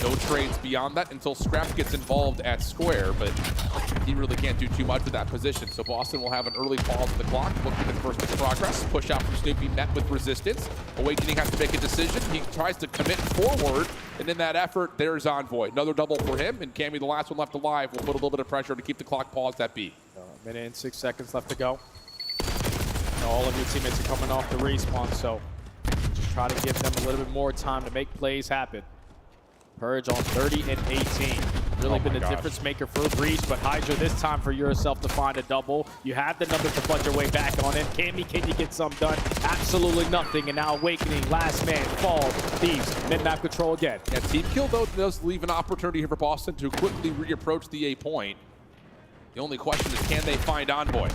No trades beyond that until Scrap gets involved at Square, but he really can't do too much with that position. So Boston will have an early pause of the clock, looking at the first pick progress. Push out from Snoopy met with resistance. Awakening has to make a decision. He tries to commit forward, and in that effort, there's Envoy. Another double for him, and Cammy, the last one left alive, will put a little bit of pressure to keep the clock paused at B. A minute and 6 seconds left to go. And all of your teammates are coming off the respawn, so just try to give them a little bit more time to make plays happen. Purge on 30 and 18. Really been the difference maker for Breach, but Hydra this time for yourself to find a double. You have the numbers to fight your way back on in. Cammy, can you get some done? Absolutely nothing, and now Awakening, last man, falls, Thieves, mid-map control again. Yeah, team kill, though, does leave an opportunity here for Boston to quickly reapproach the A point. The only question is, can they find Envoy?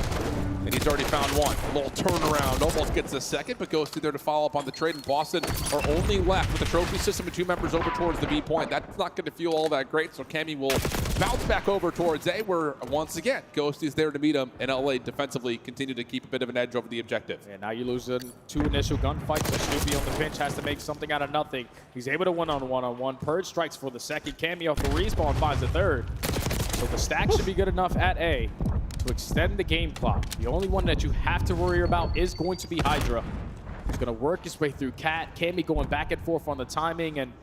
And he's already found one. A little turnaround, almost gets a second, but goes through there to follow up on the trade. And Boston are only left with the trophy system and 2 members over towards the B point. That's not going to feel all that great, so Cammy will bounce back over towards A, where once again, Ghost is there to meet him, and LA defensively continue to keep a bit of an edge over the objective. And now you lose 2 initial gunfights, so Snoopy on the bench has to make something out of nothing. He's able to win on one-on-one. Purge strikes for the second. Cammy off the respawn finds the third. So the stack should be good enough at A to extend the game clock. The only one that you have to worry about is going to be Hydra. He's going to work his way through Cat. Cammy going back and forth on the timing, and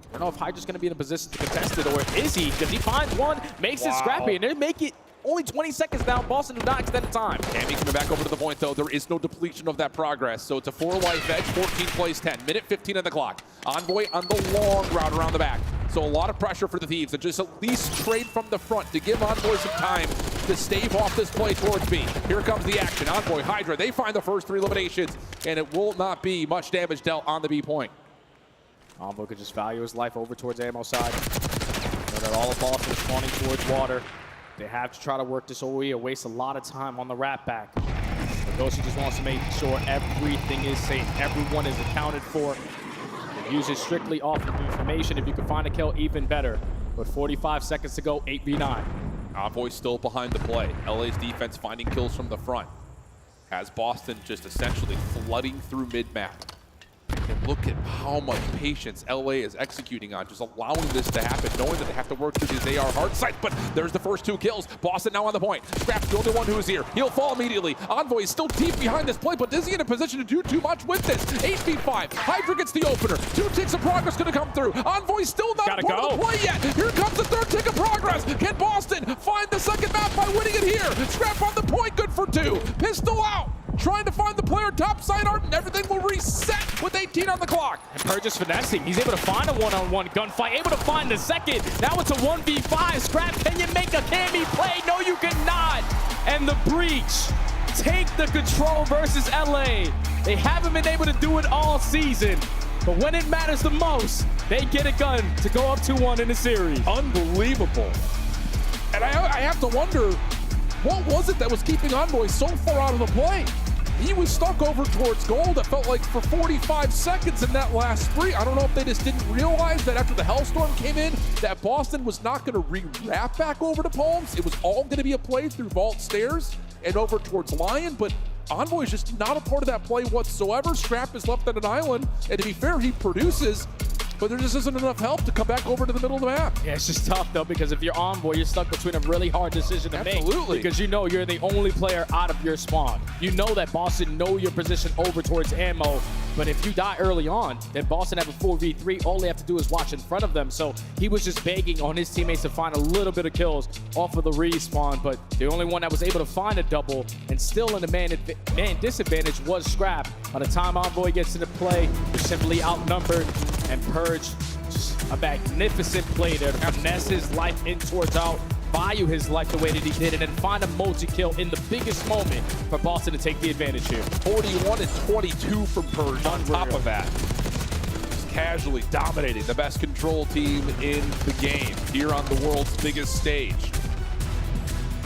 I don't know if Hydra's going to be in a position to contest it, or is he? Because he finds one, makes it scrappy, and they make it only 20 seconds down. Boston do not extend the time. Cammy coming back over to the point, though. There is no depletion of that progress, so it's a 4-life edge, 14 plays 10. Minute 15 on the clock. Envoy on the long route around the back. So a lot of pressure for the Thieves, and just at least trade from the front to give Envoy some time to stave off this play towards B. Here comes the action. Envoy, Hydra, they find the first 3 eliminations, and it will not be much damage dealt on the B point. Envoy could just value his life over towards ammo side. Know that all of Boston is spawning towards water. They have to try to work this OE or waste a lot of time on the wrap back. Ghosty just wants to make sure everything is safe. Everyone is accounted for. Use it strictly off of information. If you can find a kill, even better. But 45 seconds to go, 8v9. Envoy still behind the play. LA's defense finding kills from the front. Has Boston just essentially flooding through mid-map. And look at how much patience LA is executing on, just allowing this to happen, knowing that they have to work through these AR hard sights, but there's the first 2 kills. Boston now on the point. Scrap's the only one who's here. He'll fall immediately. Envoy is still deep behind this play, but is he in a position to do too much with this? 8v5. Hydra gets the opener. 2 ticks of progress going to come through. Envoy's still not part of the play yet. Here comes the 3rd tick of progress. Can Boston find the 2nd map by winning it here? Scrap on the point, good for 2. Pistol out. Trying to find the player top side art, and everything will reset with 18 on the clock. And Purge is finessing. He's able to find a one-on-one gunfight, able to find the second. Now it's a 1v5. Scrap, can you make a Cammy play? No, you cannot. And the Breach take the control versus LA. They haven't been able to do it all season, but when it matters the most, they get a gun to go up 2-1 in the series. Unbelievable. And I have to wonder, what was it that was keeping Envoy so far out of the play? He was stuck over towards goal that felt like for 45 seconds in that last spree. I don't know if they just didn't realize that after the Hellstorm came in, that Boston was not going to re-wrap back over to Palms. It was all going to be a play through Vault Stairs and over towards Lion, but Envoy is just not a part of that play whatsoever. Scrap is left on an island, and to be fair, he produces, but there just isn't enough help to come back over to the middle of the map. Yeah, it's just tough, though, because if you're Envoy, you're stuck between a really hard decision to make. Absolutely. Because you know you're the only player out of your spawn. You know that Boston know your position over towards ammo, but if you die early on, then Boston have a 4v3. All they have to do is watch in front of them. So he was just begging on his teammates to find a little bit of kills off of the respawn, but the only one that was able to find a double and still in the man disadvantage was Scrap. By the time Envoy gets into play, they're simply outnumbered, and Purge, just a magnificent play there to finesse his life in towards out, value his life the way that he did, and then find a multi-kill in the biggest moment for Boston to take the advantage here. 41 and 22 from Purge on top of that. Just casually dominating the best control team in the game here on the world's biggest stage.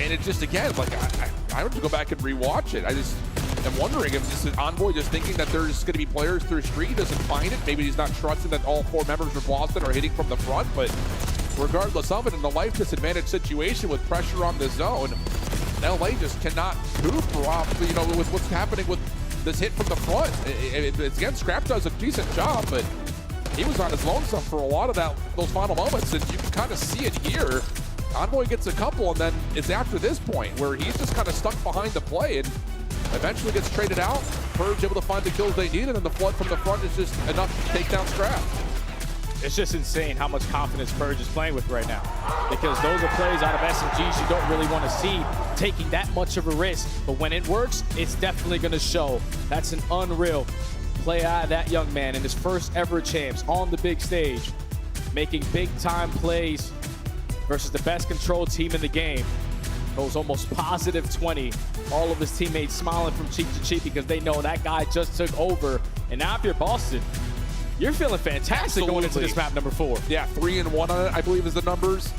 And it just, again, like, I have to go back and rewatch it. I'm wondering if this is Envoy just thinking that there's going to be players through street, he doesn't find it. Maybe he's not trusting that all 4 members of Boston are hitting from the front, but regardless of it, in the life disadvantage situation with pressure on the zone, LA just cannot move for, you know, with what's happening with this hit from the front. Again, Scrap does a decent job, but he was on his lonesome for a lot of those final moments, and you can kind of see it here. Envoy gets a couple, and then it's after this point where he's just kind of stuck behind the play and eventually gets traded out. Purge able to find the kills they need, and then the flood from the front is just enough to take down Scrap. It's just insane how much confidence Purge is playing with right now, because those are plays out of SMGs you don't really want to see taking that much of a risk, but when it works, it's definitely going to show. That's an unreal play out of that young man in his first ever champs on the big stage, making big time plays versus the best control team in the game. Goes almost positive 20. All of his teammates smiling from cheek to cheek because they know that guy just took over. And now if you're Boston, you're feeling fantastic going into this map number 4. Yeah, 3-1 on it, I believe, is the numbers.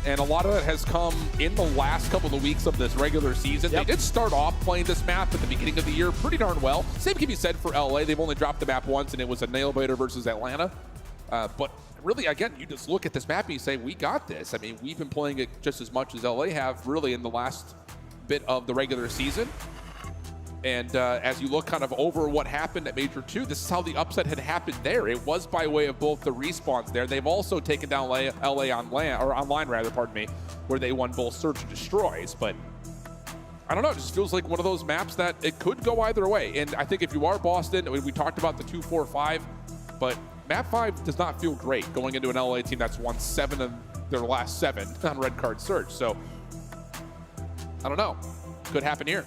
And a lot of it has come in the last couple of weeks of this regular season. They did start off playing this map at the beginning of the year pretty darn well. Same can be said for LA. They've only dropped the map once, and it was a nail-biter versus Atlanta. But really, again, you just look at this map and you say, we got this. I mean, we've been playing it just as much as LA have, really, in the last bit of the regular season. And as you look kind of over what happened at Major 2, this is how the upset had happened there. It was by way of both the respawns there. They've also taken down LA on land, or online rather, pardon me, where they won both Search and Destroys. But I don't know, it just feels like one of those maps that it could go either way. And I think if you are Boston, we talked about the 2-4-5, but map 5 does not feel great going into an LA team that's won 7 of their last 7 on Red Card Search. So I don't know, could happen here.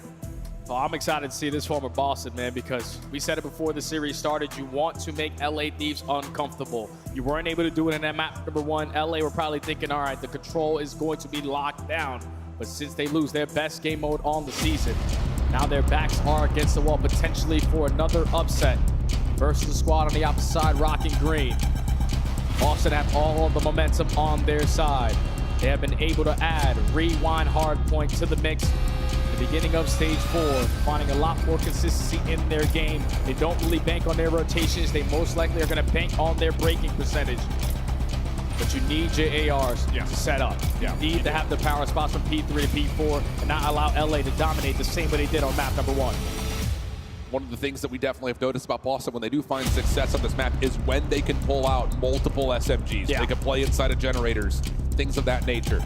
Well, I'm excited to see this former Boston, man, because we said it before the series started. You want to make LA Thieves uncomfortable. You weren't able to do it in that map number 1. LA were probably thinking, all right, the control is going to be locked down. But since they lose their best game mode on the season, now their backs are against the wall, potentially for another upset versus the squad on the opposite side, rocking green. Boston have all of the momentum on their side. They have been able to add Rewind Hardpoint to the mix. The beginning of stage 4, finding a lot more consistency in their game. They don't really bank on their rotations. They most likely are going to bank on their breaking percentage. But you need your ARs to set up. You need to have the power spots from P3 to P4 and not allow LA to dominate the same way they did on map number 1. One of the things that we definitely have noticed about Boston when they do find success on this map is when they can pull out multiple SMGs. They can play inside of generators, things of that nature.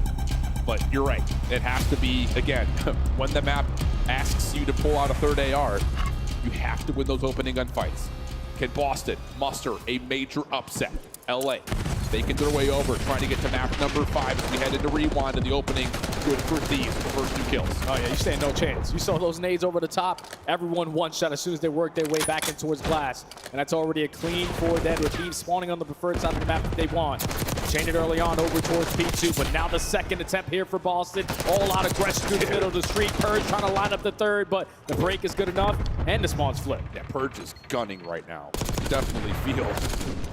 But you're right, it has to be, again, when the map asks you to pull out a third AR, you have to win those opening gunfights. Can Boston muster a major upset? LA, they can their way over, trying to get to map number 5 as we head into Rewind in the opening. Good for Thieves, the first 2 kills. Oh yeah, you stand no chance. You saw those nades over the top. Everyone one shot as soon as they worked their way back in towards glass. And that's already a clean 4 dead with Thieves spawning on the preferred side of the map that they want. Chained it early on over towards P2, but now the second attempt here for Boston. All out aggression through the middle of the street. Purge trying to line up the third, but the break is good enough, and the spawn's flipped. Yeah, Purge is gunning right now. definitely feel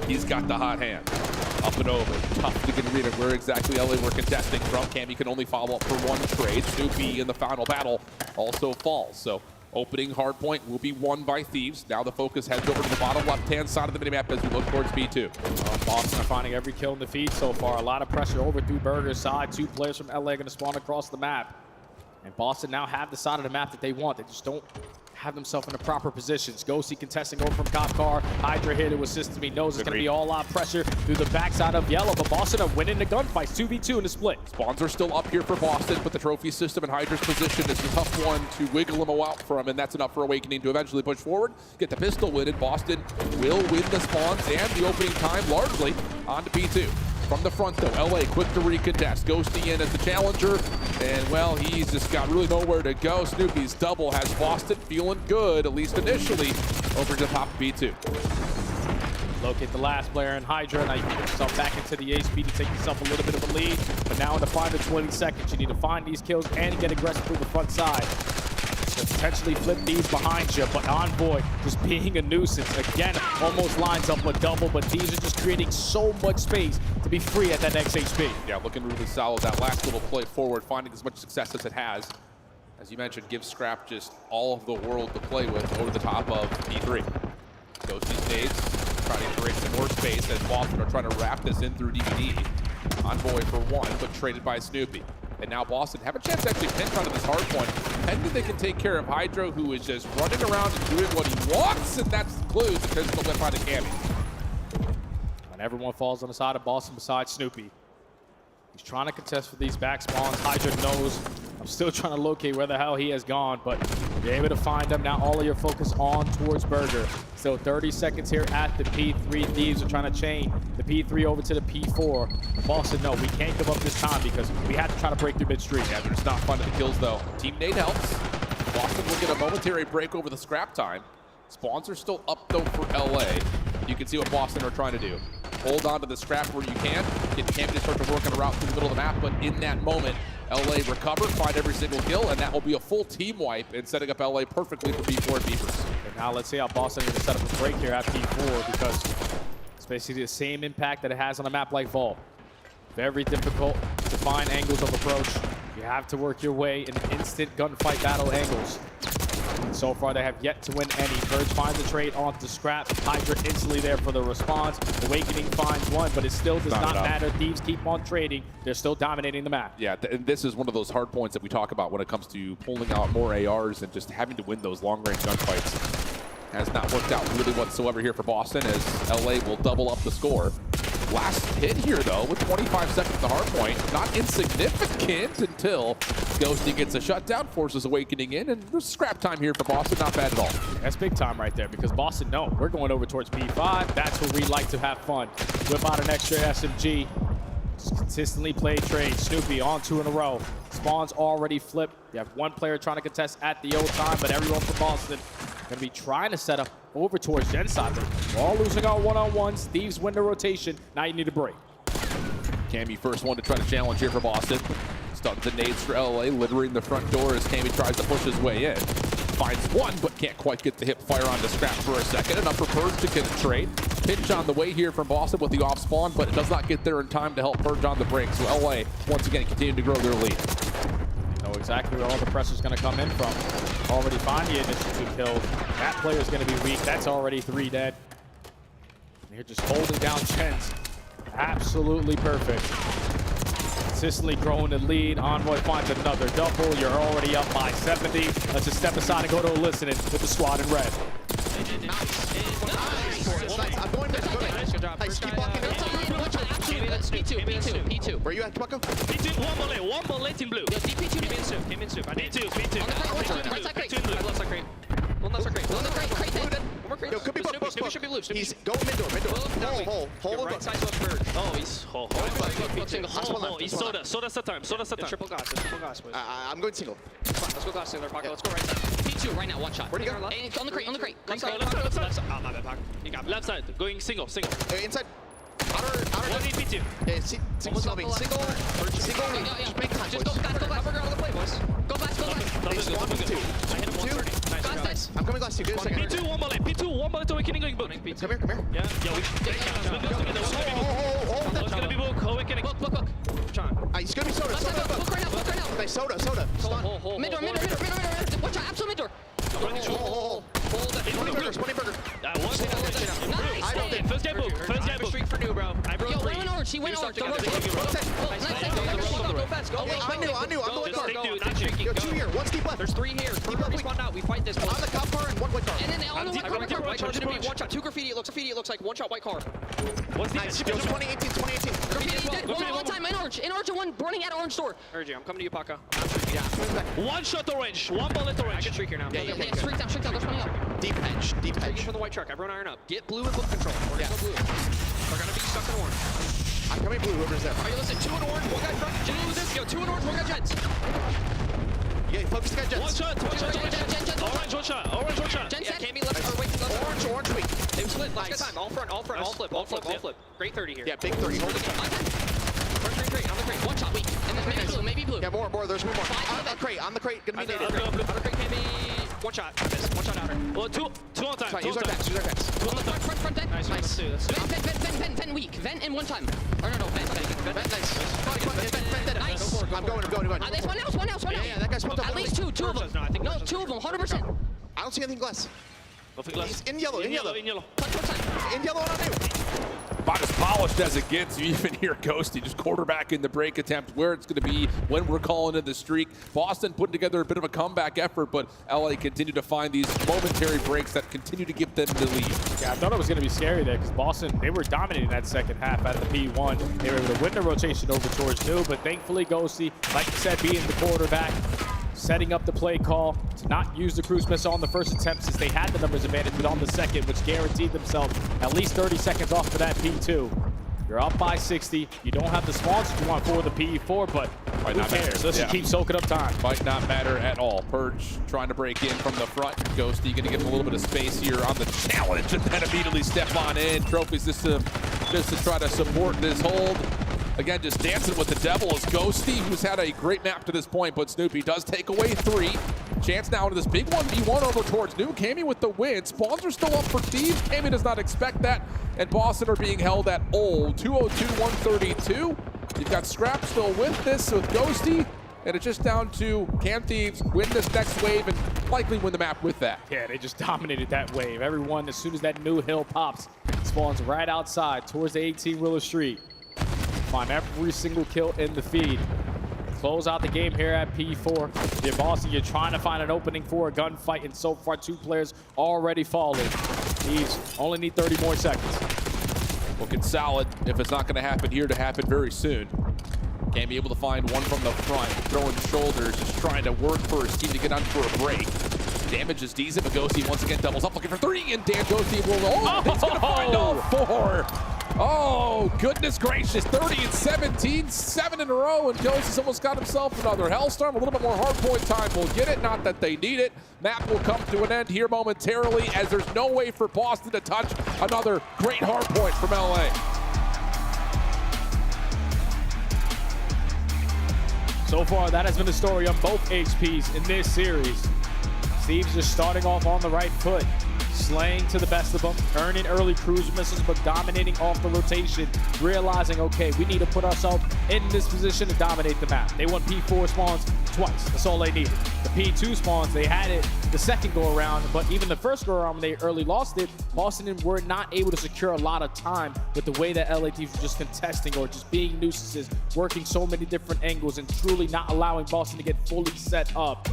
he's got the hot hand. Up and over, tough to get a read of where exactly LA were contesting from. Cammy can only follow up for one trade. Snoopy in the final battle also falls. So opening hard point will be won by Thieves. Now the focus heads over to the bottom left-hand side of the minimap as we look towards B2. Boston are finding every kill in the feed so far. A lot of pressure over through Burger's side. 2 players from LA going to spawn across the map. And Boston now have the side of the map that they want. They just don't have themselves in the proper positions. Ghosty contesting over from Cop Car. Hydra here to assist him. He knows it's going to be all out pressure through the backside of Yellow, but Boston are winning the gunfights 2v2 in the split. Spawns are still up here for Boston, but the trophy system and Hydra's position is a tough one to wiggle him out from, and that's enough for Awakening to eventually push forward, get the pistol win, and Boston will win the spawns and the opening time largely on to P2. From the front, though, LA quick to recontest. Ghosty in as the challenger, and, well, he's just got really nowhere to go. Snoopy's double has Boston feeling good, at least initially, over to the top of B2. Locate the last player in Hydra. Now you can get yourself back into the HP to take yourself a little bit of a lead. But now in the final 20 seconds, you need to find these kills and get aggressive through the front side. To potentially flip these behind you, but Envoy just being a nuisance. Again, almost lines up a double, but these are just creating so much space to be free at that XHP. Yeah, looking really solid. That last little play forward, finding as much success as it has. As you mentioned, gives Scrap just all of the world to play with over the top of P3. Ghosty nades, trying to create some more space as Boston are trying to wrap this in through DVD. Envoy for one, but traded by Snoopy. And now Boston have a chance to actually pinch onto this hard point. Pending they can take care of Hydro, who is just running around and doing what he wants, and that's the clue because they'll whip out a Cammy. And everyone falls on the side of Boston besides Snoopy. He's trying to contest for these back spawns. Hydra knows. I'm still trying to locate where the hell he has gone, but you're able to find him. Now all of your focus on towards Burger. Still 30 seconds here at the P3. Thieves are trying to chain the P3 over to the P4. Boston, no, we can't give up this time because we have to try to break through midstream. Yeah, they're just not finding the kills, though. Team nade helps. Boston will get a momentary break over the scrap time. Spawns are still up, though, for LA. You can see what Boston are trying to do. Hold on to the scrap where you can. Get Cammy to start to work on a route through the middle of the map, but in that moment, LA recover, find every single kill, and that will be a full team wipe and setting up LA perfectly for B4 and Beavers. And now let's see how Boston is going to set up a break here at P4 because it's basically the same impact that it has on a map like Vault. Very difficult to find angles of approach. You have to work your way in instant gunfight battle angles. And so far, they have yet to win any. Purge finds a trade onto Scrap. Hydra instantly there for the response. Awakening finds one, but it still does not matter. Thieves keep on trading. They're still dominating the map. Yeah, and this is one of those hard points that we talk about when it comes to pulling out more ARs and just having to win those long-range gunfights. Has not worked out really whatsoever here for Boston as LA will double up the score. Last hit here, though, with 25 seconds to hard point. Not insignificant until Ghosty gets a shutdown, forces Awakening in, and there's scrap time here for Boston. Not bad at all. That's big time right there because Boston, no, we're going over towards P5. That's where we like to have fun. Whip out an extra SMG. Just consistently play trade. Snoopy on 2 in a row. Spawns already flipped. You have one player trying to contest at the old time, but everyone from Boston going to be trying to set up over towards Genside. We're all losing our one-on-ones. Thieves win the rotation. Now you need a break. Cammy first one to try to challenge here for Boston. Stuns the nades for LA, littering the front door as Cammy tries to push his way in. Finds one, but can't quite get the hip fire on the scrap for a second. Enough for Purge to get a trade. Pinch on the way here from Boston with the off spawn, but it does not get there in time to help Purge on the break. So LA, once again, continue to grow their lead. Know exactly where all the pressure's going to come in from. Already find the initial 2 kills. That player's going to be weak. That's already 3 dead. And you're just holding down Chens. Absolutely perfect. Consistently growing the lead. Envoy finds another double. You're already up by 70. Let's just step aside and go to a listening with the squad in red. I'm going to Nice job. Keep walking. P2. Where are you at, Bucko? P2, one bullet in blue. Yo, DP2 came in soup. P2. Left side crate. One left side crate. One crate. Yo, could be book. Should be blue. He's going mid-door. Hole. Right side to Purge. Oh, he's hole. He's soda set time. Triple glass, boys. I'm going single. Let's go glass together, Paco. Let's go right side. P2 right now, one shot. Where'd he go? On the crate. Left side. Oh, my bad, Paco. You got me. Left side, going single. Inside. Outer. One P2. Yeah, single. Just make time, Just go back. Go back. We're going to play, boys. Go back. They spawned with 2. I hit him 130. Nice. I'm coming glass. Steve. Give it a second. P2, one bullet. P2, one bullet awakening going book. Come here, come here. Yeah, we It's gonna be book. Awakening. Book. He's gonna be Soda. Book right now. Nice, Soda. Stun. Mid door. Watch out, absolute mid door. Hold. 20 burgers. Nice. First guy book. Streak for new, bro. Yo, went orange. He went orange. Go fast. Go. I knew. I'm the white card. Yo, 2 here. 1 steep left. There's 3 here. Steep left. We spawned out. We fight this. On the cop car and 1 white car. And then on the white car. White car's gonna be 1 shot. 2 graffiti. It looks like 1 shot white car. Nice. Yo, 2018. Graffiti dead. One time in orange. In orange and 1 running at orange door. Urging, I'm coming to you, Paka. Yeah. 1 shot orange. 1 bullet orange. I can streak here now. Yeah. Streak down. Go running up. Deep hedge. From the white truck. Everyone iron up. Get blue and book control. We're gonna go blue. We're gonna be stuck in orange. I'm coming blue. Whoever's there. Alright, listen. 2 in orange. 1 guy front. Jets. Yo, 2 in orange. 1 guy jets. Yeah, focus the guy jets. 1 shot. Orange, 1 shot. Jen set. Came left. Or wait, left. Orange weak. They split. Let's get time. All front. All flip. Great 30 here. Yeah, big 30. Hold it. Front crate. On the crate. 1 shot weak. And then maybe blue. Yeah, more. There's one more. On the crate. Gonna be native. Outer crate can be 1 shot. I missed. 1 shot outer. Well, 2 on time. Use our decks. 2 on the Front vent. Nice. Let's do this. Vent weak. Vent in 1 time. Or no, vent. Vent. Nice. I'm going. There's one else. Yeah, that guy's at least 2 of them. No, 2 of them, 100%. I don't see anything glass. He's in yellow. In yellow on you. About as polished as it gets. You even hear Ghosty just quarterback in the break attempt where it's going to be when we're calling in the streak. Boston putting together a bit of a comeback effort, but LA continue to find these momentary breaks that continue to give them the lead. Yeah, I thought it was going to be scary there because Boston, they were dominating that second half out of the P1. They were able to win the rotation over towards New, but thankfully Ghosty, like you said, being the quarterback, setting up the play call to not use the cruise missile on the first attempt since they had the numbers advantage, but on the second, which guaranteed themselves at least 30 seconds off of that P2. You're up by 60. You don't have the spawns you want for the P4, but who cares? Let's just keep soaking up time. Might not matter at all. Purge trying to break in from the front. Ghosty going to give him a little bit of space here on the challenge and then immediately step on in. Trophies just to try to support this hold. Again, just dancing with the devil is Ghosty, who's had a great map to this point, but Snoopy does take away 3. Chance now into this big 1v1 over towards New. Cammy with the win. Spawns are still up for Steve. Cammy does not expect that, and Boston are being held at old. 202-132. You've got Scrap still with this with Ghosty, and it's just down to can Thieves win this next wave and likely win the map with that. Yeah, they just dominated that wave. Everyone, as soon as that New hill pops, spawns right outside towards the 18-wheeler street. Find every single kill in the feed. Close out the game here at P4. You're Boston, you're trying to find an opening for a gunfight, and so far 2 players already falling. These only need 30 more seconds. Looking solid if it's not going to happen here to happen very soon. Can't be able to find one from the front, throwing shoulders, just trying to work for his team to get on for a break. Damage is decent, but Ghosty once again doubles up looking for 3, and Dan Ghosty will, he's going to find all 4. Oh, goodness gracious. 30 and 17, 7 in a row, and Ghosty's almost got himself another Hellstorm. A little bit more hardpoint time will get it. Not that they need it. Map will come to an end here momentarily as there's no way for Boston to touch another great hardpoint from LA. So far, that has been the story on both HPs in this series. Steve's just starting off on the right foot, slaying to the best of them, earning early cruise missiles, but dominating off the rotation, realizing, okay, we need to put ourselves in this position to dominate the map. They won P4 spawns twice. That's all they needed. The P2 spawns, they had it the second go around, but even the first go around when they early lost it, Boston were not able to secure a lot of time with the way that LA Thieves were just contesting or just being nuisances, working so many different angles and truly not allowing Boston to get fully set up.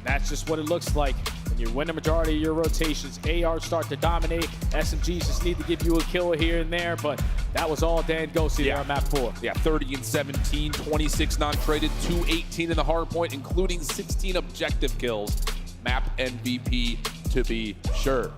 That's just what it looks like when you win a majority of your rotations. ARs start to dominate. SMGs just need to give you a kill here and there, but that was all Dan Ghosty there on map 4. Yeah, 30 and 17, 26 non-traded, 218 in the hard point, including 16 objective kills. Map MVP to be sure.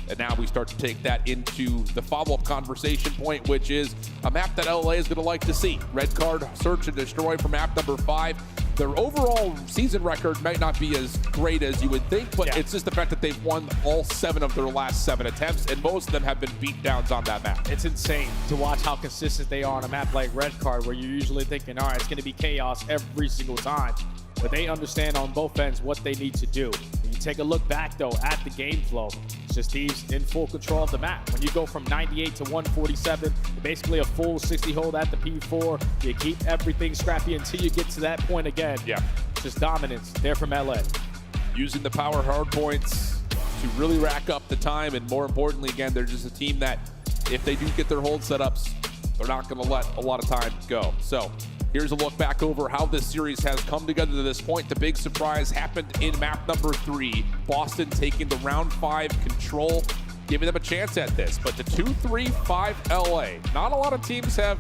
And now we start to take that into the follow-up conversation point, which is a map that LA is going to like to see. Red card, search and destroy for map number 5. Their overall season record might not be as great as you would think, but it's just the fact that they've won all 7 of their last 7 attempts, and most of them have been beatdowns on that map. It's insane to watch how consistent they are on a map like Red Card, where you're usually thinking, all right, it's going to be chaos every single time. But they understand on both ends what they need to do. When you take a look back, though, at the game flow, it's just Thieves in full control of the map. When you go from 98 to 147, basically a full 60 hold at the P4, you keep everything scrappy until you get to that point again. Yeah. Just dominance there from LA. Using the power hard points to really rack up the time, and more importantly, again, they're just a team that if they do get their hold setups, they're not going to let a lot of time go. So here's a look back over how this series has come together to this point. The big surprise happened in map number 3. Boston taking the round 5 control, giving them a chance at this. But the 2-3-5 LA, not a lot of teams have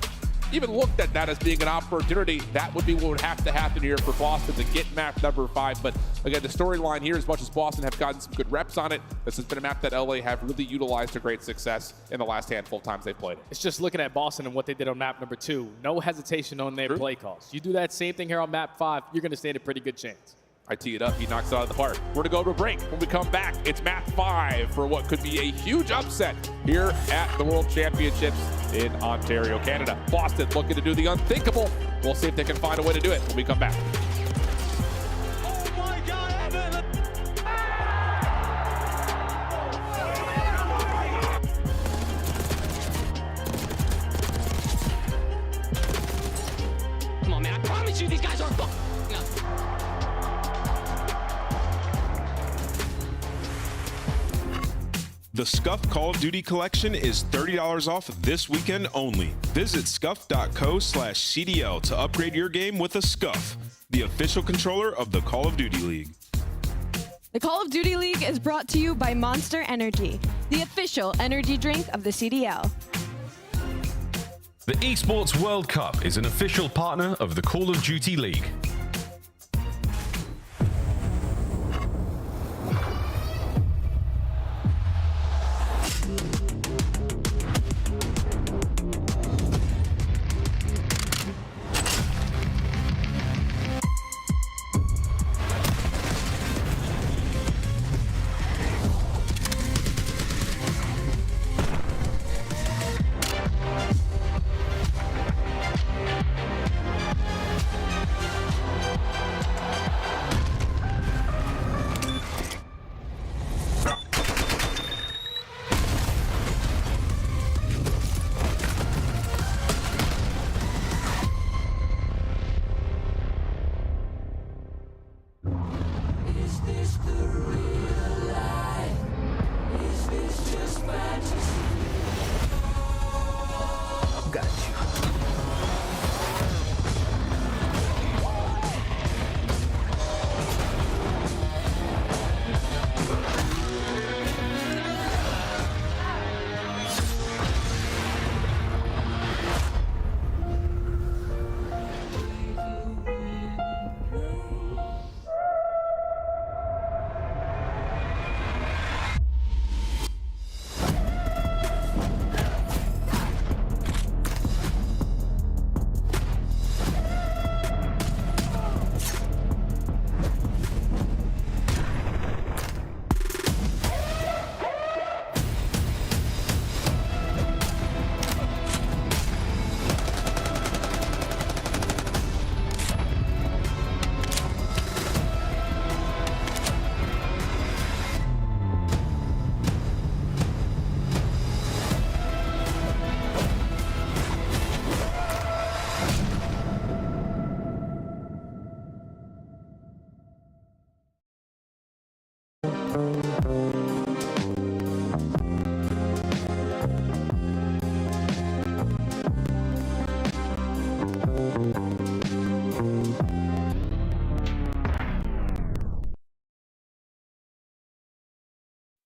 even looked at that as being an opportunity. That would be what would have to happen here for Boston to get map number 5. But again, the storyline here, as much as Boston have gotten some good reps on it, this has been a map that LA have really utilized to great success in the last handful of times they've played it. It's just looking at Boston and what they did on map number 2. No hesitation on their play calls. You do that same thing here on map 5, you're going to stand a pretty good chance. I tee it up, he knocks it out of the park. We're gonna go to a break. When we come back, it's map 5 for what could be a huge upset here at the World Championships in Ontario, Canada. Boston looking to do the unthinkable. We'll see if they can find a way to do it when we come back. Come on, man, I promise you these guys are fucking up. The Scuff Call of Duty collection is $30 off this weekend only. Visit scuff.co/CDL to upgrade your game with a Scuff, the official controller of the Call of Duty League. The Call of Duty League is brought to you by Monster Energy, the official energy drink of the CDL. The Esports World Cup is an official partner of the Call of Duty League.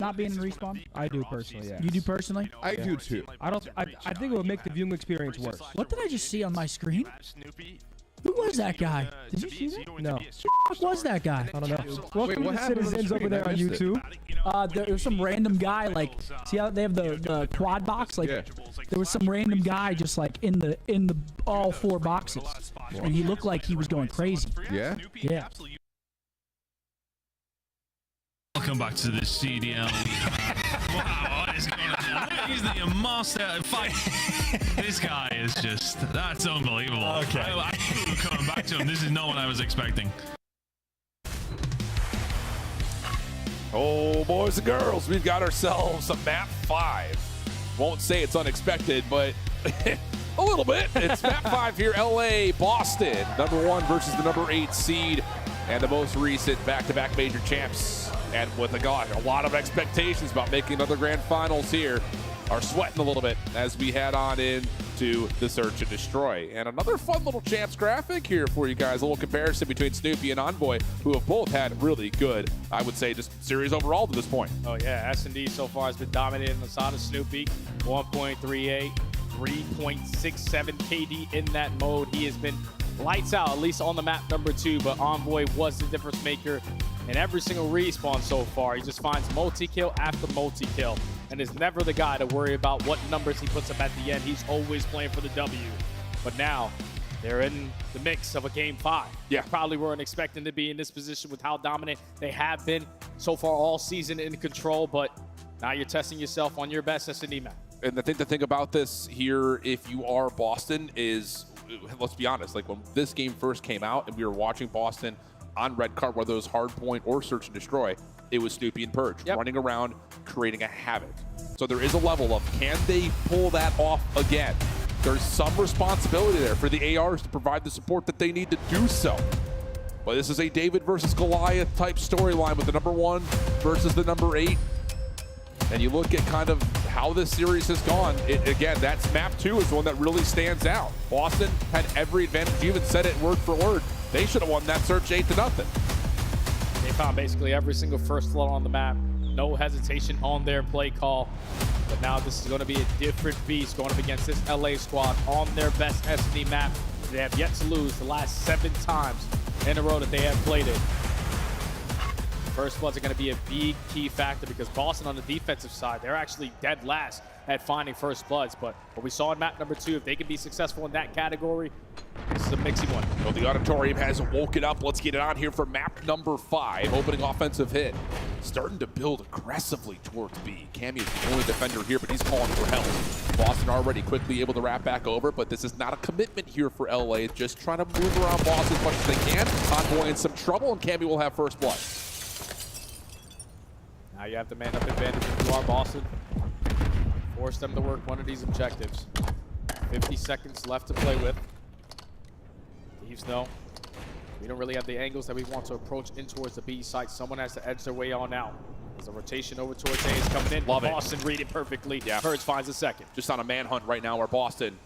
Not being in respawn? I do personally, yeah. You do personally? I do too. I think it would make the viewing experience worse. What did I just see on my screen? Who was that guy? Did you see that? No. What was that guy? I don't know. Welcome what to happened Citizens over there on YouTube. There was some random guy, like, see how they have the quad box? Like, there was some random guy just like in the all 4 boxes, and he looked like he was going crazy. Yeah. Yeah. Welcome back to the CDL. Wow, what is going on? He's the master fight. This guy is just, that's unbelievable. Okay. I knew we were coming back to him. This is not what I was expecting. Oh, boys and girls, we've got ourselves a map 5. Won't say it's unexpected, but a little bit. It's map 5 here, LA, Boston. Number 1 versus the number 8 seed and the most recent back-to-back major champs. And with a lot of expectations about making another grand finals here, are sweating a little bit as we head on into the Search and Destroy. And another fun little champs graphic here for you guys. A little comparison between Snoopy and Envoy, who have both had really good, I would say, just series overall to this point. Oh yeah, S&D so far has been dominating the side of Snoopy. 1.38, 3.67 KD in that mode. He has been lights out, at least on the map number 2, but Envoy was the difference maker in every single respawn so far. He just finds multi-kill after multi-kill and is never the guy to worry about what numbers he puts up at the end. He's always playing for the W. But now they're in the mix of a game 5. Yeah. Probably weren't expecting to be in this position with how dominant they have been so far all season in control, but now you're testing yourself on your best S&D map. And the thing about this here, if you are Boston, is, let's be honest, like when this game first came out and we were watching Boston on Red Card, whether it was Hardpoint or Search and Destroy, it was Snoopy and Purge running around, creating a havoc. So there is a level of, can they pull that off again? There's some responsibility there for the ARs to provide the support that they need to do so. But this is a David versus Goliath type storyline with the number 1 versus the number 8. And you look at kind of how this series has gone. Again, that's map 2 is the one that really stands out. Boston had every advantage. You even said it word for word. They should have won that search 8-0. They found basically every single first flood on the map. No hesitation on their play call. But now this is going to be a different beast going up against this LA squad on their best S&D map. They have yet to lose the last 7 times in a row that they have played it. First bloods are going to be a big key factor because Boston on the defensive side, they're actually dead last at finding first bloods. But what we saw in map number 2, if they can be successful in that category, this is a mixy one. Well, the auditorium has woken up. Let's get it on here for map number 5. Opening offensive hit. Starting to build aggressively towards B. Cammy is the only defender here, but he's calling for help. Boston already quickly able to wrap back over, but this is not a commitment here for LA. Just trying to move around Boston as much as they can. Envoy in some trouble, and Cammy will have first blood. Now you have the man-up advantage if you are Boston. Force them to work one of these objectives. 50 seconds left to play with. Thieves know we don't really have the angles that we want to approach in towards the B site. Someone has to edge their way on out. As the rotation over towards A is coming in. Love it. Boston read it perfectly. Yeah. Purge finds a second. Just on a manhunt right now where Boston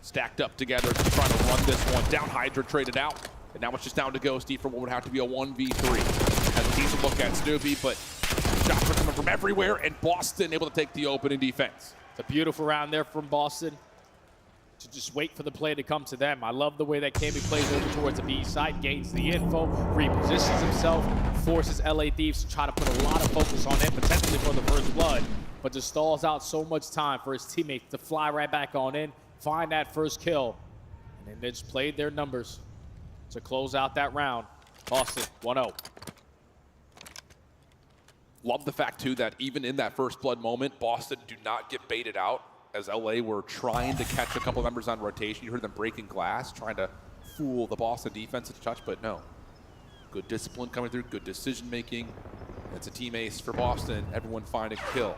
stacked up together, just trying to run this one down. Hydra traded out, and now it's just down to Ghosty for what would have to be a 1v3. As a decent look at Snoopy, but shots are coming from everywhere, and Boston able to take the opening defense. It's a beautiful round there from Boston to just wait for the play to come to them. I love the way that Cammy plays over towards the B side, gains the info, repositions himself, forces LA Thieves to try to put a lot of focus on him, potentially for the first blood, but just stalls out so much time for his teammates to fly right back on in, find that first kill, and then they just played their numbers to close out that round. Boston 1-0. Love the fact, too, that even in that first blood moment, Boston do not get baited out as LA were trying to catch a couple members on rotation. You heard them breaking glass, trying to fool the Boston defense at touch, but no. Good discipline coming through, good decision-making. It's a team ace for Boston. Everyone finding a kill.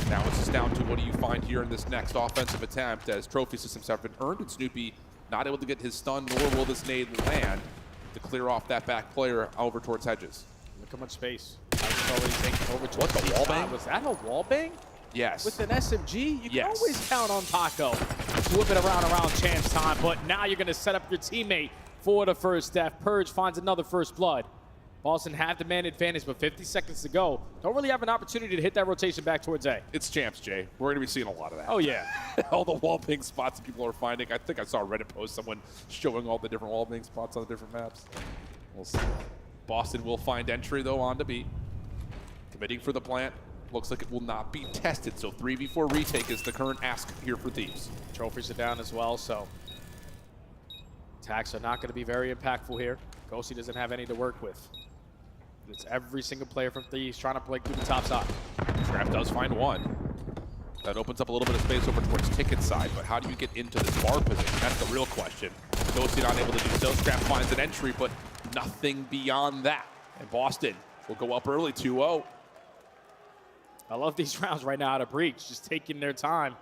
Now it's just down to what do you find here in this next offensive attempt as trophy systems have been earned, and Snoopy not able to get his stun, nor will this nade land to clear off that back player over towards Hedges. Look how much space. Already taking over what, the wall bang? Was that a wall bang? Yes. With an SMG, you can always count on Taco to whip it around chance time, but now you're going to set up your teammate for the first death. Purge finds another first blood. Boston had the man advantage, but 50 seconds to go. Don't really have an opportunity to hit that rotation back towards A. It's champs, Jay. We're going to be seeing a lot of that. Oh, yeah. All the wall bang spots that people are finding. I think I saw a Reddit post, someone showing all the different wall bang spots on the different maps. We'll see. Boston will find entry, though, on to B. Committing for the plant. Looks like it will not be tested, so 3v4 retake is the current ask here for Thieves. Trophies are down as well, so attacks are not going to be very impactful here. Ghosty doesn't have any to work with. It's every single player from Thieves trying to play through the top side. Trap does find one. That opens up a little bit of space over towards Ticket side, but how do you get into this bar position? That's the real question. Ghosty not able to do so. Scrap finds an entry, but nothing beyond that. And Boston will go up early, 2-0. I love these rounds right now out of Breach, just taking their time,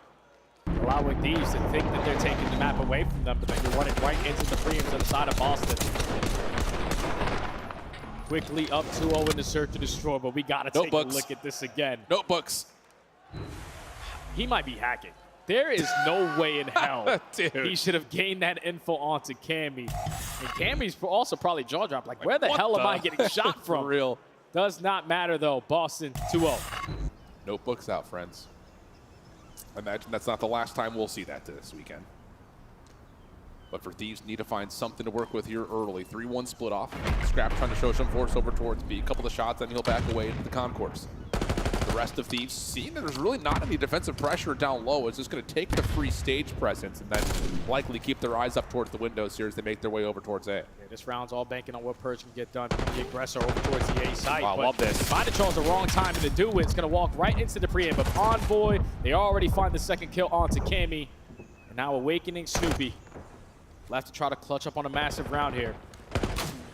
allowing Thieves to think that they're taking the map away from them, but then you're running right into the preems on the side of Boston. Quickly up 2-0 in the search to destroy, but we got to take a look at this again. Notebooks. He might be hacking. There is no way in hell he should have gained that info onto Cammy. And Cammy's also probably jaw dropped. Like, where the hell am I getting shot from? For real. Does not matter, though. Boston 2-0. Notebooks out, friends. Imagine that's not the last time we'll see that this weekend. But for Thieves, need to find something to work with here early. 3-1 split off. Scrap trying to show some force over towards B. A couple of shots, then he'll back away into the concourse. The rest of Thieves seeing that there's really not any defensive pressure down low. It's just going to take the free stage presence and then likely keep their eyes up towards the windows here as they make their way over towards A. Yeah, this round's all banking on what Purge can get done. The aggressor over towards the A site. Wow, love this. Find chose the wrong time to do it. It's going to walk right into the pre-aim. But Envoy, they already find the second kill onto Cammy. And now Awakening Snoopy. Will have to try to clutch up on a massive round here.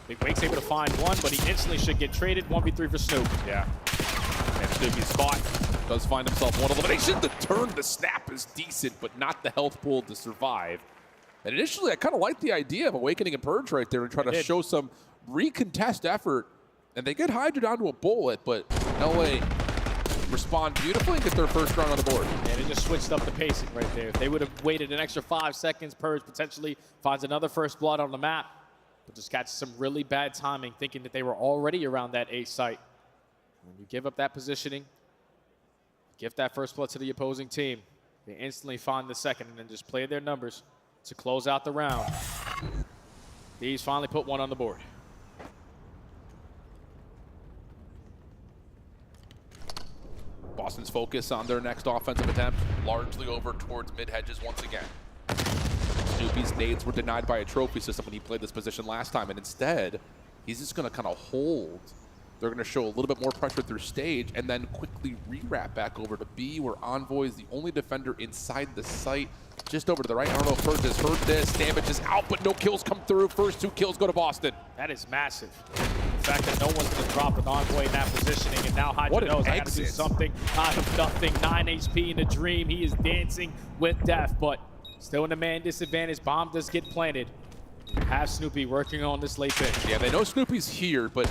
Big Wake's able to find one, but he instantly should get traded. 1v3 for Snoop. Yeah. And Snoopy's spot does find himself one elimination. The turn, the snap is decent, but not the health pool to survive. And initially, I kind of liked the idea of Awakening and Purge right there and try to show some recontest effort. And they get Hydra down to a bullet, but LA respond beautifully and get their first round on the board. Yeah, they just switched up the pacing right there. If they would have waited an extra 5 seconds, Purge potentially finds another first blood on the map. But just got some really bad timing, thinking that they were already around that A site. When you give up that positioning, give that first blood to the opposing team, they instantly find the second and then just play their numbers to close out the round. These finally put one on the board. Boston's focus on their next offensive attempt, largely over towards mid-hedges once again. Snoopy's nades were denied by a trophy system when he played this position last time, and instead, he's just going to kind of hold. They're going to show a little bit more pressure through stage and then quickly re-wrap back over to B, where Envoy is the only defender inside the site. Just over to the right. I don't know if Purge has heard this. Damage is out, but no kills come through. First 2 kills go to Boston. That is massive. The fact that no one's going to drop with Envoy in that positioning, and now Hydra knows I got to do something out of nothing. 9 HP in the dream. He is dancing with death, but still in a man disadvantage. Bomb does get planted. Have Snoopy working on this late pitch. Yeah, they know Snoopy's here, but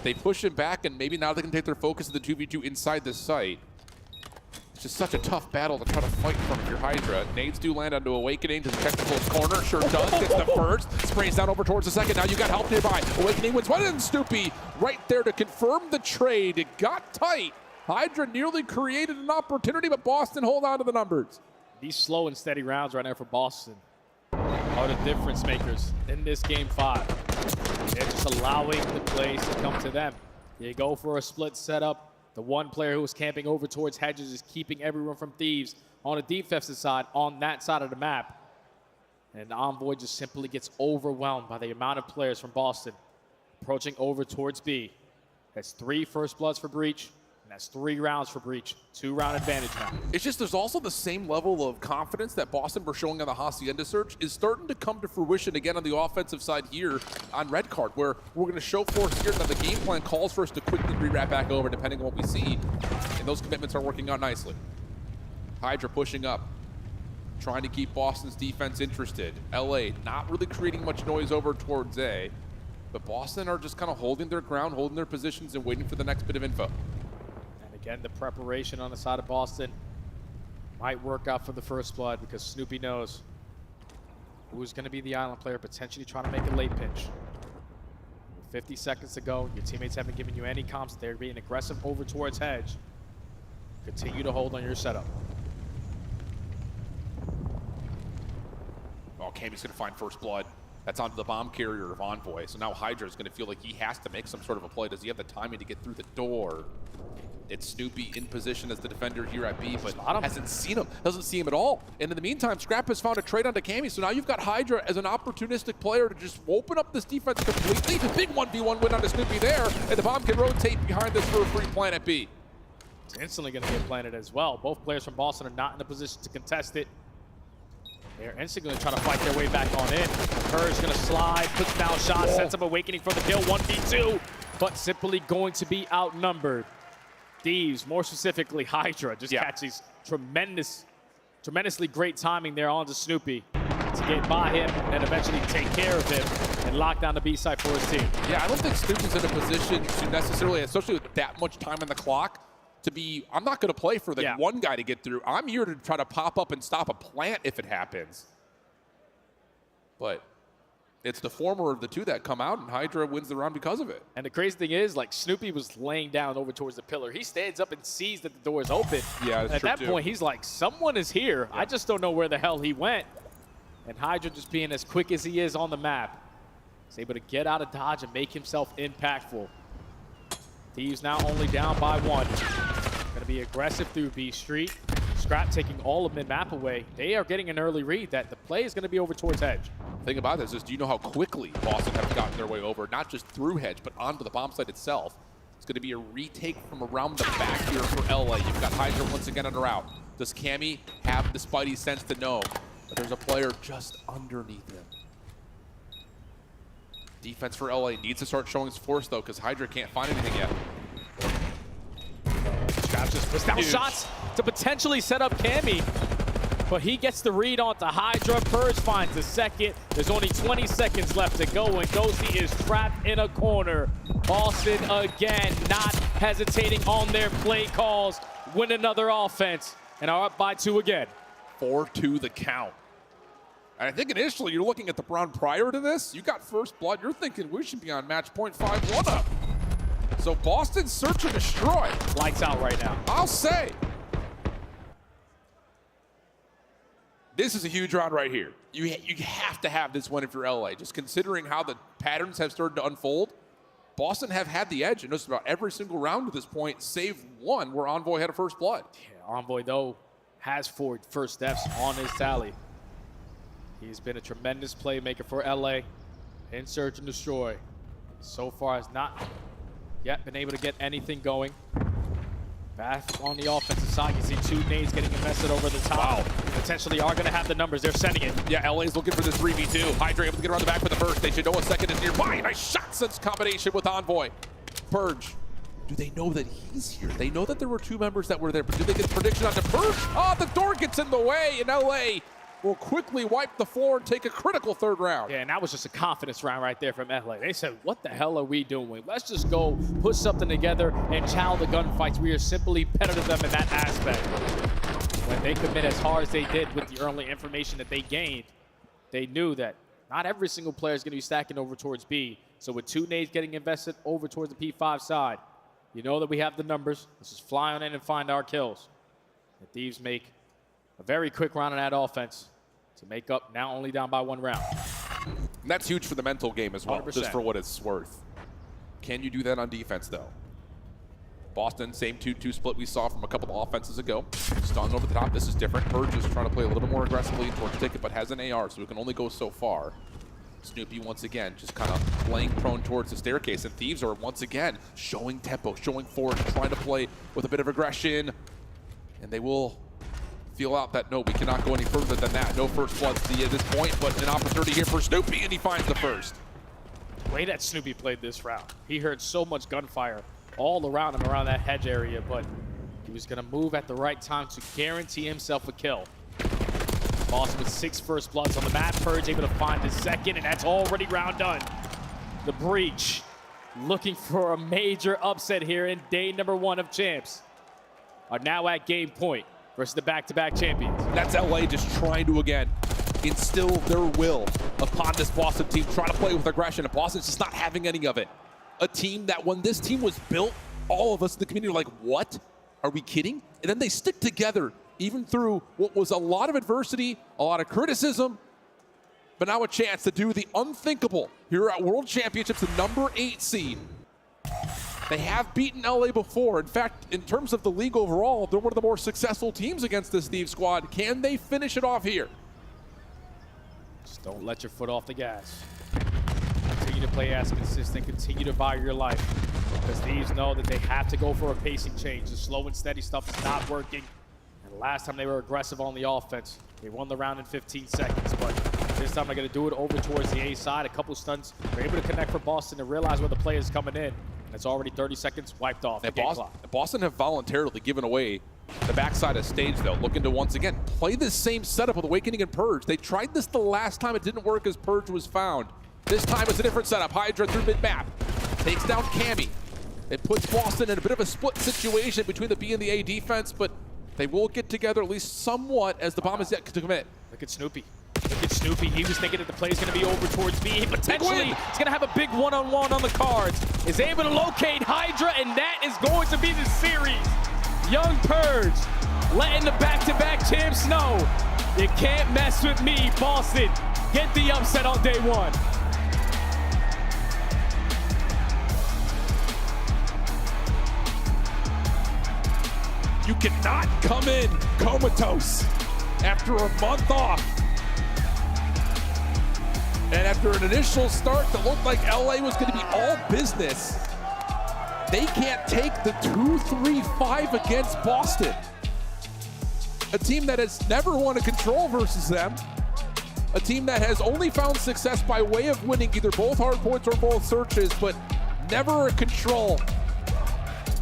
they push him back, and maybe now they can take their focus to the 2v2 inside the site. It's just such a tough battle to try to fight from your Hydra. Nades do land onto Awakening to the technical corner. Sure does. Gets the first. Sprays down over towards the second. Now you got help nearby. Awakening wins one, and Snoopy right there to confirm the trade. It got tight. Hydra nearly created an opportunity, but Boston hold on to the numbers. These slow and steady rounds right now for Boston are the difference makers in this game 5. They're just allowing the plays to come to them. They go for a split setup. The one player who was camping over towards hedges is keeping everyone from Thieves on a defensive side, on that side of the map. And Envoy just simply gets overwhelmed by the amount of players from Boston approaching over towards B. That's 3 first bloods for Breach, and that's 3 rounds for Breach. 2-round advantage now. It's just there's also the same level of confidence that Boston were showing on the Hacienda search is starting to come to fruition again on the offensive side here on Red Card, where we're going to show force here that the game plan calls for us to quickly re-wrap back over depending on what we see. And those commitments are working out nicely. Hydra pushing up, trying to keep Boston's defense interested. LA not really creating much noise over towards A, but Boston are just kind of holding their ground, holding their positions, and waiting for the next bit of info. Again, the preparation on the side of Boston might work out for the first blood because Snoopy knows who's going to be the island player potentially trying to make a late pitch. With 50 seconds to go, your teammates haven't given you any comms. They're being aggressive over towards hedge. Continue to hold on your setup. Oh, Cammy's going to find first blood. That's onto the bomb carrier of Envoy. So now Hydra is going to feel like he has to make some sort of a play. Does he have the timing to get through the door? It's Snoopy in position as the defender here at B, but hasn't seen him. Doesn't see him at all. And in the meantime, Scrap has found a trade onto Cammy. So now you've got Hydra as an opportunistic player to just open up this defense completely. Big 1v1 win onto Snoopy there. And the bomb can rotate behind this for a free plant at B. It's instantly going to get planted as well. Both players from Boston are not in a position to contest it. They're instantly going to try to fight their way back on in. Purge going to slide, puts down shot, sets up Awakening for the kill. 1v2. but simply going to be outnumbered. Thieves, more specifically Hydra, just catch these tremendously great timing there onto Snoopy to get by him and eventually take care of him and lock down the B side for his team. Yeah, I don't think Snoopy's in a position to necessarily, especially with that much time on the clock, to be, I'm not going to play for the one guy to get through. I'm here to try to pop up and stop a plant if it happens. But it's the former of the two that come out, and Hydra wins the round because of it. And the crazy thing is, like, Snoopy was laying down over towards the pillar. He stands up and sees that the door is open. Yeah, that's true, at that point, he's like, someone is here. I just don't know where the hell he went. And Hydra, just being as quick as he is on the map, is able to get out of dodge and make himself impactful. Thieves now only down by 1. Going to be aggressive through B Street. Scrap taking all of mid-map away. They are getting an early read that the play is going to be over towards Hedge. The thing about this is, do you know how quickly Boston have gotten their way over, not just through Hedge, but onto the bomb site itself? It's going to be a retake from around the back here for LA. You've got Hydra once again on the route. Does Cammy have the spidey sense to know that there's a player just underneath him? Defense for LA needs to start showing its force, though, because Hydra can't find anything yet. Scrap just puts down shots to potentially set up Cammy, but he gets the read onto Hydra. Purge finds the second. There's only 20 seconds left to go, and Ghosty is trapped in a corner. Boston again not hesitating on their play calls, win another offense, and are up by 2 again. 4-2 the count. And I think initially you're looking at the round prior to this, you got first blood, you're thinking we should be on match point 5-1 up. So Boston search and destroy. Lights out right now. I'll say. This is a huge round right here. You have to have this one if you're LA. Just considering how the patterns have started to unfold, Boston have had the edge in just about every single round at this point, save one where Envoy had a first blood. Yeah, Envoy, though, has 4 first steps on his tally. He's been a tremendous playmaker for LA in search and destroy. So far has not yet been able to get anything going. Back on the offensive side, you see 2 nades getting invested over the top. Wow. Potentially are going to have the numbers. They're sending it. Yeah, LA's looking for this 3v2. Hydra able to get around the back for the first. They should know a second is nearby. Nice shot sense combination with Envoy. Purge. Do they know that he's here? They know that there were 2 members that were there, but do they get prediction on the Purge? Oh, the door gets in the way, and LA will quickly wipe the floor and take a critical 3rd round. Yeah, and that was just a confidence round right there from LA. They said, what the hell are we doing? Let's just go put something together and chow the gunfights. We are simply better than them in that aspect. When they commit as hard as they did with the early information that they gained, they knew that not every single player is going to be stacking over towards B. So with 2 nades getting invested over towards the P5 side, you know that we have the numbers. Let's just fly on in and find our kills. The Thieves make a very quick round on that offense to make up, now only down by 1 round. And that's huge for the mental game as well, 100%. just for what it's worth. Can you do that on defense, though? Boston, same 2-2 split we saw from a couple of offenses ago. Stun over the top, this is different. Purge is trying to play a little bit more aggressively towards the ticket, but has an AR, so it can only go so far. Snoopy, once again, just kind of laying prone towards the staircase, and Thieves are once again showing tempo, showing force, trying to play with a bit of aggression, and they will feel out that, no, we cannot go any further than that. No first blood at this point, but an opportunity here for Snoopy, and he finds the first. The way that Snoopy played this round, he heard so much gunfire all around him, around that hedge area, but he was going to move at the right time to guarantee himself a kill. Boston with 6 first bloods on the map. Purge able to find his second, and that's already round done. The Breach looking for a major upset here in day number 1 of champs are now at game point versus the back-to-back champions. That's LA just trying to, again, instill their will upon this Boston team, trying to play with aggression, and Boston's just not having any of it. A team that when this team was built, all of us in the community were like, what? Are we kidding? And then they stick together, even through what was a lot of adversity, a lot of criticism, but now a chance to do the unthinkable here at World Championships, the number 8 seed. They have beaten LA before. In fact, in terms of the league overall, they're one of the more successful teams against this Thieves squad. Can they finish it off here? Just don't let your foot off the gas. Continue to play as consistent, continue to buy your life. Because Thieves know that they have to go for a pacing change. The slow and steady stuff is not working. And the last time they were aggressive on the offense, they won the round in 15 seconds. But this time they're going to do it over towards the A side. A couple stuns. They're able to connect for Boston to realize where the play is coming in. It's already 30 seconds wiped off. The game clock. Boston have voluntarily given away the backside of stage, though, looking to once again play this same setup with Awakening and Purge. They tried this the last time. It didn't work as Purge was found. This time it's a different setup. Hydra through mid-map. Takes down Cammy. It puts Boston in a bit of a split situation between the B and the A defense, but they will get together at least somewhat as the bomb is yet to commit. Look at Snoopy. Look at Snoopy. He was thinking that the play is going to be over towards B. Potentially, he's going to have a big one-on-one on the cards. Is able to locate Hydra, and that is going to be the series. Young Purge letting the back-to-back champs know you can't mess with me, Boston. Get the upset on day one. You cannot come in comatose after a month off. And after an initial start that looked like LA was going to be all business, they can't take the 2-3-5 against Boston. A team that has never won a control versus them. A team that has only found success by way of winning either both hard points or both searches, but never a control.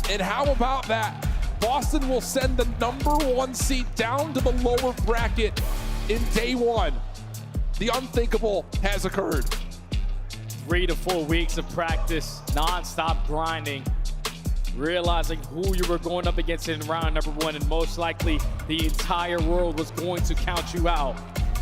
And how about that? Boston will send the #1 seed down to the lower bracket in day one. The unthinkable has occurred. 3 to 4 weeks of practice, non-stop grinding, realizing who you were going up against in round #1, and most likely the entire world was going to count you out.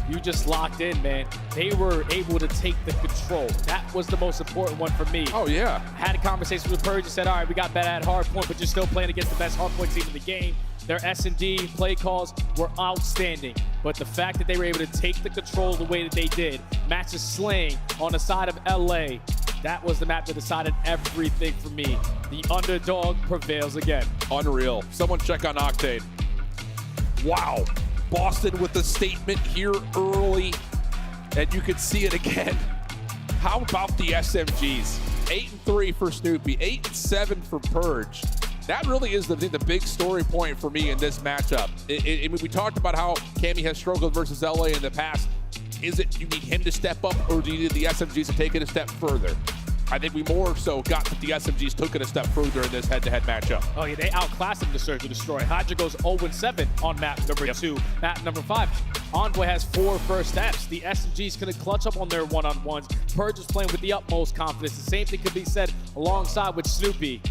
You just locked in, man. They were able to take the control. That was the most important one for me. Oh, yeah. Had a conversation with Purge and said, all right, we got bad at hard point, but you're still playing against the best hard point team in the game. Their S&D play calls were outstanding, but the fact that they were able to take the control the way that they did, matches slaying on the side of LA, that was the map that decided everything for me. The underdog prevails again. Unreal. Someone check on Octane. Wow. Boston with the statement here early, and you can see it again. How about the SMGs? 8-3 for Snoopy, 8-7 for Purge. That really is the big story point for me in this matchup. I mean, we talked about how Cammy has struggled versus LA in the past. Is it you need him to step up, or do you need the SMGs to take it a step further? I think we more so got that the SMGs took it a step further in this head-to-head matchup. Oh yeah, they outclassed him to Search and Destroy. Hydra goes 0-7 on map number 2. Map number 5, Envoy has 4 first steps. The SMGs couldn't clutch up on their one-on-ones. Purge is playing with the utmost confidence. The same thing could be said alongside with Snoopy.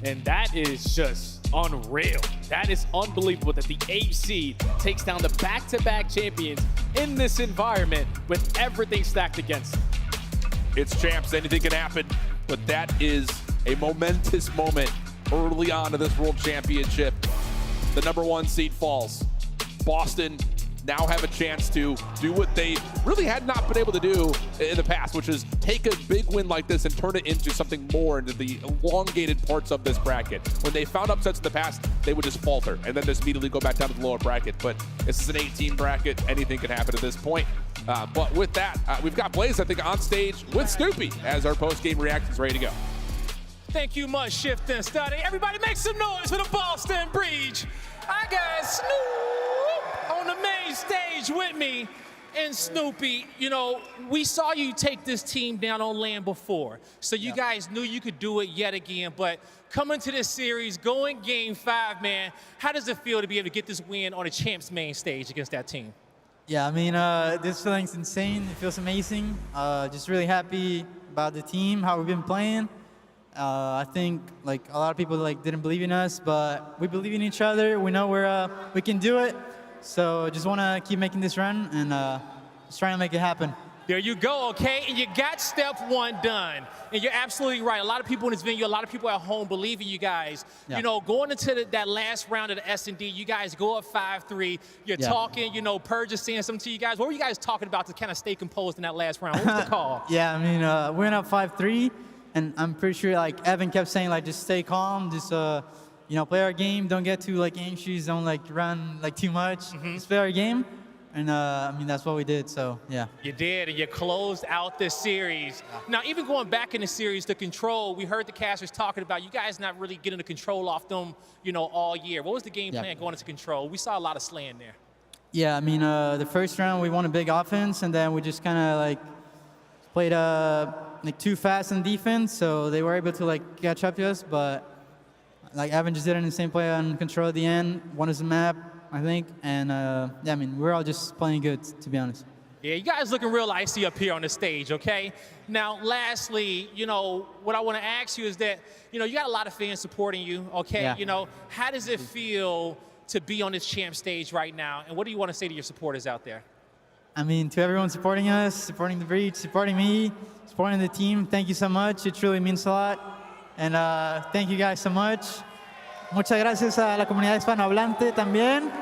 And that is just unreal. That is unbelievable that the 8 seed takes down the back-to-back champions in this environment with everything stacked against them. It's champs, anything can happen, but that is a momentous moment early on in this World Championship. The #1 seed falls. Boston now have a chance to do what they really had not been able to do in the past, which is take a big win like this and turn it into something more, into the elongated parts of this bracket. When they found upsets in the past, they would just falter and then just immediately go back down to the lower bracket. But this is an 18 bracket. Anything can happen at this point. But with that, we've got Blaze, I think, on stage with Snoopy as our post-game reactions ready to go. Thank you much, Shift and Study. Everybody make some noise for the Boston Breach. I got Snoop on the main stage with me. And Snoopy, you know, we saw you take this team down on land before. So you guys knew you could do it yet again. But coming to this series, going game 5, man, how does it feel to be able to get this win on a champ's main stage against that team? Yeah, I mean, this feeling's insane. It feels amazing. Just really happy about the team, how we've been playing. I think like a lot of people didn't believe in us, but we believe in each other. We know we can do it. So just want to keep making this run and just trying to make it happen. There you go, okay? And you got step 1 done. And you're absolutely right. A lot of people in this venue, a lot of people at home believe in you guys. Yeah. You know, going into that last round of the S&D, you guys go up 5-3. You're talking, you know, Purge is saying something to you guys. What were you guys talking about to kind of stay composed in that last round? What was the call? Yeah, I mean, we went up 5-3, and I'm pretty sure, like, Evan kept saying, like, just stay calm, just, you know, play our game, don't get too, like, anxious, don't, like, run, like, too much. Just play our game. And, I mean, that's what we did, so, yeah. You did, and you closed out this series. Now, even going back in the series, the control, we heard the casters talking about you guys not really getting the control off them, you know, all year. What was the game plan going into control? We saw a lot of slaying there. Yeah, I mean, the first round, we won a big offense, and then we just kind of, like, played like too fast in defense, so they were able to like catch up to us. But like Evan just did it in the same play on control at the end. Won us the map, I think, and yeah, I mean we're all just playing good, to be honest. Yeah, you guys looking real icy up here on the stage, okay? Now, lastly, you know, what I want to ask you is that, you know, you got a lot of fans supporting you, okay? Yeah. You know, how does it feel to be on this champ stage right now? And what do you want to say to your supporters out there? I mean, to everyone supporting us, supporting the Breach, supporting me, supporting the team, thank you so much. It truly means a lot. And thank you guys so much. Muchas gracias a la comunidad hispanohablante también.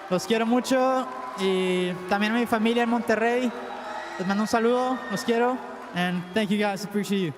Los quiero mucho. Y también a mi familia en Monterrey. Les mando un saludo. Los quiero. And thank you guys. Appreciate you.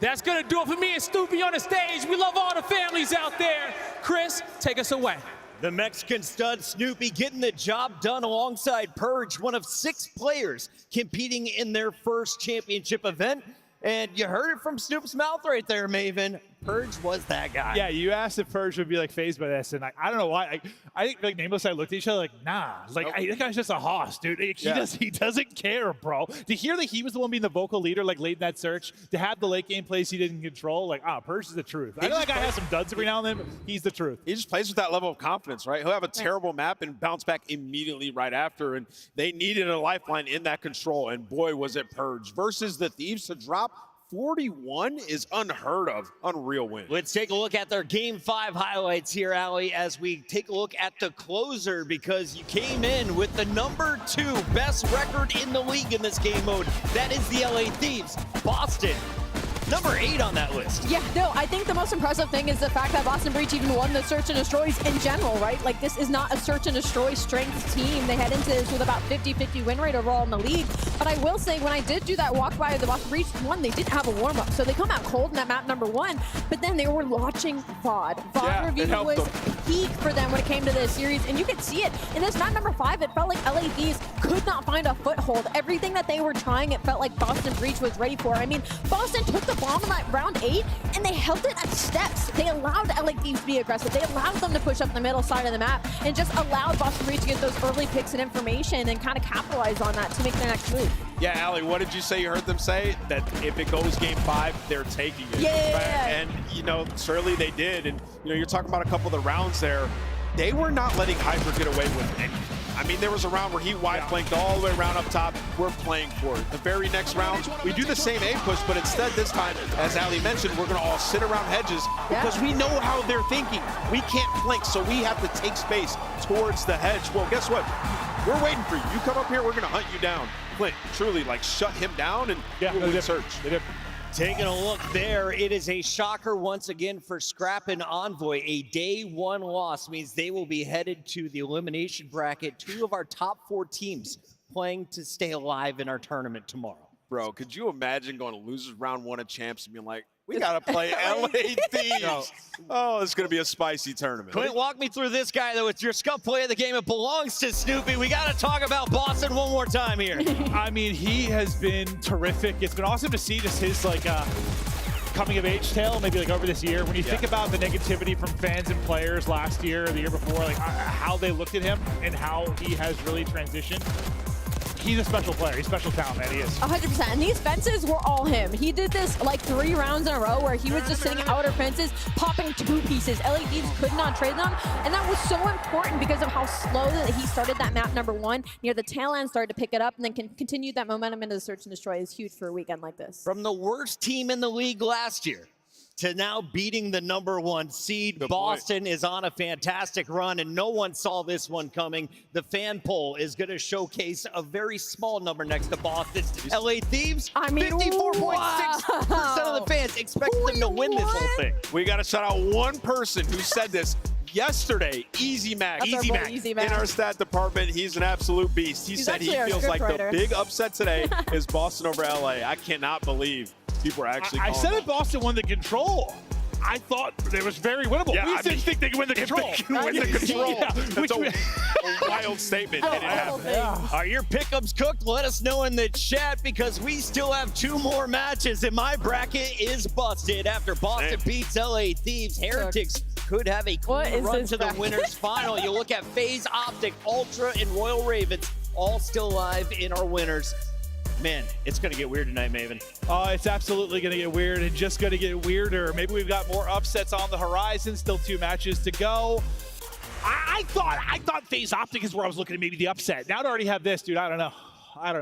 That's going to do it for me and Snoopy on the stage. We love all the families out there. Chris, take us away. The Mexican stud Snoopy getting the job done alongside Purge, one of 6 players competing in their first championship event. And you heard it from Snoop's mouth right there, Maven. Purge was that guy. Yeah, you asked if Purge would be like phased by this, and I don't know why. I think like Nameless and I looked at each other like, nah. Like I think I was just a hoss, dude. He doesn't care, bro. To hear that he was the one being the vocal leader, like late in that search, to have the late game plays he didn't control, like Purge is the truth. I know that guy has some duds every now and then, but he's the truth. He just plays with that level of confidence, right? He'll have a terrible map and bounce back immediately right after, and they needed a lifeline in that control, and boy, was it Purge. Versus the Thieves to drop 41 is unheard of. Unreal win. Let's take a look at their Game 5 highlights here, Ali, as we take a look at the closer, because you came in with the number 2 best record in the league in this game mode. That is the LA Thieves. Boston, number 8 on that list. Yeah, no, I think the most impressive thing is the fact that Boston Breach even won the Search and Destroys in general, right? Like, this is not a Search and Destroy strength team. They head into this with about 50-50 win rate overall in the league. But I will say, when I did do that walk by of the Boston Breach one, they didn't have a warm-up. So they come out cold in that map number 1, but then they were launching VOD. VOD review was peak for them when it came to this series, and you could see it. In this map number 5, it felt like LA Thieves could not find a foothold. Everything that they were trying, it felt like Boston Breach was ready for. I mean, Boston took the bomb in that round 8, and they held it at steps. They allowed LA Thieves to be aggressive. They allowed them to push up the middle side of the map, and just allowed Boston Breach to get those early picks and information and kind of capitalize on that to make their next move. Yeah, Ali, what did you say you heard them say? That if it goes game 5, they're taking it. Yeah. And, you know, certainly they did. And, you know, you're talking about a couple of the rounds there. They were not letting Hyper get away with anything. I mean, there was a round where he wide flanked all the way around up top. We're playing for it. The very next round, we do the same A push, but instead this time, as Ali mentioned, we're going to all sit around hedges because we know how they're thinking. We can't flank, so we have to take space towards the hedge. Well, guess what? We're waiting for you. You come up here, we're going to hunt you down. Clint truly, like, shut him down, and we'll win Search. Taking a look there, it is a shocker once again for Scrap and Envoy. A day 1 loss means they will be headed to the elimination bracket. 2 of our top 4 teams playing to stay alive in our tournament tomorrow. Bro, could you imagine going to losers round 1 of champs and being like, we got to play LA Thieves. Oh, it's going to be a spicy tournament. Clint, walk me through this guy, though. It's your scuff play of the game. It belongs to Snoopy. We got to talk about Boston one more time here. I mean, he has been terrific. It's been awesome to see just his, like, coming of age tale, maybe like over this year. When you think about the negativity from fans and players last year or the year before, like how they looked at him and how he has really transitioned. He's a special player. He's a special talent, man. He is. 100%. And these fences were all him. He did this like 3 rounds in a row where he was just sitting outer fences, popping 2 pieces. LA Thieves could not trade them. And that was so important because of how slow that he started that map number 1. Near the tail end, started to pick it up, and then continued that momentum into the Search and Destroy is huge for a weekend like this. From the worst team in the league last year to now beating the number 1 seed, Boston is on a fantastic run, and no one saw this one coming. The fan poll is going to showcase a very small number next to Boston. LA Thieves, I mean, 54.6% of the fans expected them to win this whole thing. We got to shout out one person who said this yesterday. Easy Mac. Easy Mac. In our stat department, he's an absolute beast. He said he feels like the big upset today is Boston over LA. I cannot believe people are actually I said it, Boston won the control. I thought it was very winnable. Yeah, we didn't think they could win the control. They can win the control. That's a wild statement. And it happened. Are your pickups cooked? Let us know in the chat, because we still have 2 more matches, and my bracket is busted after Boston beats LA Thieves. Heretics could have a clean run to the winners final. You look at FaZe, Optic, Ultra, and Royal Ravens, all still alive in our winners. Man, it's going to get weird tonight, Maven. Oh, it's absolutely going to get weird and just going to get weirder. Maybe we've got more upsets on the horizon. Still 2 matches to go. I thought FaZe Optic is where I was looking at maybe the upset. Now to already have this, dude, I don't know,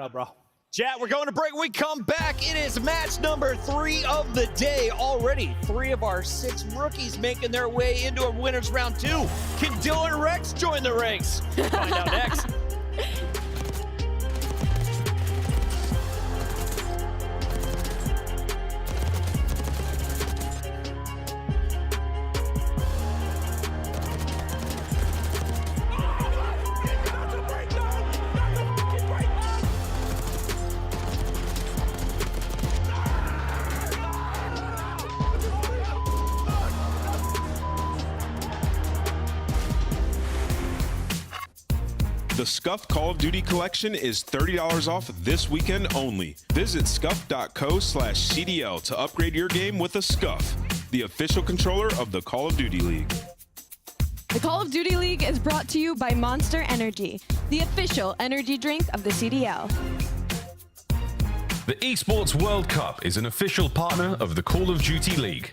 bro. Chat, we're going to break. When we come back, it is match number 3 of the day. Already 3 of our 6 rookies making their way into a winner's round 2. Can Dylan Rex join the ranks? Find out next. The Scuff Call of Duty collection is $30 off this weekend only. Visit scuff.co/CDL to upgrade your game with a Scuff, the official controller of the Call of Duty League. The Call of Duty League is brought to you by Monster Energy, the official energy drink of the CDL. The Esports World Cup is an official partner of the Call of Duty League.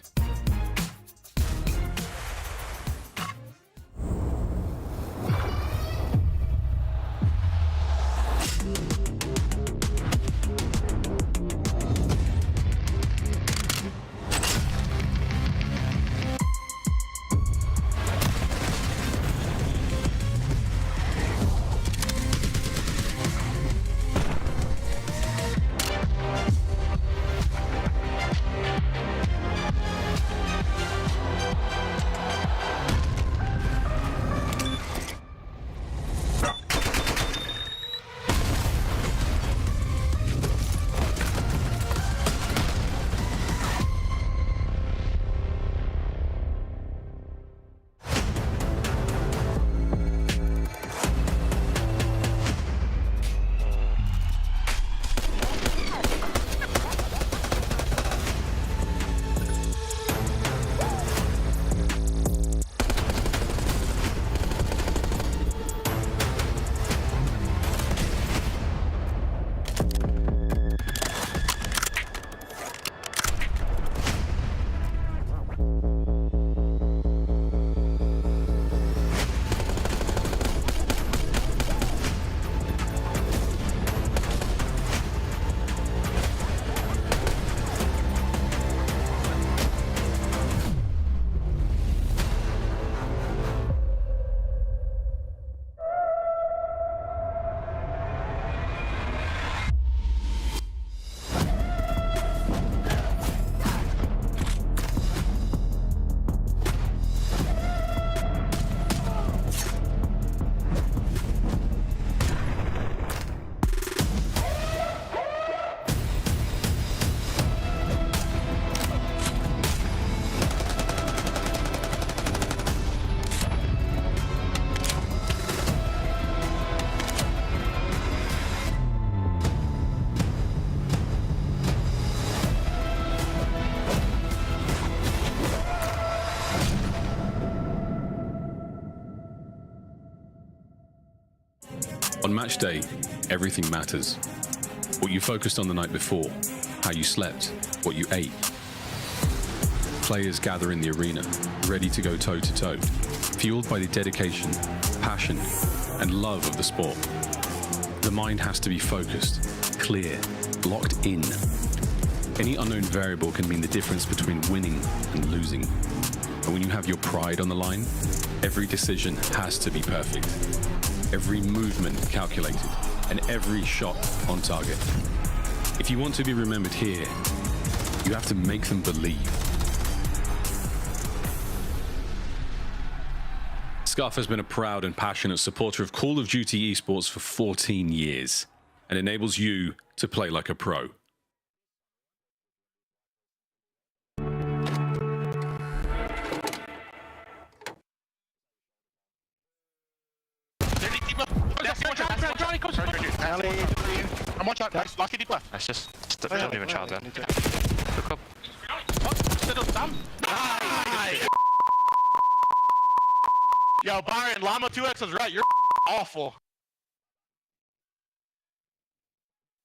On match day, everything matters. What you focused on the night before, how you slept, what you ate. Players gather in the arena, ready to go toe-to-toe, fueled by the dedication, passion, and love of the sport. The mind has to be focused, clear, locked in. Any unknown variable can mean the difference between winning and losing. And when you have your pride on the line, every decision has to be perfect. Every movement calculated, and every shot on target. If you want to be remembered here, you have to make them believe. Scuff has been a proud and passionate supporter of Call of Duty Esports for 14 years, and enables you to play like a pro. I'm watching out, guys. Lucky deep left. That's just don't even try that. Look up. Nice! Yo, Byron, Llama 2X was right. You're awful.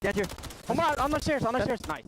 Get here. On the stairs, nice.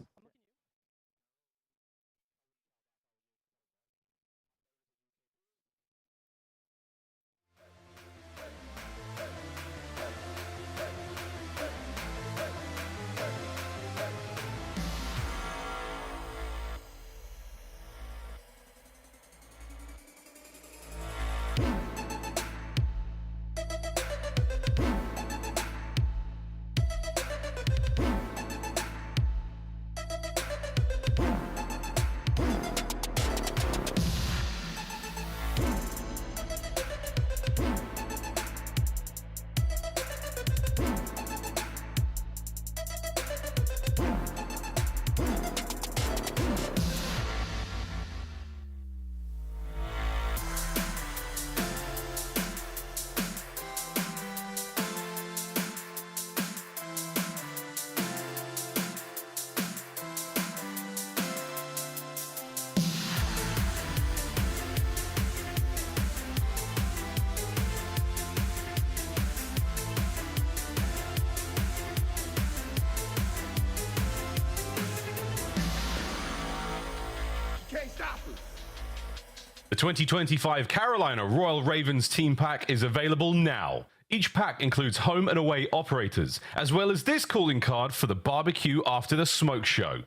The 2025 Carolina Royal Ravens Team Pack is available now. Each pack includes home and away operators, as well as this calling card for the barbecue after the smoke show.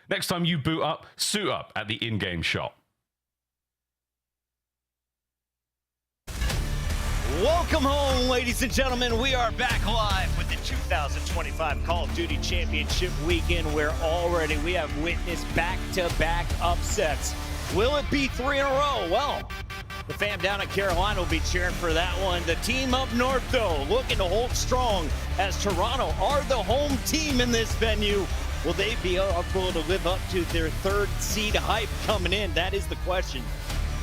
Next time you boot up, suit up at the in-game shop. Welcome home, ladies and gentlemen. We are back live with the 2025 Call of Duty Championship Weekend, where already we have witnessed back-to-back upsets. Will it be 3 in a row? Well, the fam down in Carolina will be cheering for that one. The team up north, though, looking to hold strong as Toronto are the home team in this venue. Will they be able to live up to their third seed hype coming in? That is the question.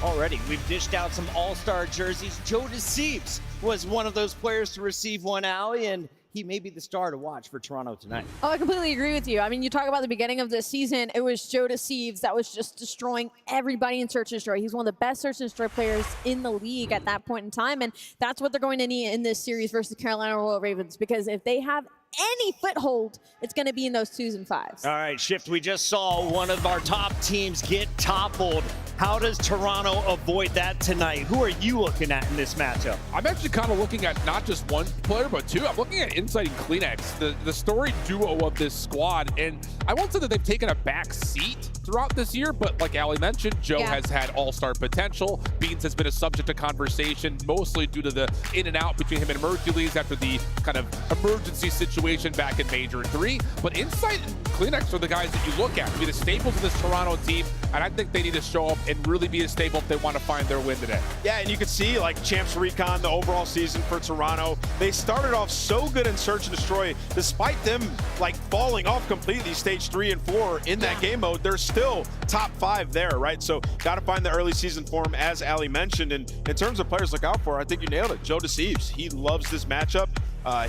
Already, we've dished out some all-star jerseys. Joe Deceives was one of those players to receive one, Allie, and he may be the star to watch for Toronto tonight. Oh, I completely agree with you. I mean, you talk about the beginning of this season, it was Joe Deceives that was just destroying everybody in Search and Destroy. He's one of the best Search and Destroy players in the league at that point in time, and that's what they're going to need in this series versus the Carolina Royal Ravens, because if they have any foothold, it's going to be in those 2s and 5s. All right, Shift, we just saw one of our top teams get toppled. How does Toronto avoid that tonight? Who are you looking at in this matchup? I'm actually kind of looking at not just one player, but two. I'm looking at Insight and Kleenex, the storied duo of this squad. And I won't say that they've taken a back seat throughout this year, but like Allie mentioned, Joe has had all-star potential. Beans has been a subject of conversation, mostly due to the in and out between him and Mercules after the kind of emergency situation back in Major 3. But Insight and Kleenex are the guys that you look at to be the staples of this Toronto team, and I think they need to show up and really be a staple if they want to find their win today. Yeah, and you can see like Champs Recon, the overall season for Toronto, they started off so good in Search and Destroy, despite them like falling off completely stage 3 and 4 in that game mode, they're still top 5 there, right? So got to find the early season form, as Allie mentioned. And in terms of players to look out for, I think you nailed it. Joe Deceives, he loves this matchup.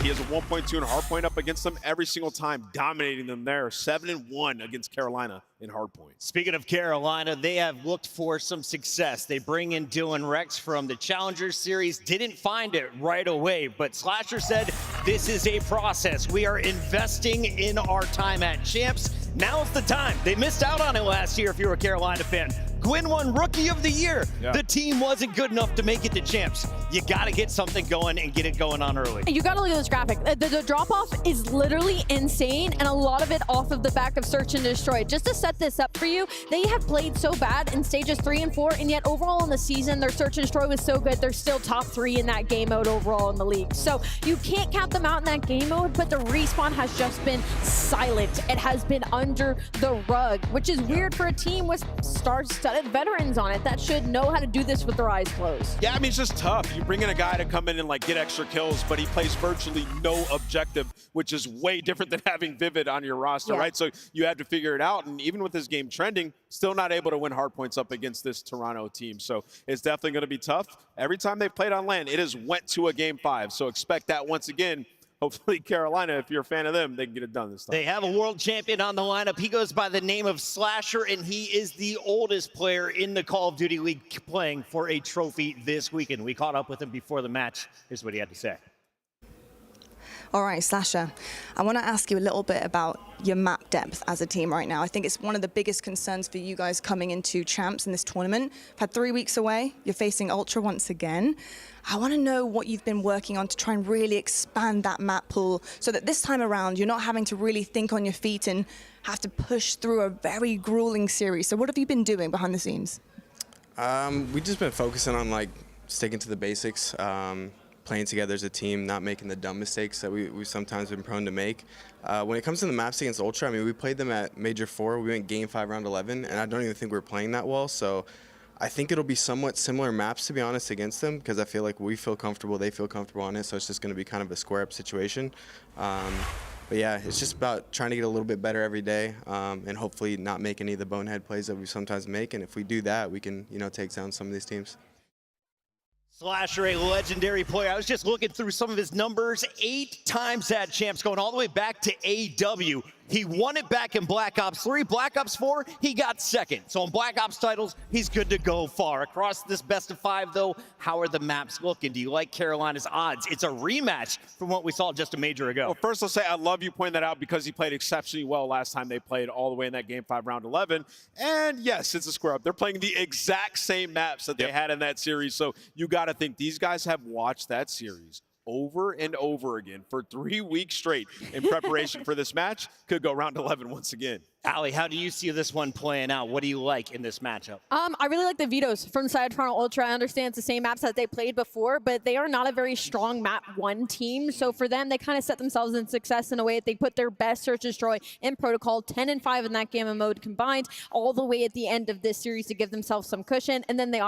He has a 1.2 and a hard point up against them every single time, dominating them there. 7-1 against Carolina in hard point. Speaking of Carolina, they have looked for some success. They bring in Dylan Rex from the Challenger Series. Didn't find it right away, but Slasher said this is a process. We are investing in our time at Champs. Now's the time. They missed out on it last year if you're a Carolina fan. Gwyn won Rookie of the Year. Yeah. The team wasn't good enough to make it to Champs. You got to get something going and get it going on early. You got to look at this graphic. The drop-off is literally insane, and a lot of it off of the back of Search and Destroy. Just to set this up for you, they have played so bad in stages 3 and 4, and yet overall in the season, their Search and Destroy was so good, they're still top 3 in that game mode overall in the league. So you can't count them out in that game mode, but the respawn has just been silent. It has been under the rug, which is weird for a team with star-studded veterans on it that should know how to do this with their eyes closed. Yeah, I mean, it's just tough. You bring in a guy to come in and like get extra kills, but he plays virtually no objective, which is way different than having Vivid on your roster, right? So you had to figure it out, and even with his game trending, still not able to win hard points up against this Toronto team. So it's definitely going to be tough. Every time they've played on LAN, it has went to a game 5. So expect that once again. Hopefully Carolina, if you're a fan of them, they can get it done this time. They have a world champion on the lineup. He goes by the name of Slasher, and he is the oldest player in the Call of Duty League playing for a trophy this weekend. We caught up with him before the match. Here's what he had to say. All right, Slasher, I want to ask you a little bit about your map depth as a team right now. I think it's one of the biggest concerns for you guys coming into champs in this tournament. You've had 3 weeks away. You're facing Ultra once again. I want to know what you've been working on to try and really expand that map pool so that this time around you're not having to really think on your feet and have to push through a very grueling series. So what have you been doing behind the scenes? We've just been focusing on like sticking to the basics, playing together as a team, not making the dumb mistakes that we've sometimes been prone to make. When it comes to the maps against Ultra, I mean, we played them at Major 4. We went Game 5, Round 11, and I don't even think we were playing that well. So I think it'll be somewhat similar maps, to be honest, against them, because I feel like we feel comfortable, they feel comfortable on it, so it's just going to be kind of a square-up situation. But yeah, it's just about trying to get a little bit better every day, and hopefully not make any of the bonehead plays that we sometimes make. And if we do that, we can, you know, take down some of these teams. Slasher, a legendary player. I was just looking through some of his numbers. 8 times at champs, going all the way back to AW. He won it back in Black Ops 3. Black Ops 4, he got second. So in Black Ops titles, he's good to go far. Across this best of 5, though, how are the maps looking? Do you like Carolina's odds? It's a rematch from what we saw just a major ago. Well, first, I'll say I love you pointing that out because he played exceptionally well last time they played all the way in that Game 5, Round 11. And yes, it's a square up. They're playing the exact same maps that they had in that series. So you got to think these guys have watched that series over and over again for 3 weeks straight in preparation for this match. Could go Round 11 once again. Allie, how do you see this one playing out? What do you like in this matchup? I really like the vetoes from the side of Toronto Ultra. I understand it's the same maps that they played before, but they are not a very strong map 1 team. So for them, they kind of set themselves in success in a way that they put their best Search and Destroy in Protocol, 10-5 in that Gamma mode combined, all the way at the end of this series to give themselves some cushion. And then they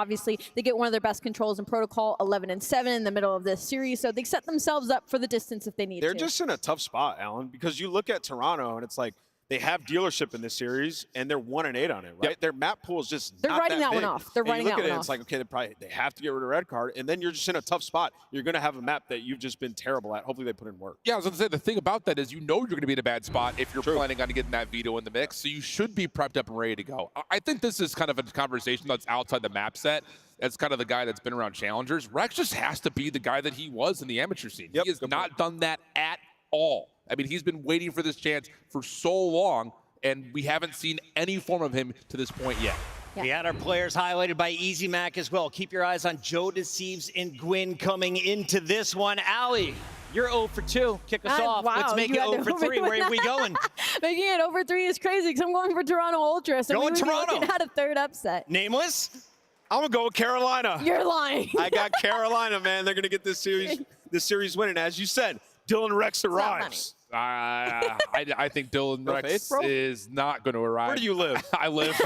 get one of their best controls in Protocol, 11-7 in the middle of this series. So they set themselves up for the distance if they need to. They're just in a tough spot, Alan, because you look at Toronto and it's like, they have dealership in this series, and they're 1-8 on it, right? Yep. Their map pool is just They're not writing that big. one off. They're writing that one off. You look at it, it's like, okay, they have to get rid of red card, and then you're just in a tough spot. You're going to have a map that you've just been terrible at. Hopefully they put in work. Yeah, I was going to say, the thing about that is you know you're going to be in a bad spot if you're planning on getting that veto in the mix, so you should be prepped up and ready to go. I think this is kind of a conversation that's outside the map set. That's kind of the guy that's been around challengers. Rex just has to be the guy that he was in the amateur scene. He has not done that at all. I mean, he's been waiting for this chance for so long, and we haven't seen any form of him to this point yet. We had our players highlighted by Easy Mac as well. Keep your eyes on Joe Deceives and Gwyn coming into this one. Allie, you're 0 for 2. Kick us off. Wow, let's make it 0 for 3. Where are we going? Making it over 3 is crazy because I'm going for Toronto Ultra. So Going we would Toronto. be looking at a 3rd upset. Nameless? I'm going to go with Carolina. You're lying. I got Carolina, man. They're going to get this series winning. As you said, Dylan Rex arrives. I think Dylan Rex is not going to arrive. Where do you live? I live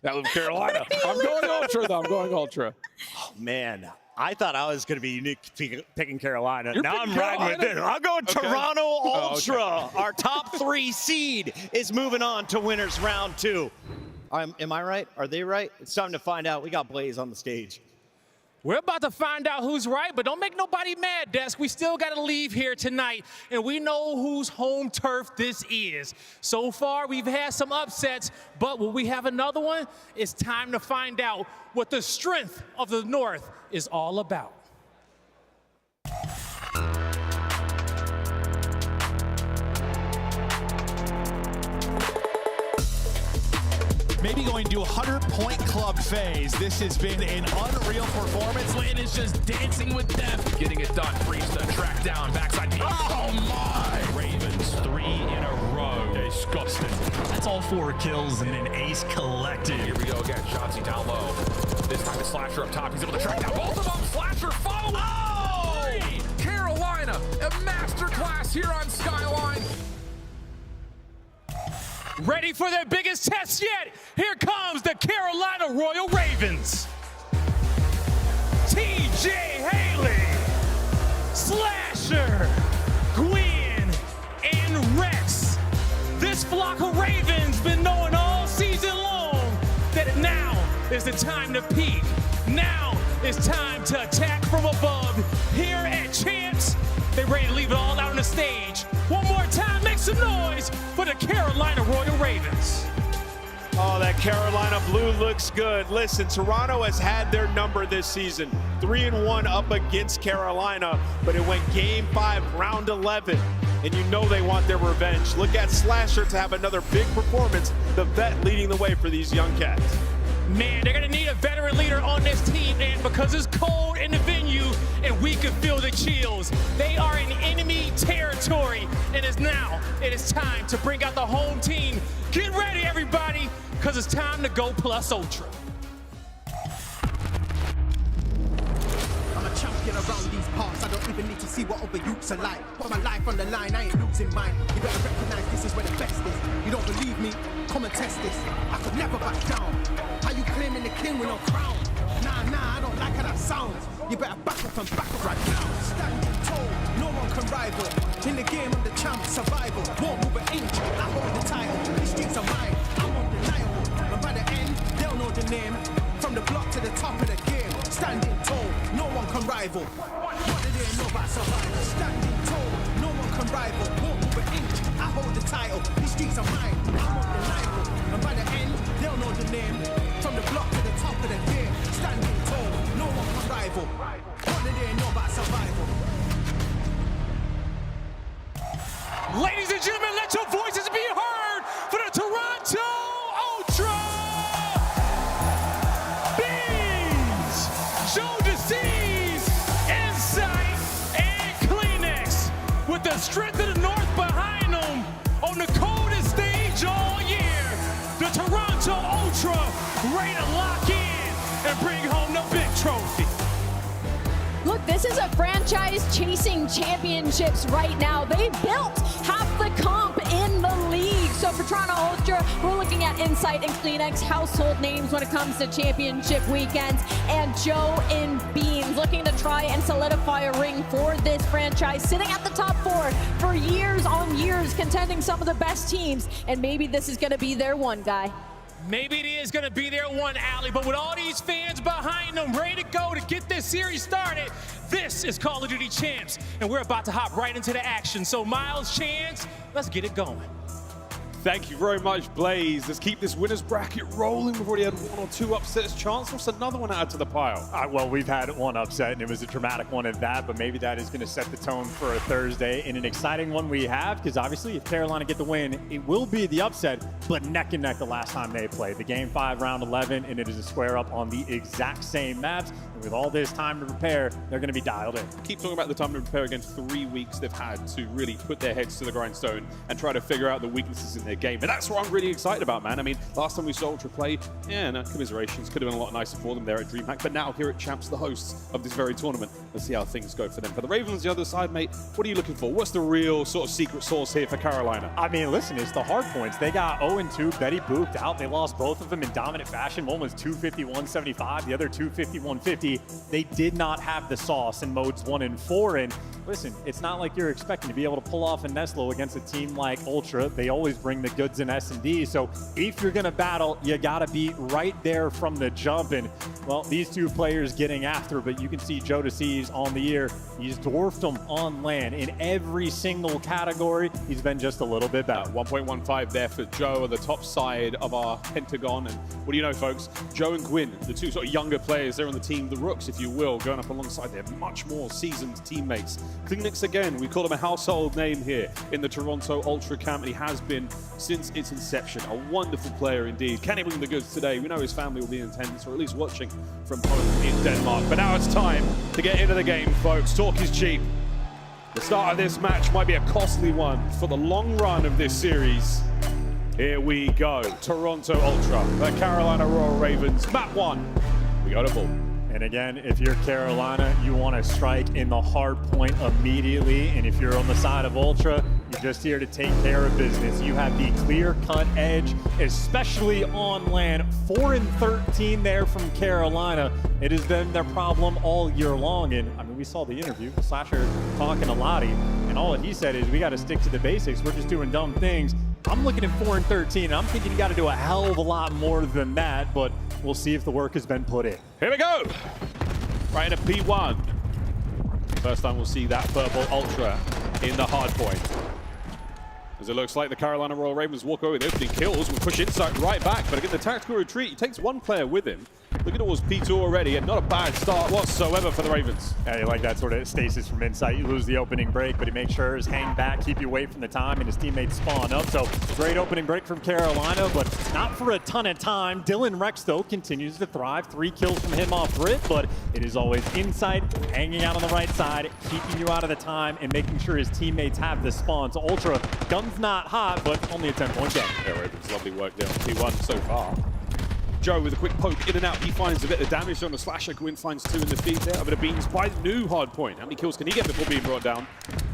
in Carolina. I'm going Ultra, though. I'm going Ultra. Oh, man. I thought I was going to be unique picking Carolina. You're now I'm picking riding with Carolina? it. I'm going Toronto Ultra. Oh, okay. Our top 3 seed is moving on to winners round 2. Am I right? Are they right? It's time to find out. We got Blaze on the stage. We're about to find out who's right, but don't make nobody mad, Desk. We still got to leave here tonight, and we know whose home turf this is. So far, we've had some upsets, but will we have another one? It's time to find out what the strength of the North is all about. Maybe going to 100-point club phase. This has been an unreal performance. Lynn is just dancing with death. Getting it done. Priest track down. Backside knee. Oh my! Ravens 3 in a row. Disgusting. That's all 4 kills and an ace collected. Here we go again. Shotzi down low. This time the Slasher up top. He's able to track down both of them. Slasher follow. Oh! Carolina, a masterclass here on Skyline. Ready for their biggest test yet? Here comes the Carolina Royal Ravens. TJ Haley, Slasher, Gwyn, and Rex. This flock of Ravens been knowing all season long that now is the time to peak. Now is time to attack from above. Here at Champs, they're ready to leave it all out on the stage. One more time, make some noise for the Carolina Royal Ravens. Oh, that Carolina blue looks good. Listen, Toronto has had their number this season. 3-1 up against Carolina, but it went game 5, round 11. And you know they want their revenge. Look at Slasher to have another big performance. The vet leading the way for these young cats. Man, they're going to need a veteran leader on this team, and because it's cold in the venue and we can feel the chills. They are in enemy territory, and it is time to bring out the home team. Get ready, everybody, because it's time to go plus ultra. I'm a champion around these parts. I don't even need to see what other youths are like. Put my life on the line, I ain't losing mine. You better recognize this is where the best is. You don't believe me? Come and test this. I could never back down. How you claiming the king with no crown? Nah, I don't like how that sounds. You better back up and back up right now. Standing tall, no one can rival. In the game, I'm the champ, survival. Won't move an inch, I hold the title. These streets are mine, I'm undeniable. And by the end, they'll know the name. From the block to the top of the game. Standing tall, no one can rival. What do they know about survival? Standing tall, no one can rival. Won't move an inch, I hold the title. These streets are mine, I'm undeniable. And by the end, they'll know the name. From the block to the top of the game. Standing tall, no one can rival. What do they know about survival? Ladies and gentlemen, let your voices be heard for the Toronto Ultra Beans, Joe DeCease, Insight, and Kleenex with the strength of the North behind them on the coldest stage all year. The Toronto Ultra ready to lock in and bring home the big trophy. Look, this is a franchise chasing championships right now. They built half the comp in the league. So for Toronto Ultra, we're looking at Insight and Kleenex, household names when it comes to championship weekends. And Joe in Beans looking to try and solidify a ring for this franchise, sitting at the top 4 for years on years, contending some of the best teams. And maybe this is going to be their one, guy. Maybe it is going to be their one, Allie, but with all these fans behind them ready to go to get this series started, this is Call of Duty Champs, and we're about to hop right into the action. So, Miles, Chance, let's get it going. Thank you very much, Blaze. Let's keep this winner's bracket rolling. We've already had 1 or 2 upsets. Chance, what's another one added to the pile? Well, we've had one upset, and it was a dramatic one at that, but maybe that is going to set the tone for a Thursday. And an exciting one we have, because obviously if Carolina get the win, it will be the upset, but neck and neck the last time they played. The Game 5, Round 11, and it is a square up on the exact same maps. And with all this time to prepare, they're going to be dialed in. Keep talking about the time to prepare against 3 weeks they've had to really put their heads to the grindstone and try to figure out the weaknesses in their game. And that's what I'm really excited about, man. I mean, last time we saw Ultra play, no, commiserations, could have been a lot nicer for them there at DreamHack, but now here at Champs, the hosts of this very tournament, let's see how things go for them. For the Ravens, the other side, mate, what are you looking for? What's the real sort of secret sauce here for Carolina? I mean, listen, it's the hard points. They got 0-2, Betty booped out. They lost both of them in dominant fashion. One was 250-175, the other 250-150. They did not have the sauce in modes 1 and 4, and listen, it's not like you're expecting to be able to pull off a Neslo against a team like Ultra. They always bring the goods in S&D, so if you're going to battle, you got to be right there from the jump. And, well, these two players getting after, but you can see Joe DeCease on the year. He's dwarfed them on land in every single category. He's been just a little bit better. 1.15 there for Joe on the top side of our pentagon. And what do you know, folks? Joe and Gwyn, the two sort of younger players, they're on the team, the Rooks, if you will, going up alongside their much more seasoned teammates. Kleenex, again, we call him a household name here in the Toronto Ultra camp, and he has been since its inception. A wonderful player indeed. Can he bring the goods today? We know his family will be in attendance, or at least watching from home in Denmark. But now it's time to get into the game, folks. Talk is cheap. The start of this match might be a costly one for the long run of this series. Here we go. Toronto Ultra, the Carolina Royal Ravens. Map 1. We go to ball. And again, if you're Carolina, you want to strike in the hard point immediately. And if you're on the side of Ultra, you're just here to take care of business. You have the clear-cut edge, especially on land. 4-13 there from Carolina. It has been their problem all year long. And I mean, we saw the interview, Slasher talking to Lottie, and all that he said is, we got to stick to the basics. We're just doing dumb things. I'm looking at 4-13, and I'm thinking you got to do a hell of a lot more than that, but we'll see if the work has been put in. Here we go. Right into P1. First time we'll see that purple Ultra in the hard point. As it looks like the Carolina Royal Ravens walk away with opening kills, will push Insight right back, but again, the tactical retreat, he takes one player with him. Looking towards P2 already, and not a bad start whatsoever for the Ravens. Yeah, you like that sort of stasis from Insight. You lose the opening break, but he makes sure to hang back, keep you away from the time, and his teammates spawn up. So great opening break from Carolina, but not for a ton of time. Dylan Rex, though, continues to thrive. 3 kills from him off rip, but it is always Insight hanging out on the right side, keeping you out of the time, and making sure his teammates have the spawn. So Ultra, gun's not hot, but only a 10-point game. Yeah, Ravens, lovely work there on P1 so far. Joe with a quick poke in and out. He finds a bit of damage on the slasher. Gwyn finds 2 in the feed there. Over to Beans by new hard point. How many kills can he get before being brought down?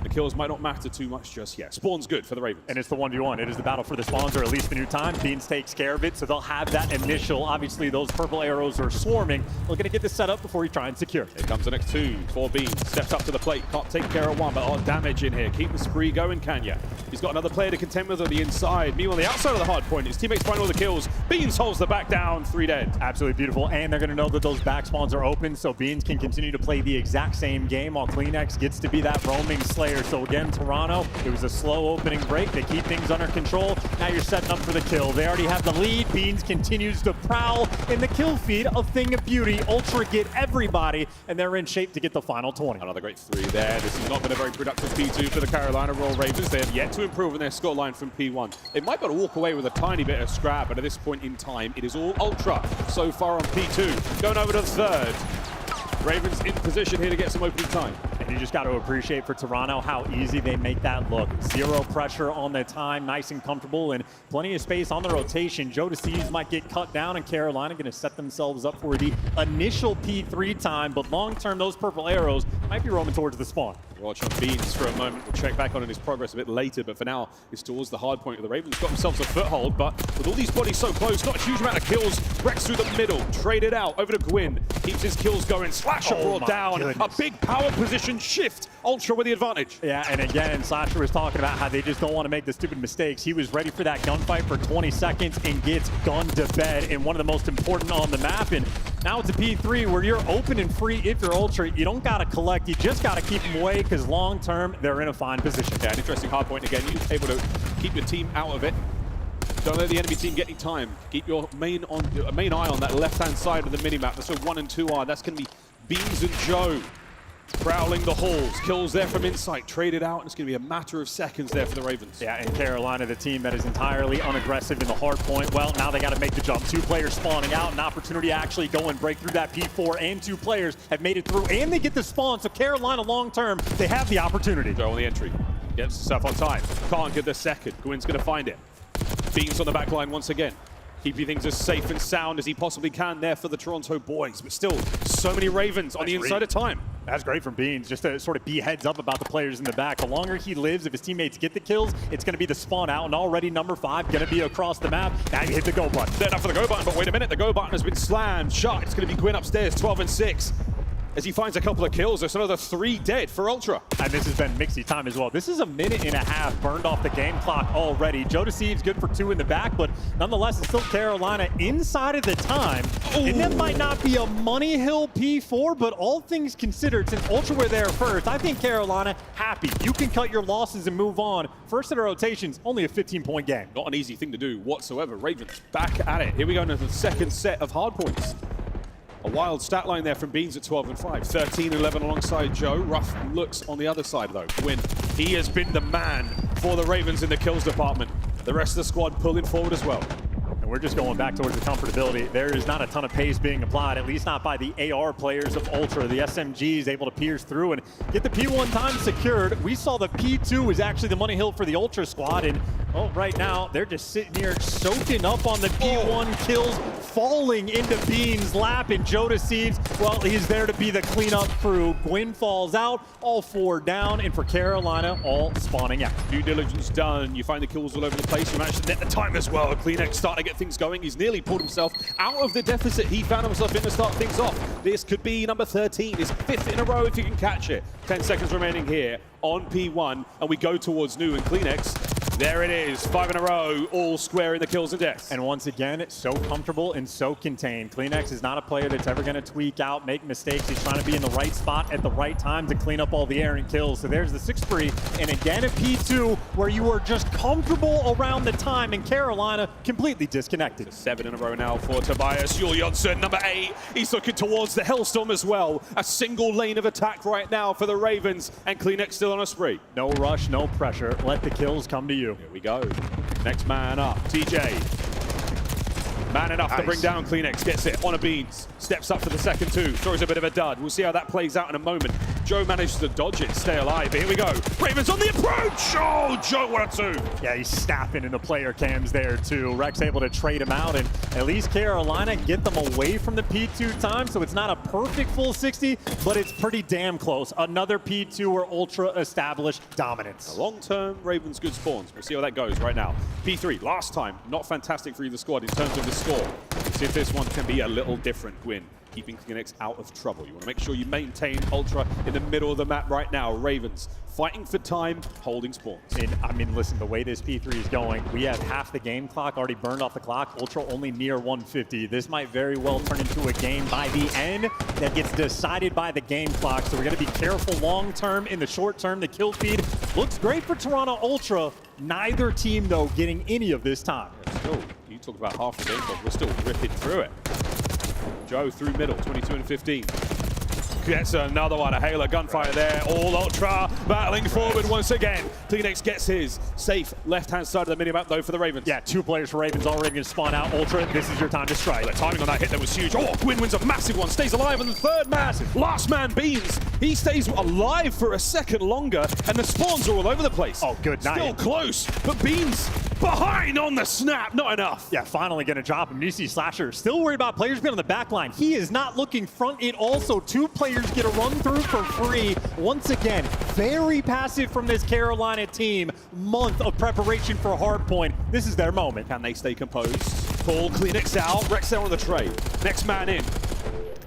The kills might not matter too much just yet. Spawn's good for the Ravens. And it's the 1v1. It is the battle for the spawns, or at least the new time. Beans takes care of it, so they'll have that initial. Obviously, those purple arrows are swarming. Looking to get this set up before you try and secure. Here comes the next 2 for Beans. Steps up to the plate. Can't take care of one, but a lot of damage in here. Keep the spree going, can ya? He's got another player to contend with on the inside. Meanwhile, on the outside of the hard point, his teammates find all the kills. Beans holds the back down. 3 dead. Absolutely beautiful, and they're going to know that those back spawns are open, so Beans can continue to play the exact same game while CleanX gets to be that roaming slayer. So again, Toronto, it was a slow opening break. They keep things under control. Now you're setting up for the kill. They already have the lead. Beans continues to prowl in the kill feed. A thing of beauty. Ultra get everybody, and they're in shape to get the final 20. Another great 3 there. This has not been a very productive P2 for the Carolina Royal Ravens. They have yet to improve on their scoreline from P1. They might be able to walk away with a tiny bit of scrap, but at this point in time, it is all Ultra so far on P2. Going over to the 3rd. Ravens in position here to get some opening time. And you just got to appreciate for Toronto how easy they make that look. 0 pressure on the time, nice and comfortable, and plenty of space on the rotation. Joe DeCeves might get cut down, and Carolina going to set themselves up for the initial P3 time, but long-term, those purple arrows might be roaming towards the spawn. Watch on Beans for a moment. We'll check back on his progress a bit later, but for now, it's towards the hard point of the Ravens. Got themselves a foothold, but with all these bodies so close, not a huge amount of kills. Rex through the middle, traded out, over to Gwyn. Keeps his kills going. Slasher brought down. Goodness. A big power position shift. Ultra with the advantage. Yeah, and again, Slasher was talking about how they just don't want to make the stupid mistakes. He was ready for that gunfight for 20 seconds and gets gunned to bed in one of the most important on the map. And now it's a P3 where you're open and free if you're Ultra. You don't got to collect. You just got to keep them away, because long-term, they're in a fine position. Yeah, an interesting hard point again. You're able to keep your team out of it. Don't let the enemy team get any time. Keep your main eye on that left-hand side of the minimap. That's where 1 and 2 are. That's going to be Beans and Joe. Prowling the halls. Kills there from Insight. Traded out, and it's going to be a matter of seconds there for the Ravens. Yeah, and Carolina, the team that is entirely unaggressive in the hard point. Well, now they got to make the jump. 2 players spawning out, an opportunity to actually go and break through that P4, and 2 players have made it through, and they get the spawn. So Carolina, long-term, they have the opportunity. Joe on the entry. Gets himself on time. Can't get the second. Gwyn's going to find it. Beans on the back line once again. Keeping things as safe and sound as he possibly can there for the Toronto boys. But still, so many Ravens on the inside of time. That's great from Beans, just to sort of be heads up about the players in the back. The longer he lives, if his teammates get the kills, it's going to be the spawn out, and already number 5 going to be across the map. Now you hit the go button. Set up for the go button, but wait a minute, the go button has been slammed shut. It's going to be Gwyn upstairs, 12 and 6. As he finds a couple of kills, there's another 3 dead for Ultra. And this has been mixy time as well. This is a minute and a half burned off the game clock already. Joe DeCeves good for 2 in the back, but nonetheless, it's still Carolina inside of the time. Ooh. And that might not be a money hill P4, but all things considered, since Ultra were there first, I think Carolina happy. You can cut your losses and move on. First set of rotations, only a 15-point game. Not an easy thing to do whatsoever. Ravens back at it. Here we go into the second set of hard points. A wild stat line there from Beans at 12 and 5. 13 and 11 alongside Joe. Rough looks on the other side, though. Gwyn, he has been the man for the Ravens in the kills department. The rest of the squad pulling forward as well. And we're just going back towards the comfortability. There is not a ton of pace being applied, at least not by the AR players of Ultra. The SMG is able to pierce through and get the P1 time secured. We saw the P2 was actually the money hill for the Ultra squad, and well, right now they're just sitting here soaking up on the P1 kills, falling into Beans' lap, and Joe DeCeves, well, he's there to be the cleanup crew. Gwyn falls out, all 4 down, and for Carolina, all spawning out. Due diligence done. You find the kills all over the place. You managed to net the time as well. CleanX starting to get things going. He's nearly pulled himself out of the deficit he found himself in to start things off. This could be number 13, his 5th in a row if you can catch it. 10 seconds remaining here on P1, and we go towards New, and CleanX There it is, 5 in a row, all square in the kills and deaths. And once again, it's so comfortable and so contained. CleanX is not a player that's ever going to tweak out, make mistakes. He's trying to be in the right spot at the right time to clean up all the errant kills. So there's the 6 free, and again a P2 where you are just comfortable around the time, and Carolina completely disconnected. 7 in a row now for Tobias Juliusson, number 8. He's looking towards the Hellstorm as well. A single lane of attack right now for the Ravens, and CleanX still on a spree. No rush, no pressure. Let the kills come to you. Here we go. Next man up, TJ. Man enough to bring down CleanX, gets it on a Beans. Steps up for the second 2, throws a bit of a dud. We'll see how that plays out in a moment. Joe manages to dodge it, stay alive. Here we go. Ravens on the approach. Oh, Joe, what a 2. Yeah, he's snapping in the player cams there too. Rex able to trade him out, and at least Carolina get them away from the P2 time, so it's not a perfect full 60, but it's pretty damn close. Another P2 or Ultra established dominance. Long-term Ravens good spawns. We'll see how that goes right now. P3, last time, not fantastic for either squad in terms of the score. Let's see if this one can be a little different, Gwyn. Keeping CleanX out of trouble. You want to make sure you maintain Ultra in the middle of the map right now. Ravens fighting for time, holding spawns. And I mean, listen, the way this P3 is going, we have half the game clock already burned off the clock. Ultra only near 150. This might very well turn into a game by the end that gets decided by the game clock. So we're going to be careful long term. In the short term, the kill feed looks great for Toronto Ultra. Neither team, though, getting any of this time. Still, you talk about half the game clock. We're still ripping through it. Joe through middle, 22 and 15. Gets another one, a Halo gunfire there. All Ultra battling forward once again. CleanX gets his safe left-hand side of the minimap though for the Ravens. Yeah, 2 players for Ravens already going to spawn out. Ultra, this is your time to strike. The timing on that hit there was huge. Oh, Gwyn wins a massive one, stays alive on the third man. Last man Beans, he stays alive for a second longer, and the spawns are all over the place. Oh, good night. Still close, but Beans behind on the snap, not enough. Yeah, finally going to drop him. You see Slasher still worried about players being on the back line. He is not looking front at all, so 2 players get a run through for free. Once again, very passive from this Carolina team. Month of preparation for Hardpoint. This is their moment. Can they stay composed? Pull CleanX out. Rex there on the trade. Next man in.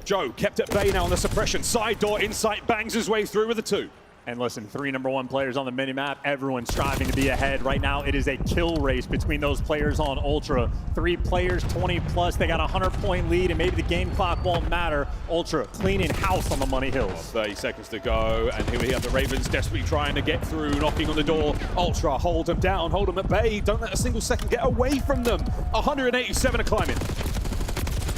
Joe kept at bay now on the suppression. Side door, Insight bangs his way through with a 2. And listen, 3 #1 players on the minimap. Everyone's striving to be ahead. Right now, it is a kill race between those players on Ultra. 3 players, 20 plus. They got a 100-point lead, and maybe the game clock won't matter. Ultra cleaning house on the Money Hills. 30 seconds to go, and here we have the Ravens desperately trying to get through, knocking on the door. Ultra, hold them down, hold them at bay. Don't let a single second get away from them. 187 to climb it.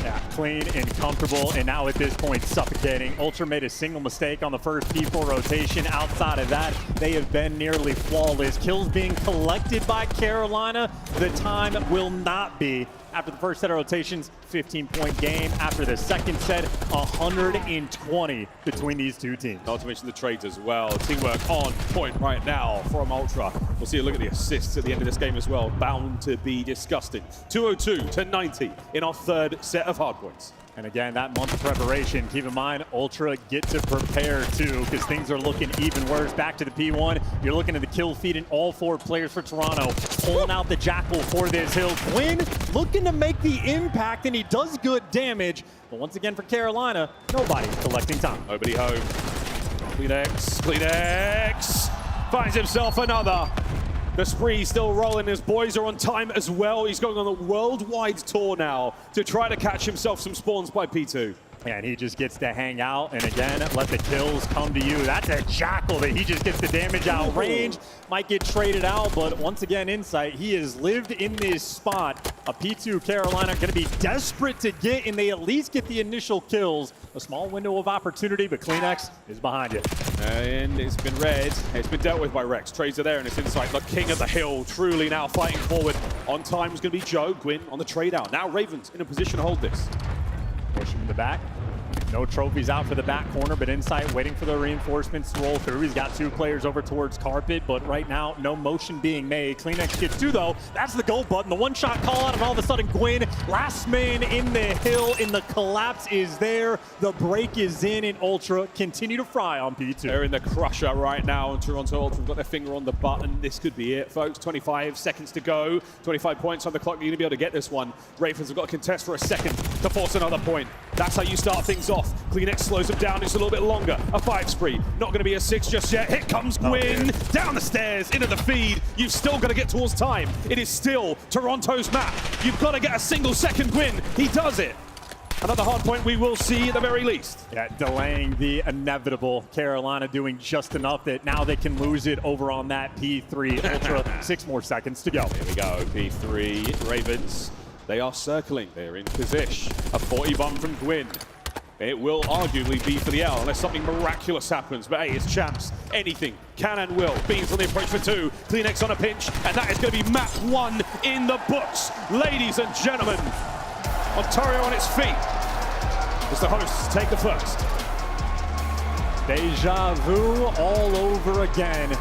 Yeah, clean and comfortable, and now at this point, suffocating. Ultra made a single mistake on the first P4 rotation. Outside of that, they have been nearly flawless. Kills being collected by Carolina. The time will not be. After the first set of rotations, 15-point game. After the second set, 120 between these 2 teams. Not to mention the trades as well. Teamwork on point right now from Ultra. We'll see a look at the assists at the end of this game as well. Bound to be disgusting. 202 to 90 in our 3rd set of hardpoints. And again, that month of preparation, keep in mind, Ultra get to prepare too, because things are looking even worse. Back to the P1, you're looking at the kill feed in all 4 players for Toronto, pulling out the Jackal for this hill. Gwyn looking to make the impact, and he does good damage. But once again for Carolina, nobody's collecting time. Nobody home. CleanX finds himself another. The spree still rolling. His boys are on time as well. He's going on a worldwide tour now to try to catch himself some spawns by P2. And he just gets to hang out, and again, let the kills come to you. That's a Jackal that he just gets the damage out range. Might get traded out, but once again, Insight, he has lived in this spot. A P2 Carolina going to be desperate to get, and they at least get the initial kills. A small window of opportunity, but CleanX is behind it. And it's been read. It's been dealt with by Rex. Trades are there, and it's Insight, the king of the hill, truly now fighting forward. On time is going to be Joe. Gwyn on the trade out. Now Ravens in a position to hold this. Push him in the back. No trophies out for the back corner, but Insight waiting for the reinforcements to roll through. He's got 2 players over towards Carpet, but right now, no motion being made. CleanX gets 2, though. That's the go button. The one-shot call out, and all of a sudden, Gwyn, last man in the hill, and the collapse is there. The break is in, and Ultra continue to fry on P2. They're in the crusher right now, and Toronto Ultra have got their finger on the button. This could be it, folks. 25 seconds to go. 25 points on the clock. You're going to be able to get this one. Ravens have got to contest for a second. to force another point. That's how you start things off. CleanX slows him down just a little bit longer. A 5 spree. Not going to be a 6 just yet. Here comes Gwyn. Down the stairs, into the feed. You've still got to get towards time. It is still Toronto's map. You've got to get a single second win. He does it. Another hard point we will see at the very least. Yeah, delaying the inevitable. Carolina doing just enough that now they can lose it over on that P3 Ultra. 6 more seconds to go. Here we go, P3 Ravens. They are circling, they're in position. A 40 bomb from Gwyn. It will arguably be for the L unless something miraculous happens. But hey, it's champs. Anything can and will. Beans on the approach for 2. CleanX on a pinch. And that is going to be map 1 in the books. Ladies and gentlemen, Ontario on its feet as the hosts take the first. Deja vu all over again.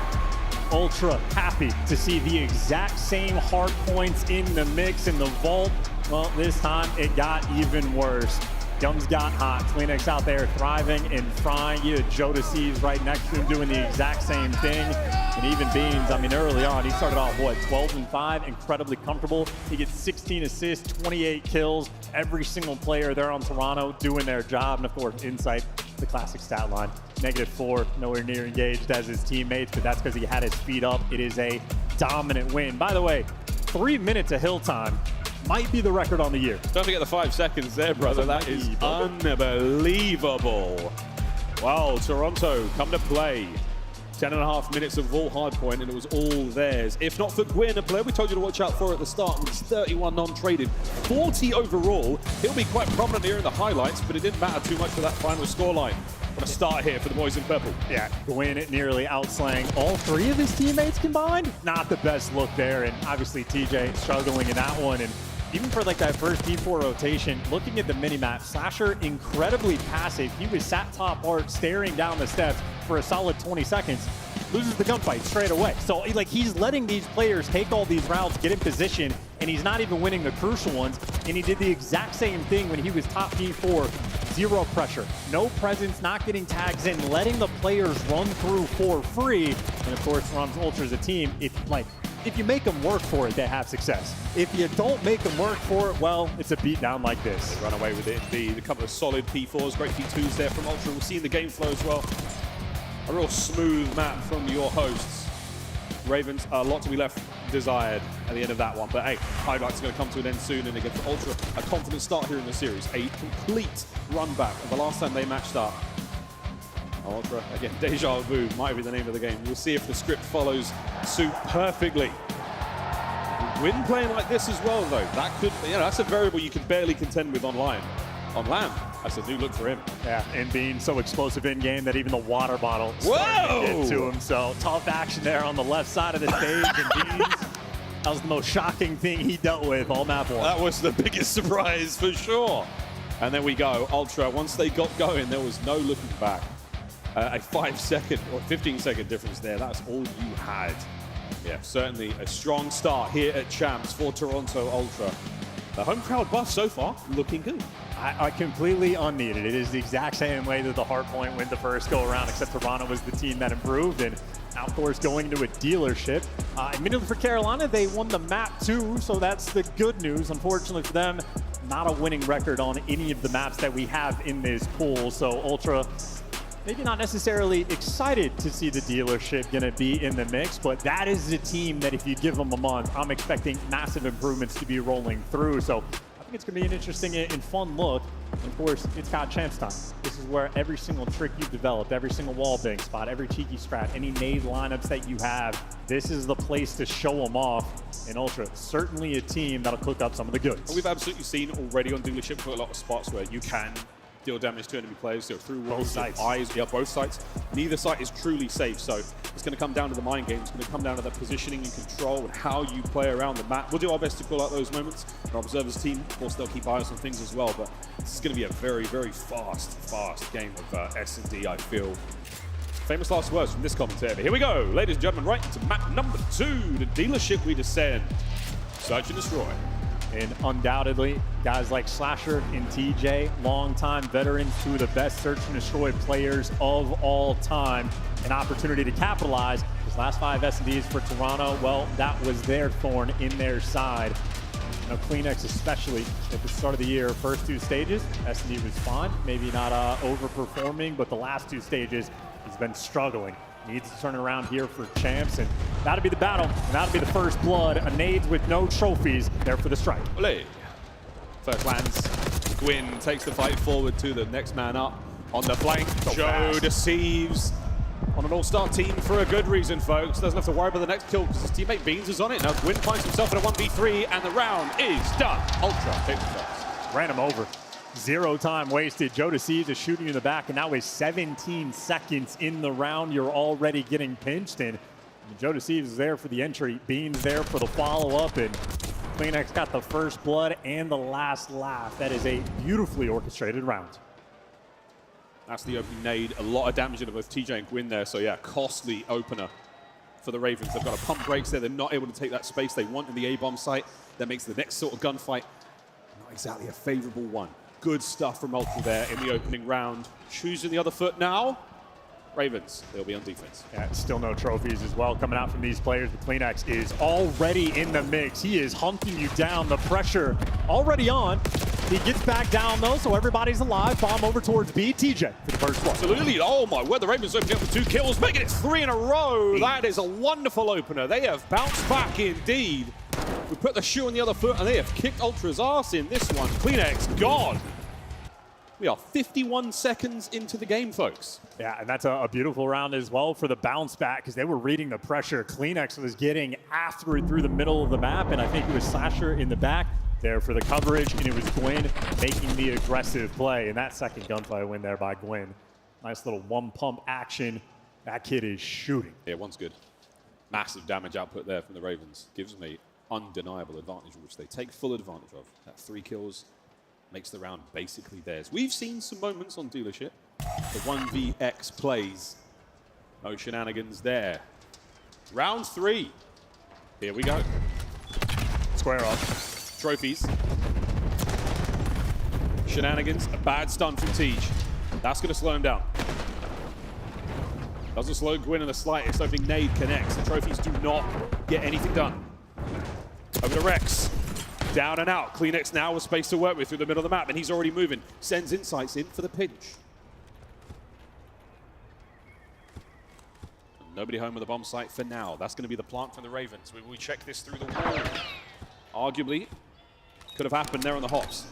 Ultra happy to see the exact same hard points in the mix in the vault. Well, this time it got even worse. Guns got hot. CleanX out there thriving and frying. You had Jodeci's right next to him doing the exact same thing. And even Beans, I mean, early on, he started off, what, 12-5, incredibly comfortable. He gets 16 assists, 28 kills. Every single player there on Toronto doing their job. And of course, Insight, the classic stat line. -4, nowhere near engaged as his teammates, but that's because he had his feet up. It is a dominant win. By the way, 3 minutes of hill time. Might be the record on the year. Don't forget the 5 seconds there, brother. That is unbelievable. Wow, Toronto come to play. 10.5 minutes of Vault hardpoint, and it was all theirs. If not for Gwyn, a player we told you to watch out for at the start, with 31 non-traded, 40 overall. He'll be quite prominent here in the highlights, but it didn't matter too much for that final scoreline. What a start here for the boys in purple. Yeah, Gwyn nearly outslaying all 3 of his teammates combined. Not the best look there, and obviously TJ struggling in that one. And even for like that first D4 rotation, looking at the minimap, Slasher incredibly passive. He was sat top art staring down the steps for a solid 20 seconds, loses the gunfight straight away. So like he's letting these players take all these rounds, get in position, and he's not even winning the crucial ones. And he did the exact same thing when he was top D4. 0 pressure, no presence, not getting tags in, letting the players run through for free. And of course, Ron's Ultra's a team. If you make them work for it, they have success. If you don't make them work for it, well, it's a beatdown like this. They run away with it indeed. A couple of solid P4s, great P2s there from Ultra. We'll see in the game flow as well. A real smooth map from your hosts. Ravens, a lot to be left desired at the end of that one. But hey, highlights are going to come to an end soon. And again, for Ultra, a confident start here in the series. A complete run back of the last time they matched up. Ultra, again, Deja Vu might be the name of the game. We'll see if the script follows suit perfectly. Gwyn playing like this as well, though. That could, that's a variable you can barely contend with online. On LAN, that's a new look for him. Yeah, and being so explosive in game that even the water bottle started to get to him. So tough action there on the left side of the stage. And Beans, that was the most shocking thing he dealt with all map 1. That was the biggest surprise for sure. And there we go, Ultra. Once they got going, there was no looking back. A 5-second or 15-second difference there. That's all you had. Yeah, certainly a strong start here at Champs for Toronto Ultra. The home crowd buff so far looking good. I completely unneeded. It is the exact same way that the hardpoint went the first go around, except Toronto was the team that improved. And now, of course, going to a dealership. Admittedly for Carolina, they won the map too, so that's the good news. Unfortunately for them, not a winning record on any of the maps that we have in this pool. So Ultra, maybe not necessarily excited to see the dealership going to be in the mix, but that is the team that if you give them a month, I'm expecting massive improvements to be rolling through. So I think it's going to be an interesting and fun look. And of course, it's got Champs time. This is where every single trick you've developed, every single wall bang spot, every cheeky strat, any nade lineups that you have, this is the place to show them off. And Ultra, certainly a team that'll cook up some of the goods. We've absolutely seen already on dealership for a lot of spots where you can deal damage to enemy players, through walls, eyes, both sides. Neither site is truly safe, so it's going to come down to the mind game. It's going to come down to the positioning and control and how you play around the map. We'll do our best to call out those moments. And our observers team, of course, they'll keep eyes on things as well, but this is going to be a very, very fast game of S&D, I feel. Famous last words from this commentator. Here we go, ladies and gentlemen, right into map number 2, the dealership we descend. Search and destroy. And undoubtedly, guys like Slasher and TJ, longtime veterans, 2 of the best search and destroy players of all time. An opportunity to capitalize. His last 5 S&Ds for Toronto, well, that was their thorn in their side. You know, Kleenex, especially at the start of the year, first 2 stages, S&D was fine. Maybe not overperforming, but the last 2 stages, he's been struggling. Needs to turn it around here for champs, and that'll be the battle. And that'll be the first blood. A Nades with no trophies there for the strike. Olé. First lands. Gwyn takes the fight forward to the next man up on the flank. So Joe fast. deceives on an all-star team for a good reason, folks. Doesn't have to worry about the next kill because his teammate Beans is on it. Now Gwyn finds himself in a 1v3, and the round is done. Ultra takes the first. Ran him over. 0 time wasted. Joe Deceives is shooting you in the back, and now with 17 seconds in the round, you're already getting pinched. And Joe Deceives is there for the entry. Beans there for the follow-up, and Kleenex got the first blood and the last laugh. That is a beautifully orchestrated round. That's the opening nade. A lot of damage into both TJ and Gwyn there. So yeah, costly opener for the Ravens. They've got a pump brakes there. They're not able to take that space they want in the A-bomb site. That makes the next sort of gunfight not exactly a favorable one. Good stuff from Ultra there in the opening round. Choosing the other foot now. Ravens, they'll be on defense. Yeah, still no trophies as well coming out from these players. But Kleenex is already in the mix. He is hunting you down. The pressure already on. He gets back down though, so everybody's alive. Bomb over towards B. TJ for the first one. Absolutely. Oh my word, the Ravens opening up with 2 kills, making it 3 in a row. That is a wonderful opener. They have bounced back indeed. We put the shoe on the other foot, and they have kicked Ultra's ass in this one. Kleenex gone. We are 51 seconds into the game, folks. Yeah, and that's a beautiful round as well for the bounce back because they were reading the pressure. Kleenex was getting after it through the middle of the map, and I think it was Slasher in the back there for the coverage, and it was Gwyn making the aggressive play. And that second gunfight win there by Gwyn. Nice little one-pump action. That kid is shooting. Yeah, one's good. Massive damage output there from the Ravens. Gives them an undeniable advantage, which they take full advantage of. That 3 kills makes the round basically theirs. We've seen some moments on Dealership. The 1vx plays. No shenanigans there. Round 3. Here we go. Square off. Trophies. Shenanigans. A bad stun from Tej. That's going to slow him down. Doesn't slow Gwyn in the slightest. Opening nade connects. The trophies do not get anything done. Over to Rex. Down and out. Kleenex now with space to work with through the middle of the map, and he's already moving. Sends insights in for the pinch. Nobody home with the bomb site for now. That's going to be the plant from the Ravens. We check this through the wall. Arguably, could have happened there on the hops.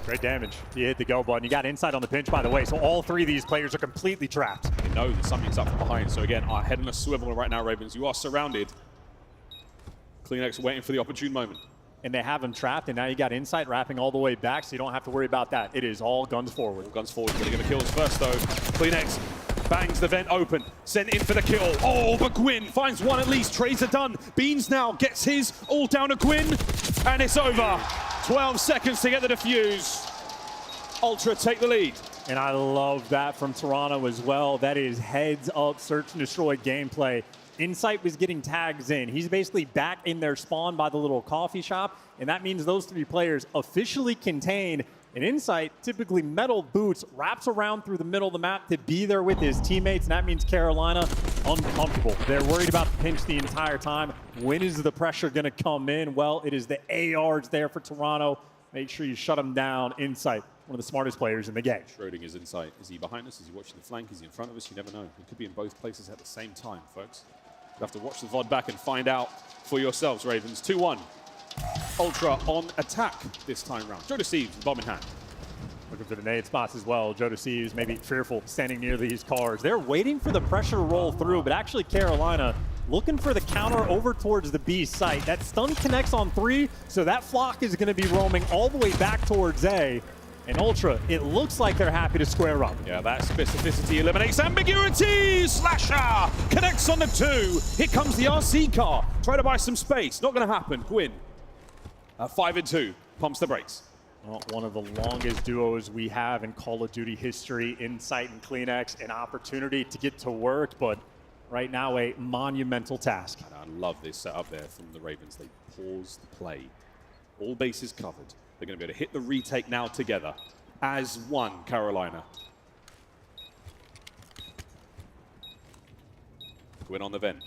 Great damage. He hit the go button. You got inside on the pinch, by the way, so all 3 of these players are completely trapped. You know that something's up from behind. So again, our head on a swivel right now, Ravens. You are surrounded. Kleenex waiting for the opportune moment. And they have him trapped, and now you got insight wrapping all the way back, so you don't have to worry about that. It is all guns forward. All guns forward. Going to get the kills first, though. Kleenex bangs the vent open. Sent in for the kill. Oh, but Gwyn finds one at least. Trades are done. Beans now gets his all down to Gwyn, and it's over. 12 seconds to get the defuse. Ultra take the lead. And I love that from Toronto as well. That is heads up search and destroy gameplay. Insight was getting tags in. He's basically back in their spawn by the little coffee shop, and that means those 3 players officially contain an Insight, typically metal boots, wraps around through the middle of the map to be there with his teammates, and that means Carolina uncomfortable. They're worried about the pinch the entire time. When is the pressure going to come in? Well, it is the ARs there for Toronto. Make sure you shut them down. Insight, one of the smartest players in the game. Schrodinger's Insight. Is he behind us? Is he watching the flank? Is he in front of us? You never know. He could be in both places at the same time, folks. You have to watch the VOD back and find out for yourselves, Ravens. 2-1. Ultra on attack this time round. Joe Deceives, bomb in hand. Looking for the nade spots as well. Joe Deceives maybe fearful standing near these cars. They're waiting for the pressure to roll through, but actually Carolina looking for the counter over towards the B site. That stun connects on 3, so that flock is going to be roaming all the way back towards A. And Ultra, it looks like they're happy to square up. Yeah, that specificity eliminates ambiguity. Slasher connects on the 2. Here comes the RC car. Try to buy some space. Not going to happen. Gwyn, 5-2, pumps the brakes. Well, one of the longest duos we have in Call of Duty history. Insight and Kleenex, an opportunity to get to work, but right now a monumental task. And I love this setup there from the Ravens. They pause the play. All bases covered. They're going to be able to hit the retake now together as one, Carolina. Gwyn on the vent.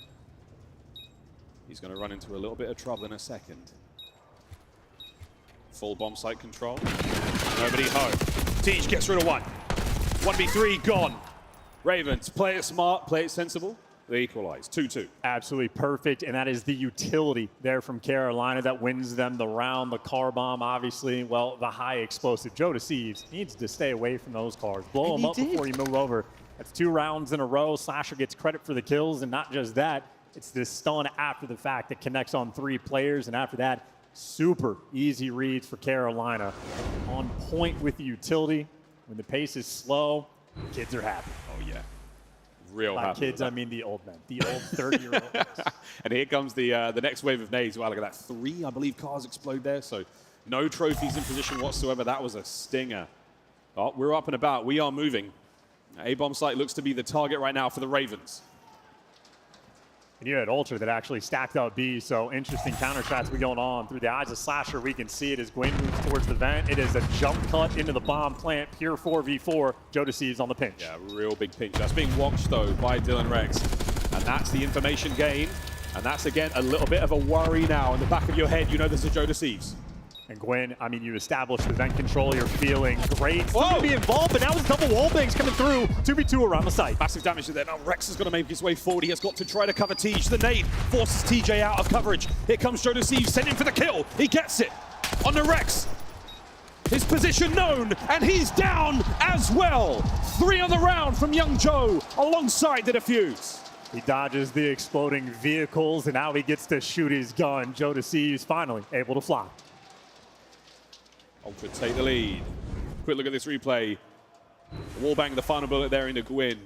He's going to run into a little bit of trouble in a second. full bomb site control. Nobody home. Teach gets rid of one. 1v3 gone. Ravens, play it smart, play it sensible. They equalize, 2-2. Absolutely perfect, and that is the utility there from Carolina that wins them the round. The car bomb, obviously, well, the high explosive. Joe Deceives needs to stay away from those cars. Blow them up before you move over. That's 2 rounds in a row. Slasher gets credit for the kills, and not just that, it's this stun after the fact that connects on 3 players, and after that, super easy reads for Carolina. On point with the utility. When the pace is slow, kids are happy. Oh, yeah. Real By happy. kids, I mean the old men, the old 30-year-olds. And here comes the next wave of nades. Wow, look at that. 3, I believe, cars explode there. So no trophies in position whatsoever. That was a stinger. Oh, we're up and about. We are moving. A-bomb site looks to be the target right now for the Ravens. And you had Ultra that actually stacked up B, so interesting counter shots be going on. Through the eyes of Slasher, we can see it as Gwyn moves towards the vent. It is a jump cut into the bomb plant, pure 4v4. Joe Deceives on the pinch. Yeah, real big pinch. That's being watched, though, by Dylan Rex. And that's the information gain. And that's, again, a little bit of a worry now. In the back of your head, you know this is Joe Deceives. And Gwyn, I mean, you established the vent control. You're feeling great. Still going to be involved, but now it's double wall bangs coming through. 2v2 around the site. Massive damage to there. Now Rex is going to make his way forward. He has got to try to cover Tej. The nade forces TJ out of coverage. Here comes Joe Deceives, sending for the kill. He gets it on the Rex. His position known, and he's down as well. 3 on the round from Young Joe alongside the defuse. He dodges the exploding vehicles, and now he gets to shoot his gun. Joe Deceives finally able to fly. Ultra take the lead. Quick look at this replay. Wallbang, the final bullet there into Gwyn.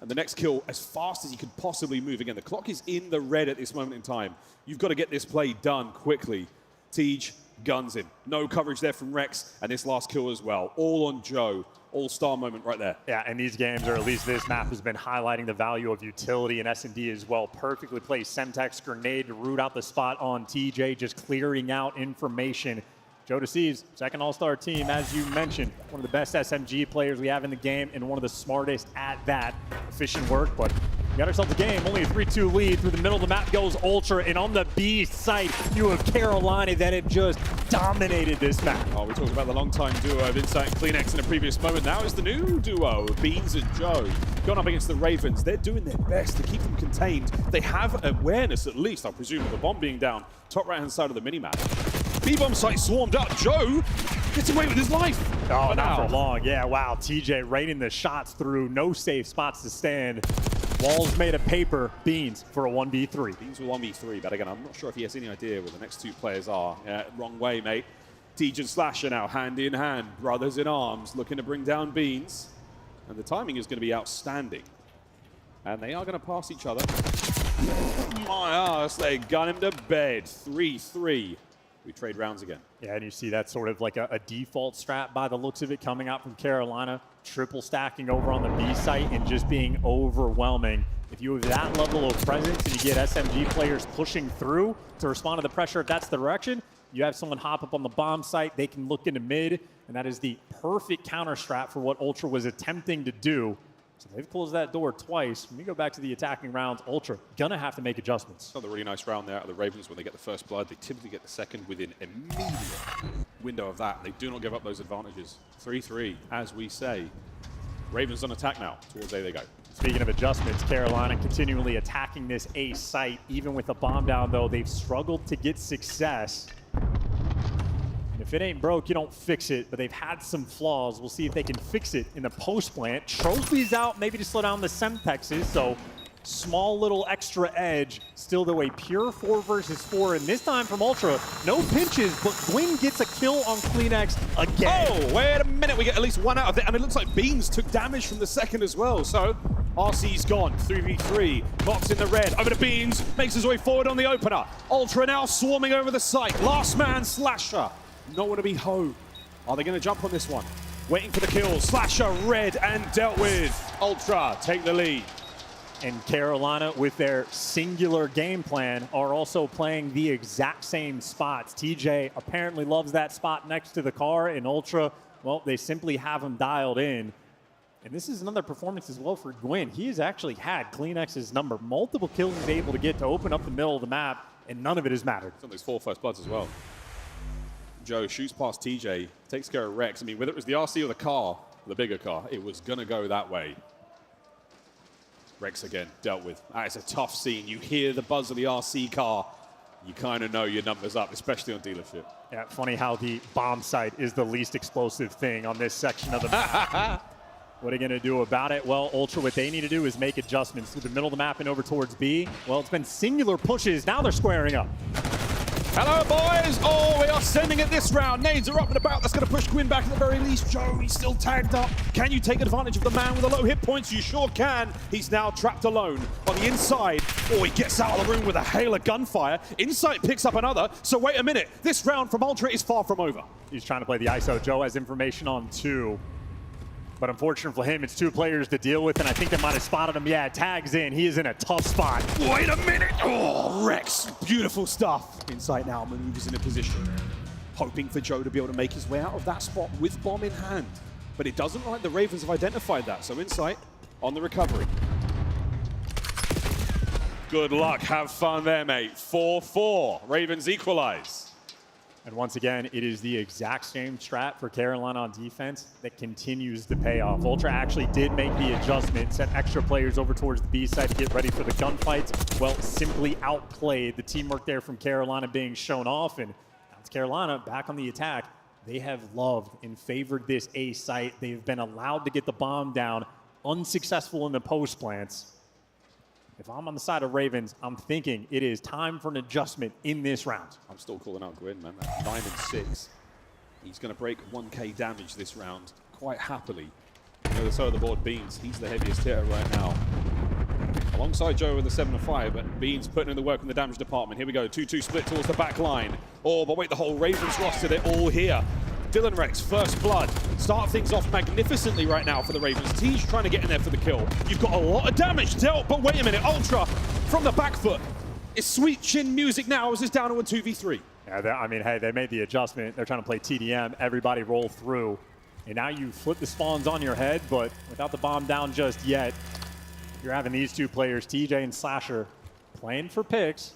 And the next kill as fast as he could possibly move. Again, the clock is in the red at this moment in time. You've got to get this play done quickly. Tej guns him. No coverage there from Rex, and this last kill as well. All on Joe. All-star moment right there. Yeah, and these games, or at least this map, has been highlighting the value of utility and S&D as well. Perfectly placed Semtex grenade to root out the spot on TJ, just clearing out information. Joe Deceives, second all-star team, as you mentioned. One of the best SMG players we have in the game and one of the smartest at that. Efficient work, but we got ourselves a game. Only a 3-2 lead. Through the middle of the map goes Ultra, and on the B site, you have Carolina that have just dominated this map. Oh, we talked about the long-time duo of Insight and CleanX in a previous moment. Now it's the new duo of Beans and Joe. Going up against the Ravens, they're doing their best to keep them contained. They have awareness, at least, I presume, of the bomb being down. Top right-hand side of the mini-map. B-bomb site swarmed up. Joe gets away with his life. Oh, not for long. Yeah, wow. TJ raining the shots through. No safe spots to stand. Walls made of paper. Beans for a 1v3. Beans with 1v3, but again, I'm not sure if he has any idea where the next 2 players are. Yeah, wrong way, mate. Tej and Slasher now hand in hand. Brothers in arms looking to bring down Beans. And the timing is going to be outstanding. And they are going to pass each other. My ass, they gun him to bed. 3-3. We trade rounds again. Yeah, and you see that sort of like a default strat by the looks of it coming out from Carolina. Triple stacking over on the B site and just being overwhelming. If you have that level of presence and you get SMG players pushing through to respond to the pressure, if that's the direction, you have someone hop up on the bomb site, they can look into mid, and that is the perfect counter strat for what Ultra was attempting to do. So they've closed that door twice. When we go back to the attacking rounds, Ultra gonna have to make adjustments. Another really nice round there out of the Ravens when they get the first blood. They typically get the second within immediate window of that. They do not give up those advantages. 3-3, as we say. Ravens on attack now. Towards A they go. Speaking of adjustments, Carolina continually attacking this A site. Even with the bomb down, though, they've struggled to get success. And if it ain't broke, you don't fix it, but they've had some flaws. We'll see if they can fix it in the post plant. Trophies out, maybe to slow down the Semtexes, so small little extra edge. Still though a pure 4 versus 4, and this time from Ultra, no pinches, but Gwyn gets a kill on CleanX again. Oh, wait a minute, we get at least 1 out of it, and it looks like Beans took damage from the second as well, so RC's gone, 3v3, Box in the red, over to Beans, makes his way forward on the opener. Ultra now swarming over the site, last man Slasher. Nowhere to be home. Are they going to jump on this one? Waiting for the kills. Slasher read and dealt with. Ultra take the lead. And Carolina, with their singular game plan, are also playing the exact same spots. TJ apparently loves that spot next to the car, and Ultra, well, they simply have him dialed in. And this is another performance as well for Gwyn. He has actually had CleanX's number. Multiple kills he's able to get to open up the middle of the map, and none of it has mattered. Some of those 4 first bloods as well. Joe shoots past TJ, takes care of Rex. I mean, whether it was the RC or the car, the bigger car, it was going to go that way. Rex again, dealt with. It's a tough scene. You hear the buzz of the RC car. You kind of know your number's up, especially on dealership. Yeah, funny how the bomb site is the least explosive thing on this section of the map. What are you going to do about it? Well, Ultra, what they need to do is make adjustments through the middle of the map and over towards B. Well, it's been singular pushes. Now they're squaring up. Hello, boys. Oh, we are sending it this round. Nades are up and about. That's going to push Gwyn back at the very least. Joe, he's still tagged up. Can you take advantage of the man with the low hit points? You sure can. He's now trapped alone on the inside. Oh, he gets out of the room with a hail of gunfire. Insight picks up another. So wait a minute. This round from Ultra is far from over. He's trying to play the ISO. Joe has information on 2. But unfortunately for him, it's 2 players to deal with, and I think they might have spotted him. Yeah, tags in. He is in a tough spot. Wait a minute. Oh, Rex. Beautiful stuff. Insight now maneuvers in a position. Hoping for Joe to be able to make his way out of that spot with bomb in hand. But it doesn't look like the Ravens have identified that. So Insight on the recovery. Good luck. Have fun there, mate. 4-4. Ravens equalize. And once again, it is the exact same strat for Carolina on defense that continues to pay off. Ultra actually did make the adjustment, sent extra players over towards the B side to get ready for the gunfights. Well, simply outplayed the teamwork there from Carolina being shown off. And now it's Carolina back on the attack. They have loved and favored this A site. They've been allowed to get the bomb down, unsuccessful in the post plants. If I'm on the side of Ravens, I'm thinking it is time for an adjustment in this round. I'm still calling out Gwyn, man. That's 9 and 6. He's going to break 1K damage this round quite happily. On the other side of the board, Beans. He's the heaviest hitter right now. Alongside Joe with the 7 and 5, but Beans putting in the work in the damage department. Here we go. 2-2 split towards the back line. Oh, but wait, the whole Ravens roster, they're all here. Dylan Rex, first blood. Start things off magnificently right now for the Ravens. Teej trying to get in there for the kill. You've got a lot of damage dealt, but wait a minute. Ultra from the back foot. It's sweet chin music now as it's down to a 2v3. Yeah, I mean, hey, they made the adjustment. They're trying to play TDM. Everybody roll through. And now you flip the spawns on your head, but without the bomb down just yet, you're having these 2 players, TJ and Slasher, playing for picks.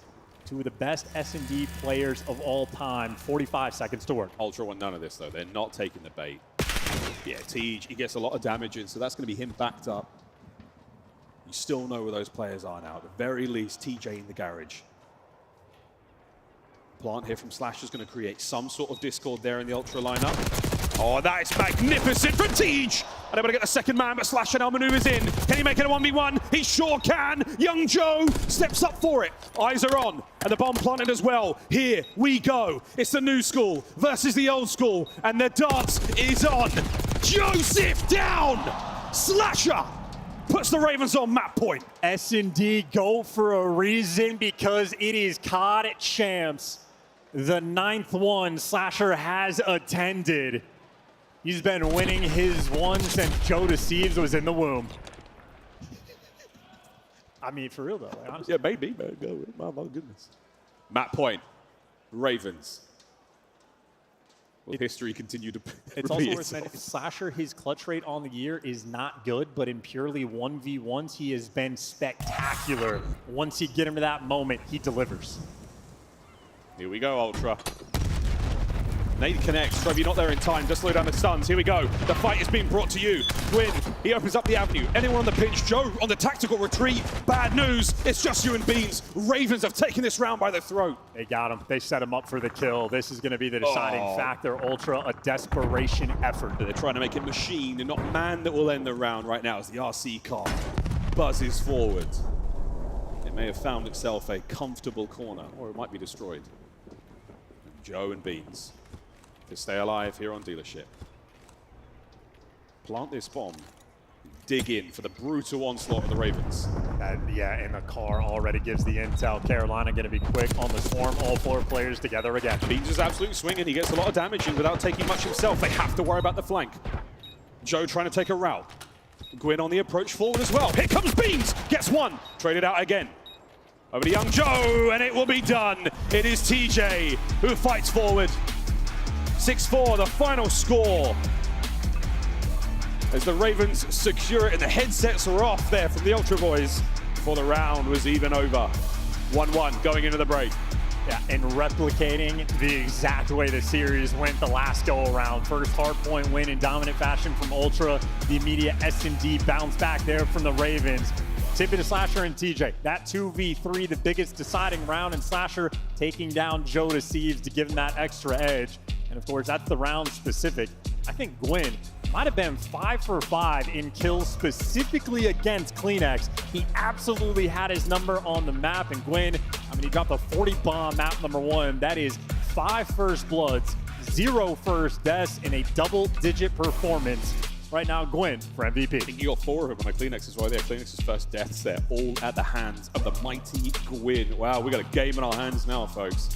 2 of the best S&D players of all time. 45 seconds to work. Ultra want none of this, though. They're not taking the bait. Yeah, Teej, he gets a lot of damage in, so that's going to be him backed up. You still know where those players are now. At the very least, TJ in the garage. Plant here from Slash is going to create some sort of discord there in the Ultra lineup. Oh, that is magnificent from Teej! Unable to get the second man, but Slasher now maneuvers in. Can he make it a 1v1? He sure can! Young Joe steps up for it. Eyes are on, and the bomb planted as well. Here we go. It's the new school versus the old school, and the dance is on. Joseph down! Slasher puts the Ravens on map point. S&D go for a reason, because it is COD champs. The 9th one Slasher has attended. He's been winning his one since Joe Deceives was in the womb. I mean, for real though, like, honestly. Yeah, maybe, man. Oh, my goodness. Map point. Ravens. Will history continue to It's also worth mentioning, Slasher, his clutch rate on the year is not good, but in purely 1v1s, he has been spectacular. Once you get him to that moment, he delivers. Here we go, Ultra. Nate connects. Trev, you're not there in time. Just slow down the stuns. Here we go. The fight is being brought to you. Gwyn, he opens up the avenue. Anyone on the pinch? Joe on the tactical retreat. Bad news. It's just you and Beans. Ravens have taken this round by the throat. They got him. They set him up for the kill. This is going to be the deciding factor. Ultra, a desperation effort. They're trying to make it machine and not man that will end the round right now as the RC car buzzes forward. It may have found itself a comfortable corner, or it might be destroyed. Joe and Beans to stay alive here on dealership. Plant this bomb. Dig in for the brutal onslaught of the Ravens. Yeah, and the car already gives the intel. Carolina going to be quick on the swarm. All 4 players together again. Beans is absolutely swinging. He gets a lot of damage in without taking much himself. They have to worry about the flank. Joe trying to take a route. Gwyn on the approach forward as well. Here comes Beans. Gets one. Traded out again. Over to Young Joe, and it will be done. It is TJ who fights forward. 6-4, the final score. As the Ravens secure it, and the headsets are off there from the Ultra Boys before the round was even over. 1-1 going into the break. Yeah, and replicating the exact way the series went the last go around. First hardpoint win in dominant fashion from Ultra. The immediate S&D bounce back there from the Ravens. Tip it to Slasher and TJ. That 2v3, the biggest deciding round, and Slasher taking down Joe Deceives to give him that extra edge. And of course, that's the round specific. I think Gwyn might have been 5 for 5 in kills specifically against CleanX. He absolutely had his number on the map, and Gwyn, I mean, he dropped a 40 bomb map number 1. That is 5 first bloods, 0 first deaths, in a double-digit performance. Right now, Gwyn for MVP. I think you got 4 of them on the CleanX as well there. CleanX's first deaths there, all at the hands of the mighty Gwyn. Wow, we got a game in our hands now, folks.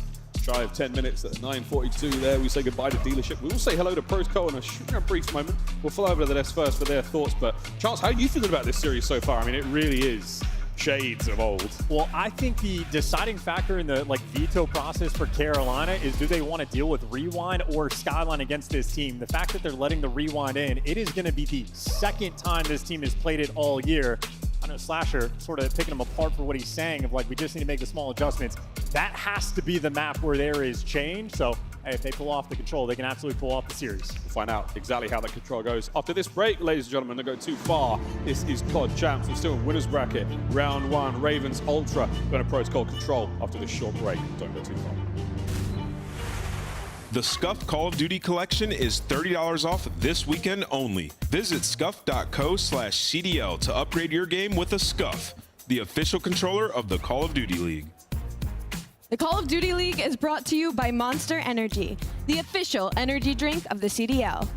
Shy of 10 minutes at 9:42 there. We say goodbye to Dealership. We will say hello to Protocol in a brief moment. We'll follow over to the desk first for their thoughts. But Charles, how are you feeling about this series so far? I mean, it really is shades of old. Well, I think the deciding factor in the veto process for Carolina is, do they want to deal with Rewind or Skyline against this team? The fact that they're letting the Rewind in, it is going to be the second time this team has played it all year. I know Slasher sort of picking him apart for what he's saying of we just need to make the small adjustments. That has to be the map where there is change. So, hey, if they pull off the control, they can absolutely pull off the series. We'll find out exactly how that control goes after this break, ladies and gentlemen. Don't go too far. This is COD Champs. We're still in winner's bracket. Round 1, Ravens Ultra going to Protocol Control after this short break. Don't go too far. The Scuf Call of Duty collection is $30 off this weekend only. Visit scuf.co/CDL to upgrade your game with a Scuf, the official controller of the Call of Duty League. The Call of Duty League is brought to you by Monster Energy, the official energy drink of the CDL.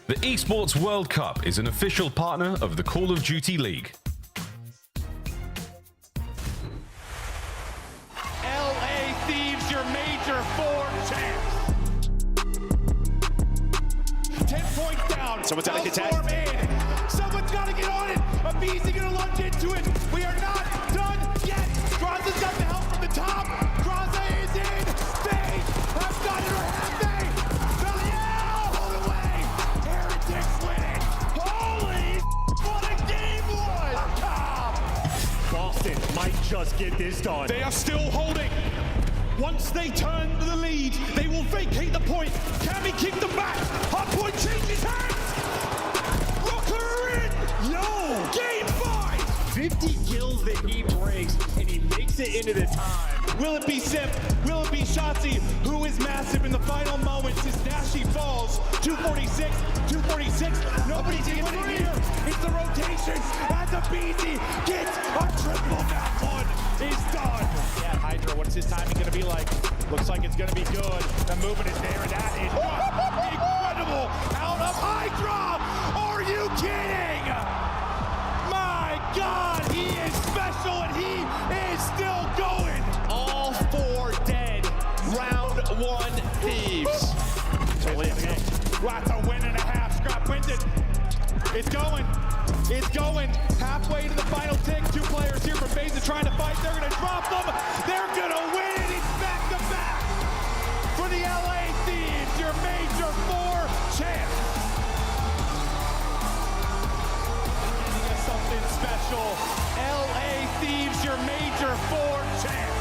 The Esports World Cup is an official partner of the Call of Duty League. LA Thieves, your Major 4 champs. 10 points down. Someone's got to get Storm in. Someone's got to get on it. Abizi going to lunge into it. We are not done yet. Graza's got the help from the top. Graza is in. They have got it, or have they? Belial, hold away. Heretics win it. Holy, what a game was. Boston might just get this done. They are still holding. Once they turn the lead, they will vacate the point. Cammy kick them back. Hot point changes hands. Rooker in. Yo, game 5. 50 kills that he breaks, and he makes it into the time. Will it be Simp? Will it be Shotzi? Who is massive in the final moments as Nashi falls? 246, 246. Nobody's even in here. It's the rotation as Abizi gets a triple. That one is done. Yeah, Hydra, what's his timing going to be like? Looks like it's going to be good. The movement is there, and that is Incredible out of Hydra. Are you kidding? My God, he is special and he is still going. All 4 dead. Round 1 Thieves. That's a win and a half. Scrap wins it. It's going. It's going. Halfway to the final tick. 2 players here from Beza trying to fight. They're going to drop them. They're going to win it. It's back to back for the LA Thieves, your Major 4 champs. Giving us something special. LA Thieves, your Major 4 champs.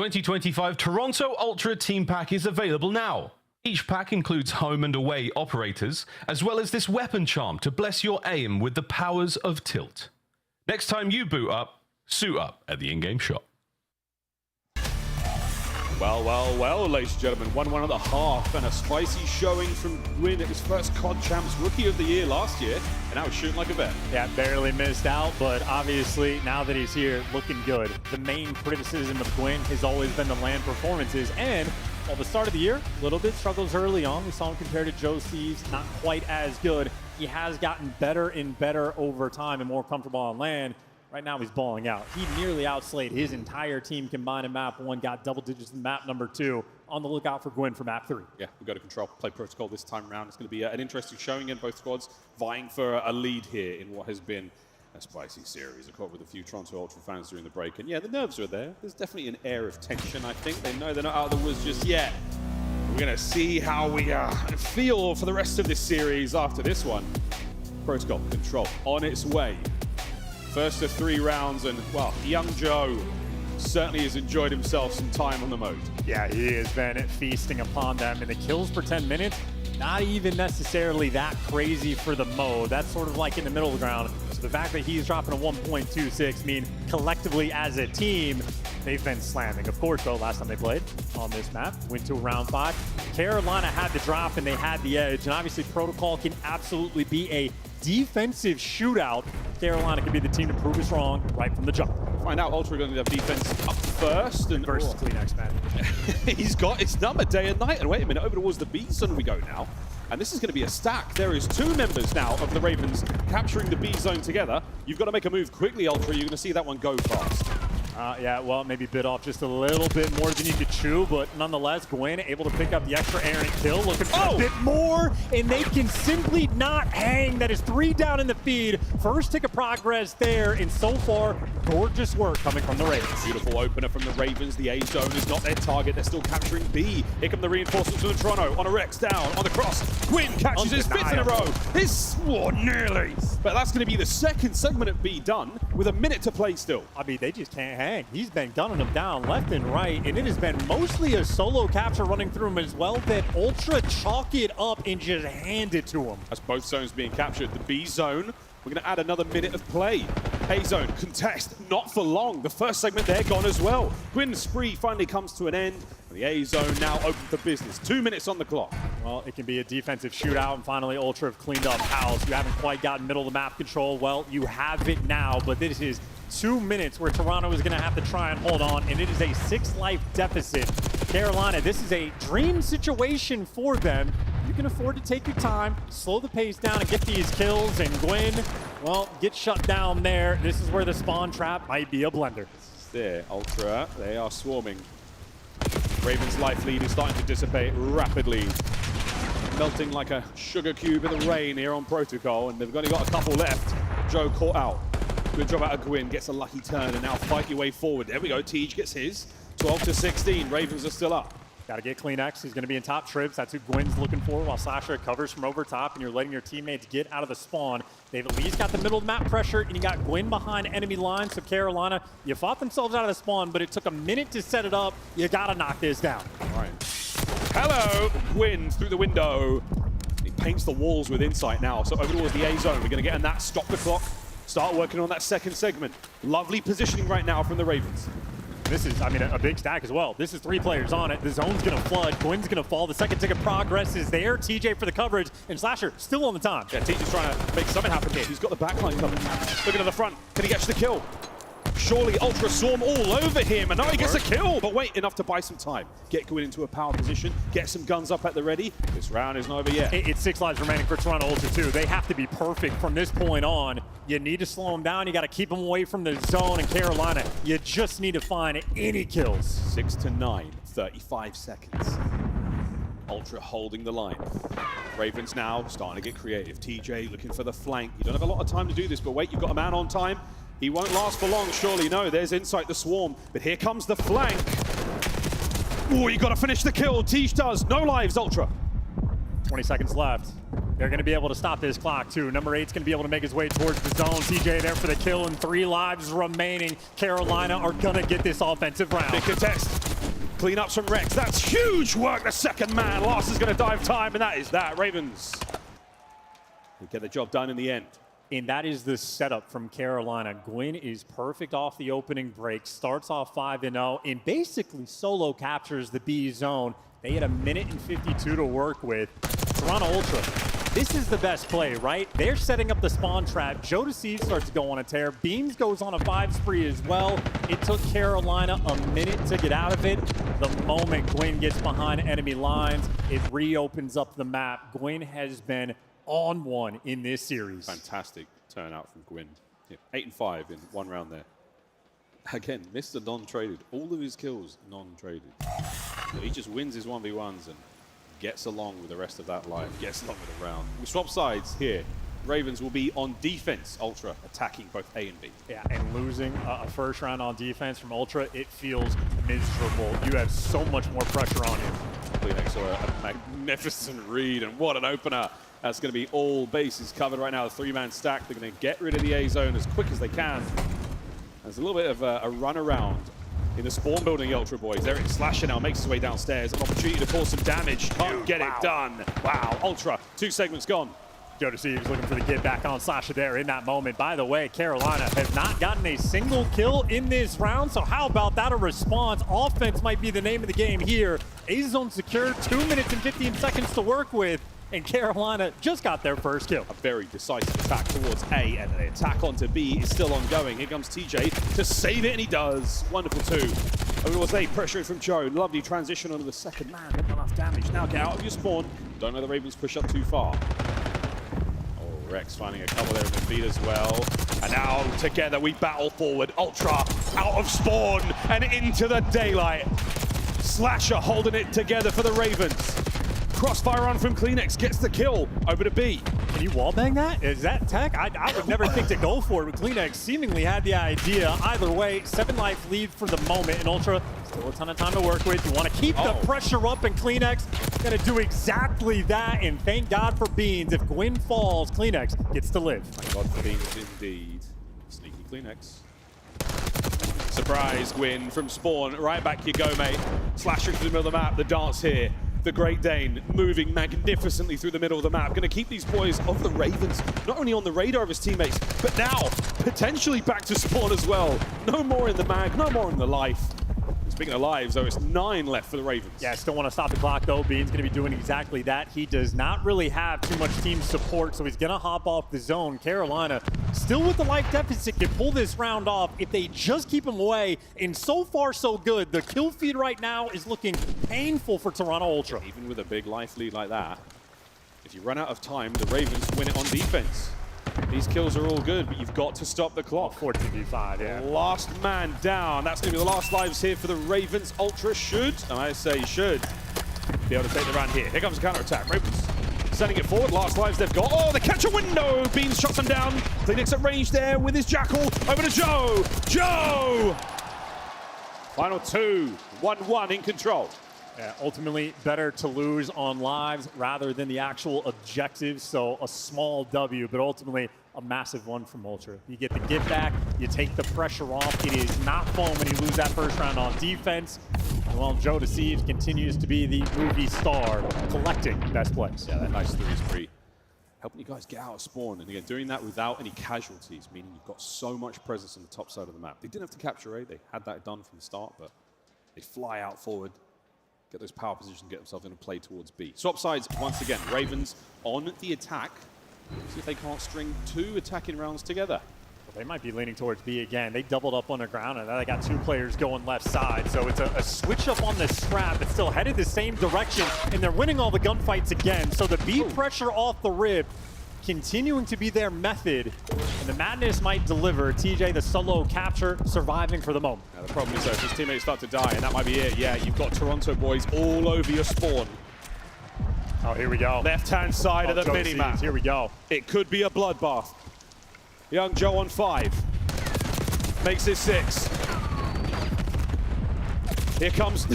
2025 Toronto Ultra Team Pack is available now. Each pack includes home and away operators, as well as this weapon charm to bless your aim with the powers of tilt. Next time you boot up, suit up at the in-game shop. Well, ladies and gentlemen, 1-1 at the half, and a spicy showing from Gwyn at his first COD Champs Rookie of the Year last year, and now he's shooting like a vet. Yeah, barely missed out, but obviously now that he's here, looking good. The main criticism of Gwyn has always been the LAN performances, and while the start of the year, a little bit struggles early on. We saw him compared to Joe Steves, not quite as good. He has gotten better and better over time and more comfortable on LAN. Right now he's balling out. He nearly outslayed his entire team combined in map 1, got double digits in map number 2. On the lookout for Gwyn for map 3. Yeah, we go to control, play protocol this time around. It's going to be an interesting showing in both squads, vying for a lead here in what has been a spicy series. I caught with a few Toronto Ultra fans during the break, and yeah, the nerves are there. There's definitely an air of tension, I think. They know they're not out of the woods just yet. We're going to see how we feel for the rest of this series after this one. Protocol control on its way. First of 3 rounds, and well, young Joe certainly has enjoyed himself some time on the mode. Yeah, he has been feasting upon them, and the kills per 10 minutes, not even necessarily that crazy for the mode. That's sort of like in the middle of the ground. So the fact that he's dropping a 1.26 mean collectively as a team, they've been slamming. Of course, though, last time they played on this map, went to round 5. Carolina had the drop and they had the edge, and obviously Protocol can absolutely be a defensive shootout. Carolina can be the team to prove us wrong right from the jump. Find out Ultra going to have defense up first. And versus Kleenex, man. He's got his number day and night. And wait a minute, over towards the B zone we go now. And this is going to be a stack. There is 2 members now of the Ravens capturing the B zone together. You've got to make a move quickly, Ultra. You're going to see that one go fast. Yeah, well, maybe bit off just a little bit more than you could chew, but nonetheless, Gwyn able to pick up the extra errant kill, looking for a bit more, and they can simply not hang. That is 3 down in the feed. First tick of progress there, and so far, gorgeous work coming from the Ravens. Beautiful opener from the Ravens. The A zone is not their target. They're still capturing B. Here come the reinforcements from the Toronto. On a Rex down, on the cross. Gwyn catches his 5th in a row. This, nearly. But that's going to be the second segment at B done with a minute to play still. I mean, they just can't hang. He's been gunning them down left and right, and it has been mostly a solo capture running through him as well that Ultra chalk it up and just hand it to him. As both zones being captured, the B zone, we're going to add another minute of play. A zone, contest, not for long. The first segment, they're gone as well. Gwyn's spree finally comes to an end, and the A zone now open for business. 2 minutes on the clock. Well, it can be a defensive shootout, and finally Ultra have cleaned up house. You haven't quite gotten middle of the map control. Well, you have it now, but this is 2 minutes where Toronto is going to have to try and hold on, and it is a 6-life deficit. Carolina, this is a dream situation for them. You can afford to take your time, slow the pace down, and get these kills, and Gwyn, well, get shut down there. This is where the spawn trap might be a blender. There, Ultra, they are swarming. Ravens' life lead is starting to dissipate rapidly. Melting like a sugar cube in the rain here on Protocol, and they've only got a couple left. Joe caught out. Good job out of Gwyn, gets a lucky turn, and now fight your way forward. There we go, Tej gets his. 12-16, Ravens are still up. Got to get Kleenex. He's going to be in top trips. That's who Gwyn's looking for while Slasher covers from over top, and you're letting your teammates get out of the spawn. They've at least got the middle of the map pressure, and you got Gwyn behind enemy lines. So Carolina, you fought themselves out of the spawn, but it took a minute to set it up. You got to knock this down. All right. Hello, Gwyn through the window. He paints the walls with insight now. So over towards the A zone. We're going to get in that, stop the clock, start working on that second segment. Lovely positioning right now from the Ravens. This is, I mean, a big stack as well. This is 3 players on it. The zone's going to flood. Gwyn's going to fall. The second tick of progress is there. TJ for the coverage, and Slasher still on the time. Yeah, TJ's trying to make something happen here. He's got the backline coming. Looking at the front. Can he get the kill? Surely Ultra swarm all over him, and now he gets a kill. But wait, enough to buy some time. Get Gwyn into a power position. Get some guns up at the ready. This round is not over yet. It's 6 lives remaining for Toronto Ultra too. They have to be perfect from this point on. You need to slow them down. You got to keep them away from the zone. And Carolina, you just need to find any kills. 6-9, 35 seconds. Ultra holding the line. Ravens now starting to get creative. TJ looking for the flank. You don't have a lot of time to do this, but wait, you've got a man on time. He won't last for long, surely. No, there's Insight the swarm, but here comes the flank. Oh, you got to finish the kill. Tej does. No lives, Ultra. 20 seconds left. They're going to be able to stop this clock, too. Number 8's going to be able to make his way towards the zone. TJ there for the kill, and 3 lives remaining. Carolina are going to get this offensive round. Big contest. Cleanups from Rex. That's huge work. The second man. Lars is going to dive time, and that is that. Ravens will get the job done in the end. And that is the setup from Carolina. Gwyn is perfect off the opening break, starts off 5-0, and basically solo captures the B zone. They had 1 minute and 52 to work with. Toronto Ultra, this is the best play, right? They're setting up the spawn trap. Joe Deceive starts to go on a tear. Beams goes on a 5 spree as well. It took Carolina 1 minute to get out of it. The moment Gwyn gets behind enemy lines, it reopens up the map. Gwyn has been on one in this series. Fantastic turnout from Gwyn. Yeah, 8 and 5 in one round there. Again, Mr. Non-traded. All of his kills non-traded. So he just wins his 1v1s and gets along with the rest of that life, gets along with the round. We swap sides here. Ravens will be on defense, Ultra attacking both A and B. Yeah, and losing a first round on defense from Ultra, it feels miserable. You have so much more pressure on you. CleanX saw a magnificent read, and what an opener. That's going to be all bases covered right now. The 3-man stack. They're going to get rid of the A zone as quick as they can. There's a little bit of a run around in the spawn building, Ultra boys. Eric Slasher now makes his way downstairs. An opportunity to cause some damage. Can't get it done. Wow, Ultra, 2 segments gone. Joe Deceives looking for the get back on Slasher there in that moment. By the way, Carolina has not gotten a single kill in this round, so how about that a response? Offense might be the name of the game here. A zone secure, 2 minutes and 15 seconds to work with, and Carolina just got their first kill. A very decisive attack towards A, and the attack onto B is still ongoing. Here comes TJ to save it, and he does. Wonderful 2. Over towards A, pressure from Joe. Lovely transition onto the second man. Not enough damage. Now get out of your spawn. Don't let the Ravens push up too far. Oh, Rex finding a couple there in the feed as well. And now together we battle forward. Ultra out of spawn and into the daylight. Slasher holding it together for the Ravens. Crossfire on from CleanX, gets the kill over to B. Can you wallbang that? Is that tech? I would never think to go for it, but CleanX seemingly had the idea. Either way, 7 life lead for the moment, and Ultra still a ton of time to work with. You want to keep the pressure up, and CleanX going to do exactly that, and thank God for Beans. If Gwyn falls, CleanX gets to live. Thank God for Beans indeed. Sneaky CleanX. Surprise Gwyn from spawn. Right back you go, mate. Slasher through the middle of the map. The dance here. The Great Dane moving magnificently through the middle of the map. Going to keep these boys of the Ravens not only on the radar of his teammates, but now potentially back to spawn as well. No more in the mag, no more in the life. Speaking of lives, though, it's 9 left for the Ravens. Yeah, still want to stop the clock, though. Bean's going to be doing exactly that. He does not really have too much team support, so he's going to hop off the zone. Carolina, still with the life deficit, can pull this round off if they just keep him away. And so far, so good. The kill feed right now is looking painful for Toronto Ultra. Yeah, even with a big life lead like that, if you run out of time, the Ravens win it on defense. These kills are all good, but you've got to stop the clock. 14v5, yeah. Last man down. That's going to be the last lives here for the Ravens. Ultra should, and I say should, be able to take the round here. Here comes the counter-attack. Ravens sending it forward. Last lives they've got. Oh, they catch a window. Beans shots them down. CleanX at range there with his Jackal. Over to Joe. Joe! Final 2. 1-1 in control. Yeah, ultimately, better to lose on lives rather than the actual objectives. So a small W, but ultimately a massive one from Ultra. You get the get back, you take the pressure off. It is not fun when you lose that first round on defense. And while Joe Deceives continues to be the movie star, collecting best plays. Yeah, that nice 3 spree. Helping you guys get out of spawn. And again, doing that without any casualties, meaning you've got so much presence on the top side of the map. They didn't have to capture A. They had that done from the start, but they fly out forward. Get those power positions, get themselves in a play towards B. Swap sides once again. Ravens on the attack. See if they can't string 2 attacking rounds together. Well, they might be leaning towards B again. They doubled up on the ground, and now they got 2 players going left side. So it's a switch up on this scrap. It's still headed the same direction, and they're winning all the gunfights again. So the B pressure off the rip, continuing to be their method, and the madness might deliver. TJ, the solo capture, surviving for the moment. Now the problem is though, if his teammates start to die, and that might be it. Yeah, you've got Toronto boys all over your spawn. Oh, here we go. Left-hand side of the mini-map. Here we go. It could be a bloodbath. Young Joe on 5. Makes it 6. Here comes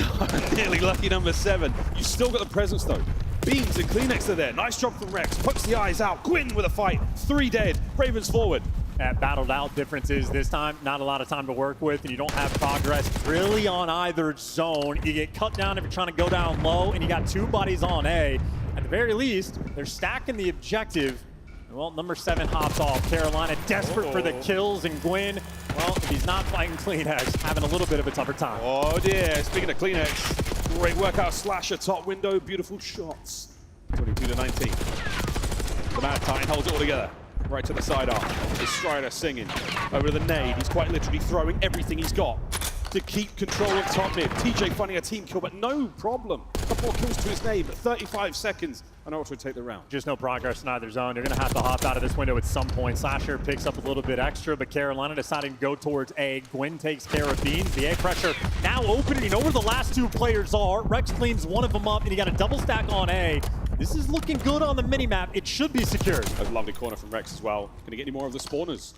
nearly lucky number 7. You've still got the presence though. Beans and CleanX are there. Nice job from Rex. Pokes the eyes out. Gwyn with a fight. 3 dead. Ravens forward. battled out differences this time. Not a lot of time to work with, and you don't have progress really on either zone. You get cut down if you're trying to go down low, and you got 2 bodies on A. At the very least, they're stacking the objective. Well, number 7 hops off. Carolina desperate for the kills, and Gwyn, well, if he's not fighting CleanX, having a little bit of a tougher time. Oh dear, speaking of CleanX, great workout, slasher, top window, beautiful shots. 22 to 19. The Mad Titan holds it all together. Right to the sidearm. Is Strider singing. Over to the nade. He's quite literally throwing everything he's got to keep control of top mid. TJ finding a team kill, but no problem. A couple more kills to his name, but 35 seconds. And Ultra take the round. Just no progress in either zone. You're going to have to hop out of this window at some point. Slasher picks up a little bit extra, but Carolina deciding to go towards A. Gwyn takes care of Beans. The A pressure now opening over the last 2 players are. Rex cleans one of them up, and he got a double stack on A. This is looking good on the minimap. It should be secured. A lovely corner from Rex as well. Going to get any more of the spawners.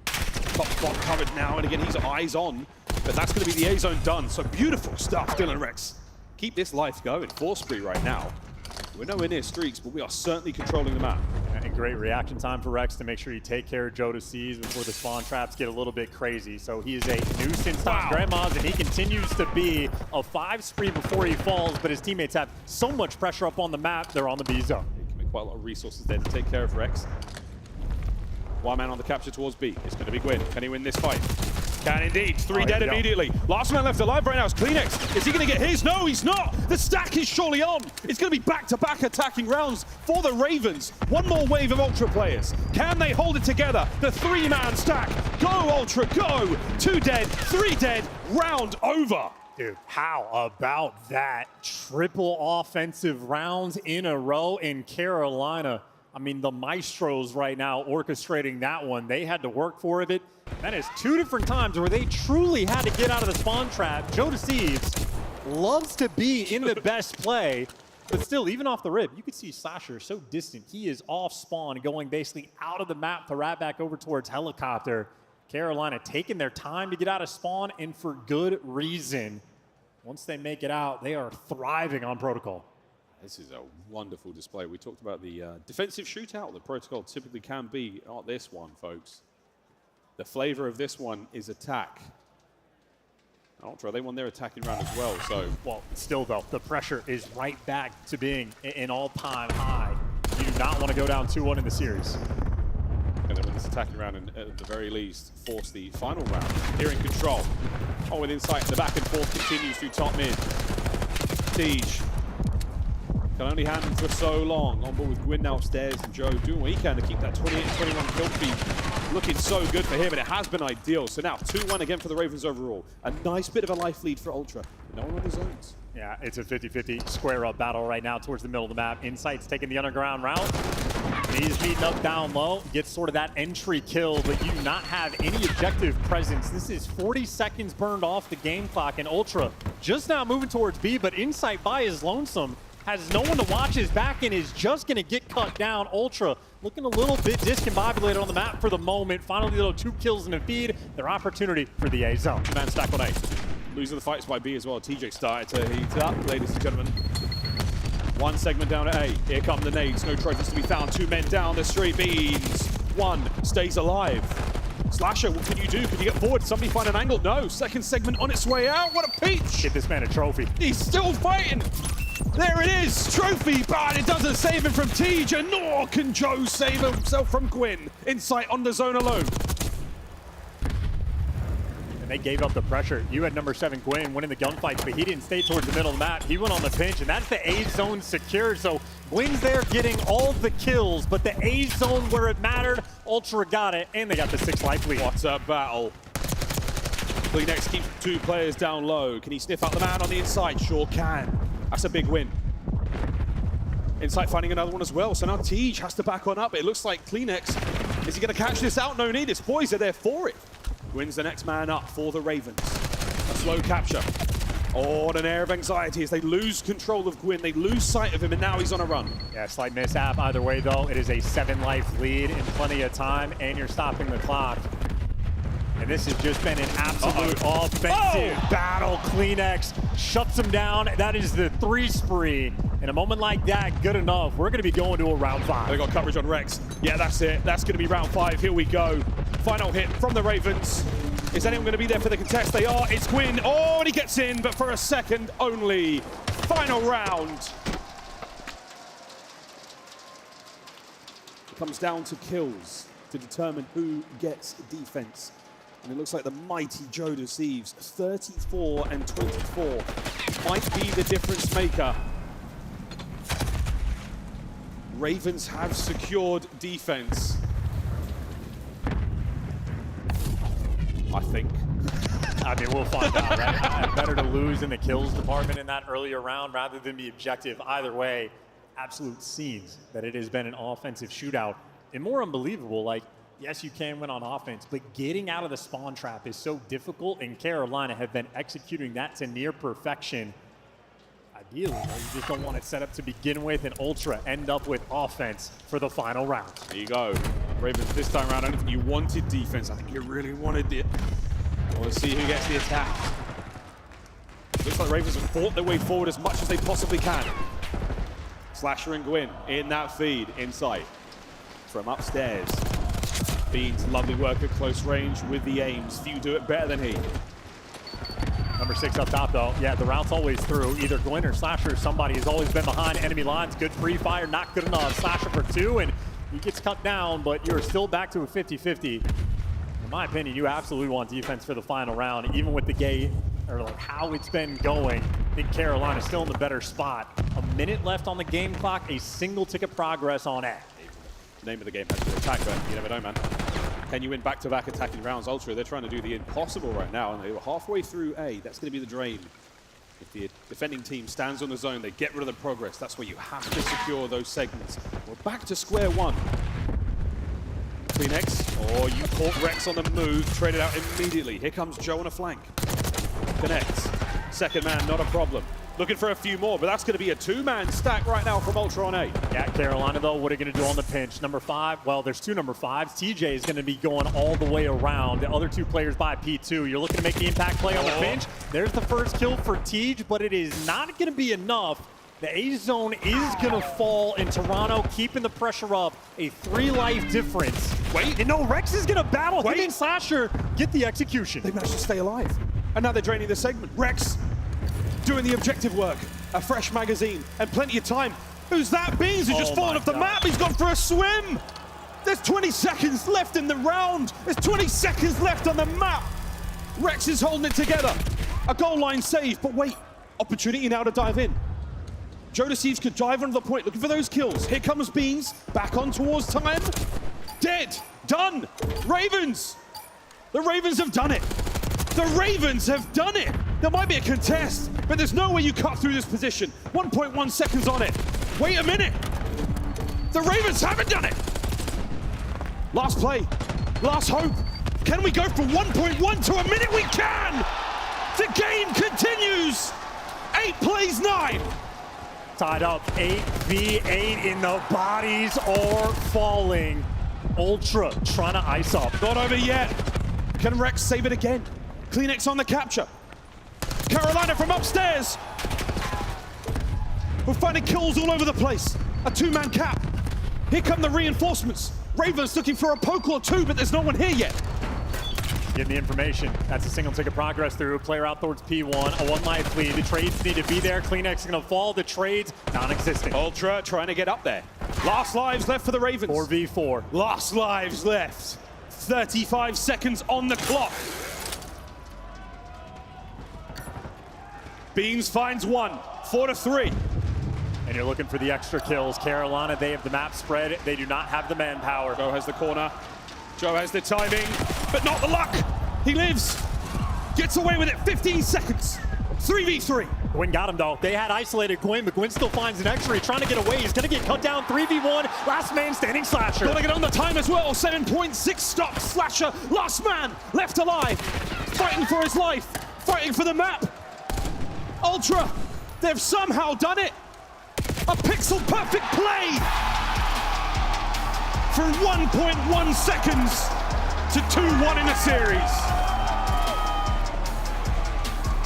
Top spot covered now, and again, he's eyes on. But that's going to be the A zone done. So beautiful stuff, Dylan Rex. Keep this life going. 4 spree right now. We're nowhere near streaks, but we are certainly controlling the map. And great reaction time for Rex to make sure you take care of Jodeci's before the spawn traps get a little bit crazy. So he is a nuisance times grandmas, and he continues to be a 5 spree before he falls, but his teammates have so much pressure up on the map, they're on the B zone. He can make quite a lot of resources there to take care of Rex. 1 man on the capture towards B. It's going to be Gwyn. Can he win this fight? Can indeed. 3 dead immediately. Last man left alive right now is CleanX. Is he going to get his? No, he's not. The stack is surely on. It's going to be back-to-back attacking rounds for the Ravens. 1 more wave of Ultra players. Can they hold it together? The 3-man stack. Go, Ultra, go. 2 dead, 3 dead. Round over. Dude, how about that? Triple offensive rounds in a row in Carolina. I mean, the Maestros right now orchestrating that one. They had to work for it. That is 2 different times where they truly had to get out of the spawn trap. Jodeci loves to be in the best play, but still, even off the rip, you could see Slasher so distant. He is off spawn, going basically out of the map to wrap back over towards Helicopter. Carolina taking their time to get out of spawn, and for good reason. Once they make it out, they are thriving on Protocol. This is a wonderful display. We talked about the defensive shootout that Protocol typically can be. Not this one, folks. The flavor of this one is attack. Ultra, they won their attacking round as well, so... Well, still though, the pressure is right back to being an all-time high. You do not want to go down 2-1 in the series. And then win this attacking round, and at the very least, force the final round. Here in control. Oh, with insight, the back and forth continues through top mid. Siege. Can only handle for so long. On board with Gwyn now upstairs, and Joe doing what he can to keep that 28-21 kill feed looking so good for him, and it has been ideal. So now 2-1 again for the Ravens overall. A nice bit of a life lead for Ultra. No one on the zones. Yeah, it's a 50-50 square-up battle right now towards the middle of the map. Insight's taking the underground route. He's beating up down low, gets sort of that entry kill, but you do not have any objective presence. This is 40 seconds burned off the game clock, and Ultra just now moving towards B, but Insight by his lonesome has no one to watch his back and is just going to get cut down. Ultra looking a little bit discombobulated on the map for the moment. Finally, little 2 kills in a feed. Their opportunity for the A zone. Man stack on A. Losing the fights by B as well. TJ started to heat up, ladies and gentlemen. 1 segment down at A. Here come the nades. No trophies to be found. 2 men down the street. Beans. 1 stays alive. Slasher, what can you do? Can you get forward? Somebody find an angle? No. 2nd segment on its way out. What a peach. Get this man a trophy. He's still fighting. There it is, trophy, but it doesn't save him from TJ, nor can Joe save himself from Gwyn. Insight on the zone alone. And they gave up the pressure. You had number 7 Gwyn winning the gunfights, but he didn't stay towards the middle of the map. He went on the pinch, and that's the A zone secured. So Gwyn's there getting all the kills, but the A zone where it mattered, Ultra got it, and they got the 6 life lead. What a battle. CleanX keeps 2 players down low. Can he sniff out the man on the inside? Sure can. That's a big win. Insight finding another one as well. So now Tej has to back on up. It looks like CleanX. Is he going to catch this out? No need. His boys are there for it. Gwyn's the next man up for the Ravens. A slow capture. Oh, and an air of anxiety as they lose control of Gwyn. They lose sight of him, and now he's on a run. Yeah, slight mishap. Either way, though, it is a 7-life lead in plenty of time, and you're stopping the clock. And this has just been an absolute offensive battle. CleanX shuts him down. That is the 3 spree. In a moment like that, good enough. We're going to be going to a round 5. They got coverage on Rex. Yeah, that's it. That's going to be round 5. Here we go. Final hit from the Ravens. Is anyone going to be there for the contest? They are. It's Gwyn. Oh, and he gets in, but for a second only. Final round. It comes down to kills to determine who gets defense. And it looks like the mighty Joe Deceives, 34 and 24, might be the difference maker. Ravens have secured defense. I think. I mean, we'll find out, right? Better to lose in the kills department in that earlier round rather than be objective. Either way, absolute scenes that it has been an offensive shootout. And more unbelievable, like, yes, you can win on offense, but getting out of the spawn trap is so difficult, and Carolina have been executing that to near perfection. Ideally, though, you just don't want it set up to begin with, and Ultra end up with offense for the final round. There you go. Ravens this time around, I don't think you wanted defense. I think you really wanted it. I want to see who gets the attack. Looks like Ravens have fought their way forward as much as they possibly can. Slasher and Gwyn in that feed, inside. From upstairs. Beans, lovely work at close range with the aims. Few do it better than he. Number 6 up top, though. Yeah, the route's always through. Either Gwyn or Slasher. Somebody has always been behind enemy lines. Good free fire, not good enough. Slasher for 2, and he gets cut down, but you're still back to a 50-50. In my opinion, you absolutely want defense for the final round, even with the game, or like how it's been going. I think Carolina's still in the better spot. A minute left on the game clock, a single ticket progress on A. The name of the game has been attack, but you never know, man. Can you win back-to-back attacking rounds? Ultra, they're trying to do the impossible right now, and they were halfway through A. That's going to be the drain. If the defending team stands on the zone, they get rid of the progress. That's where you have to secure those segments. We're back to square one. Kleenex, oh, you caught Rex on the move, traded out immediately. Here comes Joe on a flank. Connects. Second man, not a problem. Looking for a few more, but that's going to be a 2-man stack right now from Ultra on A. Yeah, Carolina, though, what are they going to do on the pinch? Number 5, well, there's 2 number 5s. TJ is going to be going all the way around. The other 2 players by P2. You're looking to make the impact play on the pinch. There's the first kill for Tej, but it is not going to be enough. The A zone is going to fall in Toronto, keeping the pressure up. A 3-life difference. Wait. And no, Rex is going to battle. Him and Slasher get the execution. They managed to stay alive. And now they're draining the segment. Rex doing the objective work. A fresh magazine and plenty of time. Who's that? Beans has just fallen off the map. He's gone for a swim. There's 20 seconds left in the round. There's 20 seconds left on the map. Rex is holding it together. A goal line save, but wait. Opportunity now to dive in. Joe Deceives could dive onto the point, looking for those kills. Here comes Beans, back on towards time. Dead, done. Ravens. The Ravens have done it. The Ravens have done it. There might be a contest, but there's no way you cut through this position. 1.1 seconds on it. Wait a minute. The Ravens haven't done it. Last play, last hope. Can we go from 1.1 to a minute? We can. The game continues. 8 plays 9. Tied up 8v8 in the bodies are falling. Ultra trying to ice up. Not over yet. Can Rex save it again? Kleenex on the capture. Carolina from upstairs. We're finding kills all over the place. A 2-man cap. Here come the reinforcements. Ravens looking for a poke or 2, but there's no one here yet. Getting the information. That's a single ticket progress through. Player out towards P1. A 1-life lead. The trades need to be there. Kleenex is going to fall. The trades non-existent. Ultra trying to get up there. Last lives left for the Ravens. 4v4. Last lives left. 35 seconds on the clock. Beans finds 1. 4-3. And you're looking for the extra kills. Carolina, they have the map spread. They do not have the manpower. Joe has the corner. Joe has the timing, but not the luck. He lives. Gets away with it. 15 seconds. 3v3. Gwyn got him, though. They had isolated Gwyn, but Gwyn still finds an extra. He's trying to get away. He's going to get cut down. 3v1. Last man standing, Slasher. Got to get on the time as well. 7.6 stops. Slasher, last man, left alive. Fighting for his life. Fighting for the map. Ultra, they've somehow done it. A pixel-perfect play for 1.1 seconds to 2-1 in a series.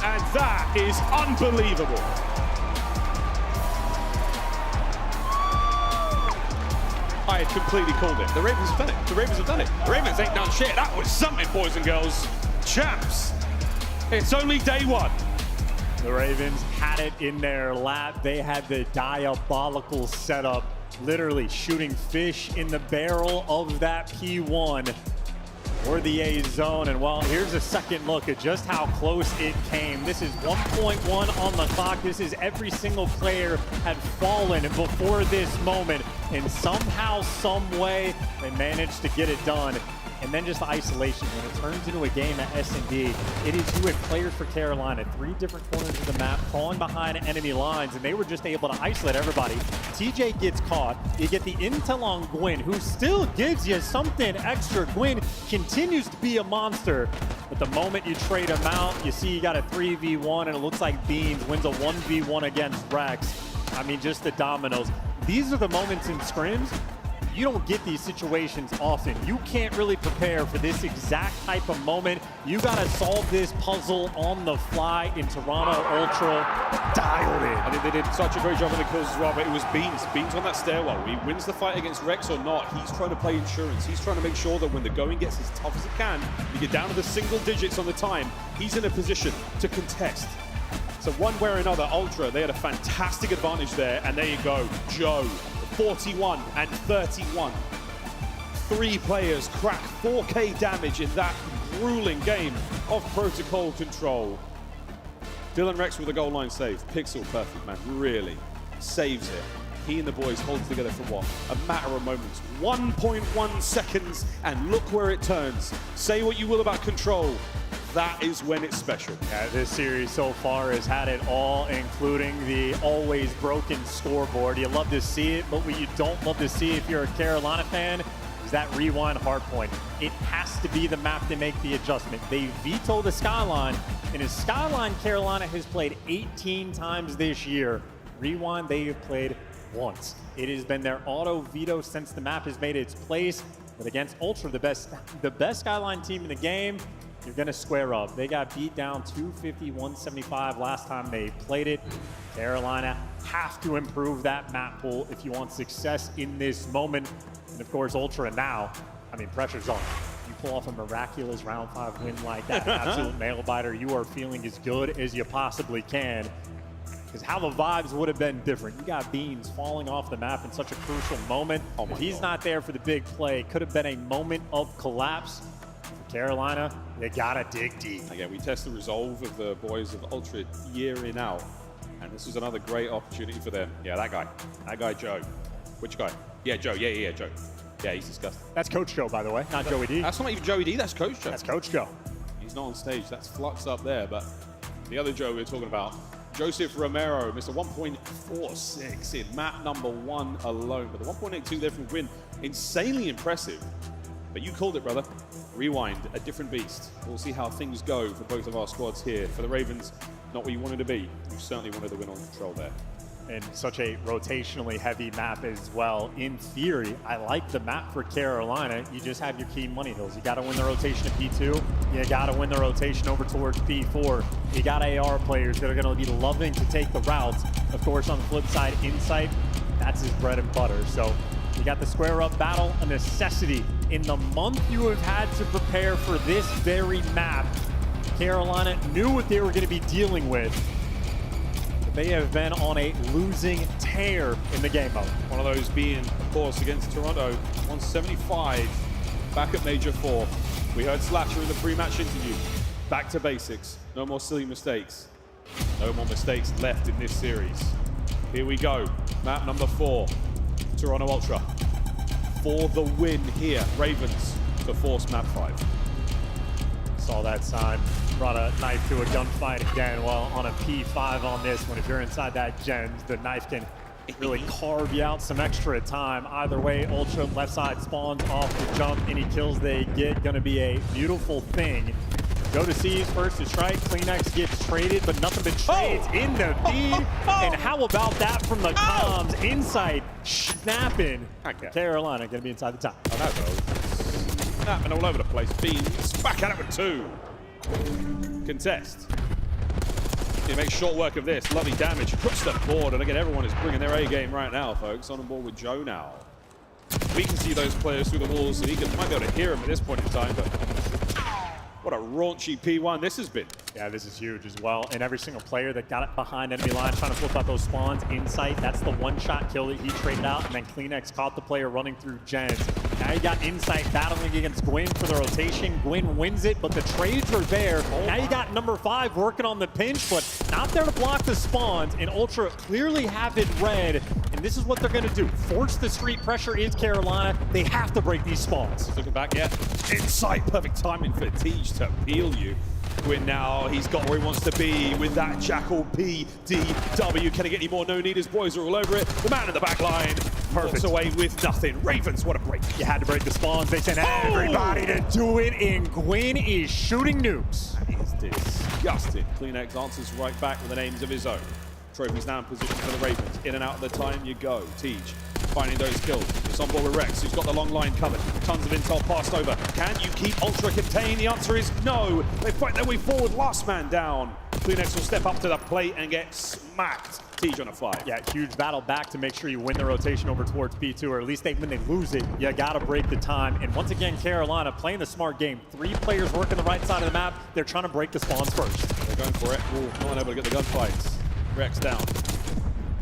And that is unbelievable. I had completely called it. The Ravens have done it. The Ravens have done it. The Ravens ain't done shit. That was something, boys and girls. Champs. It's only day one. The Ravens had it in their lap. They had the diabolical setup, literally shooting fish in the barrel of that P1 or the A zone. And well, here's a second look at just how close it came. This is 1.1 on the clock. This is every single player had fallen before this moment. And somehow, some way, they managed to get it done. And then just the isolation. When it turns into a game at S&D, it is you had players for Carolina, 3 different corners of the map, falling behind enemy lines, and they were just able to isolate everybody. TJ gets caught. You get the intel on Gwyn, who still gives you something extra. Gwyn continues to be a monster, but the moment you trade him out, you see you got a 3v1, and it looks like Beans wins a 1v1 against Rex. I mean, just the dominoes. These are the moments in scrims. You don't get these situations often. You can't really prepare for this exact type of moment. You got to solve this puzzle on the fly in Toronto Ultra. Dialed in. I think they did such a great job on the kills as well, but it was Beans. Beans on that stairwell. He wins the fight against Rex or not, he's trying to play insurance. He's trying to make sure that when the going gets as tough as it can, you get down to the single digits on the time, he's in a position to contest. So one way or another, Ultra, they had a fantastic advantage there, and there you go, Joe. 41 and 31. 3 players crack 4K damage in that grueling game of Protocol Control. Dylan Rex with a goal line save. Pixel perfect, man, really saves it. He and the boys hold together for what? A matter of moments. 1.1 seconds, and look where it turns. Say what you will about Control. That is when it's special. Yeah, this series so far has had it all, including the always broken scoreboard. You love to see it, but what you don't love to see if you're a Carolina fan is that rewind hardpoint. It has to be the map to make the adjustment. They veto the Skyline, and as Skyline, Carolina has played 18 times this year. Rewind, they have played once. It has been their auto veto since the map has made its place. But against Ultra, the best Skyline team in the game, you're going to square up. They got beat down 250-175 last time they played it. Carolina have to improve that map pool if you want success in this moment. And of course, Ultra now, I mean, pressure's on. You pull off a miraculous round 5 win like that, absolute nail biter, you are feeling as good as you possibly can. Because how the vibes would have been different. You got Beans falling off the map in such a crucial moment. If he's not there for the big play, it could have been a moment of collapse. Carolina, they gotta dig deep. Again, we test the resolve of the boys of Ultra year in out, and this was another great opportunity for them. Yeah, that guy Joe. Which guy? Yeah, Joe. Yeah, Joe. Yeah, he's disgusting. That's Coach Joe, by the way, not Joey D. That's not even Joey D. That's Coach Joe. That's Coach Joe. He's not on stage. That's Flux up there, but the other Joe we were talking about, Joseph Romero, Mr. 1.46 in map number 1 alone, but the 1.82 there from Gwyn, insanely impressive. But you called it, brother. Rewind, a different beast. We'll see how things go for both of our squads here. For the Ravens, not what you wanted to be. You certainly wanted to win on Control there. And such a rotationally heavy map as well. In theory, I like the map for Carolina. You just have your key money hills. You got to win the rotation to P2. You got to win the rotation over towards P4. You got AR players that are going to be loving to take the routes. Of course, on the flip side, Insight, that's his bread and butter. So you got the square up battle, a necessity. In the month you have had to prepare for this very map, Carolina knew what they were going to be dealing with. But they have been on a losing tear in the game mode. One of those being, of course, against Toronto, 175 back at Major 4. We heard Slasher in the pre-match interview. Back to basics. No more silly mistakes. No more mistakes left in this series. Here we go. Map number 4. Toronto Ultra. For the win here. Ravens to force map 5. Saw that sign. Brought a knife to a gunfight again. Well, on a P5 on this one, if you're inside that gen, the knife can really carve you out some extra time. Either way, Ultra left side spawns off the jump. Any kills they get, gonna be a beautiful thing. Go to C's first to strike. Kleenex gets traded, but nothing but trades in the feed. And how about that from the comms? Insight snapping. Carolina gonna be inside the top. Oh, that goes. Snapping all over the place. Beans back at it with 2. Contest. He makes short work of this. Lovely damage across the board. And again, everyone is bringing their A game right now, folks. On board with Joe now. We can see those players through the walls. We might be able to hear them at this point in time, but what a raunchy P1 this has been. Yeah, this is huge as well. And every single player that got it behind enemy line trying to flip out those spawns insight, that's the one-shot kill that he traded out. And then CleanX caught the player running through gens. Now you got insight battling against Gwyn for the rotation. Gwyn wins it, but the trades are there. Now you got number 5 working on the pinch, but not there to block the spawns. And Ultra clearly have it read. And this is what they're going to do. Force the street pressure is Carolina. They have to break these spawns. Looking back, yeah. Insight, perfect timing for Tej to peel you. Gwyn now, he's got where he wants to be with that Jackal PDW. Can he get any more? No need, his boys are all over it. The man in the back line walks away with nothing. Ravens, what a break. You had to break the spawns. They sent everybody to do it, and Gwyn is shooting nukes. That is disgusting. CleanX answers right back with the names of his own. Trophy's now in position for the Ravens. In and out of the time you go. Tej finding those kills. It's on board with Rex, who's got the long line covered. Tons of intel passed over. Can you keep Ultra contained? The answer is no. They fight their way forward. Last man down. CleanX will step up to the plate and get smacked. Tej on a 5. Yeah, huge battle back to make sure you win the rotation over towards P2, or at least when they lose it, you gotta break the time. And once again, Carolina playing the smart game. 3 players working the right side of the map. They're trying to break the spawns first. They're going for it. Ooh, no one able to get the gunfights. Rex down.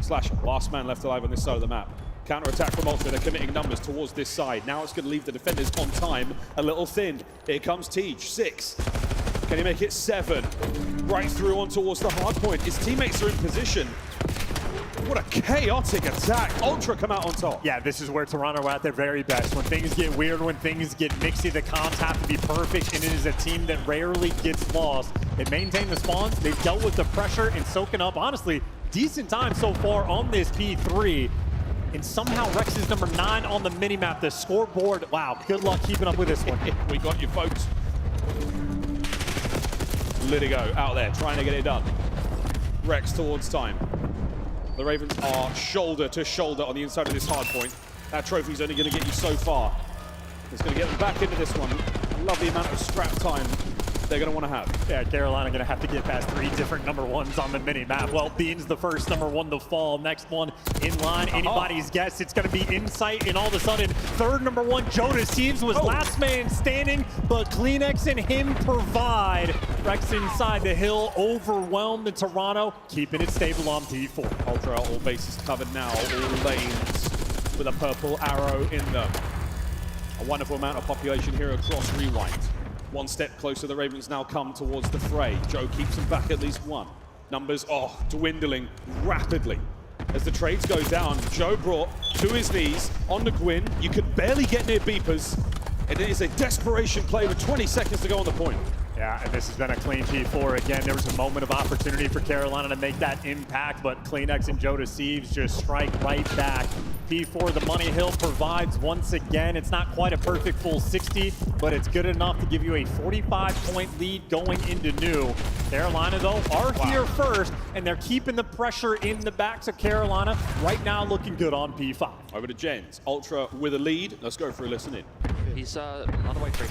Slasher, last man left alive on this side of the map. Counter-attack from Ultra, they're committing numbers towards this side. Now it's going to leave the defenders on time a little thin. Here comes Tej, 6. Can he make it 7? Right through on towards the hard point. His teammates are in position. What a chaotic attack. Ultra come out on top. Yeah, this is where Toronto are at their very best. When things get weird, when things get mixy, the comms have to be perfect, and it is a team that rarely gets lost. They maintain the spawns, they've dealt with the pressure and soaking up, honestly, decent time so far on this P3. And somehow Rex is number 9 on the minimap. The scoreboard, wow, good luck keeping up with this one. We got you, folks. Litigo out there, trying to get it done. Rex towards time. The Ravens are shoulder to shoulder on the inside of this hard point. That trophy's only going to get you so far. It's going to get them back into this one. I love the amount of scrap time they're going to want to have. Yeah, Carolina going to have to get past 3 different number 1s on the mini-map. Well, Bean's the first number 1 to fall. Next one in line, anybody's guess. It's going to be Insight, and all of a sudden, third number 1, Joe Deceives was last man standing, but CleanX and him provide. Rex inside the hill, overwhelmed in Toronto, keeping it stable on P4. Ultra, all bases covered now, all lanes with a purple arrow in them. A wonderful amount of population here across Rewind. One step closer, the Ravens now come towards the fray. Joe keeps them back at least 1. Numbers, dwindling rapidly. As the trades go down, Joe brought to his knees onto Gwyn. You could barely get near beepers. And it is a desperation play with 20 seconds to go on the point. Yeah, and this has been a clean P4. Again, there was a moment of opportunity for Carolina to make that impact, but CleanX and Joe Deceives just strike right back. P4, the money hill provides once again. It's not quite a perfect full 60, but it's good enough to give you a 45-point lead going into new. Carolina, though, are here first, and they're keeping the pressure in the backs of Carolina. Right now, looking good on P5. Over to Jens. Ultra with a lead. Let's go for a listen in. He's on the way straight.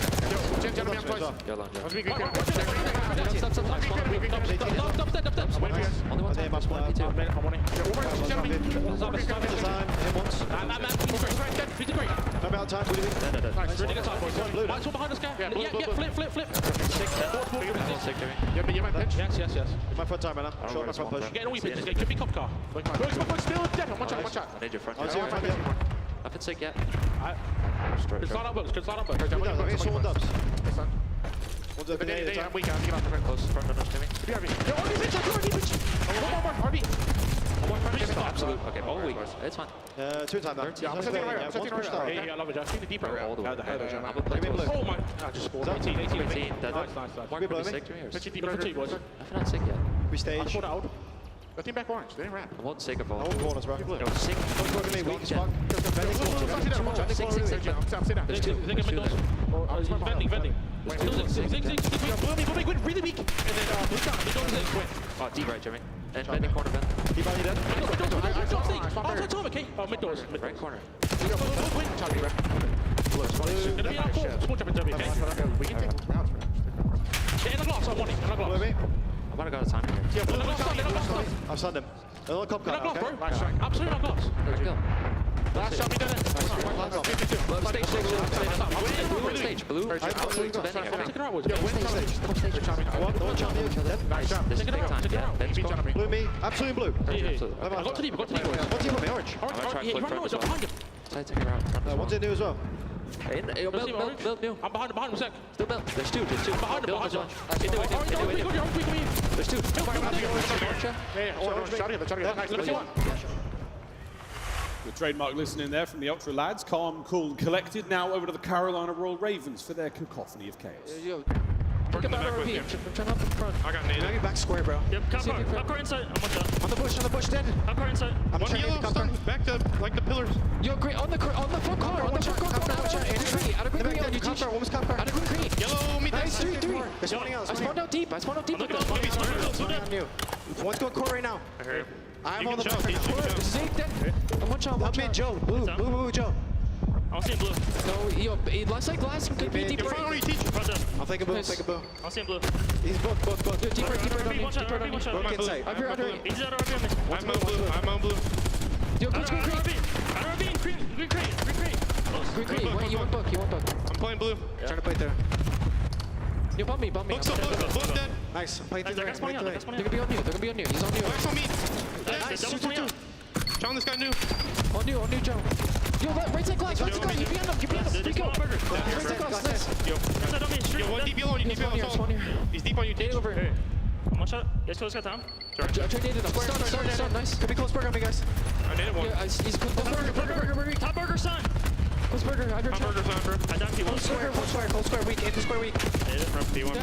Yes. My front time, man. Show my front push. Get all your pitches. It could be cop car. Still dead. Watch out. I need your front. Up and sick yet. Good slide on books. Someone dubs. One's over there. We can get up close front of us, Jimmy. Absolute. Okay, all weak. It's fine. 2 time now. Yeah, I'm setting right. Yeah, I love it, Josh. Keep the deeper. All the way. Oh my. I just spawned. 18. Nice. Mark pretty sick to me. Pitch deeper for 2, boys. I'm not sick yet. We stage. Let him back orange. They ain't rap. I want sick of all. I want corners, bro. No, sick. Look at me, weak as fuck. There's 2. Vending. Really weak. And then oh, deep right, Jimmy. And bending corner bend. He body dead. Okay. Oh, mid doors. Right corner. We can take rounds, bro. Get in the glass, I want it. I might have got a time here. I've stunned him. Another cop car, okay? Absolutely not glass. Last shot we did it. stage. Blue. Absolutely defending everything. This is big time. Yeah, Ben's going. Blue me. Absolutely blue. Absolutely. I got to leave. One team on me. Orange. I'm gonna try and flip front as well. Try to take her out. One's in new as well. Build new. I'm behind him, sec. Still build. There's two. There's two. Behind him. There's two. The trademark listening there from the Ultra lads. Calm, cool, and collected. Now over to the Carolina Royal Ravens for their cacophony of chaos. Think about RP. Turn up in front. I got nade. Now you're back square, bro. Yep, top car inside. I'm one shot. On the bush, dead. Top car inside. I'm One trying to yellow, get stun, back to, like the pillars. Yo, green, on the front car, Out of green, on you teach. One was cop car. Out of green. Yellow, me Nice, 3. There's one else. I spawned out deep. One's going core right now. I heard him. I'm on the back right now. This is 8 dead. I'm one shot. Help me, Joe. Blue, Joe. I'll see him blue. No, yo, last side glass could be deep. You're fine, only teach. I'll take a boom, take a boom. I'll see him blue. He's booked. Deeper on me. One shot, Deeper on me. RP. Inside. Under. He's out of RP on me. I'm on blue. Yo, green. Out of RP. Green crate. Green. Wait, you want book. I'm playing blue. Trying to play there. Yo, bump me. Book's up, book's dead. Nice. I'm playing They're through gonna spawn out, there. they're gonna They're gonna be on you. He's on you. Black's on me. Nice. Double swing out. Challenge this guy new. On you, Joe. Yo, right side glass. You be on him. Free go. Right side glass. Nice. Yo, one deep yellow, you deep yellow. He's deep on you. Date over here. One shot. Yes, close, got time. I tried dated him. Stun. Nice. Could be close burger on me, guys. I did it one. Yeah, he's good. Burger. Top burger, son. Close burger. I Top burger's on, bro. I down Cold square, weak, into square weak. Hit it from P1.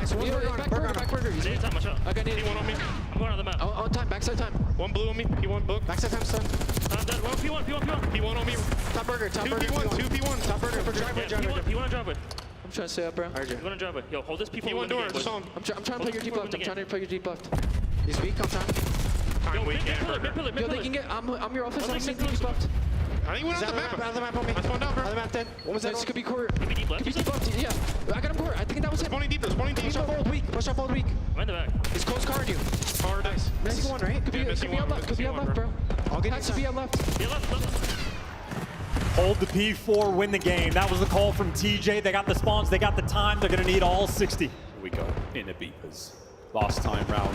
Back burger. He's Nade time, watch out. I got nade. P1 on me. I'm going on the map. On time, backside time. One blue on me. P1 book. Backside time, son. I'm dead. One P1. P1 on me. Top burger. Two P1. Top burger. P1 on driveway. I'm trying to stay up, bro. P1 on driveway. Yo, hold this P1 door. I'm trying to play your deep left. He's weak on time. Yo, mid pillar. Yo, they can get. I'm your office. I'm seeing deep left. I think he went on the map. Out of the map on me. I spawned out, bro. Out of the map dead. What was that? This could be court. Could be deep left. Could be deep left. Yeah. I got him court. I think that was it. Spawning deep. Push off old weak. I'm in the back. He's close card you. Hard. Nice. Missing one, right? Could be on left. Could be on left, bro. I'll get Has to be on left. Yeah, left. Hold the P4, win the game. That was the call from TJ. They got the spawns, they got the time. They're going to need all 60. Here we go. Inner beepers. Last time round,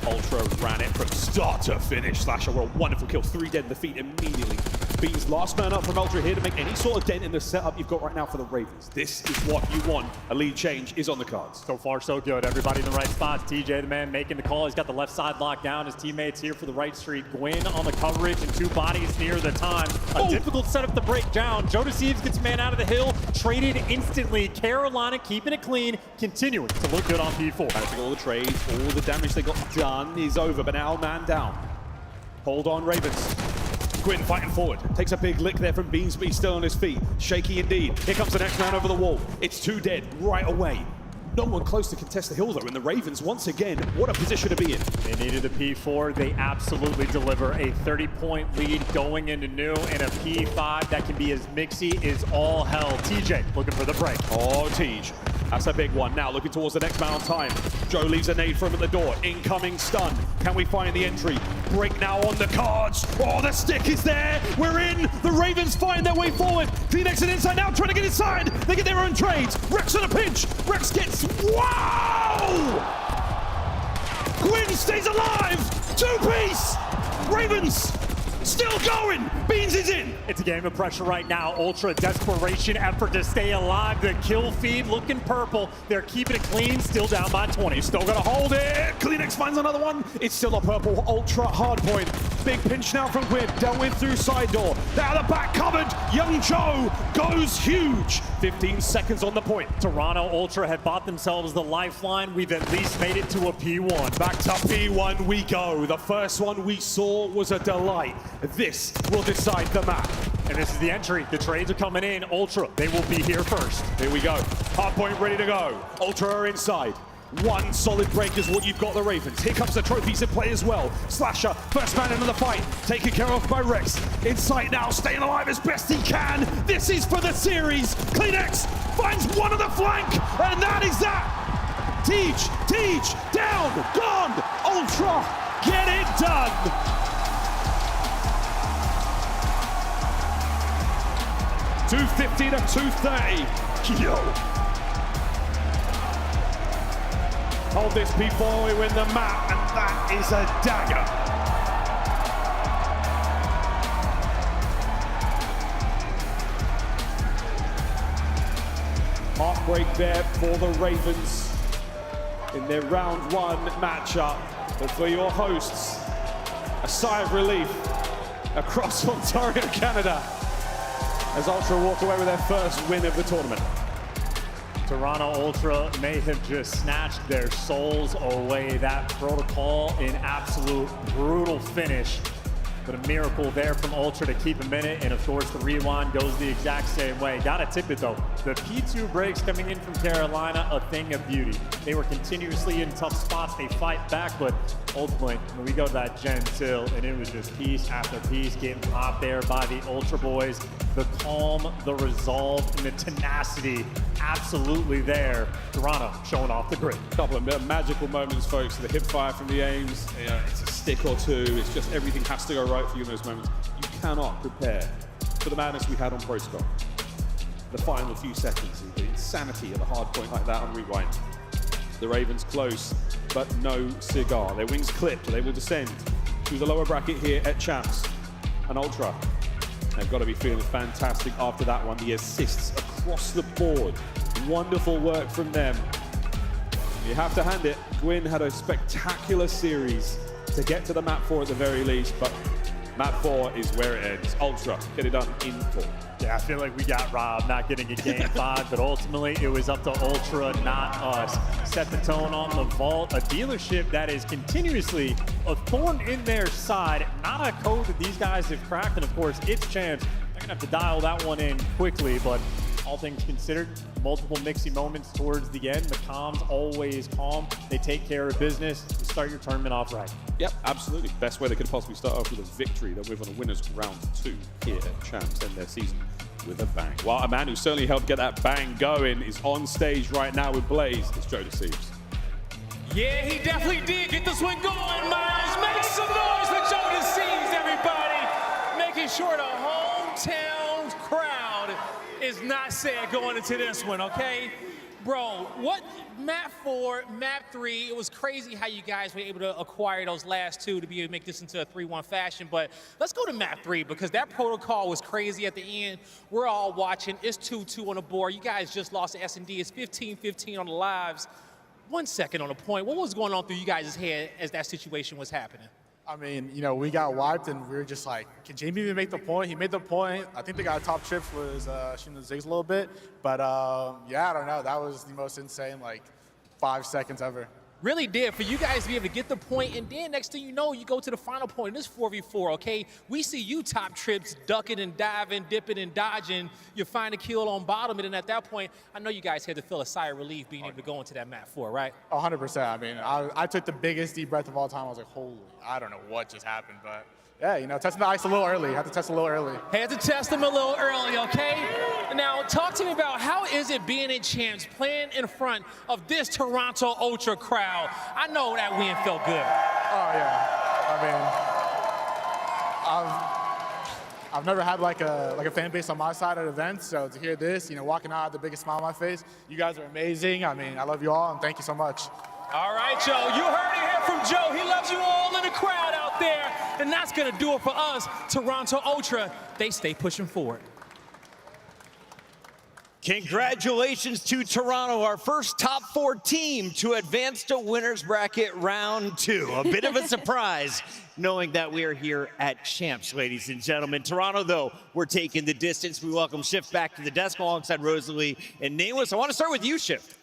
Ultra ran it from start to finish. Slasher with a wonderful kill. 3 dead in the feet immediately. Beans last man up from Ultra here to make any sort of dent in the setup you've got right now for the Ravens. This is what you want. A lead change is on the cards. So far, so good. Everybody in the right spots. TJ, the man, making the call. He's got the left side locked down. His teammates here for the right street. Gwyn on the coverage and 2 bodies near the time. A difficult setup to break down. Joe Deceives gets man out of the hill. Traded instantly. Carolina keeping it clean. Continuing to look good on P4. I think all the trades, all the damage they got done is over, but now man down. Hold on, Ravens. Gwyn fighting forward. Takes a big lick there from Beans, but he's still on his feet. Shaky indeed. Here comes the next man over the wall. It's 2 dead right away. No one close to contest the hill, though, and the Ravens, once again, what a position to be in. They needed the P4. They absolutely deliver a 30-point lead going into new, and a P5 that can be as mixy as all hell. TJ looking for the break. Oh, Tej. That's a big one. Now looking towards the next man on time. Joe leaves a nade for him at the door. Incoming stun. Can we find the entry? Break now on the cards. Oh, the stick is there. We're in. The Ravens find their way forward. Phoenix and inside now trying to get inside. They get their own trades. Rex on a pinch. Rex gets... Wow! Gwyn stays alive. 2-piece. Ravens still going. Beans is in. It's a game of pressure right now. Ultra desperation effort to stay alive. The kill feed looking purple. They're keeping it clean. Still down by 20. Still got to hold it. Kleenex finds another one. It's still a purple. Ultra hard point. Big pinch now from Gwyn. Dealt with through side door. Now the back covered. Young Joe goes huge. 15 seconds on the point. Toronto Ultra have bought themselves the lifeline. We've at least made it to a P1. Back to P1 we go. The first one we saw was a delight. This will decide the map. And this is the entry. The trades are coming in. Ultra, they will be here first. Here we go. Hardpoint ready to go. Ultra are inside. One solid break is what you've got the Ravens. Here comes the trophies in play as well. Slasher, first man into the fight. Taken care of by Rex. In sight now, staying alive as best he can. This is for the series. Kleenex finds one on the flank, and that is that. Tej, down, gone. Ultra, get it done. 250 to 230. Yo. Hold this before we win the map, and that is a dagger. Heartbreak there for the Ravens in their round 1 matchup. But for your hosts, a sigh of relief across Ontario, Canada, as Ultra walk away with their first win of the tournament. Toronto Ultra may have just snatched their souls away. That protocol in absolute brutal finish. But a miracle there from Ultra to keep them in it. And of course, the rewind goes the exact same way. Gotta tip it though. The P2 breaks coming in from Carolina, a thing of beauty. They were continuously in tough spots. They fight back, but ultimately, when we go to that Gen 2, and it was just piece after piece getting popped there by the Ultra boys. The calm, the resolve, and the tenacity absolutely there. Toronto showing off the grid. A couple of magical moments, folks. The hip fire from the aims, it's a stick or two. It's just everything has to go right for you in those moments. You cannot prepare for the madness we had on Pro Scott. The final few seconds, the insanity of a hard point like that on rewind. The Ravens close, but no cigar. Their wings clipped. They will descend to the lower bracket here at Champs. And Ultra, they've got to be feeling fantastic after that one. The assists across the board. Wonderful work from them. You have to hand it. Gwyn had a spectacular series to get to the map 4 at the very least, but map 4 is where it ends. Ultra, get it done in 4. Yeah, I feel like we got robbed not getting a game 5, but ultimately it was up to Ultra, not us. Set the tone on the vault, a dealership that is continuously a thorn in their side. Not a code that these guys have cracked, and of course, it's Champs. They're gonna have to dial that one in quickly, but all things considered, multiple mixy moments towards the end. The comms always calm. They take care of business. You start your tournament off right. Yep, absolutely. Best way they could possibly start off with a victory. They'll move on to winners round 2 here at Champs, end their season with a bang. Well, a man who certainly helped get that bang going is on stage right now with Blaze. It's Joe Deceives. Yeah, he definitely did get this one going, Miles. Make some noise for Joe Deceives, everybody. Making sure the hometown crowd is not sad going into this one, okay? Bro, what map 4, map 3, it was crazy how you guys were able to acquire those last 2 to be able to make this into a 3-1 fashion, but let's go to map 3 because that protocol was crazy at the end. We're all watching. It's 2-2 on the board. You guys just lost to S&D. It's 15-15 on the lives. 1 second on the point. What was going on through you guys' head as that situation was happening? I mean, you know, we got wiped and we were just like, can Jamie even make the point? He made the point. I think the guy top trips was shooting the zigs a little bit. But yeah, I don't know. That was the most insane, 5 seconds ever. Really did, for you guys to be able to get the point, and then next thing you know, you go to the final point. This 4v4, okay? We see you top trips, ducking and diving, dipping and dodging. You find a kill on bottom, and then at that point, I know you guys had to feel a sigh of relief being able to go into that map 4, right? 100%. I mean, I took the biggest deep breath of all time. I was like, holy, I don't know what just happened, but yeah, you know, testing the ice a little early. Had to test a little early. Had to test them a little early, okay? Now, talk to me about how is it being in Champs, playing in front of this Toronto Ultra crowd? I know that win felt good. Oh, yeah. I mean, I've never had like a fan base on my side at events, so to hear this, you know, walking out with the biggest smile on my face, you guys are amazing. I mean, I love you all, and thank you so much. All right, Joe, you heard it here from Joe. He loves you all in the crowd out there, and that's going to do it for us. Toronto Ultra, they stay pushing forward. Congratulations to Toronto, our first top 4 team to advance to winners bracket round 2. A bit of a surprise knowing that we are here at Champs, ladies and gentlemen. Toronto, though, we're taking the distance. We welcome Shift back to the desk alongside Rosalie and Nameless. I want to start with you, Shift.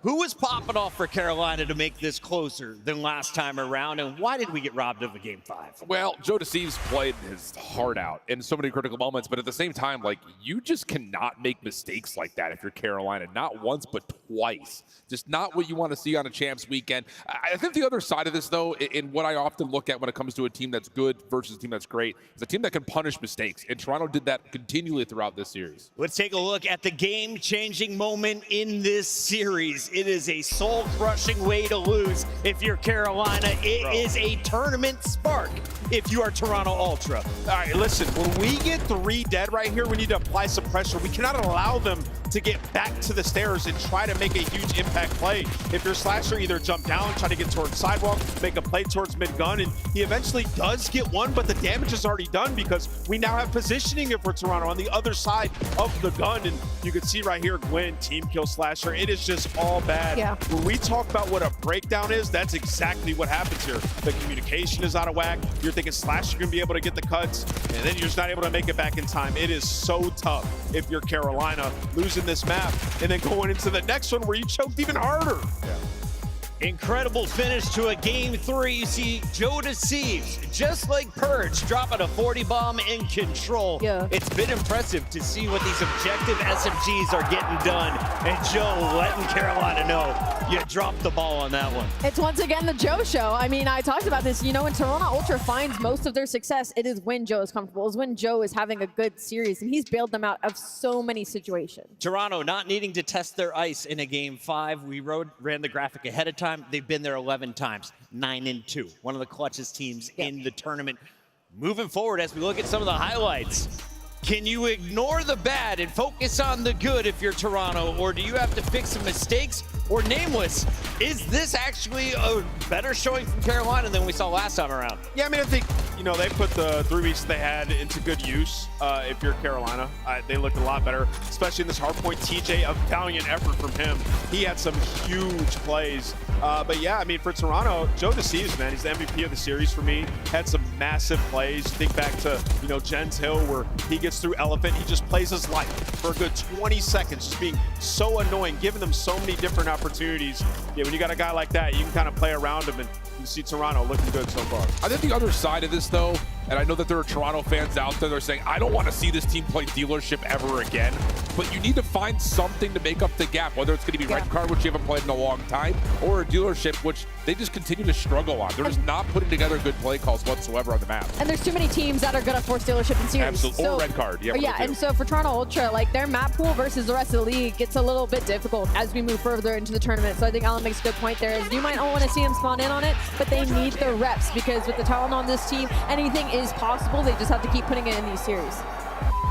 Who was popping off for Carolina to make this closer than last time around, and why did we get robbed of a game 5? Well, Joe Deceives played his heart out in so many critical moments, but at the same time, you just cannot make mistakes like that if you're Carolina. Not once, but twice. Just not what you want to see on a Champs weekend. I think the other side of this, though, in what I often look at when it comes to a team that's good versus a team that's great, is a team that can punish mistakes, and Toronto did that continually throughout this series. Let's take a look at the game-changing moment in this series. it is a soul-crushing way to lose if you're Carolina. It is a tournament spark if you are Toronto Ultra. All right, listen, when we get 3 dead right here, we need to apply some pressure. We cannot allow them to get back to the stairs and try to make a huge impact play. If your Slasher either jump down, try to get towards sidewalk, make a play towards mid-gun, and he eventually does get one, but the damage is already done because we now have positioning it for Toronto on the other side of the gun. And you can see right here, Gwyn, team kill Slasher. It is just all bad. Yeah. When we talk about what a breakdown is, that's exactly what happens here. The communication is out of whack. You're thinking Slasher can be able to get the cuts, and then you're just not able to make it back in time. It is so tough if you're Carolina, losing this map and then going into the next one where you choked even harder. Incredible finish to a game 3. You see Joe Deceives, just like Purge, dropping a 40 bomb in control. Yeah. It's been impressive to see what these objective SMGs are getting done. And Joe letting Carolina know you dropped the ball on that one. It's once again the Joe show. I mean, I talked about this. You know, when Toronto Ultra finds most of their success, it is when Joe is comfortable. It's when Joe is having a good series, and he's bailed them out of so many situations. Toronto not needing to test their ice in a game 5. We ran the graphic ahead of time. They've been there 11 times, 9-2. One of the clutchest teams in the tournament. Moving forward, as we look at some of the highlights, can you ignore the bad and focus on the good if you're Toronto, or do you have to fix some mistakes? Or Nameless, is this actually a better showing from Carolina than we saw last time around? Yeah, I mean, I think, you know, they put the 3 weeks they had into good use. If you're Carolina, they looked a lot better, especially in this hardpoint. TJ, a valiant effort from him. He had some huge plays. But yeah, I mean, for Toronto, Joe Deceives, man, he's the MVP of the series for me. Had some massive plays. Think back to, you know, Jens Hill, where he gets through Elephant. He just plays his life for a good 20 seconds, just being so annoying, giving them so many different opportunities. Yeah, when you got a guy like that, you can kind of play around him, and you see Toronto looking good so far. I think the other side of this, though, and I know that there are Toronto fans out there that are saying, I don't want to see this team play dealership ever again, but you need to find something to make up the gap, whether it's going to be Red Card, which you haven't played in a long time, or a dealership, which they just continue to struggle on. They're just not putting together good play calls whatsoever on the map. And there's too many teams that are going to force dealership in series. Absolutely. Or Red Card. Yeah, and so for Toronto Ultra, like, their map pool versus the rest of the league gets a little bit difficult as we move further into the tournament. So I think Alan makes a good point there. Is you might not want to see them spawn in on it, but they need the reps, because with the talent on this team, anything is possible. They just have to keep putting it in these series.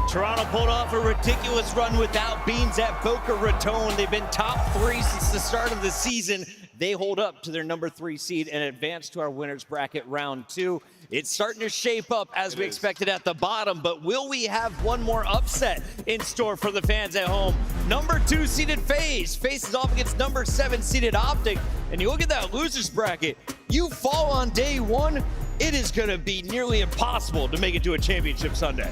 Toronto pulled off a ridiculous run without Beans at Boca Raton. They've been top 3 since the start of the season. They hold up to their number 3 seed and advance to our winners bracket round 2. It's starting to shape up as we expected at the bottom, but will we have one more upset in store for the fans at home? Number 2 seeded FaZe faces off against number 7 seeded Optic, and you look at that losers bracket, you fall on day 1, it is going to be nearly impossible to make it to a championship Sunday.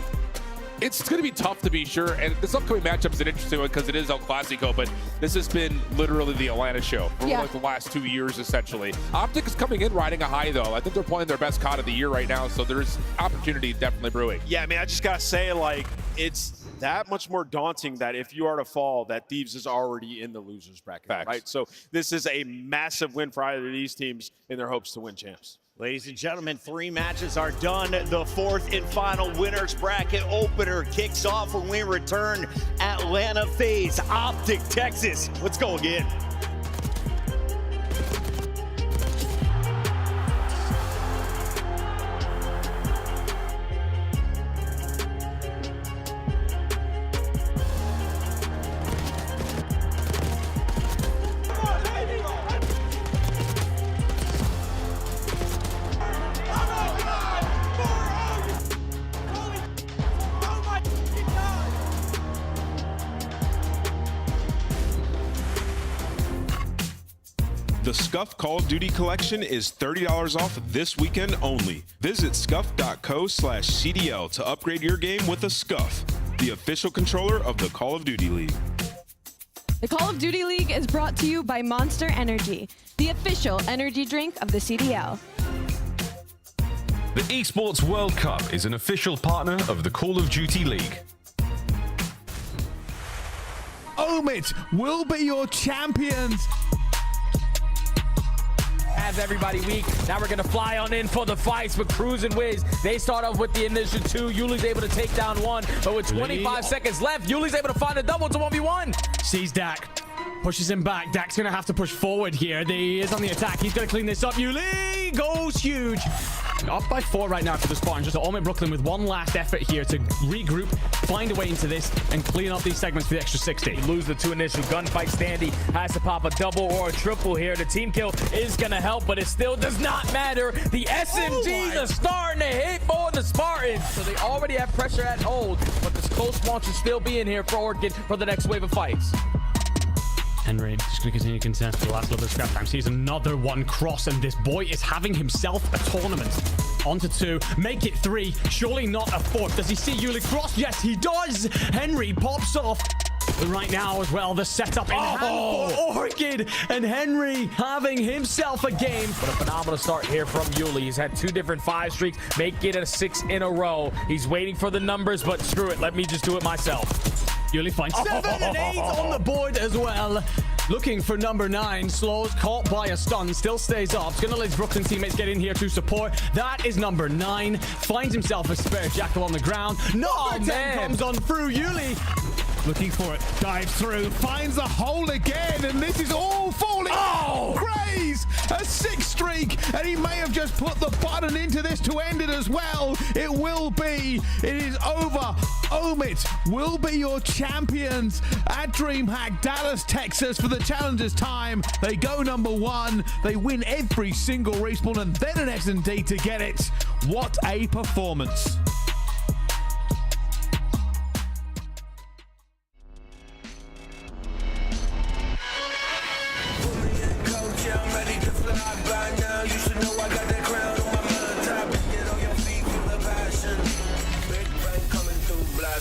It's going to be tough to be sure, and this upcoming matchup is an interesting one because it is El Clasico, but this has been literally the Atlanta show for like the last 2 years, essentially. Optic is coming in riding a high, though. I think they're playing their best COD of the year right now, so there's opportunity definitely brewing. Yeah, I mean, I just got to say, like, it's that much more daunting that if you are to fall, that Thieves is already in the losers bracket, right? So this is a massive win for either of these teams in their hopes to win champs. Ladies and gentlemen, 3 matches are done. The 4th and final winners bracket opener kicks off when we return. Atlanta FaZe, Optic, Texas. Let's go again. The Scuff Call of Duty collection is $30 off this weekend only. Visit scuff.co/CDL to upgrade your game with a Scuff, the official controller of the Call of Duty League. The Call of Duty League is brought to you by Monster Energy, the official energy drink of the CDL. The Esports World Cup is an official partner of the Call of Duty League. Omid will be your champions. As everybody weak, now we're gonna fly on in for the fights with Cruz and Wiz. They start off with the initial 2. Yuli's able to take down 1, but with 25 seconds left, Yuli's able to find a double to 1v1. Sees Dak. Pushes him back. Dak's going to have to push forward here. He is on the attack. He's going to clean this up. Yuli goes huge. Up by 4 right now for the Spartans. Just Omid Brooklyn with one last effort here to regroup, find a way into this, and clean up these segments for the extra 60. You lose the 2 initial gunfight. Standy has to pop a double or a triple here. The team kill is going to help, but it still does not matter. The SMGs are starting to hit for the Spartans. So they already have pressure at hold, but this close spawn should still be in here for Orchid for the next wave of fights. Henry just going to continue contest for the last little bit of scrap time. Sees another one cross, and this boy is having himself a tournament. Onto 2, make it 3, surely not a 4th. Does he see Yuli cross? Yes, he does. Henry pops off. Right now as well, the setup in hand for Orchid, and Henry having himself a game. But a phenomenal start here from Yuli. He's had 2 different 5 streaks, make it a 6 in a row. He's waiting for the numbers, but screw it, let me just do it myself. Yuli finds 7 and 8 on the board as well. Looking for number 9. Slows, caught by a stun, still stays up. It's going to let his Brooklyn teammates get in here to support. That is number 9. Finds himself a spare Jackal on the ground. Number 10 comes on through. Yuli looking for it, dives through, finds a hole again, and this is all falling. Graze, a 6th streak, and he may have just put the button into this to end it as well. It will be. It is over. Omid will be your champions at DreamHack Dallas, Texas for the Challengers time. They go number 1. They win every single respawn and then an S&D to get it. What a performance.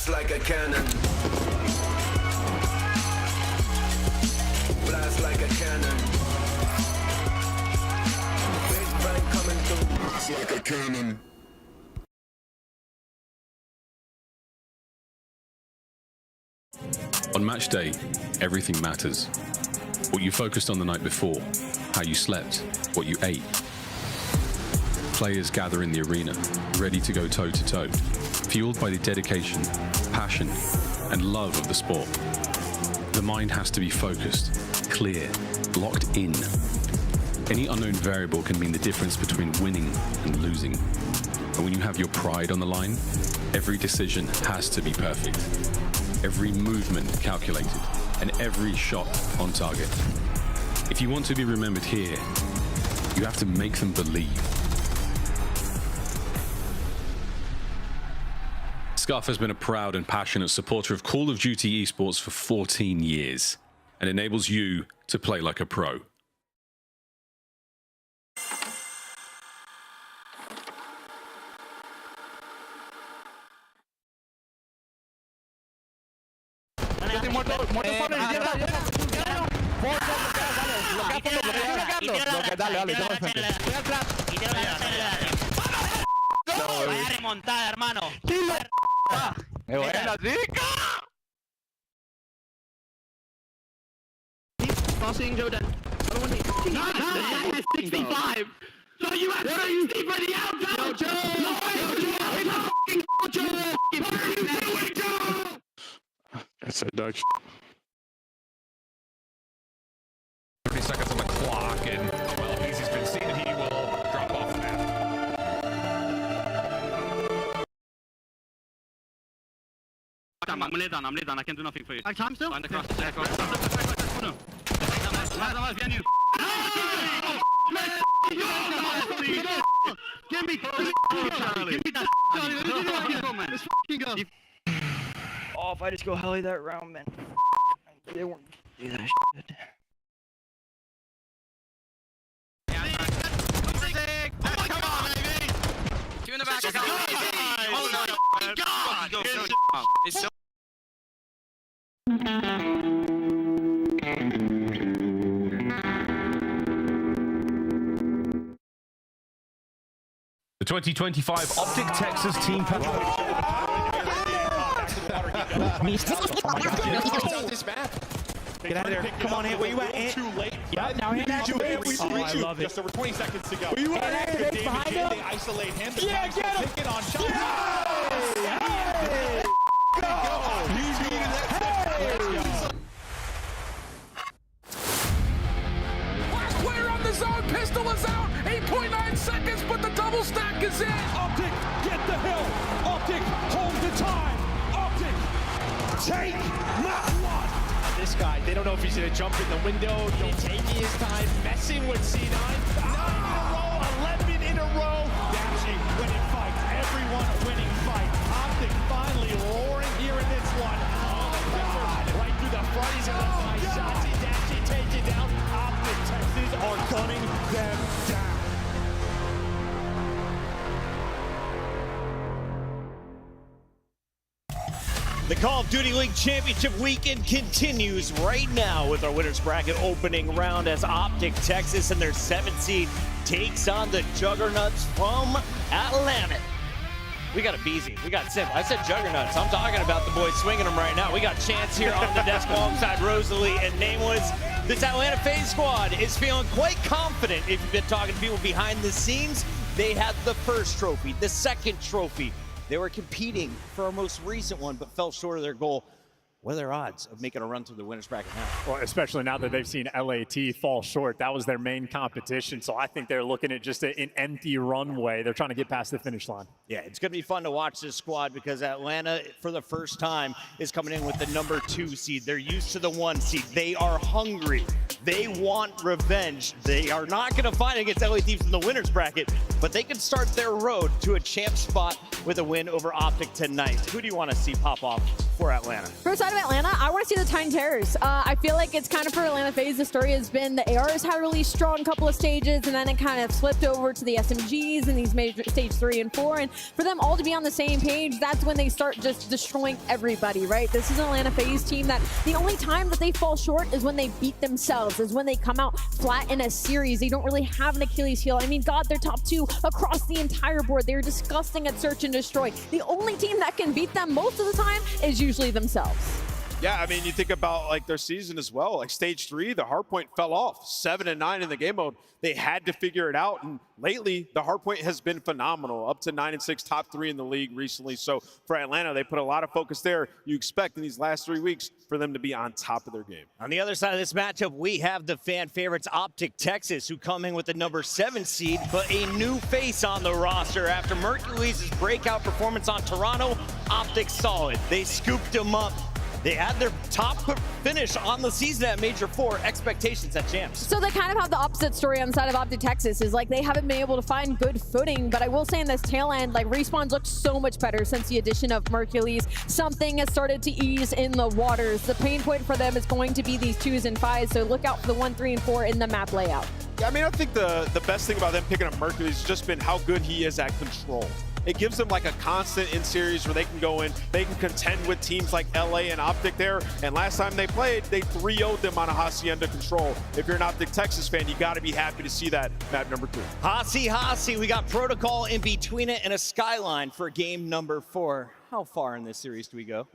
Like a cannon. Blast like a cannon. Big bang coming through. Blast like a cannon. On match day, everything matters. What you focused on the night before, how you slept, what you ate. Players gather in the arena, ready to go toe-to-toe, fueled by the dedication, passion, and love of the sport. The mind has to be focused, clear, locked in. Any unknown variable can mean the difference between winning and losing. And when you have your pride on the line, every decision has to be perfect. Every movement calculated, and every shot on target. If you want to be remembered here, you have to make them believe. Scuff has been a proud and passionate supporter of Call of Duty esports for 14 years and enables you to play like a pro. Vaya remontada, hermano. ¡Buena, chica! Crossing Jordan. 65. So you have 60 for the outside. No, Joe. What are you doing, Joe? That's a dog. 30 seconds on the clock, and well, if he's been seen, he will drop off the map. I'm late down. I can do nothing for you. Time still? Find the cross. No. Behind you. Give me that, Charlie. Let's go. Oh, if I just go heli that round, man. They won't do that shit. Come on, baby. Two in the back. Oh my God. It's so. The 2025 Optic Texas Team Pack. Get out of there. Come on, Ant. Where you at, Ant? Too late. Yeah, now Ant. I love it. Just over 20 seconds to go. Where you at, Ant? Behind him. They isolate him. Yeah, get him. Take it on shot. This guy, they don't know if he's gonna jump in the window, taking his time, messing with C9. 9 in a row, 11 in a row. Dashy winning fight, everyone winning fight. Optic finally roaring here in this one. Oh, the pressure right through the front. He's gonna let nice shots. Dashy takes it down. Optic Texas are gunning them down. The Call of Duty League Championship weekend continues right now with our winners bracket opening round as Optic Texas and their 7th seed takes on the Juggernauts from Atlanta. We got a Beezy. We got Simp. I said Juggernauts. I'm talking about the boys swinging them right now. We got Chance here on the desk alongside Rosalie and Nameless. This Atlanta FaZe squad is feeling quite confident. If you've been talking to people behind the scenes, they had the first trophy, the second trophy. They were competing for our most recent one, but fell short of their goal. What are their odds of making a run through the winners bracket now? Well, especially now that they've seen LAT fall short. That was their main competition, so I think they're looking at just an empty runway. They're trying to get past the finish line. Yeah, it's going to be fun to watch this squad because Atlanta, for the first time, is coming in with the number 2 seed. They're used to the 1 seed. They are hungry. They want revenge. They are not going to fight against LA Thieves in the winners bracket, but they can start their road to a champ spot with a win over Optic tonight. Who do you want to see pop off for Atlanta? For the side of Atlanta, I want to see the Titan Terrors. I feel like it's kind of for Atlanta FaZe. The story has been the ARs had a really strong couple of stages, and then it kind of flipped over to the SMGs and these major stage 3 and 4. And for them all to be on the same page, that's when they start just destroying everybody, right? This is an Atlanta FaZe team that the only time that they fall short is when they beat themselves, is when they come out flat in a series. They don't really have an Achilles heel. I mean, God, they're top 2 across the entire board. They're disgusting at search and destroy. The only team that can beat them most of the time is usually themselves. Yeah, I mean, you think about like their season as well. Like stage 3, the hardpoint fell off 7 and 9 in the game mode. They had to figure it out, and lately the hardpoint has been phenomenal, up to 9 and 6, top 3 in the league recently. So for Atlanta, they put a lot of focus there. You expect in these last 3 weeks for them to be on top of their game. On the other side of this matchup, we have the fan favorites Optic Texas, who come in with the number 7 seed, but a new face on the roster after Mercules' breakout performance on Toronto. Optic saw it. They scooped him up. They had their top finish on the season at Major 4, expectations at champs. So they kind of have the opposite story on the side of Optic Texas, is like they haven't been able to find good footing, but I will say in this tail end, like Respawn's looked so much better since the addition of Mercules. Something has started to ease in the waters. The pain point for them is going to be these 2s and 5s, so look out for the 1, 3, and 4 in the map layout. Yeah, I mean, I think the best thing about them picking up Mercules has just been how good he is at control. It gives them like a constant in series where they can go in, they can contend with teams like LA and Optic there. And last time they played, they 3-0'd them on a Hacienda control. If you're an Optic Texas fan, you got to be happy to see that map number 2. Hasi, we got Protocol in between it and a Skyline for game number 4. How far in this series do we go?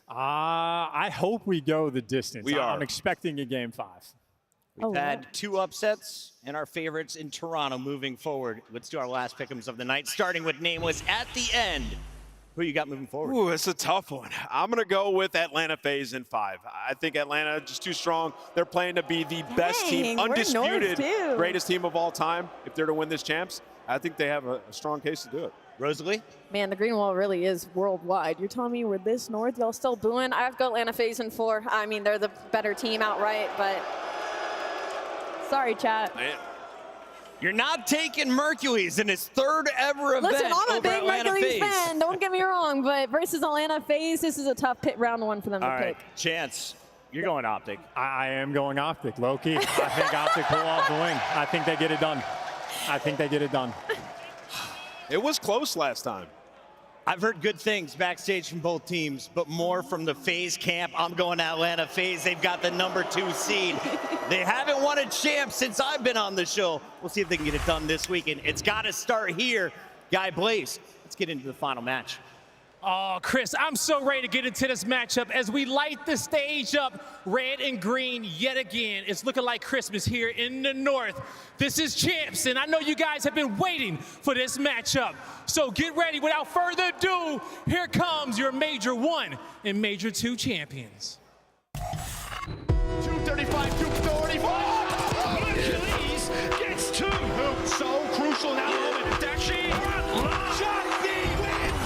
I hope we go the distance. We are. I'm expecting a game 5. We've had 2 upsets and our favorites in Toronto moving forward. Let's do our last pick'ems of the night, starting with Nameless at the end. Who you got moving forward? Ooh, it's a tough one. I'm going to go with Atlanta FaZe in 5. I think Atlanta just too strong. They're playing to be the best team, undisputed, greatest team of all time. If they're to win this champs, I think they have a strong case to do it. Rosalie? Man, the green wall really is worldwide. You're telling me we're this north, y'all still booing? I have to go Atlanta FaZe in 4. I mean, they're the better team outright, but sorry, chat. Man. You're not taking Mercules in his 3rd ever event. Listen, I'm a big Atlanta Mercules FaZe. fan. Don't get me wrong, but versus Atlanta FaZe, this is a tough round 1 for them to pick. Chance, you're going Optic. I am going Optic, Loki. I think Optic pull off the win. I think they get it done. It was close last time. I've heard good things backstage from both teams, but more from the FaZe camp. I'm going Atlanta FaZe. They've got the number 2 seed. They haven't won a champ since I've been on the show. We'll see if they can get it done this weekend. It's got to start here. Guy Blaze, let's get into the final match. Oh, Chris, I'm so ready to get into this matchup as we light the stage up red and green yet again. It's looking like Christmas here in the north. This is champs, and I know you guys have been waiting for this matchup. So get ready. Without further ado, here comes your Major 1 and Major 2 champions. 235, 235. Hercules gets 2. So crucial now. Dashi. Shotzi wins.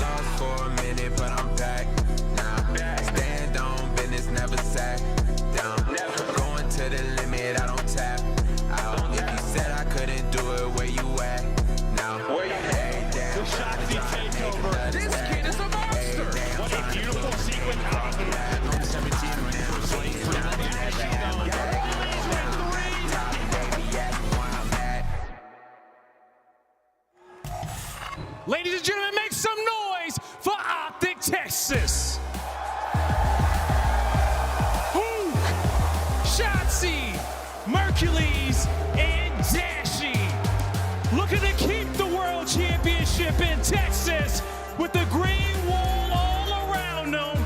Lost for a minute, but I'm back. Now I'm back. Stand on Foxy, Mercules, and Dashy. Looking to keep the World Championship in Texas with the green wall all around them.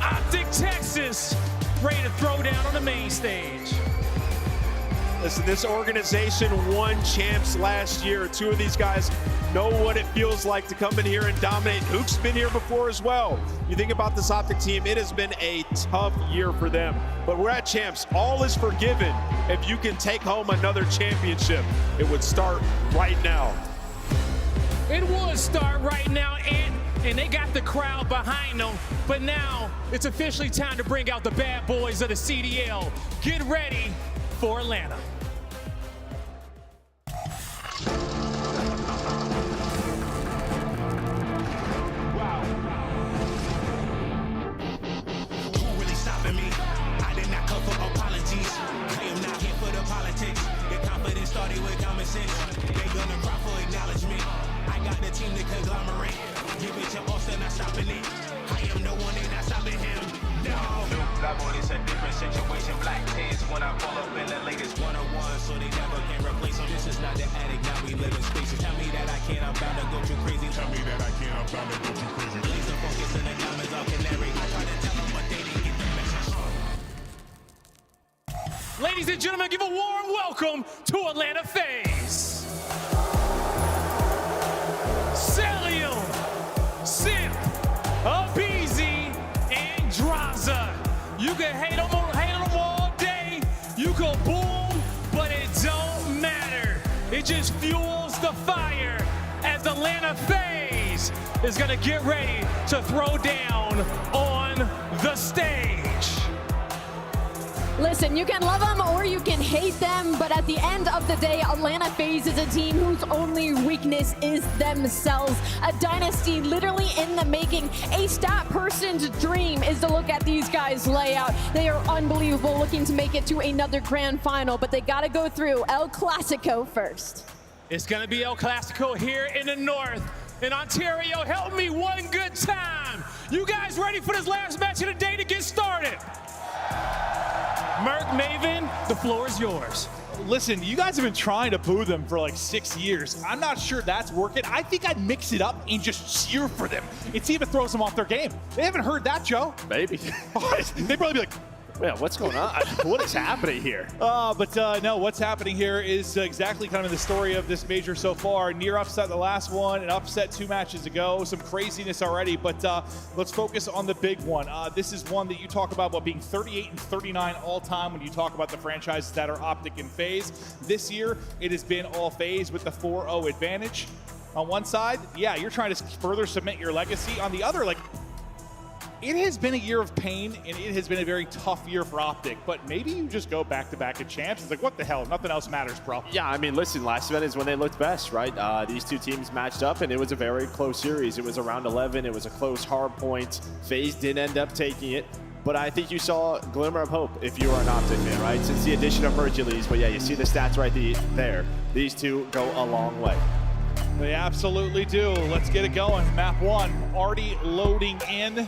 Optic Texas ready to throw down on the main stage. Listen, this organization won champs last year. Two of these guys know what it feels like to come in here and dominate. Hook's been here before as well. You think about this Optic team, it has been a tough year for them. But we're at champs. All is forgiven if you can take home another championship. It would start right now. It would start right now, and they got the crowd behind them. But now it's officially time to bring out the bad boys of the CDL. Get ready for Atlanta. Started with common sense. They gonna cry for acknowledgement. I got the team to conglomerate. Give it to Austin, not stopping it. I am the one, they not stopping him. No. Black boy, it's a different situation. Black kids when I pull up in the latest 101, so they never can replace them. This is not the attic, now we live in spaces. Tell me that I can't, I'm bound to go too crazy. Tell me that I can't, I'm bound to go too crazy. Laser focus and the diamonds are canary. I try to tell them, but they didn't get the message. Ladies and gentlemen, give a warm welcome to Atlanta FaZe. Celium, Simp, Abizi, and Draza. You can hate them all day. You can boom, but it don't matter. It just fuels the fire as Atlanta FaZe is gonna get ready to throw down on the stage. Listen, you can love them or you can hate them, but at the end of the day, Atlanta FaZe is a team whose only weakness is themselves. A dynasty literally in the making. A stat person's dream is to look at these guys lay out. They are unbelievable, looking to make it to another grand final, but they gotta go through El Clasico first. It's gonna be El Clasico here in the north. In Ontario, help me one good time. You guys ready for this last match of the day to get started? Merc, Maven, the floor is yours. Listen, you guys have been trying to boo them for like 6 years. I'm not sure that's working. I think I'd mix it up and just cheer for them. It even throws them off their game. They haven't heard that, Joe. Maybe. They'd probably be like, yeah, what's going on? What is happening here? No, what's happening here is exactly kind of the story of this major so far. Near upset the last one, and upset 2 matches ago. Some craziness already, but let's focus on the big one. This is one that you talk about being 38 and 39 all time when you talk about the franchises that are Optic and FaZe. This year, it has been all FaZe with the 4-0 advantage. On one side, yeah, you're trying to further cement your legacy. On the other, it has been a year of pain, and it has been a very tough year for Optic, but maybe you just go back-to-back at champs. It's like, what the hell? Nothing else matters, bro. Yeah, I mean, listen, last event is when they looked best, right? These two teams matched up, and it was a very close series. It was around 11. It was a close hard point. FaZe did end up taking it, but I think you saw a glimmer of hope if you are an Optic fan, right? Since the addition of Mercules, but yeah, you see the stats right there. These two go a long way. They absolutely do. Let's get it going. Map 1 already loading in.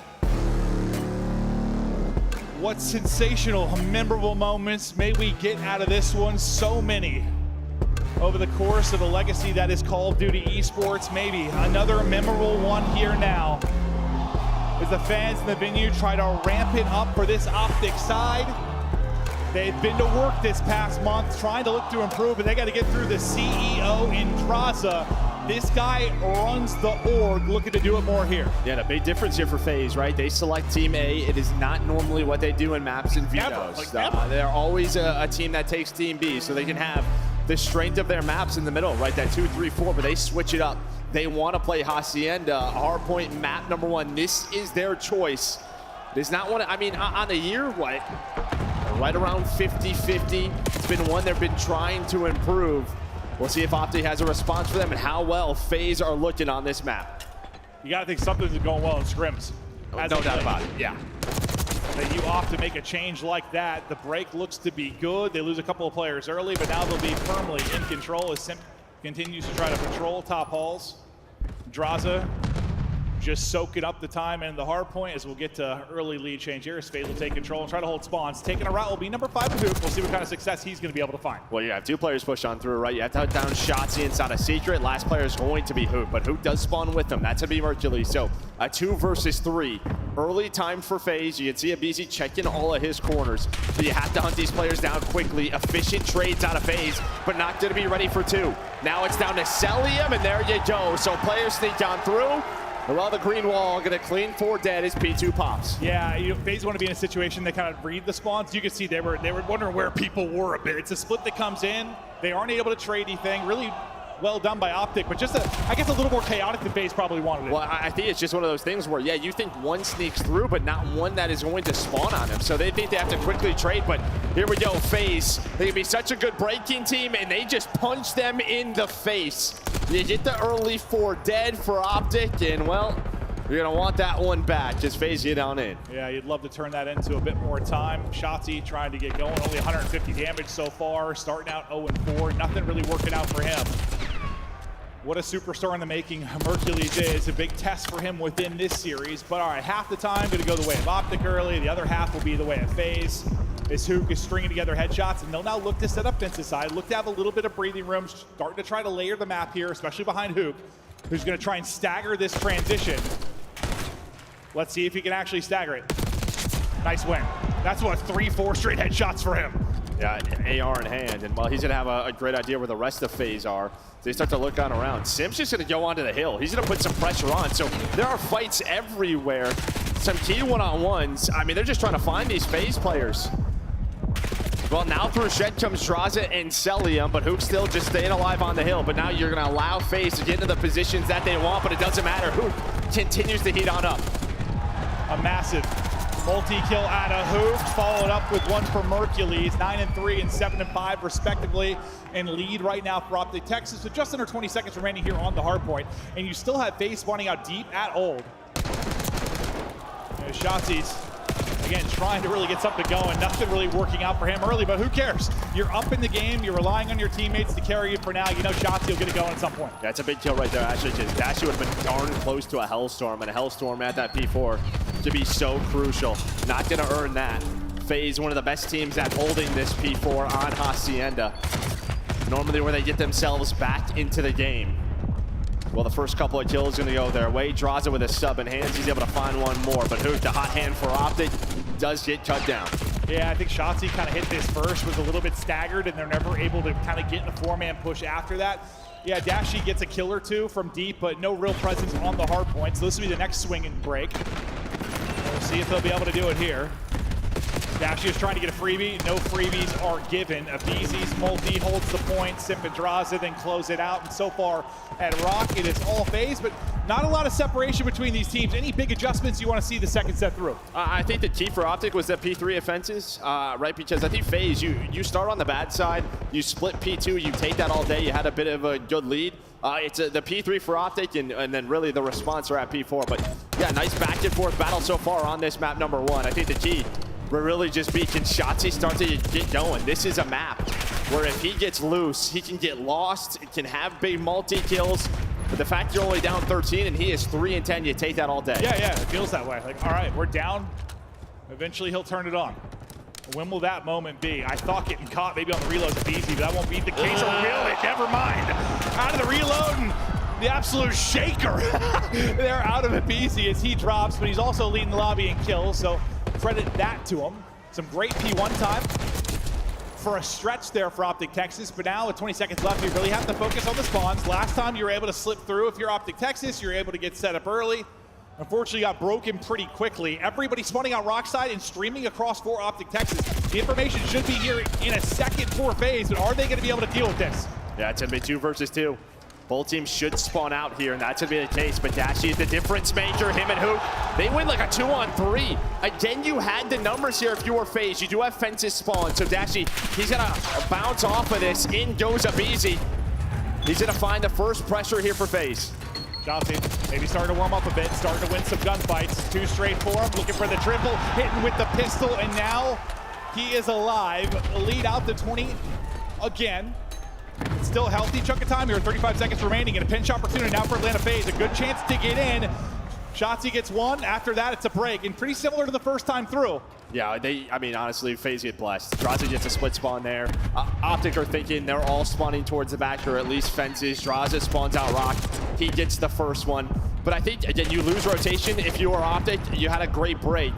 What sensational, memorable moments may we get out of this one? So many. Over the course of the legacy that is Call of Duty Esports, maybe another memorable one here now. As the fans in the venue try to ramp it up for this Optic side. They've been to work this past month trying to look to improve, but they got to get through the CEO in Draza. This guy runs the org, looking to do it more here. Yeah, the big difference here for FaZe, right? They select Team A. It is not normally what they do in maps and vetoes. They're always a team that takes Team B, so they can have the strength of their maps in the middle, right? That 2, 3, 4, but they switch it up. They want to play Hacienda, Hardpoint map number 1. This is their choice. There's not one, I mean, on the year, right around 50-50. It's been one they've been trying to improve. We'll see if Optic has a response for them and how well FaZe are looking on this map. You got to think something's going well in scrims. No doubt about it, yeah. That you opt to make a change like that. The break looks to be good. They lose a couple of players early, but now they'll be firmly in control as Simp continues to try to patrol top halls. Draza just soaking up the time and the hard point as we'll get to early lead change here. FaZe will take control and try to hold spawns. Taking a route will be number 5 of Hoop. We'll see what kind of success he's going to be able to find. Well, you have 2 players push on through, right? You have to hunt down Shotzzy inside a Secret. Last player is going to be Hoop, but Hoop does spawn with them. That's going to be Mercules. So a 2 versus 3. Early time for FaZe. You can see aBeZy checking all of his corners. But you have to hunt these players down quickly. Efficient trades out of FaZe, but not going to be ready for 2. Now it's down to Cellium, and there you go. So players sneak on through. Well, the green wall going to clean 4 dead as P2 pops. Yeah, FaZe want to be in a situation they kind of read the spawns. You can see they were wondering where people were a bit. It's a split that comes in. They aren't able to trade anything. Really well done by Optic, but just I guess a little more chaotic than FaZe probably wanted it. Well, I think it's just one of those things where, yeah, you think one sneaks through, but not one that is going to spawn on him. So they think they have to quickly trade, but here we go, FaZe. They can be such a good breaking team, and they just punch them in the face. You get the early 4 dead for Optic, and, well, you're going to want that one back. Just FaZe you down in. Yeah, you'd love to turn that into a bit more time. Shotzzy trying to get going. Only 150 damage so far. Starting out 0-4. Nothing really working out for him. What a superstar in the making Mercules is. A big test for him within this series. But all right, half the time going to go the way of Optic early. The other half will be the way of FaZe. As Hook is stringing together headshots, and they'll now look to set up Vince's side. Look to have a little bit of breathing room. Starting to try to layer the map here, especially behind Hook, who's going to try and stagger this transition. Let's see if he can actually stagger it. Nice win. That's what, 3-4 straight headshots for him. Yeah, an AR in hand, and well, he's gonna have a great idea where the rest of FaZe are. They start to look on around. Sim's just gonna go onto the hill. He's gonna put some pressure on. So there are fights everywhere. Some key one-on-ones. I mean, they're just trying to find these FaZe players. Well, now through Shed comes Drazah and Cellium, but Hook still just staying alive on the hill. But now you're gonna allow FaZe to get into the positions that they want, but it doesn't matter. Hook continues to heat on up. A massive multi-kill out of Hook, followed up with one for Mercules, 9-3 and 7-5 respectively, and lead right now for Optic Texas with just under 20 seconds remaining here on the hard point. And you still have FaZe spawning out deep at Old. Shotzzy's, again, trying to really get something going. Nothing really working out for him early, but who cares? You're up in the game. You're relying on your teammates to carry you for now. You know Shotzzy will get it going at some point. That's a big kill right there, actually, because Dashy would have been darn close to a Hellstorm, and a Hellstorm at that P4 to be so crucial. Not going to earn that. FaZe, one of the best teams at holding this P4 on Hacienda. Normally where they get themselves back into the game. Well, the first couple of kills going to go their way. Drazah with a sub in hands. He's able to find one more, but Hook, the hot hand for Optic, does get cut down. Yeah, I think Shotzzy kind of hit this first, was a little bit staggered, and they're never able to kind of get in a 4-man push after that. Yeah, Dashy gets a kill or two from deep, but no real presence on the hard point. So this will be the next swing and break. We'll see if they'll be able to do it here. Dashy is trying to get a freebie. No freebies are given. aBeZy's multi holds the point. Simp and Drazah then close it out. And so far at Rock, it is all FaZe, but not a lot of separation between these teams. Any big adjustments you want to see the second set through? I think the key for Optic was the P3 offenses, right? Because I think FaZe, you start on the bad side, you split P2, you take that all day, you had a bit of a good lead. It's the P3 for Optic, and then really the response are at P4. But yeah, nice back and forth battle so far on this map number 1. I think the key will really just be, can Shotzzy start to get going? This is a map where if he gets loose, he can get lost, it can have big multi-kills. But the fact you're only down 13 and he is 3 and 10, you take that all day. Yeah, it feels that way. Like, all right, we're down. Eventually he'll turn it on. When will that moment be? I thought getting caught maybe on the reload is easy, but that won't be the case. Oh, really? Never mind. Out of the reload and the absolute shaker. They're out of aBeZy as he drops, but he's also leading the lobby in kills, so credit that to him. Some great P1 time for a stretch there for Optic Texas, but now with 20 seconds left, you really have to focus on the spawns. Last time you were able to slip through if you're Optic Texas, you're able to get set up early. Unfortunately, got broken pretty quickly. Everybody spawning out Rock side and streaming across for Optic Texas. The information should be here in a second for FaZe, but are they going to be able to deal with this? Yeah, it's going to be 2 versus 2. Both teams should spawn out here, and that's going to be the case. But Dashy is the difference maker, him and Hook. They win like a 2-on-3. Again, you had the numbers here if you were FaZe. You do have fences spawn, so Dashy, he's going to bounce off of this. In goes aBeZy. He's going to find the first pressure here for FaZe. Shotzzy maybe starting to warm up a bit, starting to win some gunfights. 2 straight for him, looking for the triple, hitting with the pistol, and now he is alive. Lead out to 20 again. It's still a healthy chunk of time here, 35 seconds remaining, and a pinch opportunity now for Atlanta FaZe. A good chance to get in. Shotzzy gets one. After that, it's a break, and pretty similar to the first time through. Yeah, I mean, honestly, FaZe get blessed. Draza gets a split spawn there. Optic are thinking they're all spawning towards the back, or at least fences. Draza spawns out Rock. He gets the first one. But I think, again, you lose rotation. If you are Optic, you had a great break.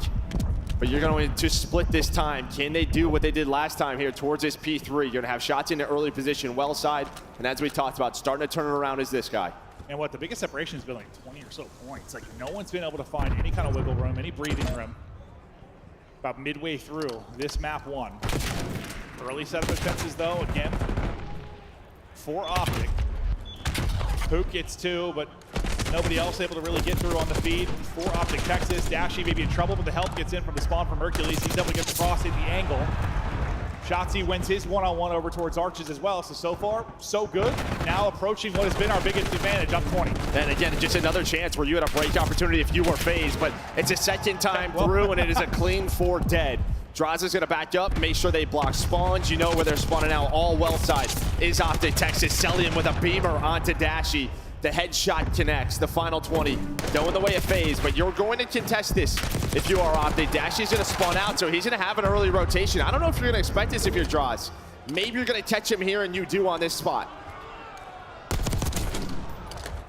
But you're going to split this time. Can they do what they did last time here towards this P3? You're going to have shots in the early position, well side. And as we talked about, starting to turn it around is this guy. And what the biggest separation has been like 20 or so points. Like no one's been able to find any kind of wiggle room, any breathing room. About midway through this map 1. Early setup of fences though, again, for Optic. Hook gets 2, but nobody else able to really get through on the feed. For Optic Texas, Dashy may be in trouble, but the help gets in from the spawn from Hercules. He's able to get across in the angle. Shotzzy wins his one-on-one over towards Arches as well. So far, so good. Now approaching what has been our biggest advantage, up 20. And again, just another chance where you had a break opportunity if you were FaZe, but it's a second time through and it is a clean 4 dead. Draza's gonna back up, make sure they block spawns. You know where they're spawning out, all well side is Optic Texas. Cellium with a beamer onto Dashy. The headshot connects, the final 20. Going the way of FaZe, but you're going to contest this if you are Optic. Dashy's gonna spawn out, so he's gonna have an early rotation. I don't know if you're gonna expect this if you're Draz. Maybe you're gonna catch him here and you do on this spot.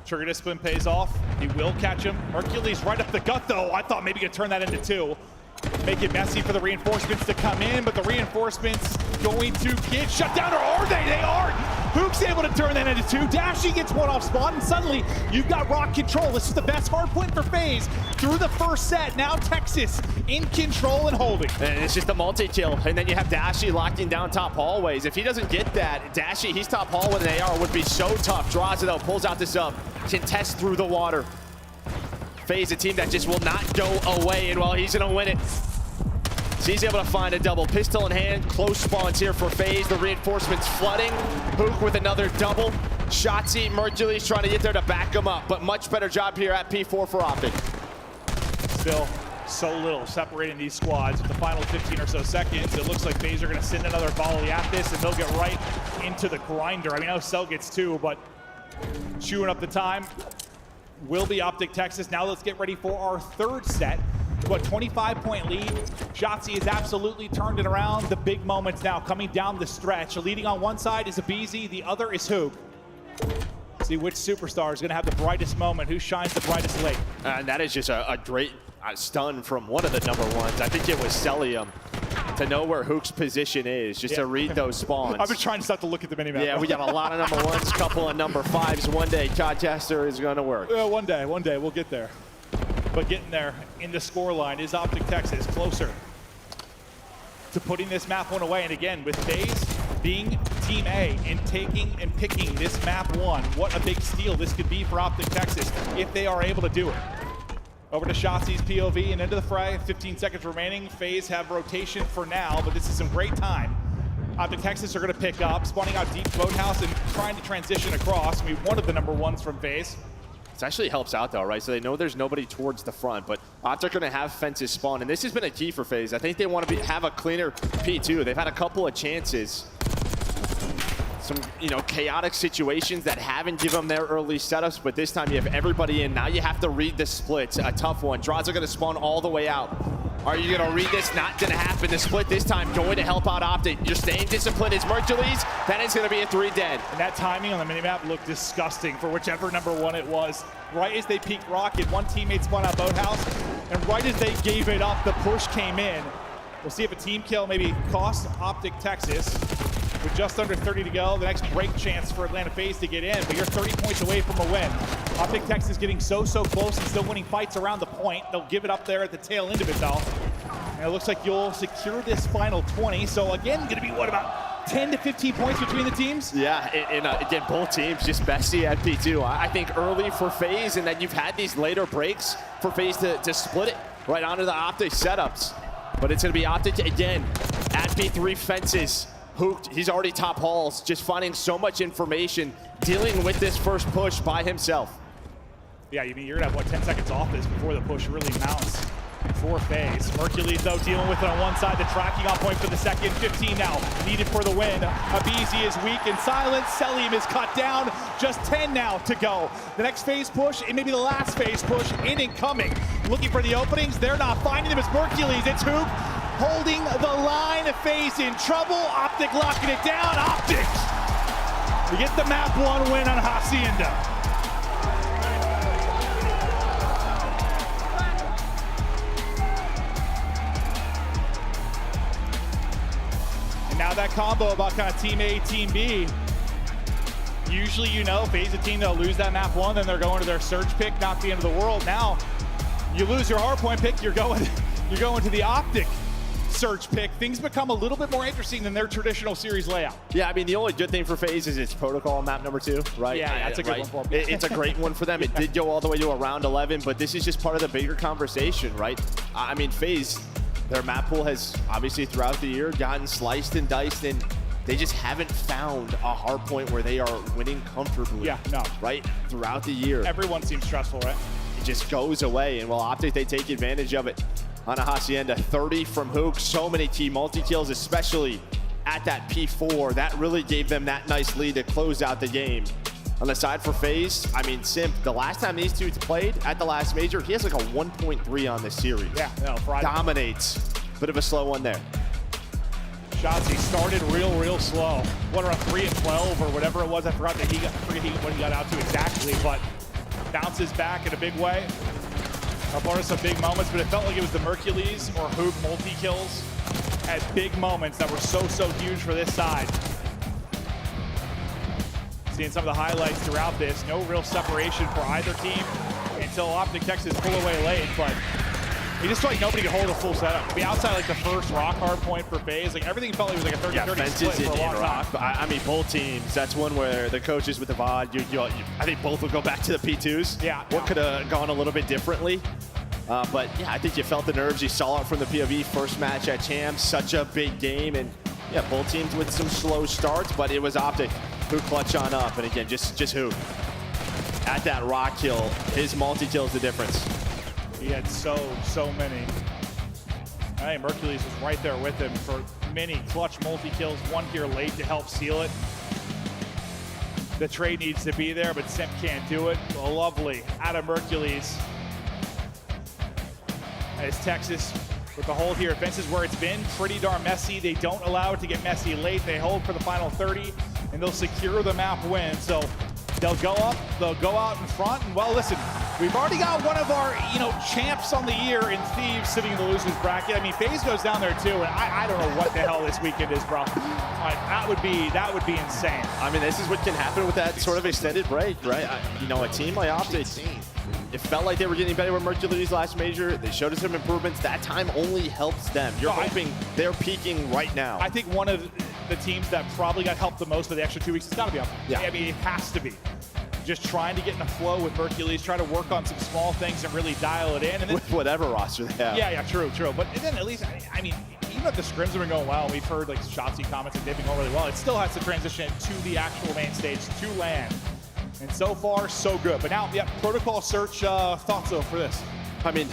Trigger discipline pays off. He will catch him. Hercules right up the gut though. I thought maybe he could turn that into 2. Make it messy for the reinforcements to come in, but the reinforcements going to get shut down, or are they? They aren't. Hook's able to turn that into 2. Dashy gets one off spawn, and suddenly you've got Rock control. This is the best hard point for FaZe through the first set. Now Texas in control and holding. And it's just a multi-kill, and then you have Dashy locking down top hallways. If he doesn't get that, Dashy, he's top hall with an AR, would be so tough. Draws it out, pulls out this up, contest through the water. FaZe, a team that just will not go away, and well, he's gonna win it. So he's able to find a double. Pistol in hand, close spawns here for FaZe. The reinforcements flooding. Hook with another double. Shotzzy, Mercury's trying to get there to back him up, but much better job here at P4 for Optic. Still so little separating these squads with the final 15 or so seconds. It looks like FaZe are gonna send another volley at this, and they'll get right into the grinder. I mean, I know Cell gets 2, but chewing up the time will be Optic Texas. Now let's get ready for our third set. What, 25-point lead? Shotzzy has absolutely turned it around. The big moments now coming down the stretch. Leading on one side is Abizi, the other is Hoop. See which superstar is going to have the brightest moment, who shines the brightest late. And that is just a great stun from one of the number ones. I think it was Cellium. To know where Hook's position is, just to read those spawns. I've been trying not to look at the minimap. Yeah, we got a lot of number 1s, couple of number 5s. One day, Codcaster is going to work. One day, we'll get there. But getting there in the scoreline is Optic Texas closer to putting this map 1 away. And again, with FaZe being Team A and taking and picking this map 1, what a big steal this could be for Optic Texas if they are able to do it. Over to Shotzzy's POV and into the fray. 15 seconds remaining. FaZe have rotation for now, but this is some great time. Optic Texas are going to pick up, spawning out deep boathouse and trying to transition across. I mean, one of the number 1s from FaZe. This actually helps out though, right? So they know there's nobody towards the front, but Optic are going to have fences spawn, and this has been a key for FaZe. I think they want to have a cleaner P2. They've had a couple of chances. Some, chaotic situations that haven't given them their early setups, but this time you have everybody in. Now you have to read the splits, a tough one. Draws are going to spawn all the way out. Are you going to read this? Not going to happen. The split this time going to help out Optic. You're staying disciplined as Mercules. That is going to be a 3 dead. And that timing on the minimap looked disgusting for whichever number 1 it was. Right as they peaked Rocket, one teammate spawned out Boathouse, and right as they gave it up, the push came in. We'll see if a team kill maybe costs Optic Texas. With just under 30 to go, the next break chance for Atlanta FaZe to get in, but you're 30 points away from a win. Optic Texas getting so close and still winning fights around the point. They'll give it up there at the tail end of it though. And it looks like you'll secure this final 20. So again, gonna be what, about 10 to 15 points between the teams? Yeah, and again, both teams just bestie at P2. I think early for FaZe, and then you've had these later breaks for FaZe to split it right onto the Optic setups. But it's gonna be Optic again at P3 fences. Hooked, he's already top halls, just finding so much information, dealing with this first push by himself. Yeah, you mean you're gonna have, what, 10 seconds off this before the push really mounts. for FaZe. Hercules, though, dealing with it on one side. The tracking on point for the second. 15 now, needed for the win. aBeZy is weak and silent. Selim is cut down. Just 10 now to go. The next phase push, and maybe the last phase push, in and coming. Looking for the openings. They're not finding them. It's Hercules. It's Hoop holding the line. FaZe in trouble. Optic locking it down. Optic to get the map 1 win on Hacienda. Now that combo about kind of Team A, Team B. Usually, you know, FaZe a team, they'll lose that map 1, then they're going to their surge pick, not the end of the world. Now, you lose your hardpoint pick, you're going to the Optic surge pick. Things become a little bit more interesting than their traditional series layout. Yeah, I mean, the only good thing for FaZe is it's protocol map number 2, right? Yeah, that's a good one for them. It's a great one for them. It did go all the way to a round 11, but this is just part of the bigger conversation, right? I mean, FaZe, their map pool has obviously throughout the year gotten sliced and diced, and they just haven't found a hard point where they are winning comfortably. Yeah, no. Right? Throughout the year. Everyone seems stressful, right? It just goes away, and well, Optic, they take advantage of it on a Hacienda. 30 from Hook, so many team multi-kills, especially at that P4. That really gave them that nice lead to close out the game. On the side for FaZe, I mean, Simp, the last time these two played at the last major, he has like a 1.3 on this series. Yeah, no, Friday. Dominates. Bit of a slow one there. Shots, he started real slow. What, around 3 and 12 or whatever it was. I forget what he got out to exactly, but bounces back in a big way. A part of some big moments, but it felt like it was the Hercules or Hoop multi-kills at big moments that were so huge for this side. Seeing some of the highlights throughout this, no real separation for either team until Optic Texas pull away late, but he just felt like nobody could hold a full setup. Be outside like the first rock hard point for FaZe, like everything felt like it was like a 30-30 split for a long time. I mean, both teams, that's one where the coaches with the VOD, I think both will go back to the P2s. Yeah. What could have gone a little bit differently? But yeah, I think you felt the nerves. You saw it from the POV first match at Champs, such a big game. And yeah, both teams with some slow starts, but it was Optic who clutch on up. And again, just who? At that rock kill, his multi-kill is the difference. He had so many. I think Hercules was right there with him for many clutch multi-kills. One here late to help seal it. The trade needs to be there, but Simp can't do it. Oh, lovely. Adam Hercules. As Texas with the hold here. Fences where it's been pretty darn messy. They don't allow it to get messy late. They hold for the final 30, and they'll secure the map win. So they'll go up, they'll go out in front, and well, listen, we've already got one of our, champs on the year in Thieves sitting in the losers bracket. I mean, FaZe goes down there too, and I don't know what the hell this weekend is, bro. That would be insane. I mean, this is what can happen with that sort of extended break, right? A team like Optic, it felt like they were getting better with Hercules last major. They showed us some improvements. That time only helps them. You're hoping they're peaking right now. I think one of the teams that probably got helped the most for the extra 2 weeks has got to be Optic. Yeah. I mean, it has to be. Just trying to get in a flow with Hercules, try to work on some small things and really dial it in. And then, with whatever roster they have. Yeah, true. But then at least, I mean, even if the scrims have been going well, we've heard like Shotzzy comments that they've been going really well, it still has to transition to the actual main stage, to LAN. And so far, so good. But now, yeah, protocol search, thoughts though for this? I mean,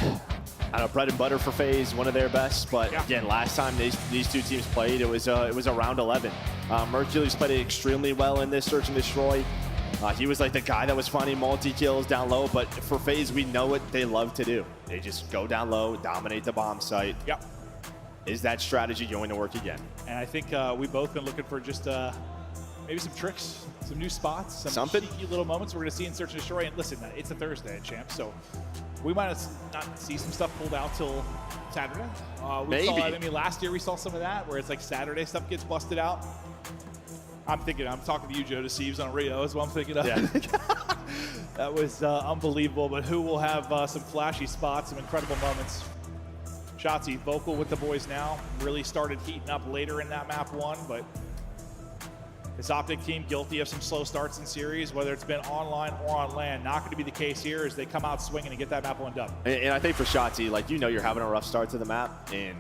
I don't know, bread and butter for FaZe, one of their best. But again, last time these two teams played, it was a round 11. Hercules played it extremely well in this search and destroy. He was like the guy that was finding multi-kills down low, but for FaZe, we know what they love to do. They just go down low, dominate the bomb site. Yep. Is that strategy going to work again? And I think we've both been looking for just maybe some tricks, some new spots, some cheeky little moments we're going to see in Search and Destroy. And listen, it's a Thursday at Champs, so we might not see some stuff pulled out till Saturday. Maybe. Last year we saw some of that, where it's like Saturday stuff gets busted out. I'm talking to you, Joe Deceives on Rio is what I'm thinking of. Yeah. That was unbelievable, but who will have some flashy spots, some incredible moments. Shotzzy, vocal with the boys now, really started heating up later in that map 1, but this Optic team guilty of some slow starts in series, whether it's been online or on LAN. Not going to be the case here as they come out swinging and get that map 1 dub. And I think for Shotzzy, you're having a rough start to the map, and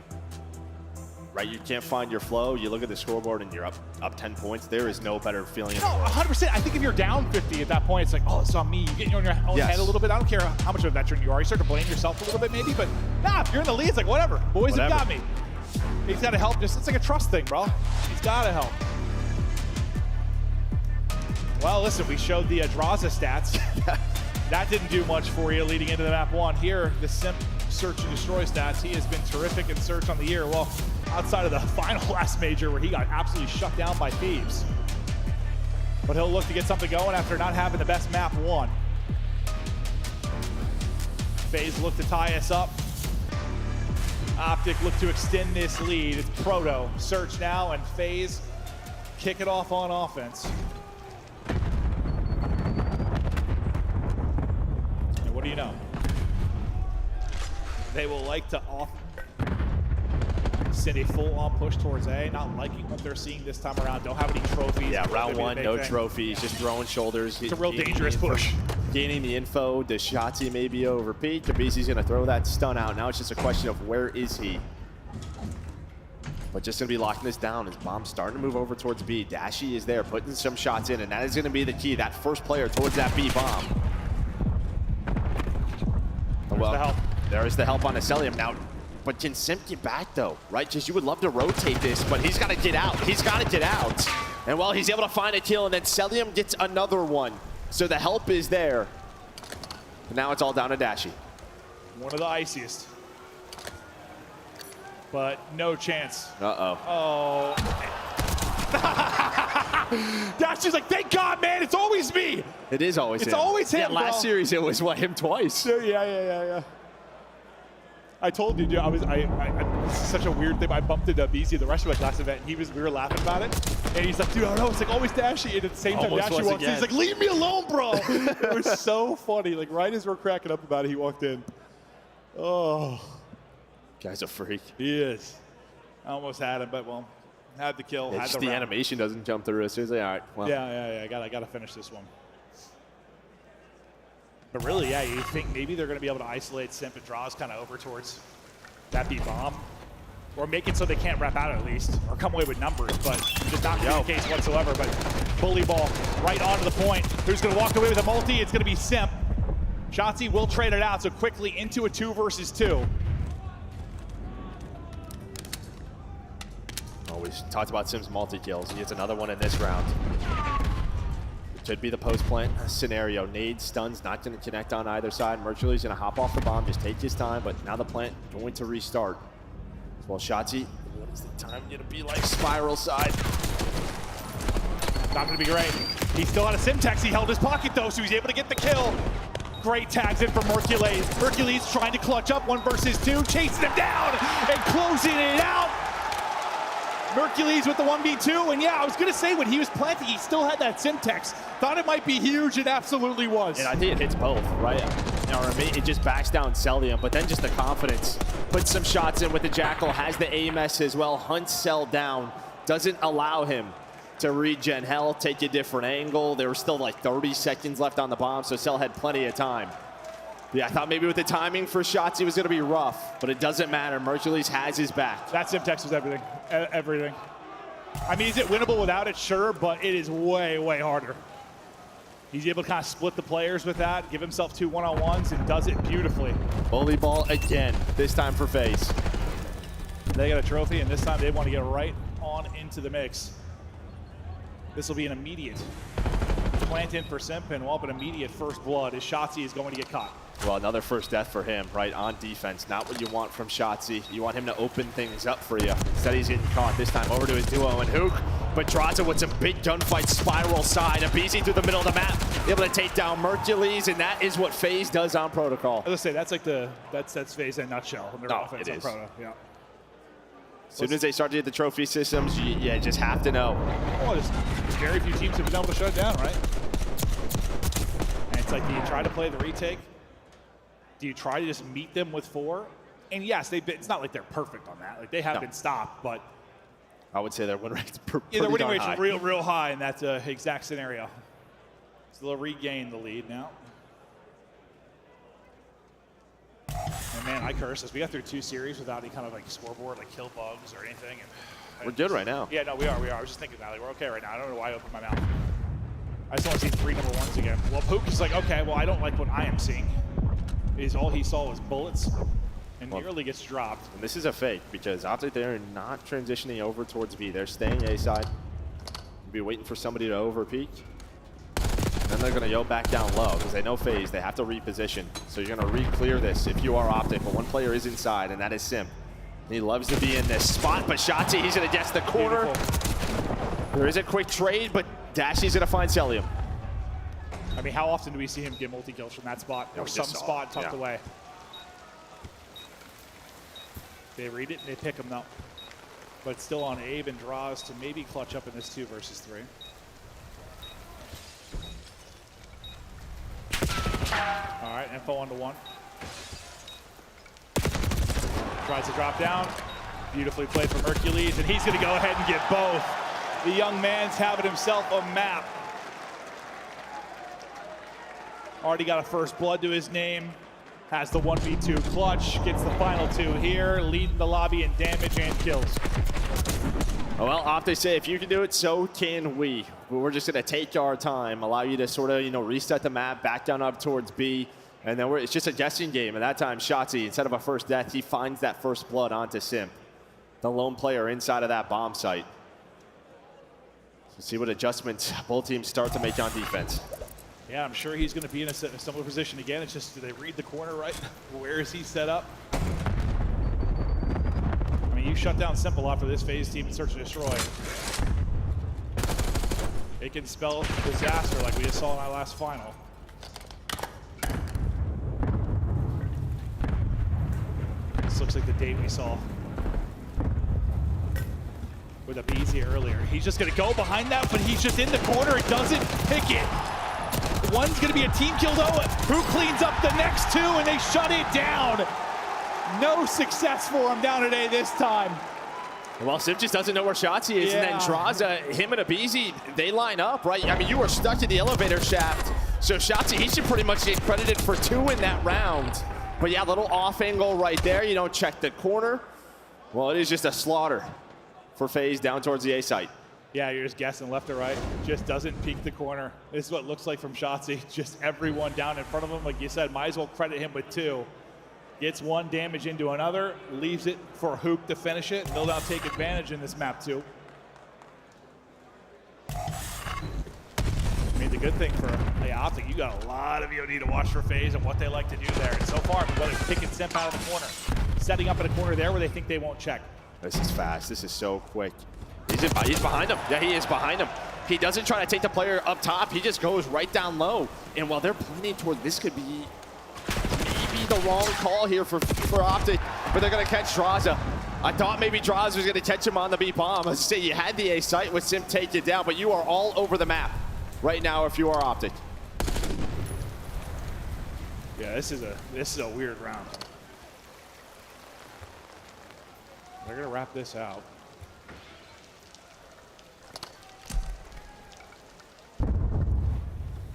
right? You can't find your flow. You look at the scoreboard and you're up 10 points. There is no better feeling in the No, world. 100%. I think if you're down 50 at that point, it's like, oh, it's on me. You get in your own head a little bit. I don't care how much of a veteran you are. You start to blame yourself a little bit maybe, but nah, if you're in the lead, it's like, whatever. Boys have got me. He's got to help. It's like a trust thing, bro. He's got to help. Well, listen, we showed the Draza stats. That didn't do much for you leading into the map 1. Here, the Simp search and destroy stats. He has been terrific in search on the year. Well, outside of the final last major where he got absolutely shut down by Thieves. But he'll look to get something going after not having the best map 1. FaZe look to tie us up. Optic look to extend this lead. It's Proto, Search now, and FaZe kick it off on offense. And what do you know? They will like to send a full-on push towards A, not liking what they're seeing this time around. Don't have any trophies. Yeah, round 1, no trophies, just throwing shoulders. It's a real dangerous push. Gaining the info, does Shotzzy maybe over Pete? Kabizi's gonna throw that stun out. Now it's just a question of where is he? But just gonna be locking this down as Bomb's starting to move over towards B. Dashy is there, putting some shots in, and that is gonna be the key, that first player towards that B bomb. Well, there is the help on Acelium now. But can Simp get back though, right? Just you would love to rotate this, but he's got to get out. He's got to get out. And well, he's able to find a kill, and then Celium gets another one. So the help is there. But now it's all down to Dashy. One of the iciest. But no chance. Uh-oh. Oh. Dashy's like, thank God, man, it's always me. It is always him. It's always him, Yeah, last series it was, what, him twice? Yeah. I told you, dude, this is such a weird thing. I bumped into BZ the rest of my last event, and we were laughing about it. And he's like, dude, I don't know, it's like always Dashy. And at the same time, Almost Dashy was walks in, he's like, leave me alone, bro. It was so funny. Like, right as we're cracking up about it, he walked in. Oh. Guy's a freak. He is. I almost had him, but, well, had the kill, Yeah, had just the the round. animation doesn't jump through. So he's like, all right, well. Yeah, I gotta finish this one. But really, yeah, you think maybe they're gonna be able to isolate Simp and Draws kind of over towards that B bomb, or make it so they can't wrap out at least, or come away with numbers. But did not be the case whatsoever. But bully ball right onto the point. Who's gonna walk away with a multi? It's gonna be Simp. Shotzzy will trade it out, so quickly into a 2 versus 2. Oh, we talked about Sim's multi-kills. He gets another one in this round. It should be the post-plant scenario. Nade, stuns, not going to connect on either side. Mercury's going to hop off the bomb, just take his time, but now the plant going to restart. Well, Shotzzy, what is the time going to be like? Spiral side. Not going to be great. He still had a Simtex. He held his pocket, though, so he's able to get the kill. Great tags in from Hercules. Hercules trying to clutch up 1 versus 2, chasing him down and closing it out. Hercules with the 1v2, and yeah, I was gonna say when he was planting, he still had that Simtex. Thought it might be huge, it absolutely was. And I think it hits both, right? Or it just backs down Celium, but then just the confidence. Puts some shots in with the Jackal, has the AMS as well, hunts Cell down, doesn't allow him to regen Hell, take a different angle. There were still like 30 seconds left on the bomb, so Cell had plenty of time. Yeah, I thought maybe with the timing for shots, he was going to be rough, but it doesn't matter. Mercules has his back. That Simtex was everything. Everything. I mean, is it winnable without it? Sure, but it is way, way harder. He's able to kind of split the players with that, give himself 2 one-on-ones, and does it beautifully. Bully ball again, this time for FaZe. They got a trophy, and this time they want to get right on into the mix. This will be an immediate plant in for Simp, and well, but immediate first blood as Shotzzy is going to get caught. Well, another first death for him, right, on defense. Not what you want from Shotzzy. You want him to open things up for you. Instead, he's getting caught this time over to his duo and Hook. But Draza with some big gunfight spiral side. Abizi through the middle of the map, able to take down Mercules, and that is what FaZe does on Protocol. As I say, that's like that's FaZe in a nutshell. In their offense on Proto. Yeah. As soon as they start to get the trophy systems, you just have to know. Well, there's very few teams have been able to shut it down, right? And it's like, do you try to play the retake? Do you try to just meet them with 4? And yes, it's not like they're perfect on that. Like they have been stopped, but I would say their win rate's pretty their winning rate's high. real high in that exact scenario. So they'll regain the lead now. And Man, I curse us. We got through 2 series without any kind of like scoreboard, like kill bugs or anything. And We're good right now. Yeah, no, we are. I was just thinking that. Like, we're okay right now. I don't know why I opened my mouth. I just want to see 3 number 1s again. Well, Pook is like, okay, well, I don't like what I am seeing. All he saw was bullets and nearly gets dropped. And this is a fake because Optic, they're not transitioning over towards B. They're staying A side. Be waiting for somebody to over peek. Then they're going to go back down low because they know FaZe. They have to reposition. So you're going to re-clear this if you are Optic. But one player is inside, and that is Simp. He loves to be in this spot, but Shotzzy, he's going to guess the corner. Beautiful. There is a quick trade, but Dashy's going to find Cellium. I mean, how often do we see him get multi-kills from that spot or some spot tucked away? They read it and they pick him though. But still on Abe and Draws to maybe clutch up in this 2 versus 3. All right, info 1-1. Tries to drop down. Beautifully played from Hercules, and he's going to go ahead and get both. The young man's having himself a map. Already got a first blood to his name. Has the 1v2 clutch. Gets the final 2 here, leading the lobby in damage and kills. Well, Optic say if you can do it, so can we. But we're just going to take our time, allow you to sort of, reset the map, back down up towards B. And then it's just a guessing game. And that time, Shotzzy, instead of a first death, he finds that first blood onto Simp, the lone player inside of that bomb site. So see what adjustments both teams start to make on defense. Yeah, I'm sure he's going to be in a similar position again. It's just, do they read the corner right? Where is he set up? I mean, you shut down Simp a lot for this FaZe team in Search and Destroy. It can spell disaster like we just saw in our last final. This looks like the date we saw with aBeZy earlier. He's just going to go behind that, but he's just in the corner. It doesn't pick it. One's going to be a team kill, though. Who cleans up the next 2, and they shut it down. No success for him down today this time. Well, Simp just doesn't know where Shotzzy is, and then Draza, him and aBeZy, they line up, right? I mean, you were stuck in the elevator shaft, so Shotzzy, he should pretty much get credited for 2 in that round. But yeah, little off angle right there. You don't check the corner. Well, it is just a slaughter for FaZe down towards the A site. Yeah, you're just guessing left or right. Just doesn't peek the corner. This is what it looks like from Shotzzy. Just everyone down in front of him. Like you said, might as well credit him with 2. Gets 1 damage into another, leaves it for Hook to finish it. They'll now take advantage in this map too. I mean, the good thing for Optic, you got a lot of EOD to watch for FaZe and what they like to do there. And so far, whether it's picking Simp out of the corner, setting up in a corner there where they think they won't check. This is fast. This is so quick. He's behind him. Yeah, he is behind him. He doesn't try to take the player up top. He just goes right down low. And while they're planning toward this could be maybe the wrong call here for Optic, but they're going to catch Draza. I thought maybe Draza was going to catch him on the B bomb. Let's say you had the A site with Simp take you down, but you are all over the map right now if you are Optic. Yeah, this is a weird round. They're going to wrap this out.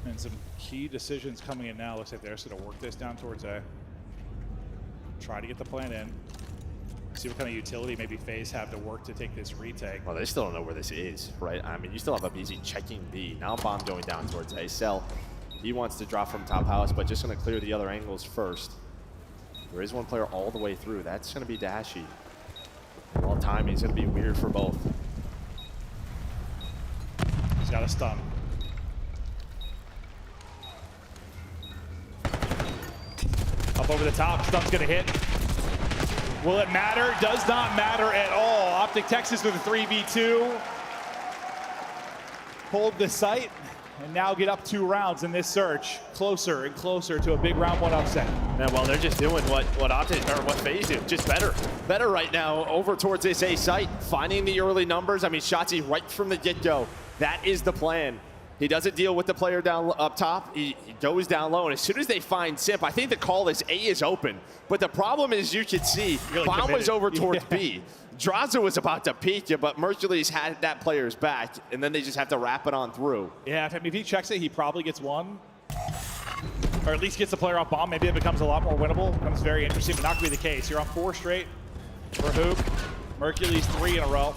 And some key decisions coming in now. Looks like they're just going to work this down towards A. Try to get the plan in. See what kind of utility maybe FaZe have to work to take this retake. Well, they still don't know where this is, right? I mean, you still have aBeZy checking B. Now bomb going down towards A. Cell, he wants to drop from top house, but just going to clear the other angles first. There is one player all the way through. That's going to be Dashy. Well, timing is going to be weird for both. He's got a stun. Up over the top, stun's gonna hit. Will it matter? Does not matter at all. Optic Texas with a 3v2. Hold the site and now get up 2 rounds in this search. Closer and closer to a big round 1 upset. And well, they're just doing what Optic or what FaZe do, just better. Better right now over towards this A site, finding the early numbers. I mean, Shotzzy right from the get-go. That is the plan. He doesn't deal with the player down up top. He goes down low, and as soon as they find Simp, I think the call is A is open. But the problem is, you can see, really bomb committed. was over towards B. Draza was about to peek you, but Mercules had that player's back, and then they just have to wrap it on through. Yeah, if he checks it, he probably gets 1. or at least gets the player off bomb, maybe it becomes a lot more winnable. Becomes very interesting, but not going to be the case. You're on 4 straight for Hook. Mercules 3 in a row.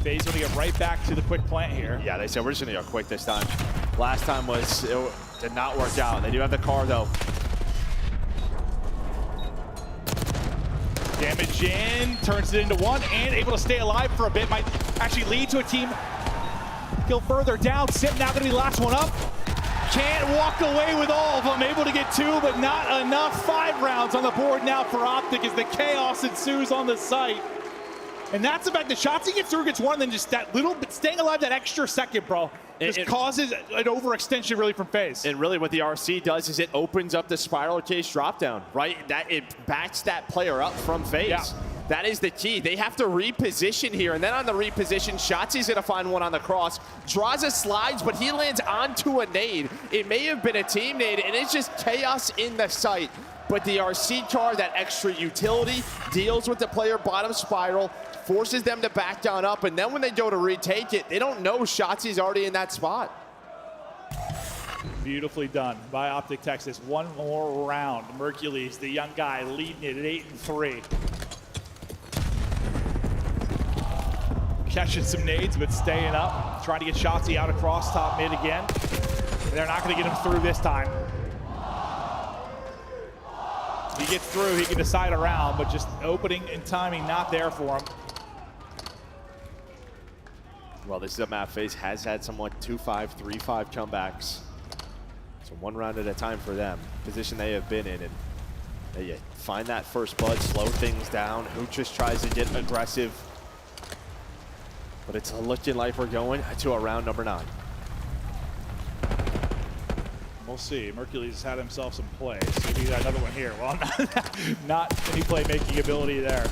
FaZe going to get right back to the quick plant here. Yeah, they said we're just going to go quick this time. Last time did not work out. They do have the car though. Damage in, turns it into 1, and able to stay alive for a bit. Might actually lead to a team kill further down. Sip now going to be the last one up. Can't walk away with all of them. Able to get 2, but not enough. 5 rounds on the board now for Optic as the chaos ensues on the site. And that's the fact that Shotzzy gets through, gets 1, and then just that little bit, staying alive that extra second, bro. Just causes an overextension really from FaZe. And really what the RC does is it opens up the spiral case dropdown, right? That it backs that player up from FaZe. Yeah. That is the key. They have to reposition here, and then on the reposition, Shotzi's gonna find one on the cross. Draza slides, but he lands onto a nade. It may have been a team nade, and it's just chaos in the site. But the RC car, that extra utility, deals with the player bottom spiral, forces them to back down up, and then when they go to retake it, they don't know Shotzi's already in that spot. Beautifully done by Optic Texas. 1 more round. Mercules, the young guy, leading it at 8-3. Catching some nades, but staying up. Trying to get Shotzi out across top mid again. They're not going to get him through this time. He gets through, he can decide around, but just opening and timing not there for him. Well, this is a map FaZe has had somewhat 2-5, 3-5 comebacks. So 1 round at a time for them. Position they have been in, and they find that first blood, slow things down. Who just tries to get aggressive. But it's looking like we're going to a round number 9. We'll see. Mercules had himself some plays. Maybe another one here. Well, not any playmaking ability there.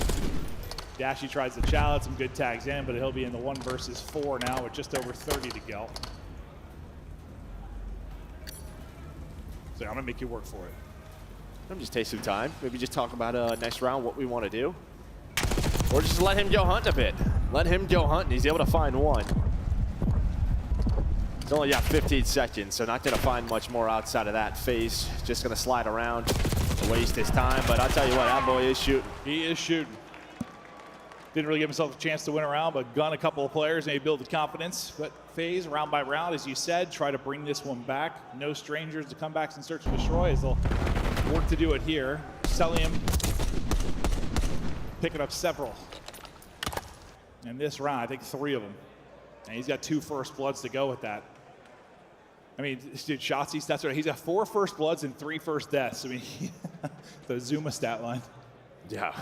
Dashy tries to challenge, some good tags in, but he'll be in the 1 versus 4 now with just over 30 to go. So I'm gonna make you work for it. I'm just take some time. Maybe just talk about next round, what we want to do. Or just let him go hunt a bit. Let him go hunt, and he's able to find 1. He's only got 15 seconds, so not going to find much more outside of that. FaZe just going to slide around to waste his time, but I'll tell you what, that boy is shooting. He is shooting. Didn't really give himself a chance to win a round, but gun a couple of players, and he built the confidence. But FaZe, round by round, as you said, try to bring this one back. No strangers to comebacks and search and destroy, as they'll work to do it here. Celium picking up several. In this round, I think 3 of them. And he's got 2 first bloods to go with that. I mean, dude, Shotzi's stats right. He's got 4 first bloods and 3 first deaths. I mean, the Zuma stat line. Yeah.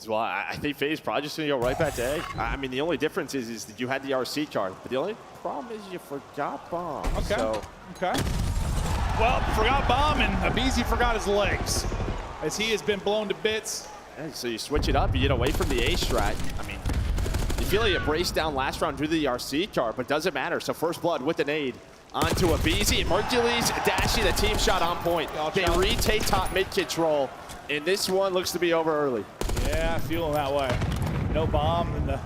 Well, I think FaZe probably just going to go right back to A. I mean, the only difference is that you had the RC card, but the only problem is you forgot bomb. Okay. So. Okay. Well, forgot bomb, and Abizi forgot his legs, as he has been blown to bits. Yeah, so you switch it up, you get away from the A strat. I mean, you feel like you brace down last round due to the RC card, but doesn't matter. So first blood with the nade onto Abizi. Mercules, Dashy, the team shot on point. They retake top mid control, and this one looks to be over early. Yeah, feeling that way. No bomb, and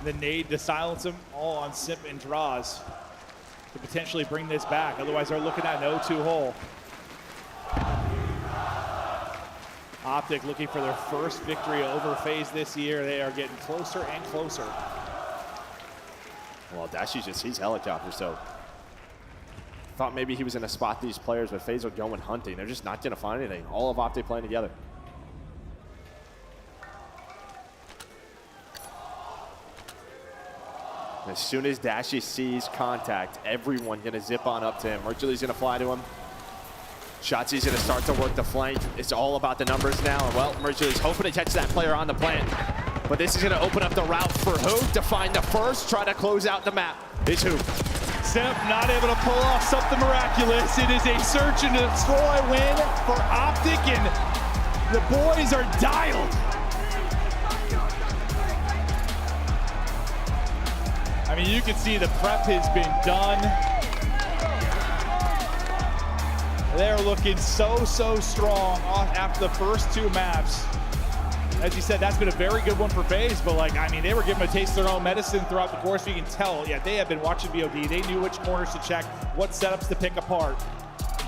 the nade to silence him, all on Simp and Draws to potentially bring this back. Otherwise, they're looking at an 0-2 hole. Optic looking for their first victory over FaZe this year. They are getting closer and closer. Well, Dashy's he's helicopter, so thought maybe he was going to spot these players, but FaZe are going hunting. They're just not going to find anything. All of Optic playing together. As soon as Dashy sees contact, everyone going to zip on up to him. Mercules going to fly to him. Shotzi's going to start to work the flank. It's all about the numbers now. And well, Mercules hoping to catch that player on the plant. But this is going to open up the route for Hoop to find the first, try to close out the map. It's Hoop. Simp not able to pull off something miraculous. It is a search and destroy win for Optic, and the boys are dialed. I mean, you can see the prep has been done. They're looking so strong after the first 2 maps. as you said, that's been a very good one for FaZe, but like, I mean, they were giving a taste of their own medicine throughout the course. You can tell, yeah, they have been watching VOD. They knew which corners to check, what setups to pick apart.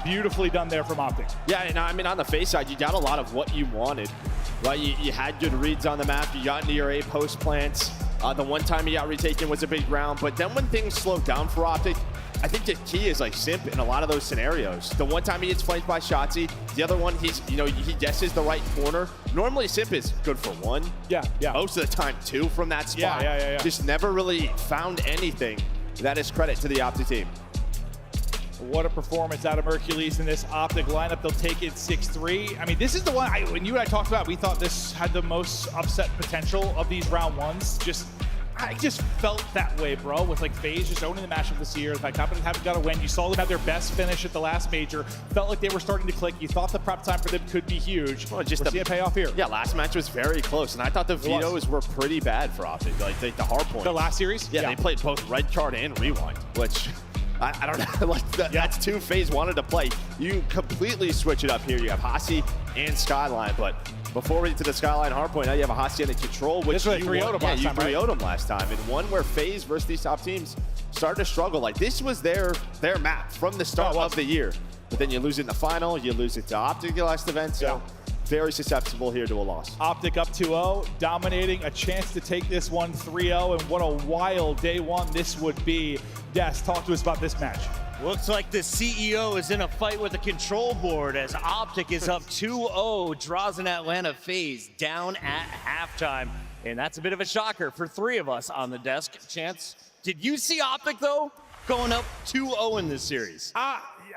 Beautifully done there from Optic. Yeah, and I mean, on the FaZe side, you got a lot of what you wanted, right? You had good reads on the map. You got into your A post plants. The one time he got retaken was a big round, but then when things slowed down for Optic, I think the key is like Simp in a lot of those scenarios. The one time he gets flanked by Shotzzy, the other one he guesses the right corner. Normally Simp is good for one. Yeah. Most of the time two from that spot. Yeah. Just never really found anything. That is credit to the Optic team. What a performance out of Mercules in this Optic lineup. They'll take it 6-3. I mean, this is the one, when you and I talked about, we thought this had the most upset potential of these round ones. I just felt that way, bro, with like FaZe just owning the matchup this year. The fact Confident haven't got a win. You saw them have their best finish at the last major. Felt like they were starting to click. You thought the prep time for them could be huge. Well, just we're seeing it pay off here. Yeah, last match was very close, and I thought the vetoes were pretty bad for Optic. Like the hard points. The last series? Yeah, they played both red card and rewind, which I don't know. Like that's two FaZe wanted to play. You completely switch it up here. You have Hasi and Skyline, but before we get to the Skyline hardpoint, now you have a Hasi and a Control, which you 3-0'd them last time. And one where FaZe versus these top teams started to struggle. Like this was their map from the start of the year. But then you lose it in the final, you lose it to Optic the last event. So very susceptible here to a loss. Optic up 2-0, dominating, a chance to take this one 3-0, and what a wild day one this would be. Des, talk to us about this match. Looks like the CEO is in a fight with the control board as Optic is up 2-0. Draws an Atlanta FaZe down at halftime. And that's a bit of a shocker for three of us on the desk. Chance, did you see Optic, though, going up 2-0 in this series?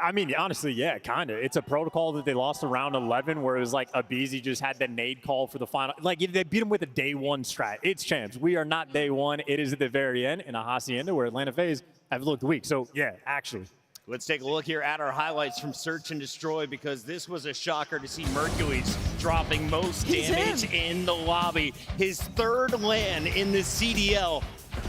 I mean, honestly, yeah, kind of. It's a protocol that they lost in round 11 where it was like Abizi just had the nade call for the final. Like, they beat him with a day one strat. It's Champs. We are not day one. It is at the very end in a Hacienda where Atlanta FaZe have looked weak. So, yeah, actually. Let's take a look here at our highlights from Search and Destroy, because this was a shocker to see Mercules dropping most damage in the lobby. His third LAN in the CDL.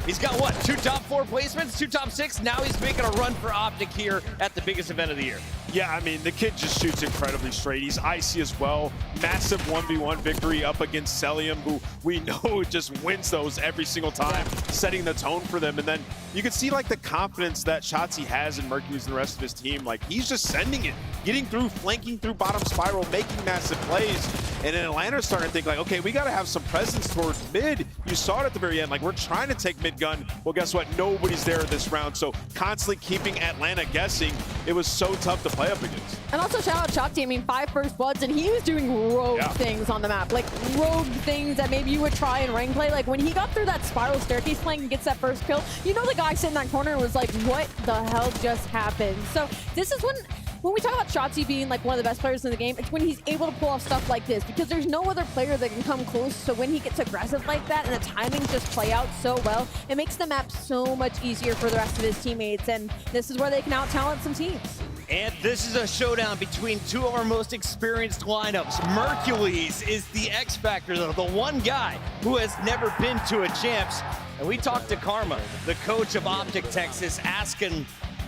He's got what, 2 top 4 placements, 2 top 6? Now he's making a run for Optic here at the biggest event of the year. Yeah, I mean, the kid just shoots incredibly straight. He's icy as well. Massive 1v1 victory up against Celium, who we know just wins those every single time, setting the tone for them. And then you can see like the confidence that Shotzzy has in Mercules and the rest of his team. Like he's just sending it, getting through, flanking through bottom spiral, making massive plays. And then Atlanta's starting to think like, okay, we got to have some presence towards mid. You saw it at the very end. Like we're trying to take mid gun. Well, guess what? Nobody's there this round. So constantly keeping Atlanta guessing. It was so tough to play up against. And also shout out Shotzzy. I mean, 5 first bloods, and he was doing rogue things on the map. Like rogue things that maybe you would try in rank play. Like when he got through that spiral staircase flank and gets that first kill, you know the guy sitting in that corner was like, what the hell just happened? So this is when we talk about Shotzzy being like one of the best players in the game, it's when he's able to pull off stuff like this, because there's no other player that can come close. So when he gets aggressive like that and the timings just play out so well, it makes the map so much easier for the rest of his teammates. And this is where they can out-talent some teams. And this is a showdown between two of our most experienced lineups. Mercules is the X Factor, though, the one guy who has never been to a Champs. And we talked to Karma, the coach of Optic Texas, asking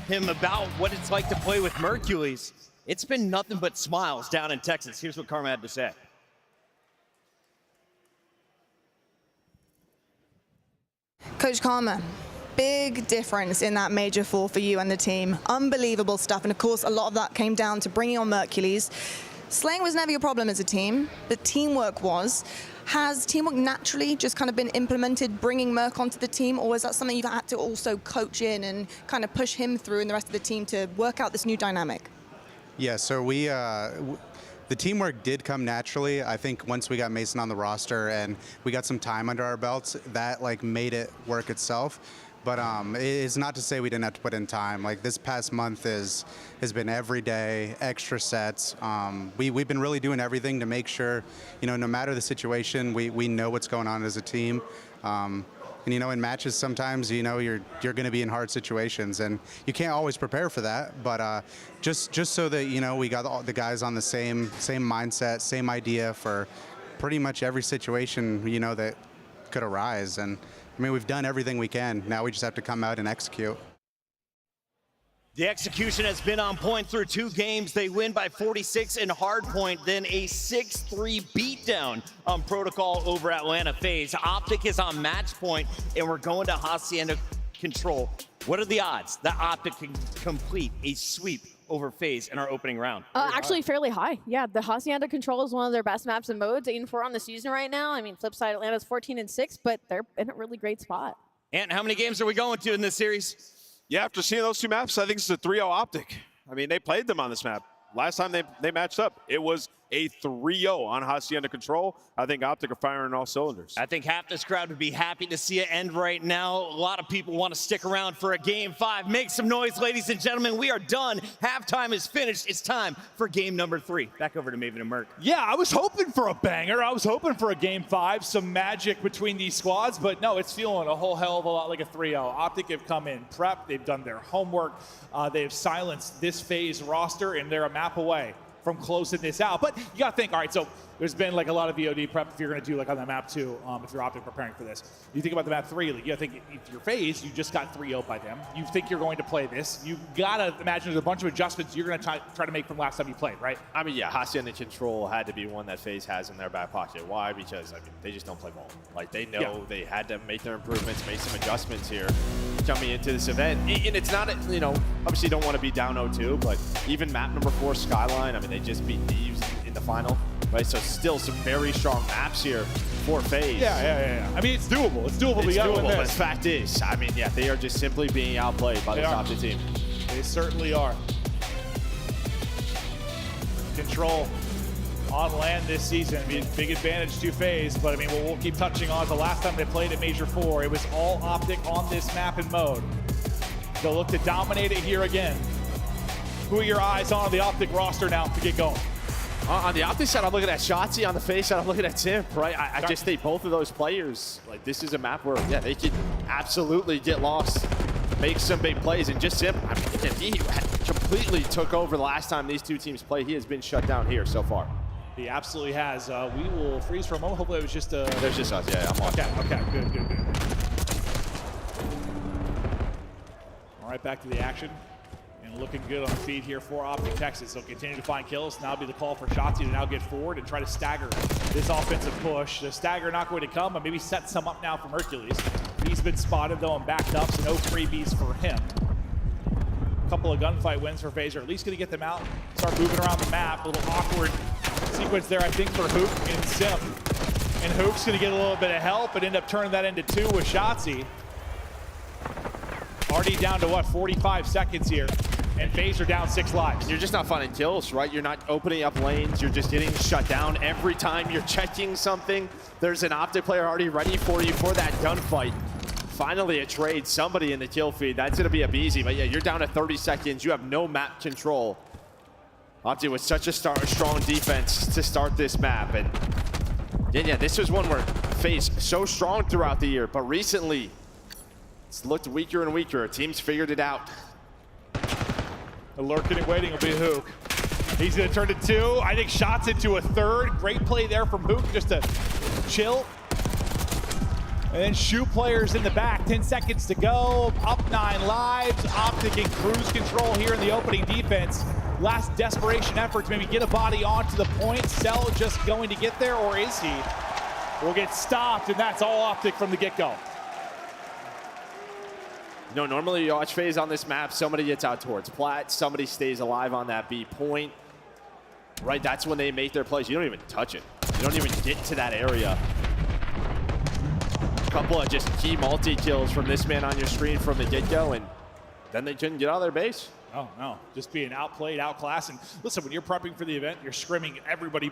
him about what it's like to play with Mercules. It's been nothing but smiles down in Texas. Here's what Karma had to say. Coach Karma, big difference in that Major 4 for you and the team. Unbelievable stuff. And of course, a lot of that came down to bringing on Mercules. Slaying was never your problem as a team. The teamwork was. Has teamwork naturally just kind of been implemented, bringing Merc onto the team, or is that something you've had to also coach in and kind of push him through and the rest of the team to work out this new dynamic? Yeah, so the teamwork did come naturally. I think once we got Mason on the roster and we got some time under our belts, that like made it work itself. But it's not to say we didn't have to put in time. Like this past month has been every day, extra sets. We've been really doing everything to make sure, you know, no matter the situation, we know what's going on as a team. And you know, in matches sometimes, you know, you're going to be in hard situations, and you can't always prepare for that. But just so that you know, we got all the guys on the same mindset, same idea for pretty much every situation, you know, that could arise. And I mean, we've done everything we can. Now we just have to come out and execute. The execution has been on point through 2 games. They win by 46 in hardpoint, then a 6-3 beatdown on Protocol over Atlanta FaZe. Optic is on match point, and we're going to Hacienda Control. What are the odds that Optic can complete a sweep over FaZe in our opening round? Actually, fairly high. Yeah, the Hacienda Control is one of their best maps and modes. 8-4 on the season right now. I mean, flip side, Atlanta's 14-6, but they're in a really great spot. And how many games are we going to in this series? Yeah, after seeing those 2 maps, I think it's a 3-0 Optic. I mean, they played them on this map. Last time they matched up, it was a 3-0 on Hacienda Control. I think Optic are firing all cylinders. I think half this crowd would be happy to see it end right now. A lot of people want to stick around for a Game 5. Make some noise, ladies and gentlemen. We are done. Halftime is finished. It's time for game number 3. Back over to Maven and Merc. Yeah, I was hoping for a banger. I was hoping for a Game 5, some magic between these squads, but no, it's feeling a whole hell of a lot like a 3-0. Optic have come in prep. They've done their homework. They've silenced this FaZe roster, and they're a map away from closing this out. But you got to think, all right, so there's been like a lot of VOD prep if you're going to do like on the map 2, if you're Optic preparing for this. You think about the map 3, like, you got to think if you're FaZe, you just got 3-0 by them. You think you're going to play this. You got to imagine there's a bunch of adjustments you're going to try to make from last time you played, right? I mean, yeah, Hacienda Control had to be one that FaZe has in their back pocket. Why? Because, I mean, they just don't play ball. Like, they know they had to make their improvements, make some adjustments here coming into this event. And it's not, you know, obviously you don't want to be down 0-2, but even map number 4, Skyline, I mean, they just beat Thieves in the final, right? So still some very strong maps here for FaZe. Yeah. I mean, it's doable. It's doable. It's doable, but the fact is, I mean, yeah, they are just simply being outplayed by this Optic team. They certainly are. Control on land this season. I mean, big advantage to FaZe, but I mean, we'll keep touching on the last time they played at Major 4, it was all Optic on this map and mode. They'll look to dominate it here again. Who are your eyes on the Optic roster now to get going? On the Optic side, I'm looking at Shotzi. On the FaZe side, I'm looking at Tim, right? I just think both of those players, like, this is a map where, yeah, they could absolutely get lost, make some big plays, and just Tim, I mean, he completely took over the last time these 2 teams played. He has been shut down here so far. He absolutely has. We will freeze for a moment. Hopefully it was just a... There's just us, yeah, I'm watching. Okay, good. All right, back to the action. And looking good on the feed here for Optic Texas. They'll continue to find kills. Now be the call for Shotzi to now get forward and try to stagger this offensive push. The stagger not going to come, but maybe set some up now from Hercules. He's been spotted though and backed up, so no freebies for him. A couple of gunfight wins for FaZe are at least going to get them out, start moving around the map. A little awkward sequence there, I think, for Hook and Sim. And Hook's going to get a little bit of help and end up turning that into 2 with Shotzi. Already down to, what, 45 seconds here. And FaZe are down 6 lives. And you're just not finding kills, right? You're not opening up lanes. You're just getting shut down. Every time you're checking something, there's an Optic player already ready for you for that gunfight. Finally a trade, somebody in the kill feed. That's going to be a BZ. But yeah, you're down to 30 seconds. You have no map control. Optic with such a strong defense to start this map. And yeah, this was one where FaZe so strong throughout the year, but recently it's looked weaker and weaker. Teams figured it out. Lurking and waiting will be Hook. He's going to turn to 2. I think shots into a 3rd. Great play there from Hook just to chill. And then shoot players in the back. 10 seconds to go. Up 9 lives. Optic in cruise control here in the opening defense. Last desperation effort to maybe get a body onto the point. Cell just going to get there, or is he? Will get stopped, and that's all Optic from the get-go. You know, normally you watch FaZe on this map, somebody gets out towards plat, somebody stays alive on that B point. Right, that's when they make their plays. You don't even touch it. You don't even get to that area. A couple of just key multi-kills from this man on your screen from the get-go, and then they couldn't get out of their base. Oh, no. Just being outplayed, outclassed. And listen, when you're prepping for the event, you're scrimming everybody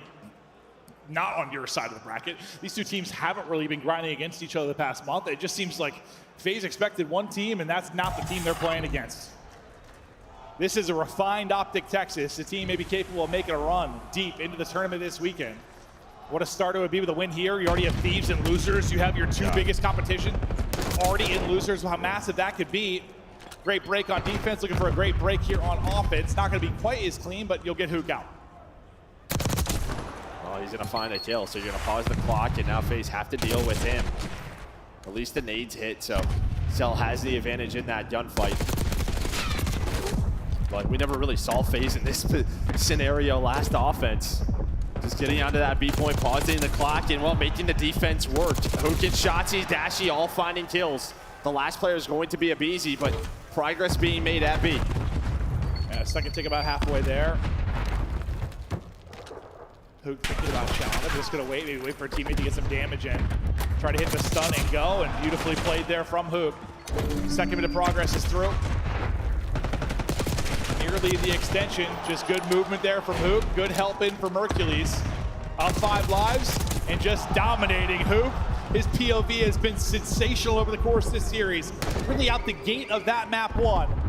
not on your side of the bracket. These 2 teams haven't really been grinding against each other the past month. It just seems like FaZe expected one team, and that's not the team they're playing against. This is a refined Optic Texas. The team may be capable of making a run deep into the tournament this weekend. What a start it would be with a win here. You already have Thieves and Losers. You have your 2 biggest competition already in Losers. How massive that could be. Great break on defense. Looking for a great break here on offense. Not going to be quite as clean, but you'll get Hook out. Oh, he's going to find a kill, so you're going to pause the clock, and now FaZe have to deal with him. At least the nades hit, so Cell has the advantage in that gunfight. but we never really saw FaZe in this scenario last offense. Just getting onto that B point, pausing the clock, and well, making the defense work. Hook and Shotzzy, Dashy all finding kills. The last player is going to be aBeZy, but progress being made at B. Yeah, second tick about halfway there. Hook thinking about Challenger, just gonna wait, maybe wait for a teammate to get some damage in. Try to hit the stun and go, and beautifully played there from Hook. Second bit of progress is through. Nearly the extension, just good movement there from Hook. Good help in for Mercules. Up 5 lives and just dominating Hook. His POV has been sensational over the course of this series. Really out the gate of that map 1.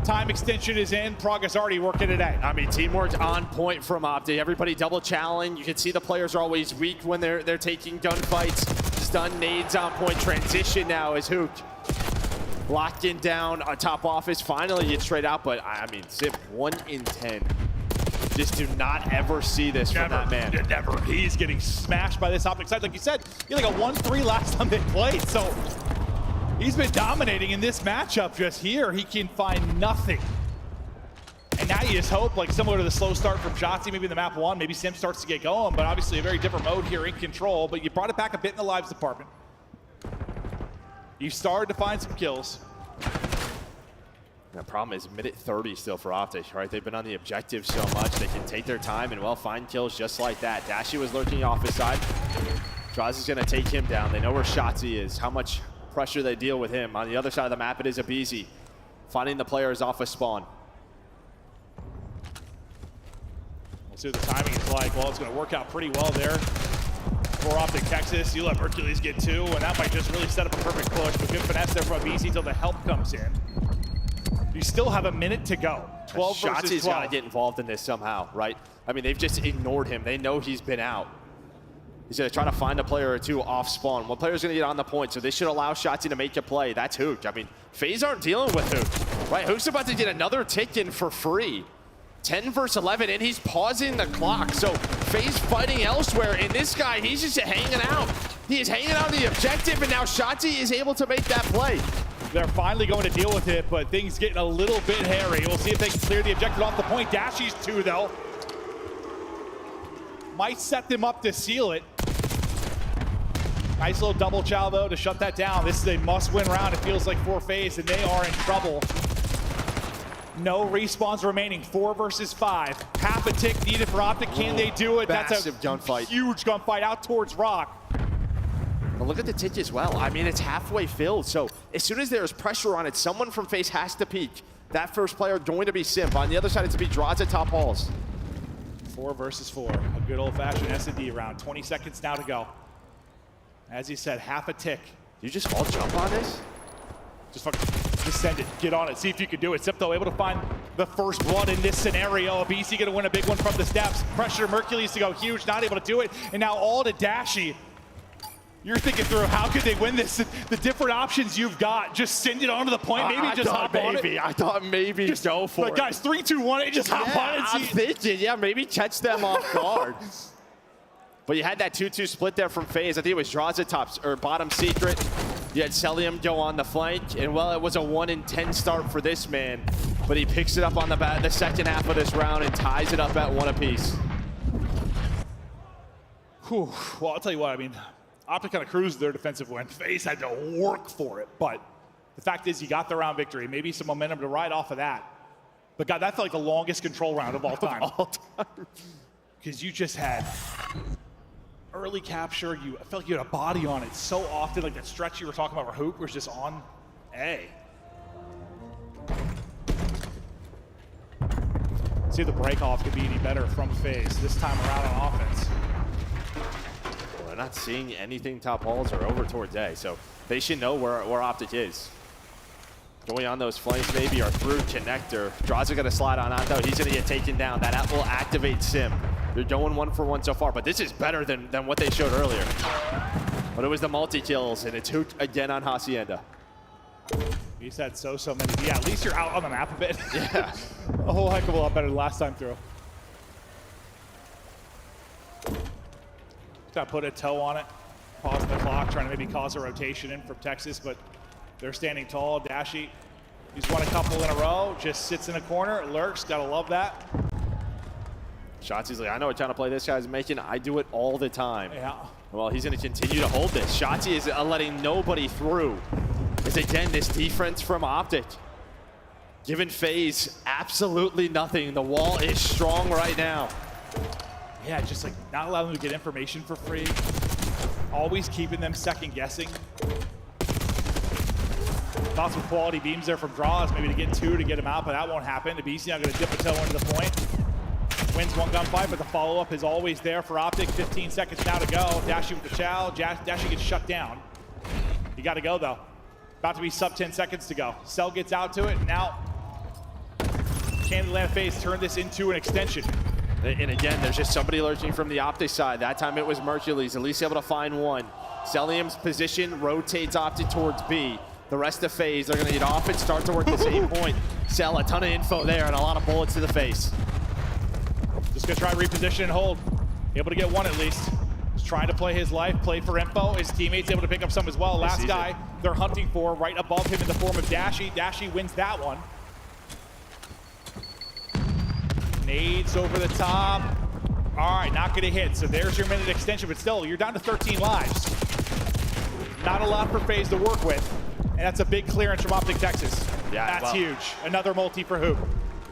Time extension is in, progress already working today. I mean, teamwork on point from Optic. Everybody double challenge. You can see the players are always weak when they're taking gunfights. Stun nades on point. Transition now is Hook. Locking down a top office, finally gets straight out, but I mean, Zip 1 in 10. Just do not ever see this from that man. Never. He's getting smashed by this Optic side. Like you said, he had like a 1-3 last time they played, so he's been dominating in this matchup just here. He can find nothing. And now you just hope, like similar to the slow start from Shotzzy, maybe in the map 1, maybe Sim starts to get going, but obviously a very different mode here in Control, but you brought it back a bit in the lives department. You started to find some kills. The problem is minute 30 still for Optic, right? They've been on the objective so much. They can take their time and, well, find kills just like that. Dashy was lurking off his side. Draws is going to take him down. They know where Shotzzy is, how much pressure they deal with him. On the other side of the map, it is aBeZy. Finding the players off of spawn. We'll see what the timing is like. Well, it's going to work out pretty well there for Optic Texas. You let Mercules get 2, and that might just really set up a perfect push. But good finesse there from aBeZy until the help comes in. You still have a minute to go. 12 versus 12. Shotzzy's got to get involved in this somehow, right? I mean, they've just ignored him. They know he's been out. He's going to try to find a player or 2 off spawn. One player's going to get on the point, so this should allow Shotzzy to make a play. That's Hook. I mean, FaZe aren't dealing with Hook, right? Hook's about to get another tick in for free. 10 versus 11, and he's pausing the clock. So FaZe fighting elsewhere, and this guy, he's just hanging out. He is hanging out the objective, and now Shotzzy is able to make that play. They're finally going to deal with it, but things getting a little bit hairy. We'll see if they can clear the objective off the point. Dashy's 2, though. Might set them up to seal it. Nice little double chow, though, to shut that down. This is a must-win round, it feels like, for FaZe, and they are in trouble. No respawns remaining. 4 versus 5. Half a tick needed for Optic. Can they do it? That's a gunfight. Huge gunfight out towards Rock. But look at the tick as well. I mean, it's halfway filled. So as soon as there's pressure on it, someone from FaZe has to peek. That first player going to be Simp. On the other side, it's to be Draza top halls. 4 versus 4. A good old-fashioned S&D round. 20 seconds now to go. As he said, half a tick. You just all jump on this? Just fucking send it. Get on it. See if you can do it. Zipto able to find the first blood in this scenario. aBeZy going to win a big one from the steps. Pressure Mercules to go huge. Not able to do it. And now all to Dashy. You're thinking through how could they win this? The different options you've got. Just send it onto the point. Maybe just hop on it. I thought maybe just go for it. Guys, 3, 2, 1. Just hop on it. I'm thinking, yeah, maybe catch them off guard. But you had that 2-2 split there from FaZe. I think it was Draza tops or bottom secret. You had Celium go on the flank, and well, it was a 1 in 10 start for this man. But he picks it up on the second half of this round and ties it up at 1 apiece. Whew. Well, I'll tell you what, I mean, Optic kind of cruised their defensive win. FaZe had to work for it, but the fact is you got the round victory. Maybe some momentum to ride off of that. But God, that felt like the longest control round of all time. Because you just had early capture. I felt like you had a body on it so often, like that stretch you were talking about where Hook was just on A. See if the break-off could be any better from FaZe this time around on offense. Well, they're not seeing anything top halls or over towards A, so they should know where Optic is. Going on those flanks maybe or through connector. Draza gonna slide on out though. He's gonna get taken down. That will activate Sim. They're going 1-for-1 so far, but this is better than what they showed earlier. But it was the multi-kills, and it's Hook again on Hacienda. He's had so many. Yeah, at least you're out on the map a bit. Yeah. A whole heck of a lot better than last time through. Gotta put a toe on it. Pause the clock, trying to maybe cause a rotation in from Texas, but they're standing tall. Dashy He's won a couple in a row, just sits in a corner, lurks, gotta love that. Shotzi's like, I know what kind of play this guy's making. I do it all the time. Yeah. Well, he's going to continue to hold this. Shotzi is letting nobody through. As again, this defense from Optic, giving FaZe absolutely nothing. The wall is strong right now. Yeah, just like not allowing them to get information for free. Always keeping them second guessing. Thought some quality beams there from Draws, maybe to get 2 to get him out, but that won't happen. Abisi not going to dip a toe into the point. Wins one gunfight, but the follow-up is always there for Optic. 15 seconds now to go. Dashy with the chow. Dashy gets shut down. You got to go, though. About to be sub 10 seconds to go. Cell gets out to it, and now can Atlanta FaZe turn this into an extension? And again, there's just somebody lurching from the Optic side. That time it was Mercules, at least able to find one. Celium's position rotates Optic towards B. The rest of FaZe, they're going to get off and start to work the same point. Cell, a ton of info there and a lot of bullets to the face. Just gonna try reposition and hold. Able to get one at least. Just trying to play his life, play for info. His teammates able to pick up some as well. Last guy they're hunting for right above him in the form of Dashy. Dashy wins that one. Nades over the top. All right, not gonna hit. So there's your minute extension, but still, you're down to 13 lives. Not a lot for FaZe to work with. And that's a big clearance from Optic Texas. Yeah, that's huge. Another multi for Hoop.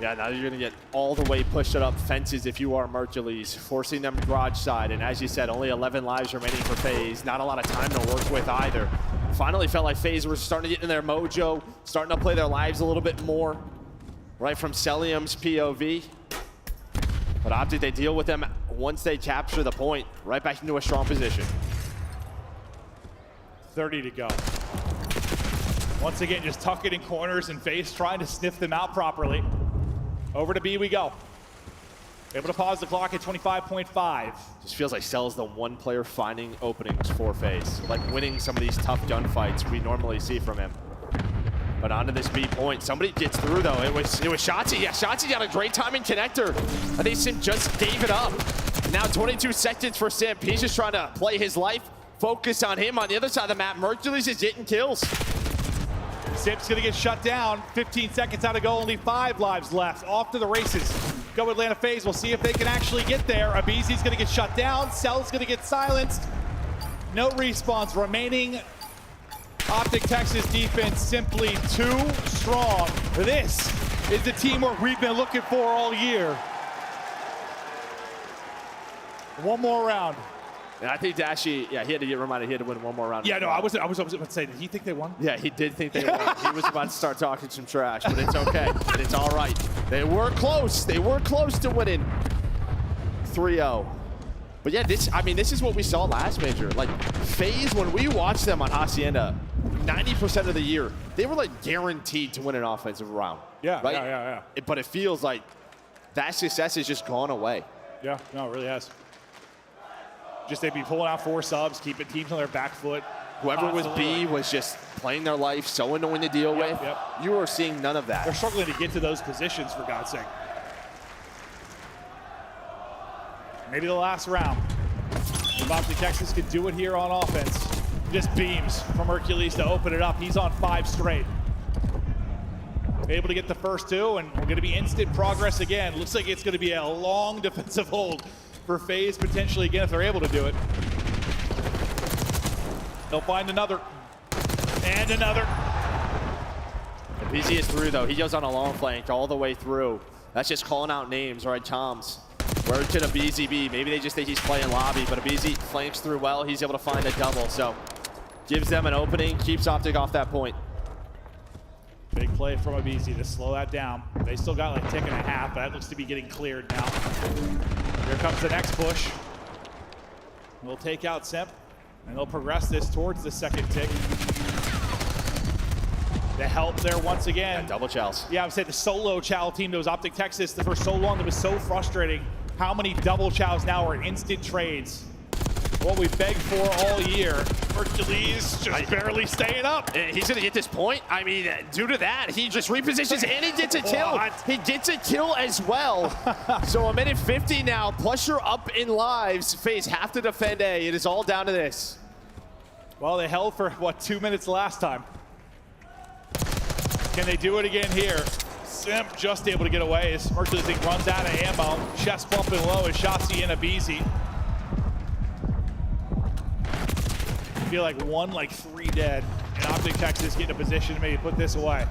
Yeah, now you're going to get all the way pushed up fences if you are Mercules, forcing them garage side. And as you said, only 11 lives remaining for FaZe. Not a lot of time to work with either. Finally felt like FaZe were starting to get in their mojo, starting to play their lives a little bit more, right from Celium's POV. But Optic, they deal with them once they capture the point, right back into a strong position. 30 to go. Once again, just tuck it in corners and FaZe trying to sniff them out properly. Over to B we go. Able to pause the clock at 25.5. Just feels like Cell's the one player finding openings for FaZe, like winning some of these tough gunfights we normally see from him. But onto this B point, somebody gets through though. It was Shotzi. Yeah, Shotzi got a great timing connector. I think Simp just gave it up. Now 22 seconds for Simp. He's just trying to play his life, focus on him on the other side of the map. Mercules is getting kills. Simp's gonna get shut down. 15 seconds out to go, only 5 lives left. Off to the races. Go Atlanta FaZe. We'll see if they can actually get there. Abizi's gonna get shut down. Cell's gonna get silenced. No respawns remaining. Optic Texas defense simply too strong. This is the teamwork we've been looking for all year. One more round. And I think Dashy, yeah, he had to get reminded he had to win one more round. Yeah, no, I was about to say, did he think they won? Yeah, he did think they won. He was about to start talking some trash, but it's okay. It's all right. They were close. They were close to winning 3-0. But yeah, this is what we saw last major. Like, FaZe, when we watched them on Hacienda, 90% of the year, they were like guaranteed to win an offensive round. Yeah, right? yeah. But it feels like that success has just gone away. Yeah, no, it really has. Just they'd be pulling out 4 subs, keeping teams on their back foot. Whoever was B was just playing their life, so annoying to deal with. Yep. You are seeing none of that. They're struggling to get to those positions, for God's sake. Maybe the last round. If Optic Texas could do it here on offense. Just beams from Hercules to open it up. He's on 5 straight. Able to get the first 2, and we're going to be instant progress again. Looks like it's going to be a long defensive hold for FaZe potentially again if they're able to do it. They'll find another. And another. Abizi is through though. He goes on a long flank all the way through. That's just calling out names, right, Toms? Where could Abizi be? Maybe they just think he's playing lobby, but Abizi flanks through well. He's able to find a double, so gives them an opening, keeps Optic off that point. Big play from Abizi to slow that down. They still got like a tick and a half, but that looks to be getting cleared now. Here comes the next push. We'll take out Simp, and they'll progress this towards the second tick. The help there once again. Yeah, double chows. Yeah, I would say the solo chow team that was Optic Texas for so long, that was so frustrating. How many double chows now are instant trades? What we begged for all year. Hercules just barely staying up. He's going to get this point. I mean, due to that, he just repositions and he gets a kill. He gets a kill as well. So a minute 50 now, plus you're up in lives. FaZe have to defend A. It is all down to this. Well, they held for, what, 2 minutes last time. Can they do it again here? Simp just able to get away as Mercury thing runs out of ammo. Chest bumping low as Shotzzy and Abizi. I feel like 3 dead. And Optic Texas getting a position to maybe put this away.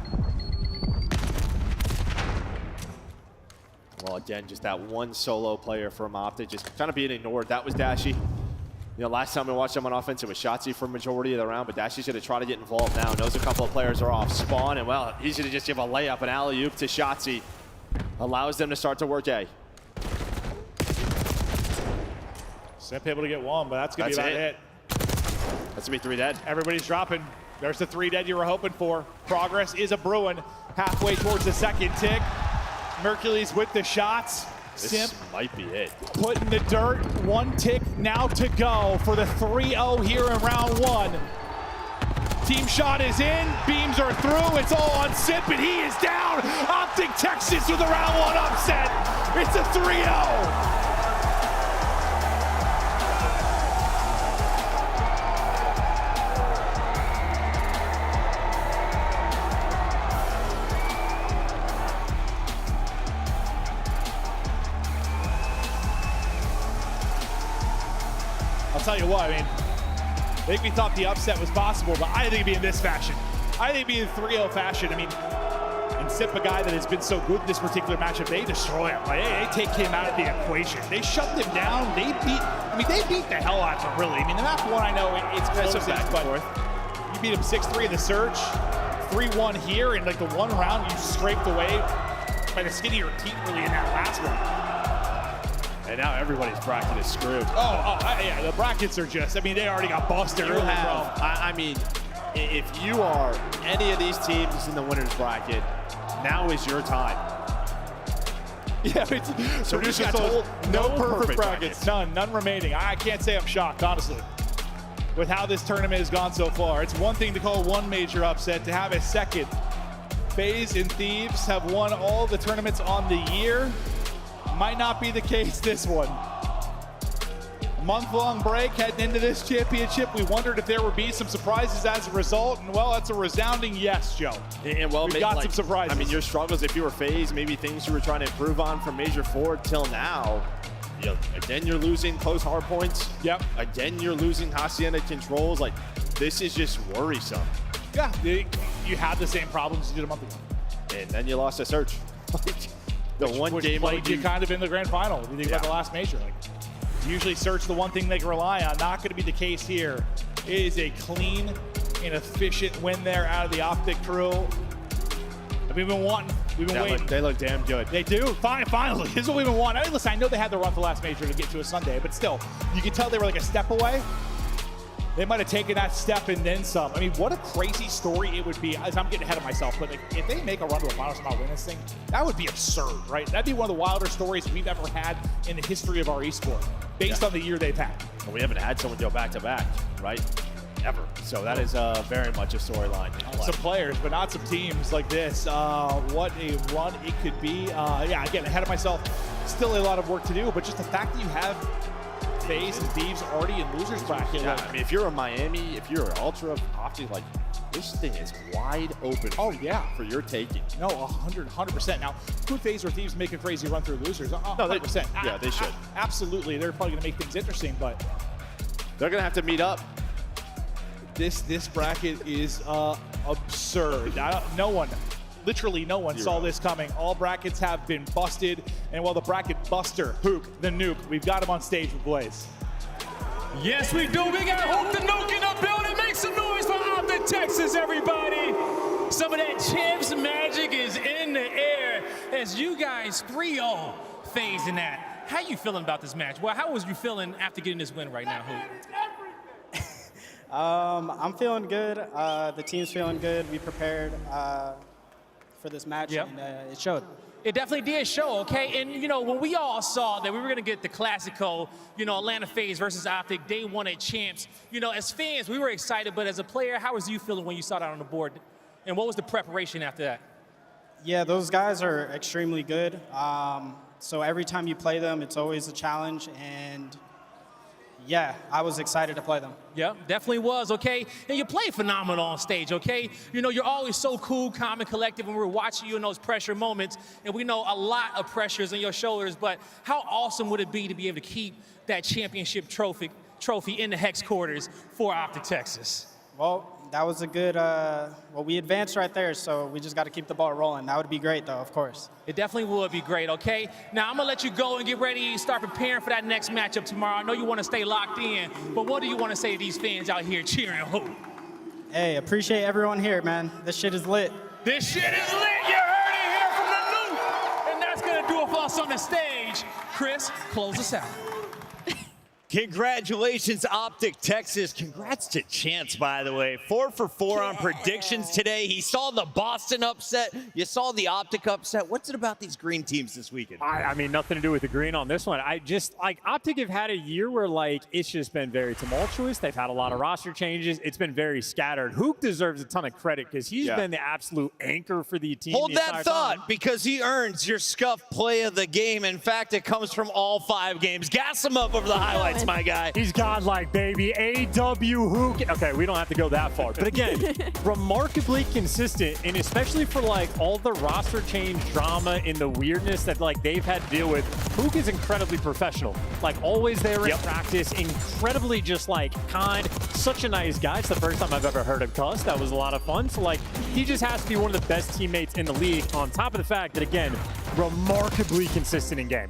Well, again, just that one solo player from Optic just kind of being ignored. That was Dashy. You know, last time we watched him on offense, it was Shotzzy for majority of the round, but Dashy's going to try to get involved now. Knows a couple of players are off spawn, and well, he's going to just give a layup, an alley-oop to Shotzzy. Allows them to start to work A. Simp able to get one, but that's going to be about it. That's going to be 3 dead. Everybody's dropping. There's the 3 dead you were hoping for. Progress is a brewing. Halfway towards the second tick. Mercury's with the shots. This Simp might be it. putting the dirt. 1 tick now to go for the 3-0 here in round 1. Team shot is in. Beams are through. It's all on Simp, and he is down. Optic Texas with a round 1 upset. It's a 3-0. I'll tell you what, I mean, I think we thought the upset was possible, but I didn't think it'd be in this fashion. I think it'd be in 3-0 fashion. I mean, and Simp, a guy that has been so good in this particular matchup, they destroy him. Like, they take him out of the equation. They shut them down. They beat the hell out of him, really. I mean, the map 1, I know it's close, but you beat him 6-3 in the search, 3-1 here, and like the 1 round you scraped away by the skin of your teeth, really, in that last one. And now everybody's bracket is screwed. Yeah, the brackets are just, I mean, they already got busted early. I mean, if you are any of these teams in the winner's bracket, now is your time. Yeah, so we just got told no perfect brackets. None remaining. I can't say I'm shocked, honestly, with how this tournament has gone so far. It's one thing to call one major upset, to have a second. FaZe and Thieves have won all the tournaments on the year. Might not be the case this one. Month-long break heading into this championship. We wondered if there would be some surprises as a result, and well, that's a resounding yes, Joe. And well, we've got some surprises. I mean, your struggles, if you were FaZe, maybe things you were trying to improve on from Major 4 till now. You know, again, you're losing close hard points. Yep. Again, you're losing Hacienda controls. Like, this is just worrisome. Yeah, you had the same problems you did a month ago. And then you lost a search. The one game played you kind of in the grand final. If you think about the last major, like, usually search the one thing they can rely on. Not going to be the case here. It is a clean and efficient win there out of the Optic crew. We've been wanting. We've been waiting. They look damn good. They do. Finally, this is what we've been wanting. I mean, listen, I know they had the run for last major to get to a Sunday, but still, you can tell they were like a step away. They might have taken that step and then some. I mean, what a crazy story it would be. As I'm getting ahead of myself, but like, if they make a run to a final somehow win this thing, that would be absurd, right? That'd be one of the wilder stories we've ever had in the history of our esport, based on the year they've had. Well, we haven't had someone go back-to-back, right? Ever. So that is very much a storyline. Some players, but not some teams like this. What a run it could be. Yeah, again, ahead of myself. Still a lot of work to do, but just the fact that you have FaZe and Thieves already in losers bracket. Yeah, I mean, if you're a Miami, if you're an Ultra, Optic, like, this thing is wide open. Oh, yeah. For your taking. No, 100%. Now, could FaZe or Thieves make a crazy run through losers? 100%. No, they should. Absolutely. They're probably going to make things interesting, but they're going to have to meet up. This bracket is absurd. Literally no one saw this coming. All brackets have been busted. And while the bracket buster, Hook, the Nuke, we've got him on stage with Blaze. Yes, we do. We got Hook the Nuke in the building. Make some noise for Optic Texas, everybody. Some of that champs magic is in the air as you guys 3-0 FaZe in that. How you feeling about this match? Well, how was you feeling after getting this win right now, Hook? I'm feeling good. The team's feeling good. We prepared for this match, and it showed. It definitely did show, okay? And, you know, when we all saw that we were going to get the Classico, you know, Atlanta FaZe versus Optic, day one at Champs, you know, as fans, we were excited, but as a player, how was you feeling when you saw that on the board? And what was the preparation after that? Yeah, those guys are extremely good. So every time you play them, it's always a challenge, and Yeah, I was excited to play them. Yeah, definitely was, okay? And you play phenomenal on stage, okay? You know, you're always so cool, calm, and collected when we're watching you in those pressure moments, and we know a lot of pressures on your shoulders, but how awesome would it be to be able to keep that championship trophy in the Hex quarters for Optic Texas? Well, that was a good, well, we advanced right there, so we just got to keep the ball rolling. That would be great, though, of course. It definitely would be great, okay? Now, I'm going to let you go and get ready, start preparing for that next matchup tomorrow. I know you want to stay locked in, but what do you want to say to these fans out here cheering hoop? Hey, appreciate everyone here, man. This shit is lit. This shit is lit. You heard it here from the Loop. And that's going to do it for us on the stage. Chris, close us out. Congratulations, Optic Texas. Congrats to Chance, by the way. 4 for 4 on predictions today. He saw the Boston upset. You saw the Optic upset. What's it about these green teams this weekend? I mean, nothing to do with the green on this one. I just, like, Optic have had a year where, like, it's just been very tumultuous. They've had a lot of roster changes. It's been very scattered. Hook deserves a ton of credit because he's been the absolute anchor for the team. Hold that thought, because he earns your Scuff play of the game. In fact, it comes from all 5 games. Gas him up over the highlights, my guy. He's godlike, baby. A.W. Hook. Okay, we don't have to go that far. But again, remarkably consistent, and especially for, like, all the roster change drama and the weirdness that, like, they've had to deal with, Hook is incredibly professional. Like, always there in practice, incredibly just, like, kind. Such a nice guy. It's the first time I've ever heard him cuss. That was a lot of fun. So, like, he just has to be one of the best teammates in the league, on top of the fact that, again, remarkably consistent in game.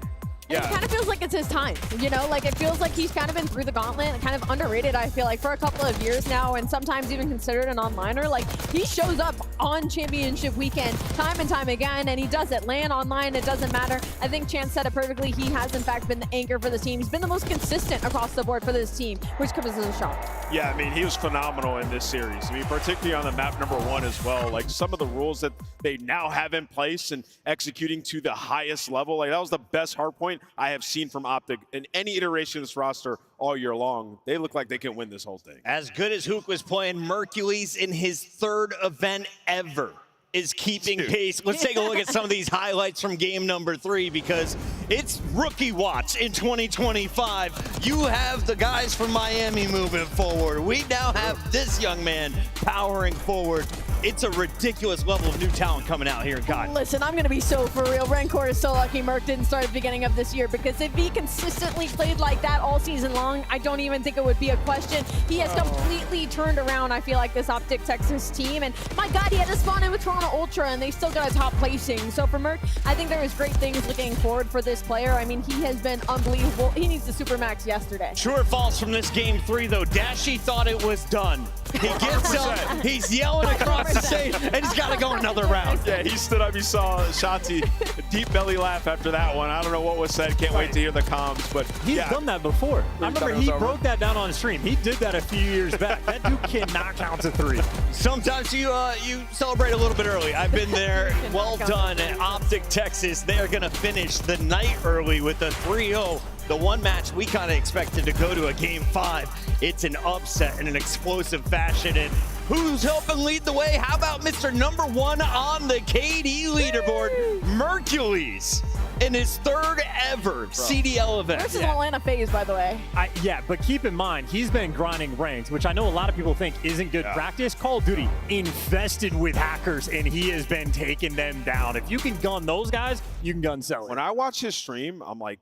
It kind of feels like it's his time, you know? Like, it feels like he's kind of been through the gauntlet and kind of underrated, I feel like, for a couple of years now, and sometimes even considered an onliner. Like, he shows up on championship weekend time and time again, and he does it. LAN, online, it doesn't matter. I think Chance said it perfectly. He has, in fact, been the anchor for this team. He's been the most consistent across the board for this team, which comes as a shock. Yeah, I mean, he was phenomenal in this series. I mean, particularly on the map number 1 as well. Like, some of the rules that they now have in place and executing to the highest level, like, that was the best hardpoint I have seen from Optic in any iteration of this roster all year long. They look like they can win this whole thing. As good as Hook was playing, Mercules in his 3rd event ever is keeping pace. Let's take a look at some of these highlights from game number 3, because it's rookie watch in 2025. You have the guys from Miami moving forward. We now have this young man powering forward. It's a ridiculous level of new talent coming out here in COD. Listen, I'm going to be so for real. Rancor is so lucky Merc didn't start at the beginning of this year, because if he consistently played like that all season long, I don't even think it would be a question. He has completely turned around, I feel like, this Optic Texas team. And my God, he had to spawn in with Toronto Ultra, and they still got a top placing. So for Merc, I think there was great things looking forward for this player. I mean, he has been unbelievable. He needs the Supermax yesterday. True or false from this game 3, though? Dashy thought it was done. He gets up, he's yelling across the stage, and he's got to go another round. Yeah, he stood up, he saw Shotzi, a deep belly laugh after that one. I don't know what was said, can't wait to hear the comms, but he's done that before. I remember he broke that down on stream. He did that a few years back. That dude cannot count to 3. Sometimes you celebrate a little bit early. I've been there. Well done at Optic Texas. They are going to finish the night early with a 3-0. The one match we kind of expected to go to a game 5. It's an upset in an explosive fashion. And who's helping lead the way? How about Mr. Number 1 on the KD leaderboard, Mercules, in his 3rd ever CDL event. Versus Atlanta FaZe, by the way. Yeah, but keep in mind, he's been grinding ranked, which I know a lot of people think isn't good practice. Call of Duty infested with hackers, and he has been taking them down. If you can gun those guys, you can gun Selly. When I watch his stream, I'm like,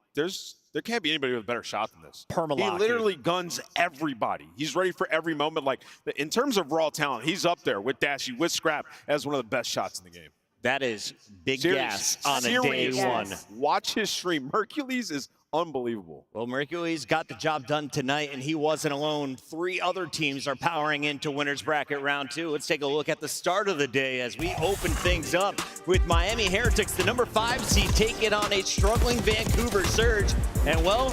there can't be anybody with a better shot than this. Permalock, he literally guns everybody. He's ready for every moment. Like, in terms of raw talent, he's up there with Dashy, with Scrap, as one of the best shots in the game. That is big gas on a day 1. Watch his stream. Mercules is unbelievable. Well, Mercules got the job done tonight, and he wasn't alone. 3 other teams are powering into winners bracket round 2. Let's take a look at the start of the day as we open things up with Miami Heretics, the number 5 seed, taking on a struggling Vancouver Surge. And well,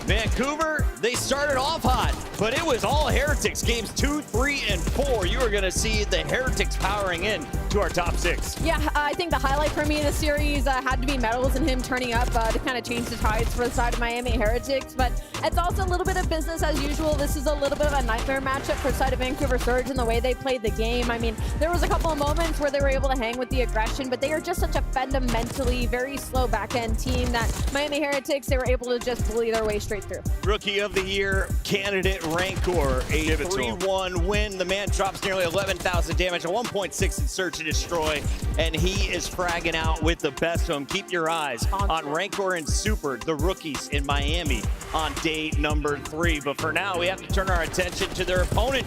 Vancouver, they started off hot, but it was all Heretics. Games 2, 3, and 4. You are going to see the Heretics powering in to our top 6. Yeah, I think the highlight for me in the series had to be Metals and him turning up to kind of change the tides for the side of Miami Heretics. But it's also a little bit of business as usual. This is a little bit of a nightmare matchup for the side of Vancouver Surge and the way they played the game. I mean, there was a couple of moments where they were able to hang with the aggression, but they are just such a fundamentally very slow back-end team that Miami Heretics, they were able to just bully their way straight straight through. Rookie of the Year candidate Rancor, a 3-1 win. The man drops nearly 11,000 damage, a 1.6 in search and destroy, and he is fragging out with the best of them. Keep your eyes on Rancor and Super, the rookies in Miami, on day number 3. But for now, we have to turn our attention to their opponent.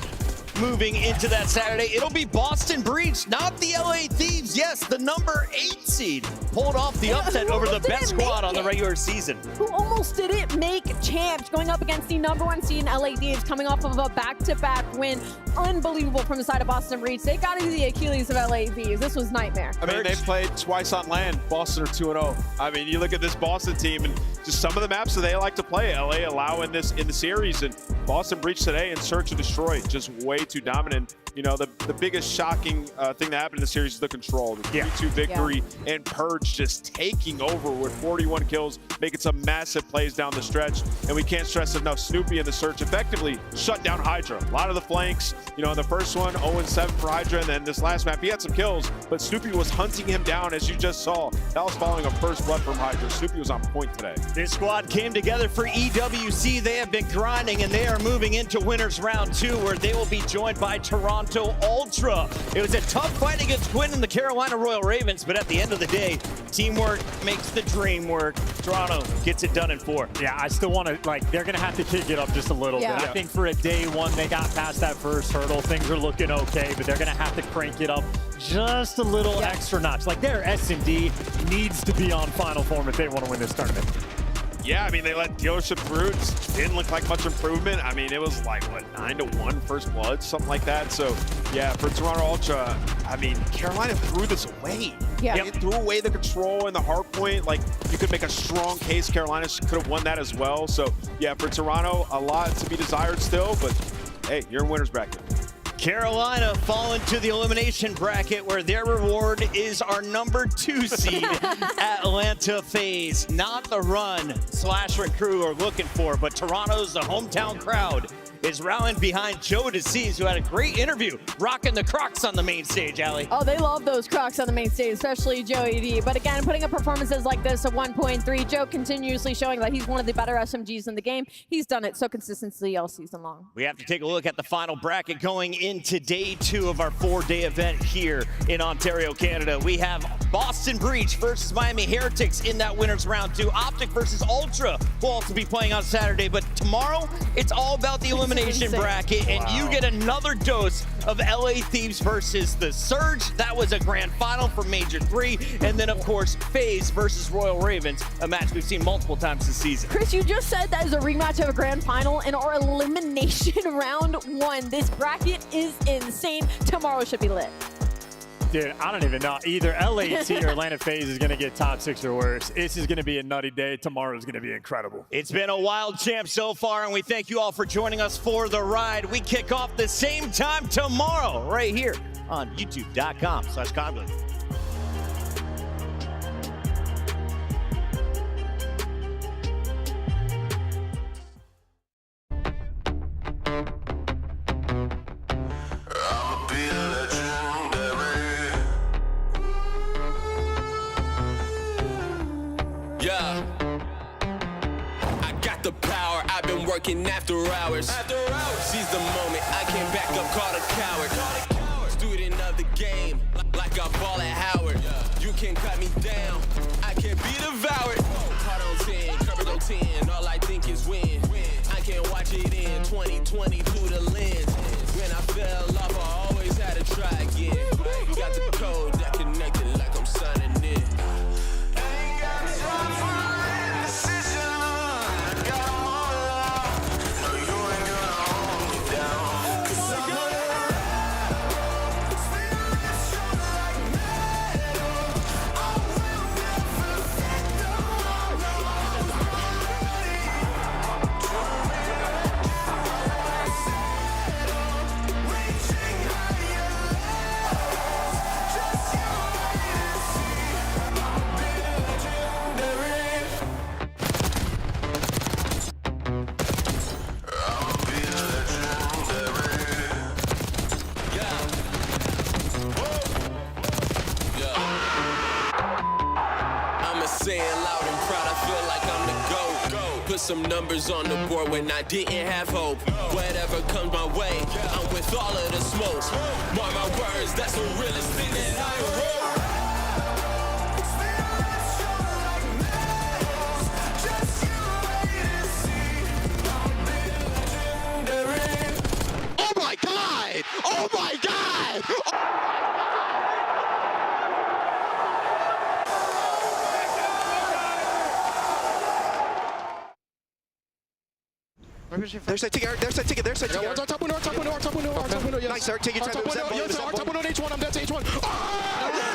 Moving into that Saturday, it'll be Boston Breach, not the LA Thieves. Yes, the number 8 seed pulled off the upset over the best squad on the regular season. Who almost didn't make champs, going up against the number 1 seed in LA Thieves, coming off of a back-to-back win. Unbelievable from the side of Boston Breach. They got to be the Achilles of LA Thieves. This was nightmare. I mean, they played twice on land. Boston are 2-0. I mean, you look at this Boston team and just some of the maps that they like to play. LA allowing this in the series, and Boston Breach today in Search and Destroy, just way too dominant. You know, the biggest shocking thing that happened in the series is the control. The 3-2 victory, and Purge just taking over with 41 kills, making some massive plays down the stretch. And we can't stress enough, Snoopy in the Search effectively shut down Hydra. A lot of the flanks, you know, in the first one, 0-7 for Hydra, and then this last map, he had some kills, but Snoopy was hunting him down, as you just saw. That was following a first blood from Hydra. Snoopy was on point today. This squad came together for EWC. They have been grinding, and they are moving into winners round 2, where they will be joined by Toronto Ultra. It was a tough fight against Quinn and the Carolina Royal Ravens, but at the end of the day, teamwork makes the dream work. Toronto gets it done in 4. Yeah, I still want to, like, they're going to have to kick it up just a little bit. I think for a day 1, they got past that first hurdle. Things are looking okay, but they're going to have to crank it up just a little extra notch. Like, their S&D needs to be on final form if they want to win this tournament. Yeah, I mean, they let dealership through. It didn't look like much improvement. I mean, it was like, what, 9-1 first blood, something like that. So, yeah, for Toronto Ultra, I mean, Carolina threw this away. Yeah. It threw away the control and the hard point. Like, you could make a strong case Carolina could have won that as well. So, yeah, for Toronto, a lot to be desired still. But, hey, you're in winner's bracket. Carolina fall into the elimination bracket, where their reward is our number 2 seed, Atlanta FaZe. Not the run Slasher and crew are looking for, but Toronto's the hometown crowd is rallying behind Joe DeCease, who had a great interview rocking the Crocs on the main stage, Allie. Oh, they love those Crocs on the main stage, especially Joey D. But again, putting up performances like this of 1.3, Joe continuously showing that he's one of the better SMGs in the game. He's done it so consistently all season long. We have to take a look at the final bracket going into day 2 of our 4-day event here in Ontario, Canada. We have Boston Breach versus Miami Heretics in that winners round 2. Optic versus Ultra will also be playing on Saturday, but tomorrow it's all about the elimination bracket, and you get another dose of LA Thieves versus the Surge. That was a grand final for Major 3, and then of course FaZe versus Royal Ravens, a match we've seen multiple times this season. Chris, you just said that is a rematch of a grand final in our elimination round 1. This bracket is insane. Tomorrow should be lit. Dude, I don't even know. Either LAT or Atlanta FaZe is going to get top 6 or worse. This is going to be a nutty day. Tomorrow is going to be incredible. It's been a wild champ so far, and we thank you all for joining us for the ride. We kick off the same time tomorrow right here on youtube.com/Conley. Yeah, I got the power. I've been working after hours. Seize the moment. I came back up, called a coward. Student of the game, like I ball at Howard. You can cut me down. I can be devoured. Heart on 10, covered on 10. All I think is win. I can't watch it in 2020 through the lens. When I fell off, I always had to try again. Got the code that connected like I'm signing in. put some numbers on the board when I didn't have hope. Whatever comes my way, I'm with all of the smoke. Mark my words, that's the realest thing that I wrote. Oh my God! Oh my God! There's that ticket, Eric. There's that ticket. There's that ticket. Our top window, our top window, our top window, our top window, yes. Nice, Eric. Take your time. Our top window, yes, our top window on H1. I'm dead to H1. Oh!